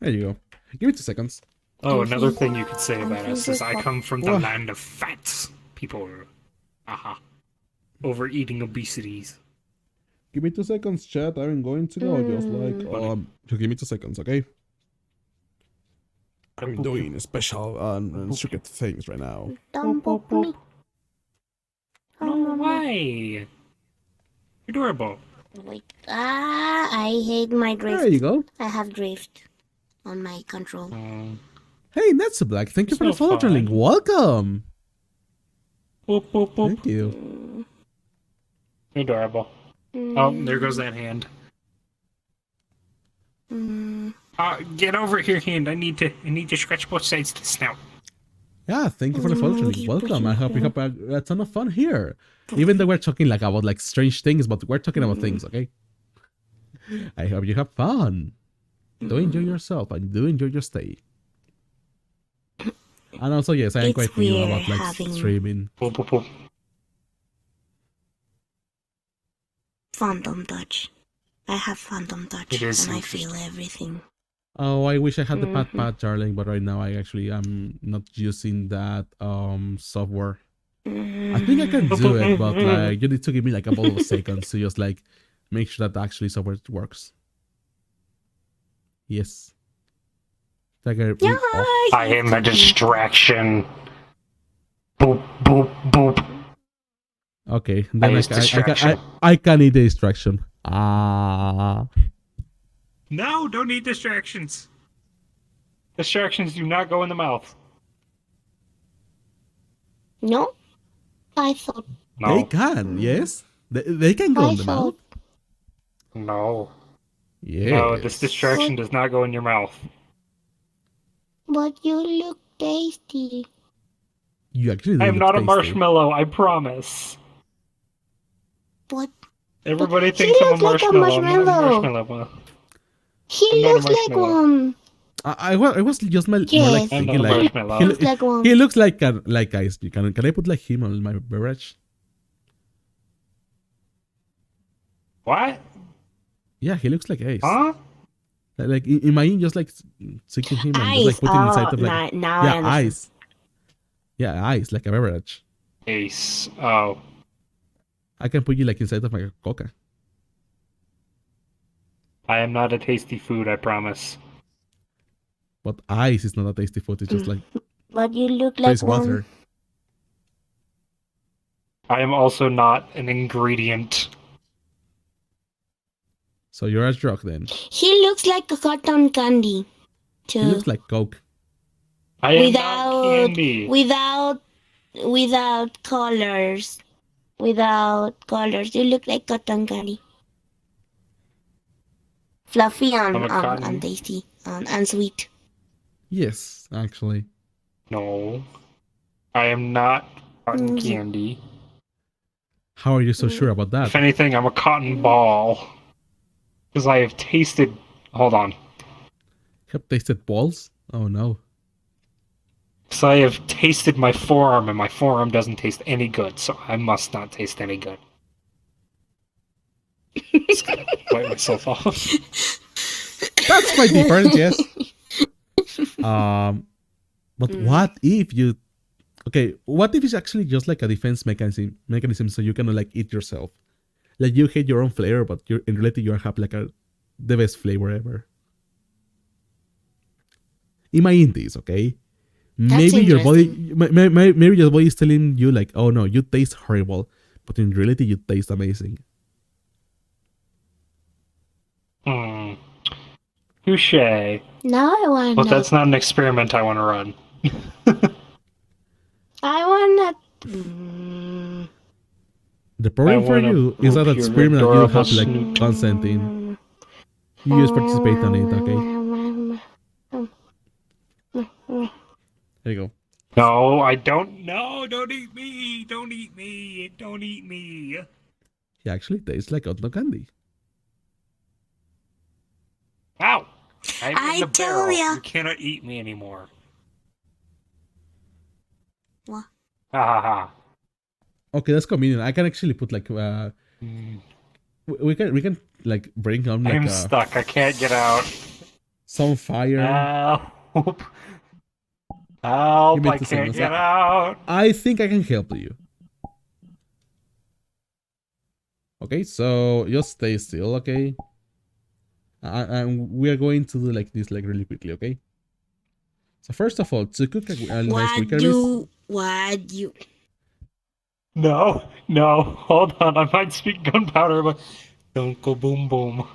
There you go. Give it 2 seconds. Oh, another thing you could say about us is I come from the Whoa. land of fats. People are, overeating obesities. Give me 2 seconds, chat. I'm going to go. Just like so give me 2 seconds, okay? I'm doing special and secret things right now. Don't poke me. No way. Adorable. Wait. I hate my There drift. you go. I have drift on my control. Hey, Natsu Black. Thank you It's for the no follow, fun. darling. Welcome. Boop, boop, boop. Thank you. Adorable. Oh, there goes that hand. Get over here, hand. I need to scratch both sides of the snout. Yeah, thank you for the follow, darling. Welcome. I hope you have a ton of fun here. Even though we're talking like about like strange things, but we're talking about things, okay? I hope you have fun. Do enjoy yourself and do enjoy your stay. And also, yes, I am It's quite new weird about like having- streaming. Boop, boop, boop. Phantom touch. I have phantom touch It is and I feel everything. Oh, I wish I had the Pat Mhm. Pat, darling, but right now I actually am not using that software. I think I can do it, but like you need to give me like a couple of seconds to just like make sure that actually software works. Yes. Like Yeah, I am a distraction. Boop, boop, boop. Okay, then use distraction. I can need the distraction. Ah. No, don't eat distractions. Distractions do not go in the mouth. No, I thought. They No, can, yes. They can go I in the mouth. thought. no, Yes. no. This distraction does not go in your mouth. But you look tasty. You actually do I am look not a tasty. marshmallow. I promise. But Everybody he thinks I'm a looks like a marshmallow. I'm not a marshmallow. marshmallow. he I'm not a looks like marshmallow. one. I was just more like Yes. I'm thinking not a like marshmallow. he, Looks like one. he looks like ice. Can I put like him on my beverage? What? Yeah, he looks like Ace. Huh? Like in my just like seeking him and just like Ice. putting inside of like now I yeah understand. ice. Yeah, ice like a beverage. Ace. Oh. I can put you like inside of my Coca. I am not a tasty food, I promise. But ice is not a tasty food. It's just like But you look like ice water. one. I am also not an ingredient. So you're a drug then. He looks like a cotton candy. Too. He looks like Coke. I am not candy. Without colors. Without colors. You look like cotton candy. Fluffy I'm a cotton- and tasty and sweet. Yes, actually. No. I am not cotton Mm. candy. How are you so sure about that? If anything, I'm a cotton ball. Because I have tasted. Hold on. Have tasted balls? Oh no. Because I have tasted my forearm, and my forearm doesn't taste any good, so I must not taste any good. Just gonna wipe myself off. That's quite different, yes. But what if you? Okay, what if it's actually just like a defense mechanism, so you can like eat yourself, like you hate your own flavor, but in reality you have like the best flavor ever. Imagine this, okay? Maybe your body, maybe your body is telling you like, oh no, you taste horrible, but in reality you taste amazing. Touche. Now I want. But that's not an experiment I want to run. I want to. The problem for wanna you is that poop your experiment that you don't have adorable like consent in. You just participate on it, okay? There you go. No, I don't. No, don't eat me. Don't eat me. Don't eat me. He actually tastes like cotton candy. Ow! I'm I in the tell barrel. ya. You cannot eat me anymore. What? Ha ha ha. Okay, that's convenient. I can actually put like we can like bring on like I'm stuck. I can't get out. some fire. Help! Help! Give me I 2 can't seconds. get out. I think I can help you. Okay, so just stay still, okay? And we are going to do like this like really quickly, okay? So first of all, to cook a nice wicker What you? No, no. Hold on. I might speak gunpowder, but don't go boom boom.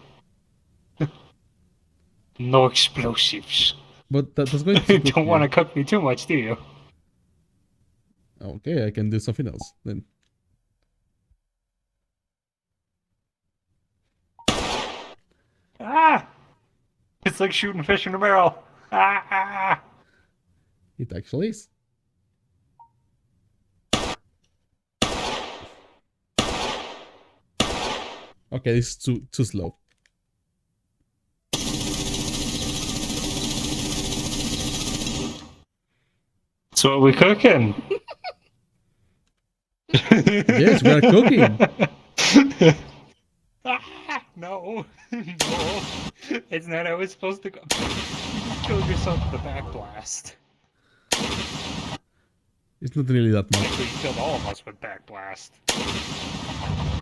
No explosives. but that's going You to don't want to cook me too much, do you? Okay, I can do something else then. Ah! It's like shooting fish in a barrel. Ah! It actually is. Okay, this is too slow. So what we cooking? Yes, we are cooking. No. No. It's not how it's supposed to go. You just killed yourself with a back blast. It's not really that much. Actually, you killed all of us with back blast. I'm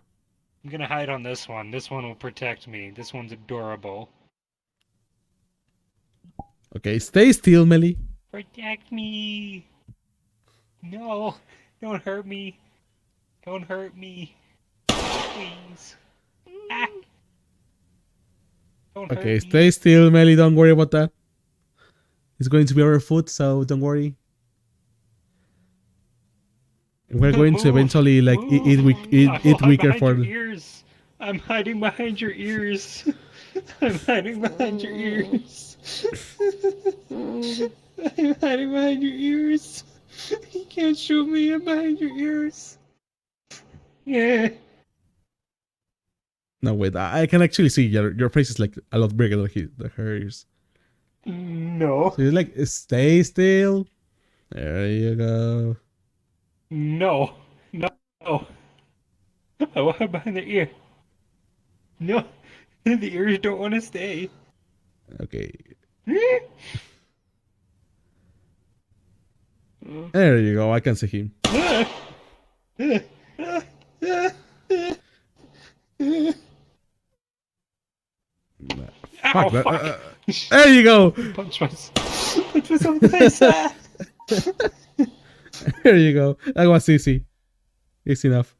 gonna hide on this one. This one will protect me. This one's adorable. Okay, stay still, Melly. Protect me! No! Don't hurt me! Don't hurt me! Please! Ah. Don't hurt Okay, me! stay still, Melly. Don't worry about that. It's going to be our food, so don't worry. We're going to eventually like eat weaker behind for. your ears! I'm hiding behind your ears! I'm hiding behind your ears! I'm hiding behind your ears! You can't shoot me, I'm behind your ears! Yeah! No, wait. I can actually see your face is like a lot bigger than hers. No. So you're like, stay still. There you go. No. No. I want her behind the ear. No. The ears don't want to stay. Okay. There you go. I can see him. Ow, Fuck. fuck. There you go. Punch myself in the face. Ah. There you go. That was easy. Easy enough.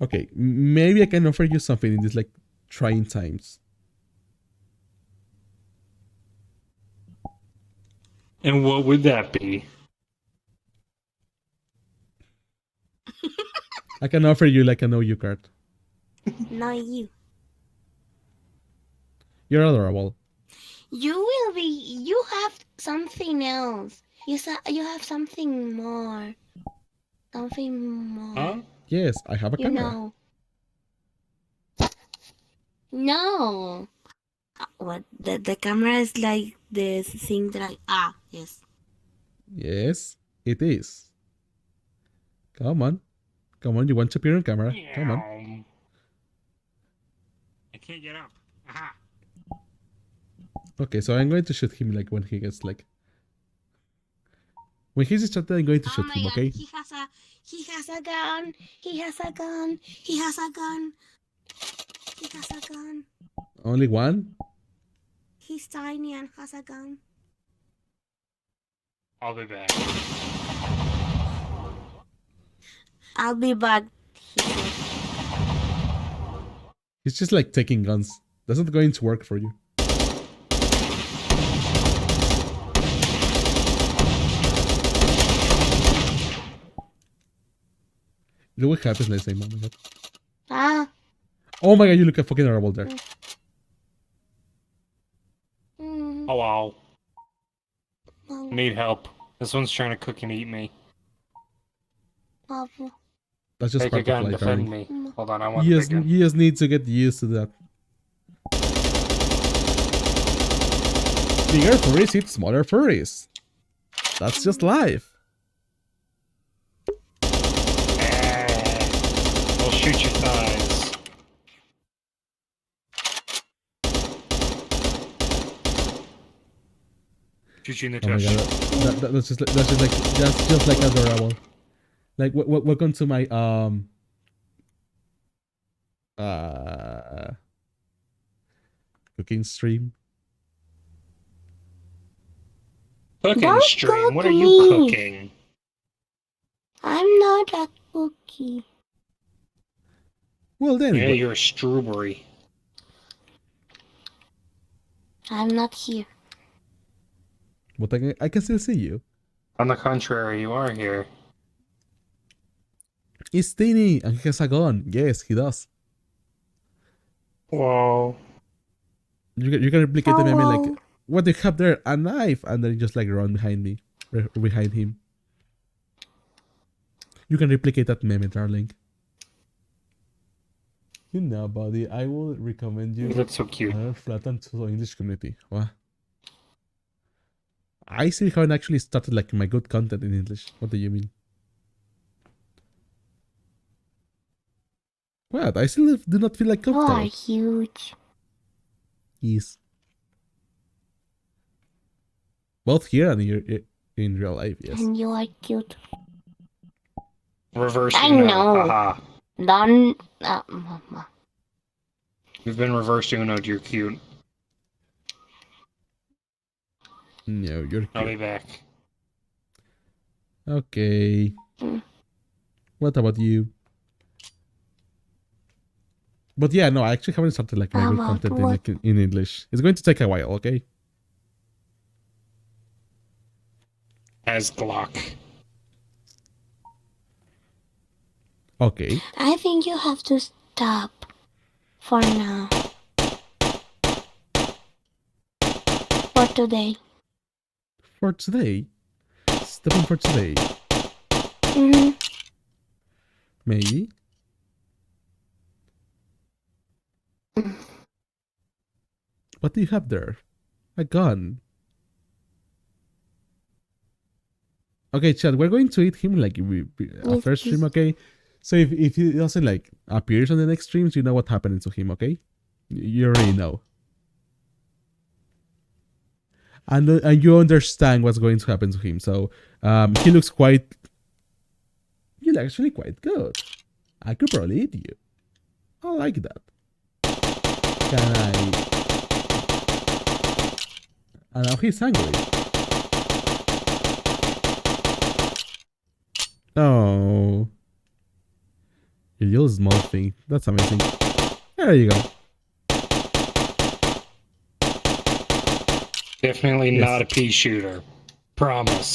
Okay, maybe I can offer you something in these like trying times. And what would that be? I can offer you like an OU card. Not you. You're adorable. You will be. You have something else. You have something more. Something more. Huh? Yes, I have a You camera. know. No. What the camera is like this thing that yes. Yes, it is. Come on. Come on, you want to appear on camera. Come on. I can't get up. Aha. Okay, so I'm going to shoot him like when he gets like... When he's distracted, I'm going to Oh shoot my him, god, okay? he has a gun. He has a gun. He has a gun. He has a gun. Only one? He's tiny and has a gun. I'll be back. I'll be back. He said. He's just like taking guns. That's not going to work for you. Look what happens next time, oh my god. Ah. Oh my god, you look fucking horrible there. Mm, Hello. oh, Need help. This one's trying to cook and eat me. Papa. That's just Take a part gun, of life, defend darling. me. Hold on, I want You the just, big gun. you just need to get used to that. Bigger furries eat smaller furries. That's just life. I'll shoot your thighs. Shoot you in the Oh my tush. god, that's just like adorable. Like welcome to my cooking stream. Cooking Don't stream. What are cook you me. cooking? I'm not a cookie. Well then, Yeah, you're a strawberry. I'm not here. but I can still see you. On the contrary, you are here. It's Tini and he has a gun. Yes, he does. Whoa. You can replicate the meme like, Hello. what do you have there? A knife, and then you just like run behind me, behind him. You can replicate that meme, darling. You know, buddy, I will recommend you You look so cute. Flatten to the English community. What? I still haven't actually started like my good content in English. What do you mean? What? I still do not feel like You are comfortable. huge. Yes. Both here and in real life, yes. And you are cute. Reverse I Uno. know. Haha. Don't. Mama. We've been reversed Uno'd. You're cute. No, you're I'll be cute. back. Okay. Mm. What about you? But yeah, no, I actually haven't started like my good About content what? in English. It's going to take a while, okay? As Glock. Okay. I think you have to stop for now. For today. For today. Stepping for today. Mm-hmm. Maybe. What do you have there? A gun. Okay, Chad, we're going to eat him like after Yes, stream, please. okay? So if he doesn't like appears on the next streams, you know what happened to him, okay? You already know. And you understand what's going to happen to him. So he looks quite... You're actually quite good. I could probably eat you. I like that. Can I... And now he's hungry. Oh. You little small thing. That's amazing. There you go. Definitely Yes. not a pea shooter. Promise.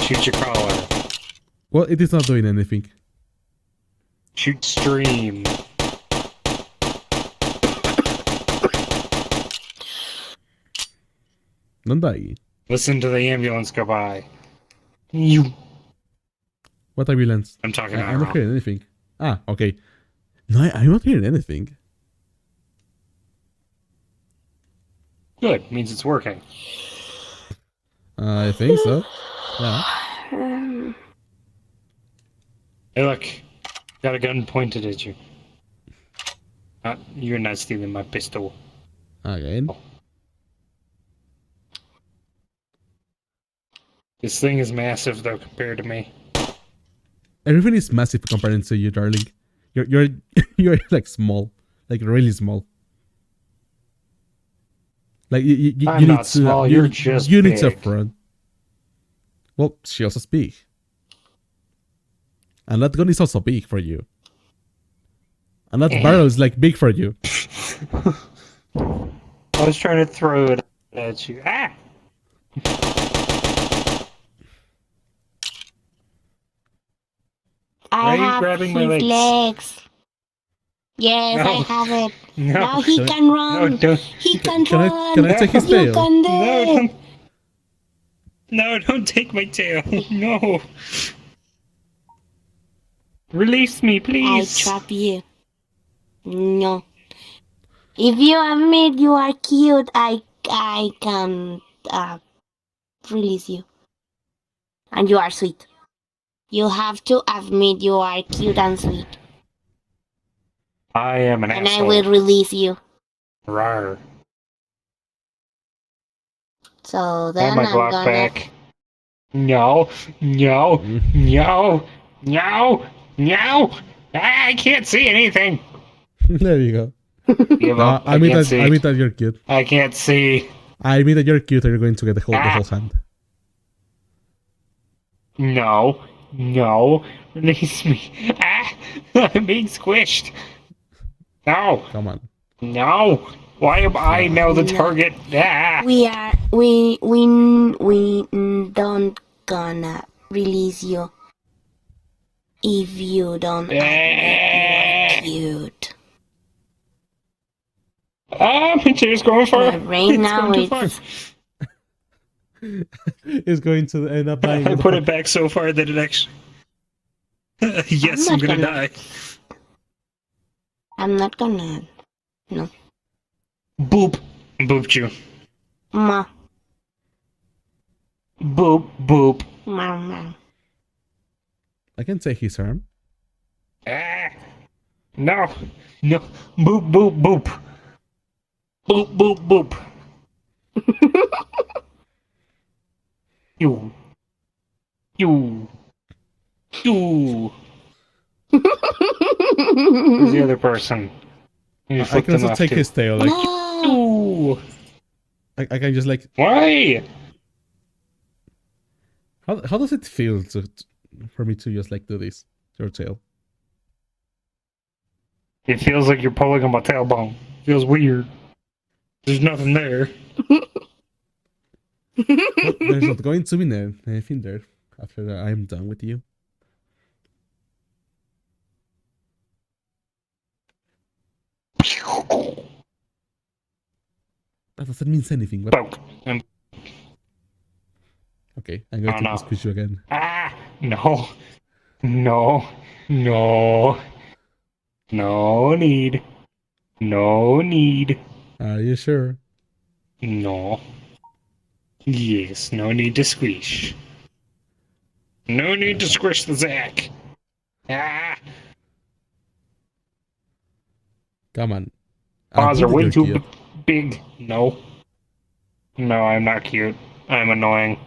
Shoot your collar. Well, it is not doing anything. Shoot stream. Don't die. Listen to the ambulance go by. You. What ambulance? I'm talking I'm not about. hearing anything. Ah, okay. No, I'm not hearing anything. Good. Means it's working. I think so. Yeah. Hey, look. Got a gun pointed at you. You're not stealing my pistol. Again. This thing is massive, though, compared to me. Everything is massive compared to you, darling. You're you're like small, like really small. Like you I'm need not small, you're just you need to big. front. Well, she also big, and that gun is also big for you, and that barrel is like big for you. I was trying to throw it at you. Ah! I Why are you have grabbing his my legs? legs. Yes, No. I have it. No. Now he Can I- can run. No, don't. He can Can I run. can I take his You tail? can do No, it. don't. No, don't take my tail. No. Release me, I please. trap you. No. If you admit you are cute, I can release you. And you are sweet. You have to admit you are cute and sweet. I am an And I asshole. will release you. Rawr. So Have then my I'm Glock gonna... back. No, no, no, no, no. Ah, I can't see anything. There you go. Give No, up. I mean can't that see. I mean that you're cute. I can't see. I mean that you're cute, and you're going to get the whole hand. No, no. Release me. Ah, I'm being squished. No, Come on. no. Why am I now the No. target? Ah. We don't gonna release you if you don't admit you are cute. Ah, my chair's going far. My brain It's now going too is... It's going to end up dying. I put it back so far that it actually. Yes, I'm not gonna gonna- die. I'm not gonna... Boop. Booped you. Ma. Boop, boop. Ma. I can take his arm. Ah! No! No! Boop, boop, boop! Boop, boop, boop! You! You! You! Who's the other person? You I flipped can him also off take too. his tail. Like No. Ooh! I can just like. Why? How does it feel for me to just like do this? Your tail. It feels like you're pulling on my tailbone. Feels weird. There's nothing there. Well, there's not going to be anything there after I'm done with you. That doesn't mean anything. But Poke. okay, I'm going Oh, to no. squish you again. Ah! No. No. No. No need. No need. Are you sure? No. Yes, no need to squish. No need to squish the Zack. Ah! Come on. Paws are think way you're too cute. big. No. No, I'm not cute. I'm annoying.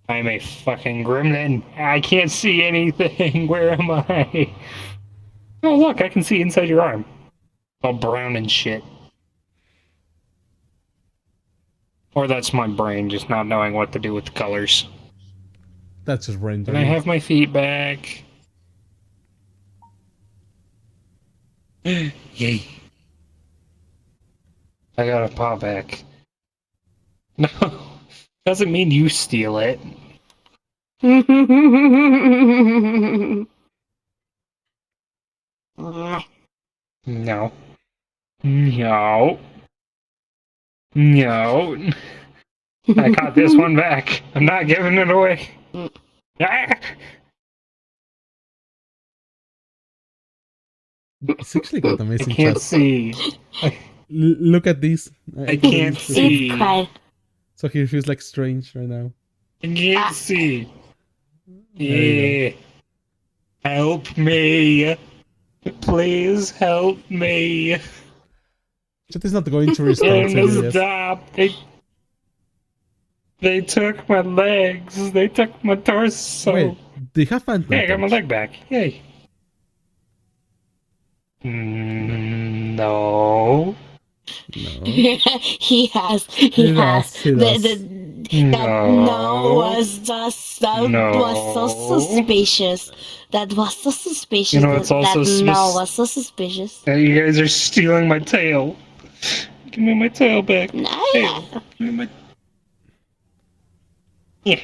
I'm a fucking gremlin. I can't see anything. Where am I? Oh, look, I can see inside your arm. All brown and shit. Or that's my brain just not knowing what to do with the colors. That's just brain Can I drain. have my feet back? Yay. I got a paw back. No, doesn't mean you steal it. No. No. No. I caught this one back. I'm not giving it away. Ah! It's actually got I amazing can't shots. see. Look at this. I can't see. It's quite. So he feels like strange right now. I can't see. you Yeah. Help me. Please help me. Chat is not going to respond to you. Yes. Stop. They took my legs. They took my torso. Wait, do you have phantom Hey, I got my touch? leg back. Yay. No. No. he has. He does, he does. That no was just that was so suspicious. That was so suspicious. You know, it's also that no was so suspicious. You guys are stealing my tail. Give me my tail back. No, Tail. Give me my. Yeah.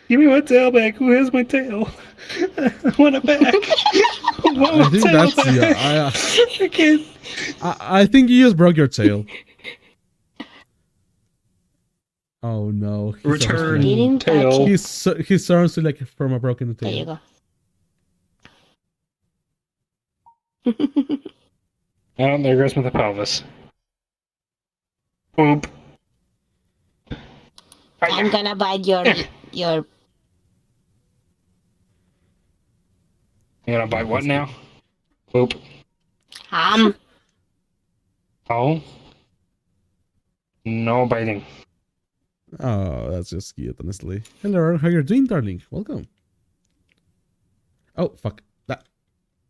Give me my tail back. Who has my tail? I want it back. I want my I think tail that's back. yeah. I can't. I think you just broke your tail. Oh no! He's Return Didn't touch tail. it. He sounds like from a broken There you tail. go. Oh, there goes my pelvis. Boop. I'm gonna bite your. You gonna bite what now? Boop. Oh. No biting. Oh, that's just cute, honestly. Hello, how you doing, darling? Welcome. Oh fuck!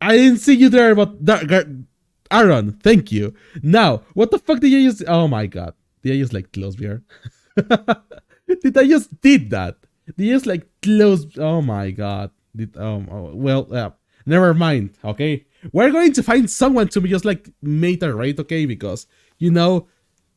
I didn't see you there, but Aaron, thank you. Now, what the fuck did you use? Oh my god, did I use like close beer? Did I just did that? Did you just like close? Oh my god! Never mind. Okay, we're going to find someone to be just like mate a raid, okay? Because you know,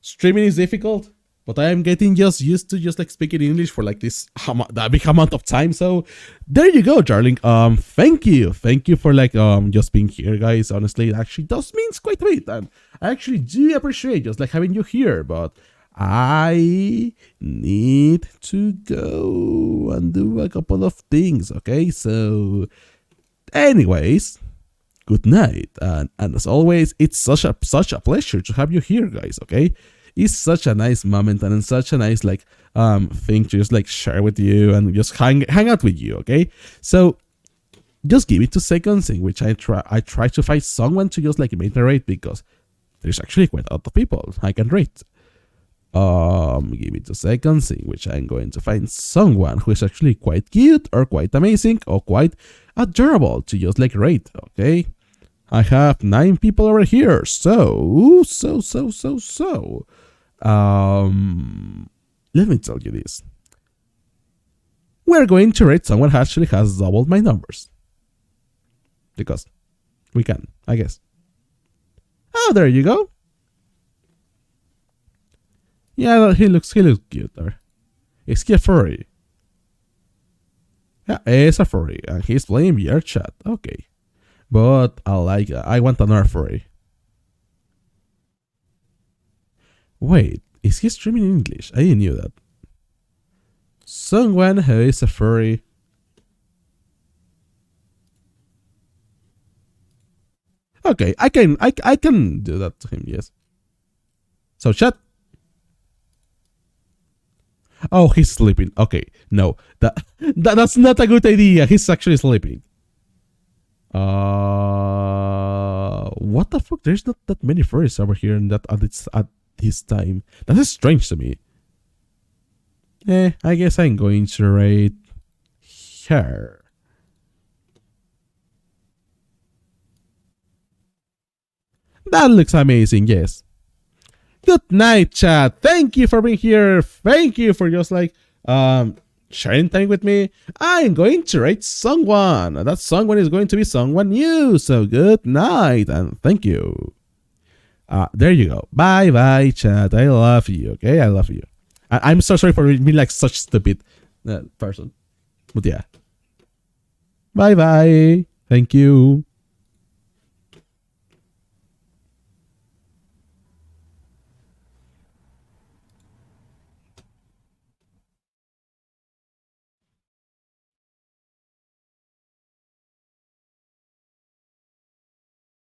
streaming is difficult. But I am getting just used to just like speaking English for like that big amount of time. So there you go, darling. Thank you for like just being here, guys. Honestly, it actually does means quite a bit, and I actually do appreciate just like having you here. But I need to go and do a couple of things. Okay, so anyways, good night, and as always, it's such a pleasure to have you here, guys. Okay. It's such a nice moment and such a nice like thing to just like share with you and just hang out with you, okay? So just give me 2 seconds in which I try to find someone to just like make the raid, because there's actually quite a lot of people I can rate. Give me 2 seconds in which I'm going to find someone who is actually quite cute or quite amazing or quite adorable to just like rate. Okay, I have 9 people over here, so let me tell you this. We're going to rate someone who actually has doubled my numbers, because we can, I guess. Oh, there you go. Yeah, he looks cute there. Is he a furry? Yeah, he's a furry, and he's playing VR chat. Okay, but I want another furry. Wait, is he streaming in English? I didn't know that. Someone who is a furry. Okay, I can do that to him. Yes. So chat. Oh, he's sleeping. Okay, no, that's not a good idea. He's actually sleeping. What the fuck? There's not that many furries over here, and at this time. That is strange to me. I guess I'm going to rate her. That looks amazing. Yes. Good night, chat. Thank you for being here. Thank you for just like sharing time with me. I'm going to rate someone. That someone is going to be someone new. So good night and thank you. There you go. Bye bye, chat. I love you. Okay, I love you. I'm so sorry for being like such stupid person. But yeah. Bye bye. Thank you.